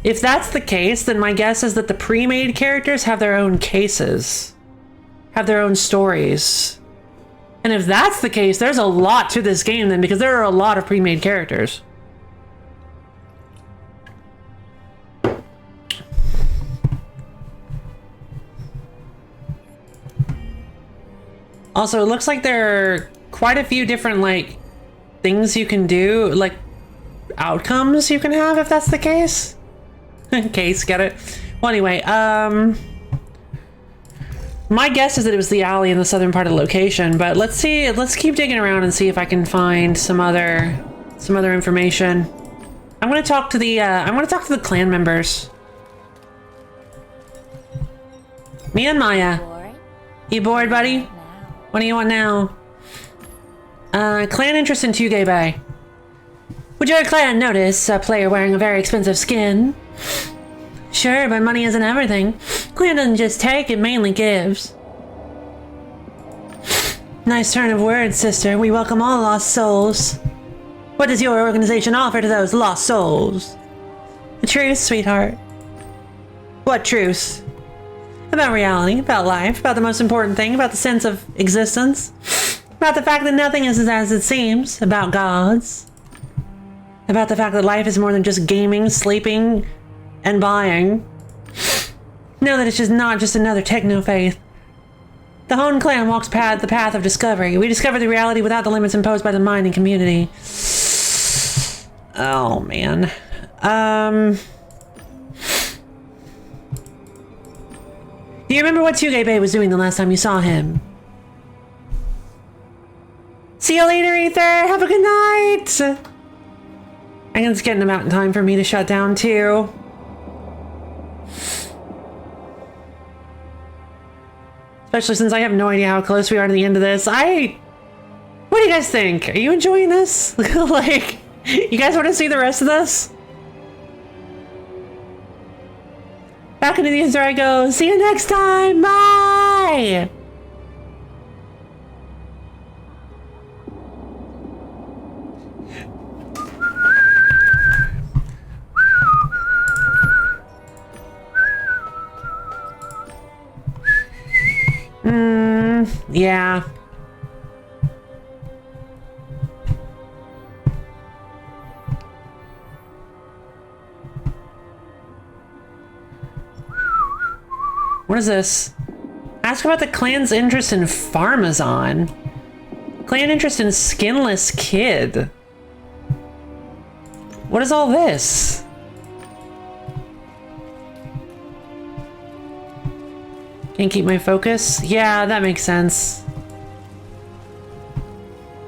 if that's the case, then my guess is that the pre-made characters have their own cases, have their own stories. And if that's the case, there's a lot to this game then, because there are a lot of pre-made characters. Also, it looks like there are quite a few different, like, things you can do, like, outcomes you can have if that's the case. Case, get it? Well, anyway, my guess is that it was the alley in the southern part of the location, but let's see, let's keep digging around and see if I can find some other information. I'm gonna talk to the clan members. Me and Maya. You bored, buddy? What do you want now? Clan interest in Tugay Bay. Would your clan notice a player wearing a very expensive skin? Sure, but money isn't everything. Clan doesn't just take, it mainly gives. Nice turn of words, sister. We welcome all lost souls. What does your organization offer to those lost souls? The truth, sweetheart. What truth? About reality, about life, about the most important thing, about the sense of existence. About the fact that nothing is as it seems, about gods. About the fact that life is more than just gaming, sleeping, and buying. Know that it's just not just another techno-faith. The Hone clan walks the path of discovery. We discover the reality without the limits imposed by the mind and community. Oh, man. Do you remember what Tugay Bay was doing the last time you saw him? See you later, Ether! Have a good night! I think it's getting about time for me to shut down, too. Especially since I have no idea how close we are to the end of this. What do you guys think? Are you enjoying this? Like, you guys want to see the rest of this? Back into the answer I go. See you next time. Bye. Yeah. What is this? Ask about the clan's interest in Farmazon. Clan interest in Skinless Kid. What is all this? Can't keep my focus? Yeah, that makes sense.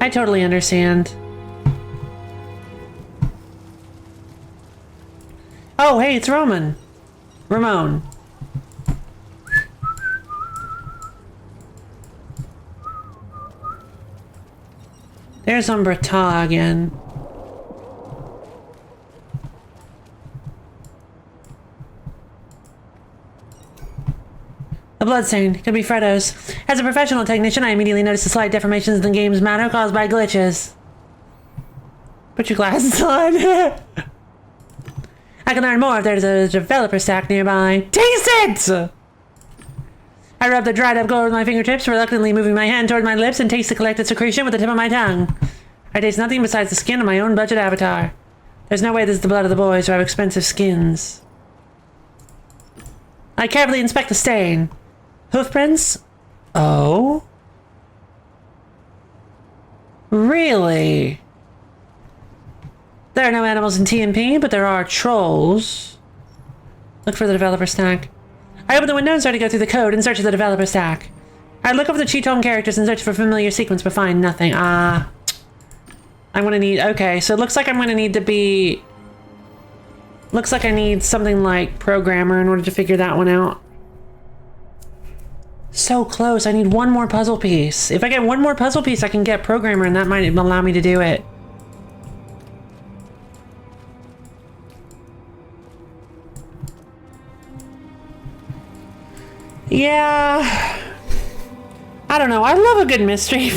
I totally understand. Oh, hey, it's Roman. Ramon. There's Umbrata again. A bloodstain. Could be Fredo's. As a professional technician, I immediately noticed the slight deformations in the game's matter caused by glitches. Put your glasses on. I can learn more if there's a developer stack nearby. Taste it! I rub the dried up gold with my fingertips, reluctantly moving my hand toward my lips and taste the collected secretion with the tip of my tongue. I taste nothing besides the skin of my own budget avatar. There's no way this is the blood of the boys who have expensive skins. I carefully inspect the stain. Hoofprints? Oh? Really? There are no animals in TMP, but there are trolls. Look for the developer stack. I open the window and start to go through the code in search of the developer stack. I look over the cheat tone characters and search for familiar sequence, but find nothing. I'm gonna need... Okay, so it looks like I'm gonna need to be... Looks like I need something like programmer in order to figure that one out. So close. I need one more puzzle piece. If I get one more puzzle piece, I can get programmer, and that might allow me to do it. Yeah, I don't know. I love a good mystery.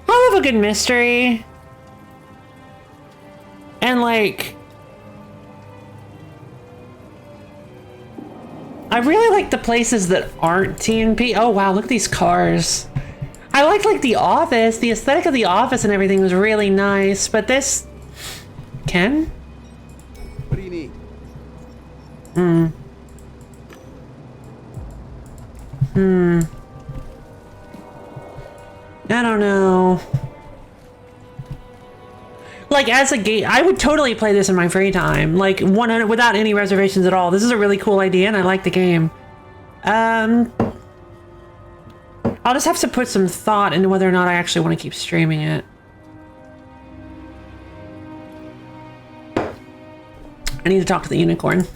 I love a good mystery. And like, I really like the places that aren't TNP. Oh wow, look at these cars. I like the office. The aesthetic of the office and everything was really nice, but this... Ken? What do you need? I don't know. Like, as a game, I would totally play this in my free time. Like, 100 without any reservations at all. This is a really cool idea, and I like the game. I'll just have to put some thought into whether or not I actually want to keep streaming it. I need to talk to the unicorn.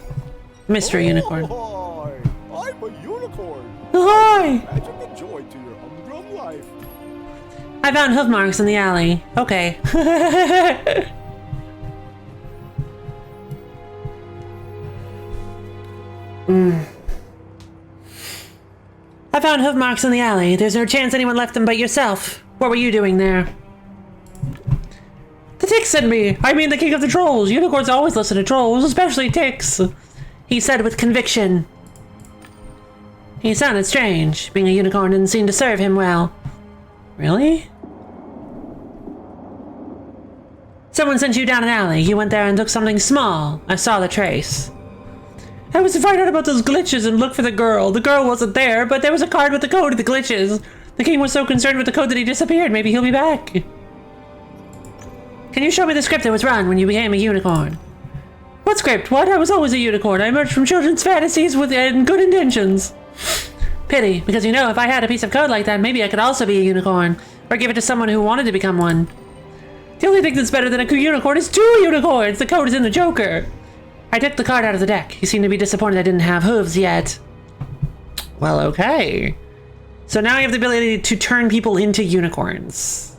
Mystery unicorn. Hi! I'm a unicorn! Hi! Magic and joy to your humdrum life. I found hoof marks in the alley. Okay. I found hoof marks in the alley. There's no chance anyone left them but yourself. What were you doing there? The Tix sent me. I mean the king of the trolls. Unicorns always listen to trolls, especially Tix. He said with conviction. He sounded strange. Being a unicorn didn't seem to serve him well. Really? Someone sent you down an alley. You went there and took something small. I saw the trace. I was to find out about those glitches and look for the girl. The girl wasn't there, but there was a card with the code of the glitches. The king was so concerned with the code that he disappeared. Maybe he'll be back. Can you show me the script that was run when you became a unicorn? What script? What? I was always a unicorn. I emerged from children's fantasies with good intentions. Pity, because you know, if I had a piece of code like that, maybe I could also be a unicorn. Or give it to someone who wanted to become one. The only thing that's better than a unicorn is 2 unicorns! The code is in the Joker! I took the card out of the deck. He seemed to be disappointed I didn't have hooves yet. Well, okay. So now you have the ability to turn people into unicorns.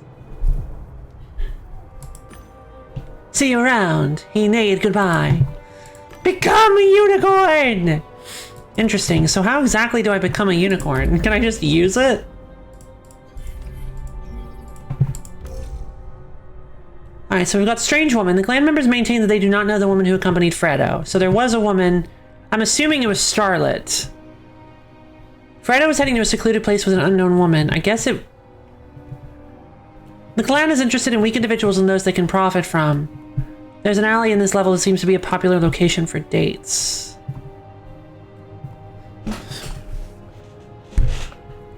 See you around. He neighed goodbye. Become a unicorn! Interesting. So how exactly do I become a unicorn? Can I just use it? Alright, so we've got Strange Woman. The clan members maintain that they do not know the woman who accompanied Fredo. So there was a woman. I'm assuming it was Starlet. Fredo was heading to a secluded place with an unknown woman. I guess it... The clan is interested in weak individuals and those they can profit from. There's an alley in this level that seems to be a popular location for dates.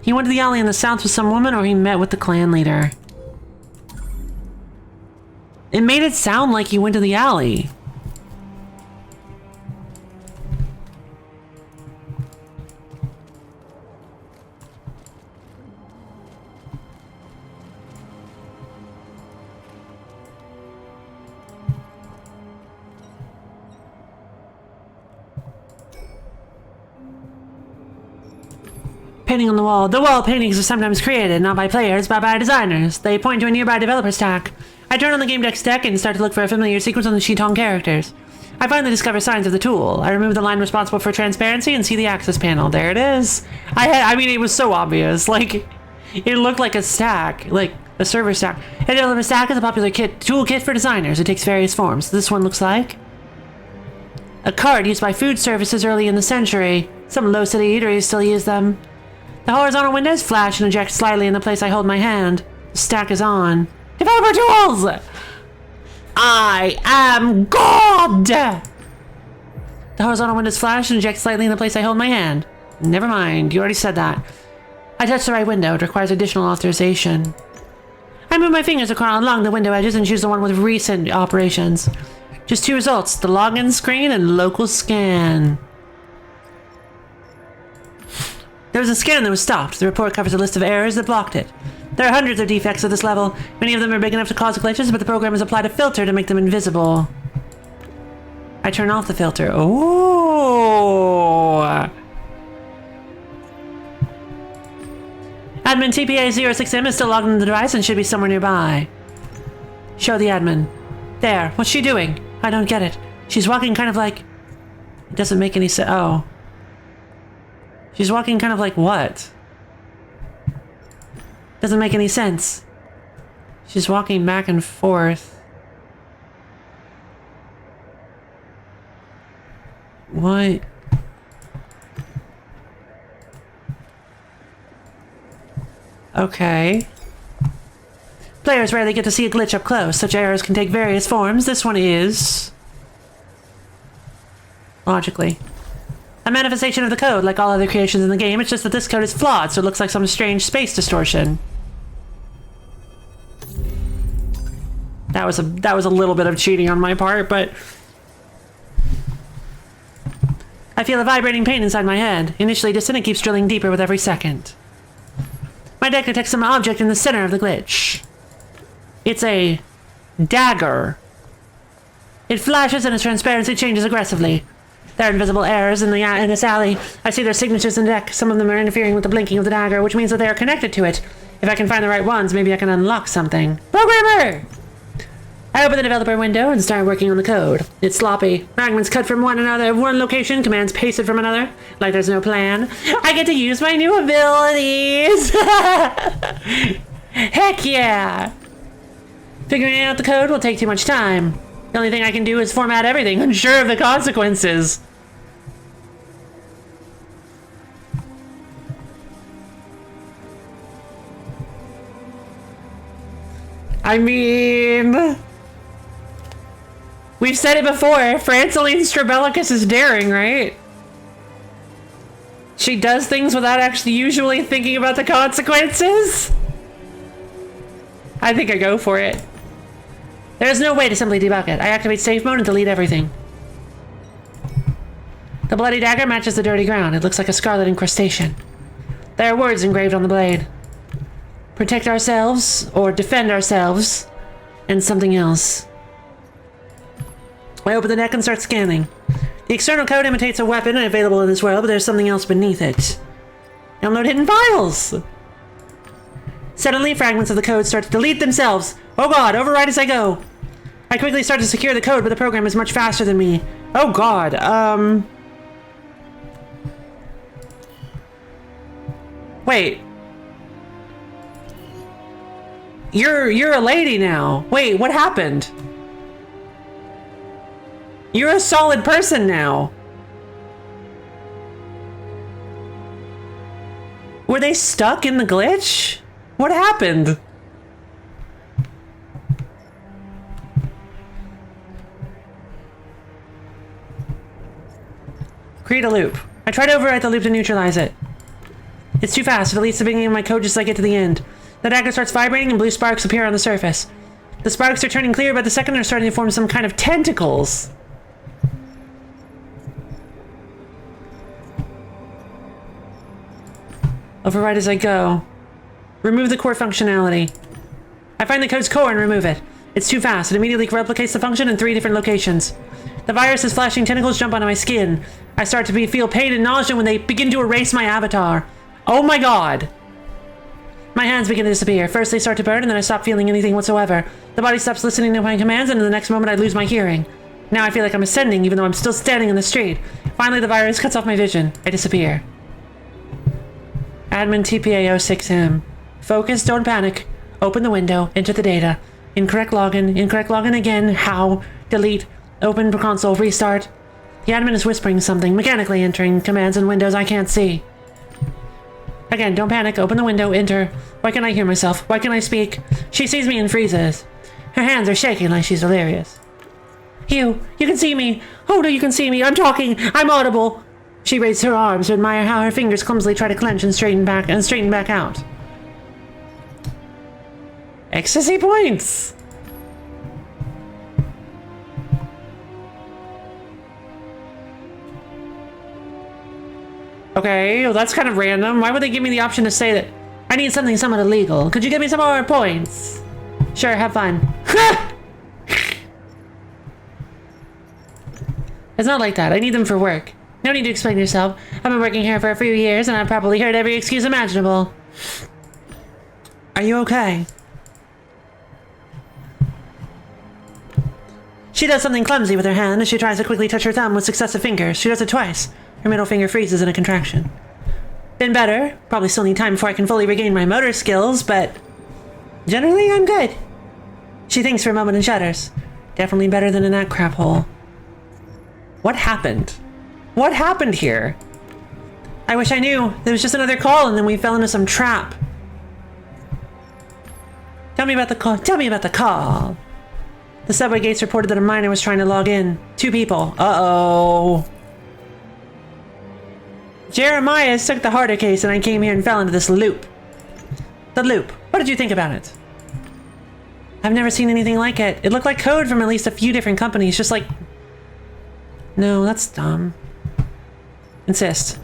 He went to the alley in the south with some woman, or he met with the clan leader. It made it sound like he went to the alley. Painting on the wall. The wall paintings are sometimes created, not by players, but by designers. They point to a nearby developer stack. I turn on the Gamedec deck and start to look for a familiar sequence on the Shitong characters. I finally discover signs of the tool. I remove the line responsible for transparency and see the access panel. There it is. I mean, it was so obvious. Like, it looked like a stack, like a server stack. A developer stack is a popular toolkit for designers. It takes various forms. This one looks like a card used by food services early in the century. Some low-city eateries still use them. The horizontal windows flash and eject slightly in the place I hold my hand. The stack is on. Developer tools! I am God! The horizontal windows flash and eject slightly in the place I hold my hand. Never mind, you already said that. I touch the right window. It requires additional authorization. I move my fingers along the window edges and choose the one with recent operations. Just 2 results, the login screen and local scan. There was a scan that was stopped. The report covers a list of errors that blocked it. There are hundreds of defects at this level. Many of them are big enough to cause glitches, but the program has applied a filter to make them invisible. I turn off the filter. Oh! Admin TPA06M is still logged into the device and should be somewhere nearby. Show the admin. There. What's she doing? I don't get it. She's walking kind of like... It doesn't make any sense. Oh. She's walking kind of like what? Doesn't make any sense. She's walking back and forth. What? Okay. Players rarely get to see a glitch up close. Such errors can take various forms. This one is... logically a manifestation of the code, like all other creations in the game. It's just that this code is flawed, so it looks like some strange space distortion. That was a little bit of cheating on my part, but... I feel a vibrating pain inside my head. Initially distant, it keeps drilling deeper with every second. My deck detects some object in the center of the glitch. It's a dagger. It flashes and its transparency changes aggressively. There are invisible errors in this alley. I see their signatures in the deck. Some of them are interfering with the blinking of the dagger, which means that they are connected to it. If I can find the right ones, maybe I can unlock something. Programmer! I open the developer window and start working on the code. It's sloppy. Fragments cut from one location, commands pasted from another, like there's no plan. I get to use my new abilities! Heck yeah! Figuring out the code will take too much time. The only thing I can do is format everything, unsure of the consequences. I mean... We've said it before, Franceline Strabellicus is daring, right? She does things without actually usually thinking about the consequences? I think I go for it. There's no way to simply debug it. I activate safe mode and delete everything. The bloody dagger matches the dirty ground. It looks like a scarlet incrustation. There are words engraved on the blade. Protect ourselves, or defend ourselves, and something else. I open the deck and start scanning. The external code imitates a weapon available in this world, but there's something else beneath it. Download hidden files! Suddenly, fragments of the code start to delete themselves. Oh god, override as I go. I quickly start to secure the code, but the program is much faster than me. Oh god, Wait. You're a lady now. Wait, what happened? You're a solid person now. Were they stuck in the glitch? What happened? Create a loop. I try to overwrite the loop to neutralize it. It's too fast. It deletes the beginning of my code just as I get to the end. The dagger starts vibrating and blue sparks appear on the surface. The sparks are turning clear, but the second they're starting to form some kind of tentacles. Override as I go. Remove the core functionality. I find the code's core and remove it. It's too fast. It immediately replicates the function in 3 different locations. The virus's flashing tentacles jump onto my skin. I start to feel pain and nausea when they begin to erase my avatar. Oh my god. My hands begin to disappear. First they start to burn, and then I stop feeling anything whatsoever. The body stops listening to my commands, and in the next moment I lose my hearing. Now I feel like I'm ascending, even though I'm still standing in the street. Finally, the virus cuts off my vision. I disappear. Admin TPA 06M. Focus, don't panic. Open the window, enter the data. Incorrect login again. How? Delete. Open console, restart. The admin is whispering something, mechanically entering commands and windows I can't see. Again, don't panic. Open the window, enter. Why can't I hear myself? Why can't I speak? She sees me and freezes. Her hands are shaking like she's delirious. You can see me. Oh no, you can see me. I'm talking. I'm audible. She raised her arms to admire how her fingers clumsily try to clench and straighten back out. Ecstasy points. Okay, well that's kind of random. Why would they give me the option to say that I need something somewhat illegal? Could you give me some more points? Sure, have fun. It's not like that. I need them for work. No need to explain yourself. I've been working here for a few years and I've probably heard every excuse imaginable. Are you okay? She does something clumsy with her hand as she tries to quickly touch her thumb with successive fingers. She does it twice. Her middle finger freezes in a contraction. Been better. Probably still need time before I can fully regain my motor skills, but generally I'm good. She thinks for a moment and shudders. Definitely better than in that crap hole. What happened? What happened here? I wish I knew. There was just another call and then we fell into some trap. Tell me about the call. Tell me about the call. The subway gates reported that a miner was trying to log in. 2 people. Uh-oh. Jeremiah took the harder case and I came here and fell into this loop. The loop. What did you think about it? I've never seen anything like it. It looked like code from at least a few different companies, just like... No, that's dumb. Insist.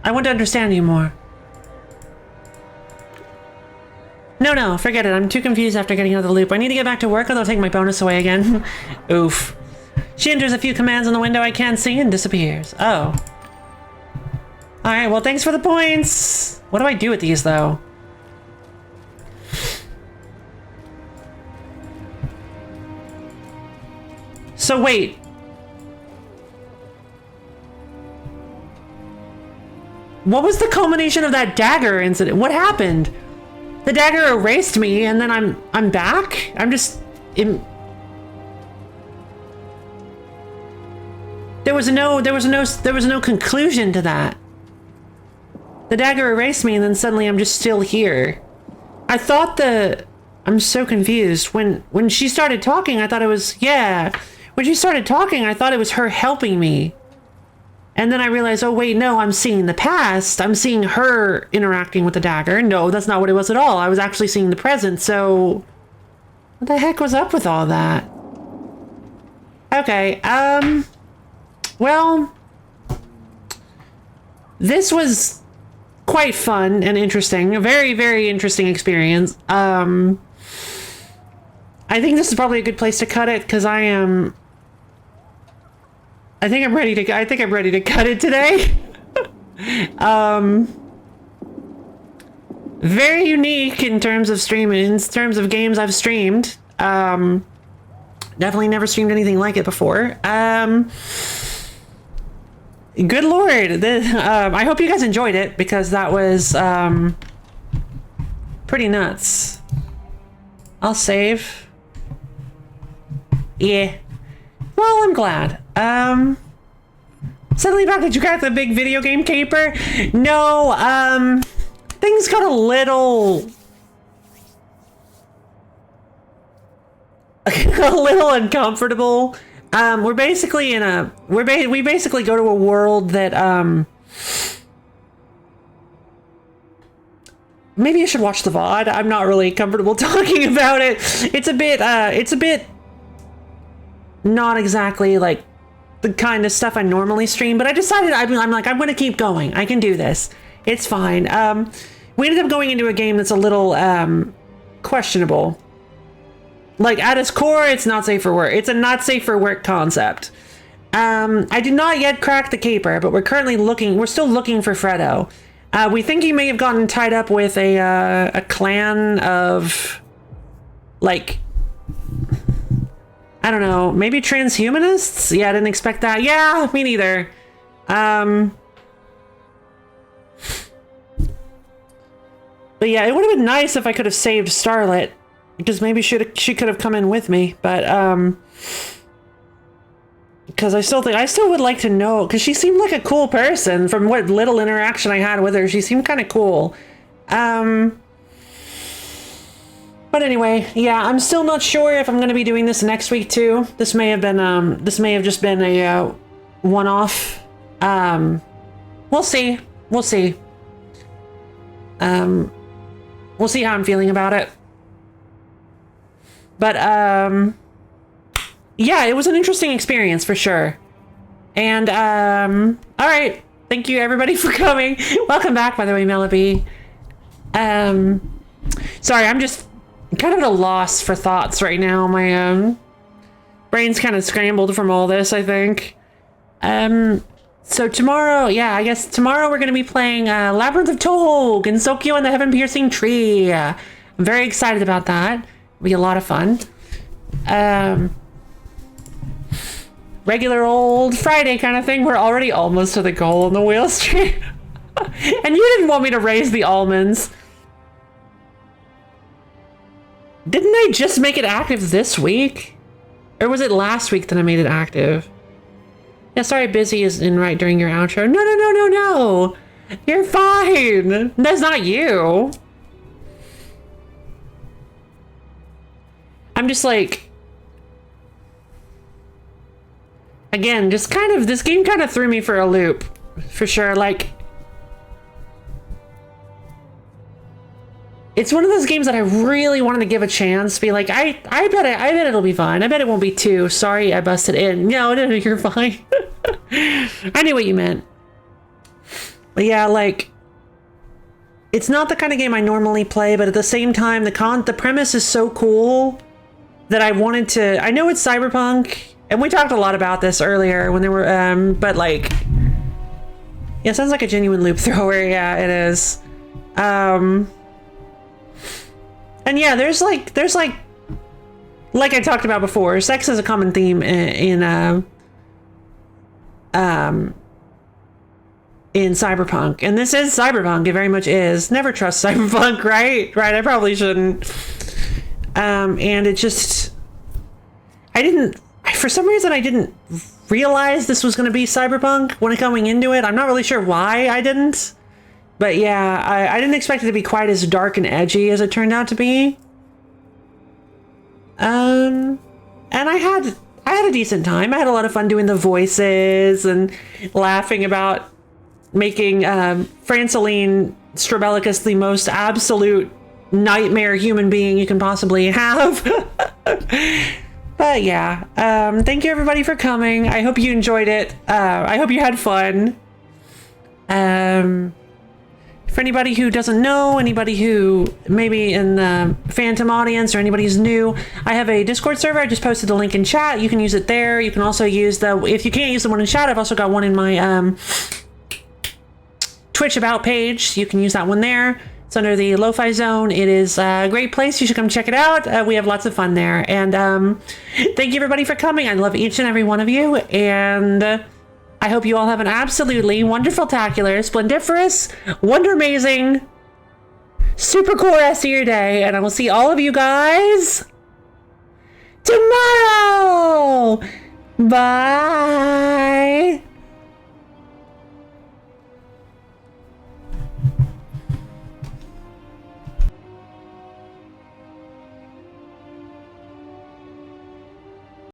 I want to understand you more. No, forget it. I'm too confused after getting out of the loop. I need to get back to work or they'll take my bonus away again. Oof. She enters a few commands on the window I can't see and disappears. Oh. Alright, well thanks for the points! What do I do with these though? So wait. What was the culmination of that dagger incident? What happened? The dagger erased me and then I'm back? I'm just... There was no conclusion to that. The dagger erased me and then suddenly I'm just still here. I thought I'm so confused. When she started talking, I thought it was... Yeah. When she started talking, I thought it was her helping me. And then I realized, oh wait, no, I'm seeing the past. I'm seeing her interacting with the dagger. No, that's not what it was at all. I was actually seeing the present, so... What the heck was up with all that? Okay, well... This was quite fun and interesting. A very, very interesting experience. I think this is probably a good place to cut it, because I think I'm ready to cut it today. Very unique in terms of streaming, in terms of games I've streamed. Definitely never streamed anything like it before. Good lord. I hope you guys enjoyed it because that was pretty nuts. I'll save. Yeah. Well, I'm glad. Suddenly back, did you got the big video game caper? No, things got a little uncomfortable. We're basically in a, we basically go to a world that, maybe you should watch the VOD. I'm not really comfortable talking about it. It's a bit not exactly like the kind of stuff I normally stream, but I decided I'm like, I'm gonna keep going. I can do this. It's fine. We ended up going into a game that's a little questionable. Like at its core, it's not safe for work. It's a not safe for work concept. I did not yet crack the caper, but we're still looking for Fredo. We think he may have gotten tied up with a clan of, like, I don't know, maybe transhumanists? Yeah, I didn't expect that. Yeah, me neither. But yeah, it would have been nice if I could have saved Starlet, because maybe she could have come in with me, but because I still would like to know, because she seemed like a cool person from what little interaction I had with her. She seemed kind of cool. But anyway, yeah, I'm still not sure if I'm going to be doing this next week too. This may have just been a one-off. We'll see. We'll see. We'll see how I'm feeling about it. But, yeah, it was an interesting experience for sure. And, all right. Thank you everybody for coming. Welcome back, by the way, Melody. Sorry, I'm just kind of at a loss for thoughts right now. My, brain's kind of scrambled from all this, I think. So tomorrow, yeah, I guess tomorrow we're going to be playing Labyrinth of Tohog and Sokyo and the Heaven-Piercing Tree. I'm very excited about that. It'll be a lot of fun. Regular old Friday kind of thing. We're already almost to the goal on the wheel stream. And you didn't want me to raise the almonds. Didn't I just make it active this week? Or was it last week that I made it active? Yeah, sorry, busy is in right during your outro. No. You're fine. That's not you. I'm just like... Again, just kind of... This game kind of threw me for a loop. For sure, like... It's one of those games that I really wanted to give a chance. Be like, I bet it'll be fine. I bet it won't be too. Sorry, I busted in. No, you're fine. I knew what you meant. But yeah, like, it's not the kind of game I normally play, but at the same time, the premise is so cool that I wanted to. I know it's cyberpunk, and we talked a lot about this earlier when there were, but like, yeah, it sounds like a genuine loop thrower. Yeah, it is. And yeah, there's like I talked about before, sex is a common theme in cyberpunk, and this is cyberpunk. It very much is. Never trust cyberpunk, right? I probably shouldn't. And it just, for some reason I didn't realize this was going to be cyberpunk when going into it. I'm not really sure why I didn't. But yeah, I didn't expect it to be quite as dark and edgy as it turned out to be. And I had a decent time. I had a lot of fun doing the voices and laughing about making Franceline Strabelicus the most absolute nightmare human being you can possibly have. But yeah, thank you everybody for coming. I hope you enjoyed it. I hope you had fun. For anybody who doesn't know, anybody who maybe in the Phantom audience or anybody who's new, I have a Discord server. I just posted the link in chat. You can use it there. You can also use if you can't use the one in chat, I've also got one in my Twitch About page. You can use that one there. It's under the LoFi zone. It is a great place. You should come check it out. We have lots of fun there. And thank you everybody for coming. I love each and every one of you. And I hope you all have an absolutely wonderful-tacular, splendiferous, wonder-amazing, super cool rest of your day, and I will see all of you guys tomorrow! Bye!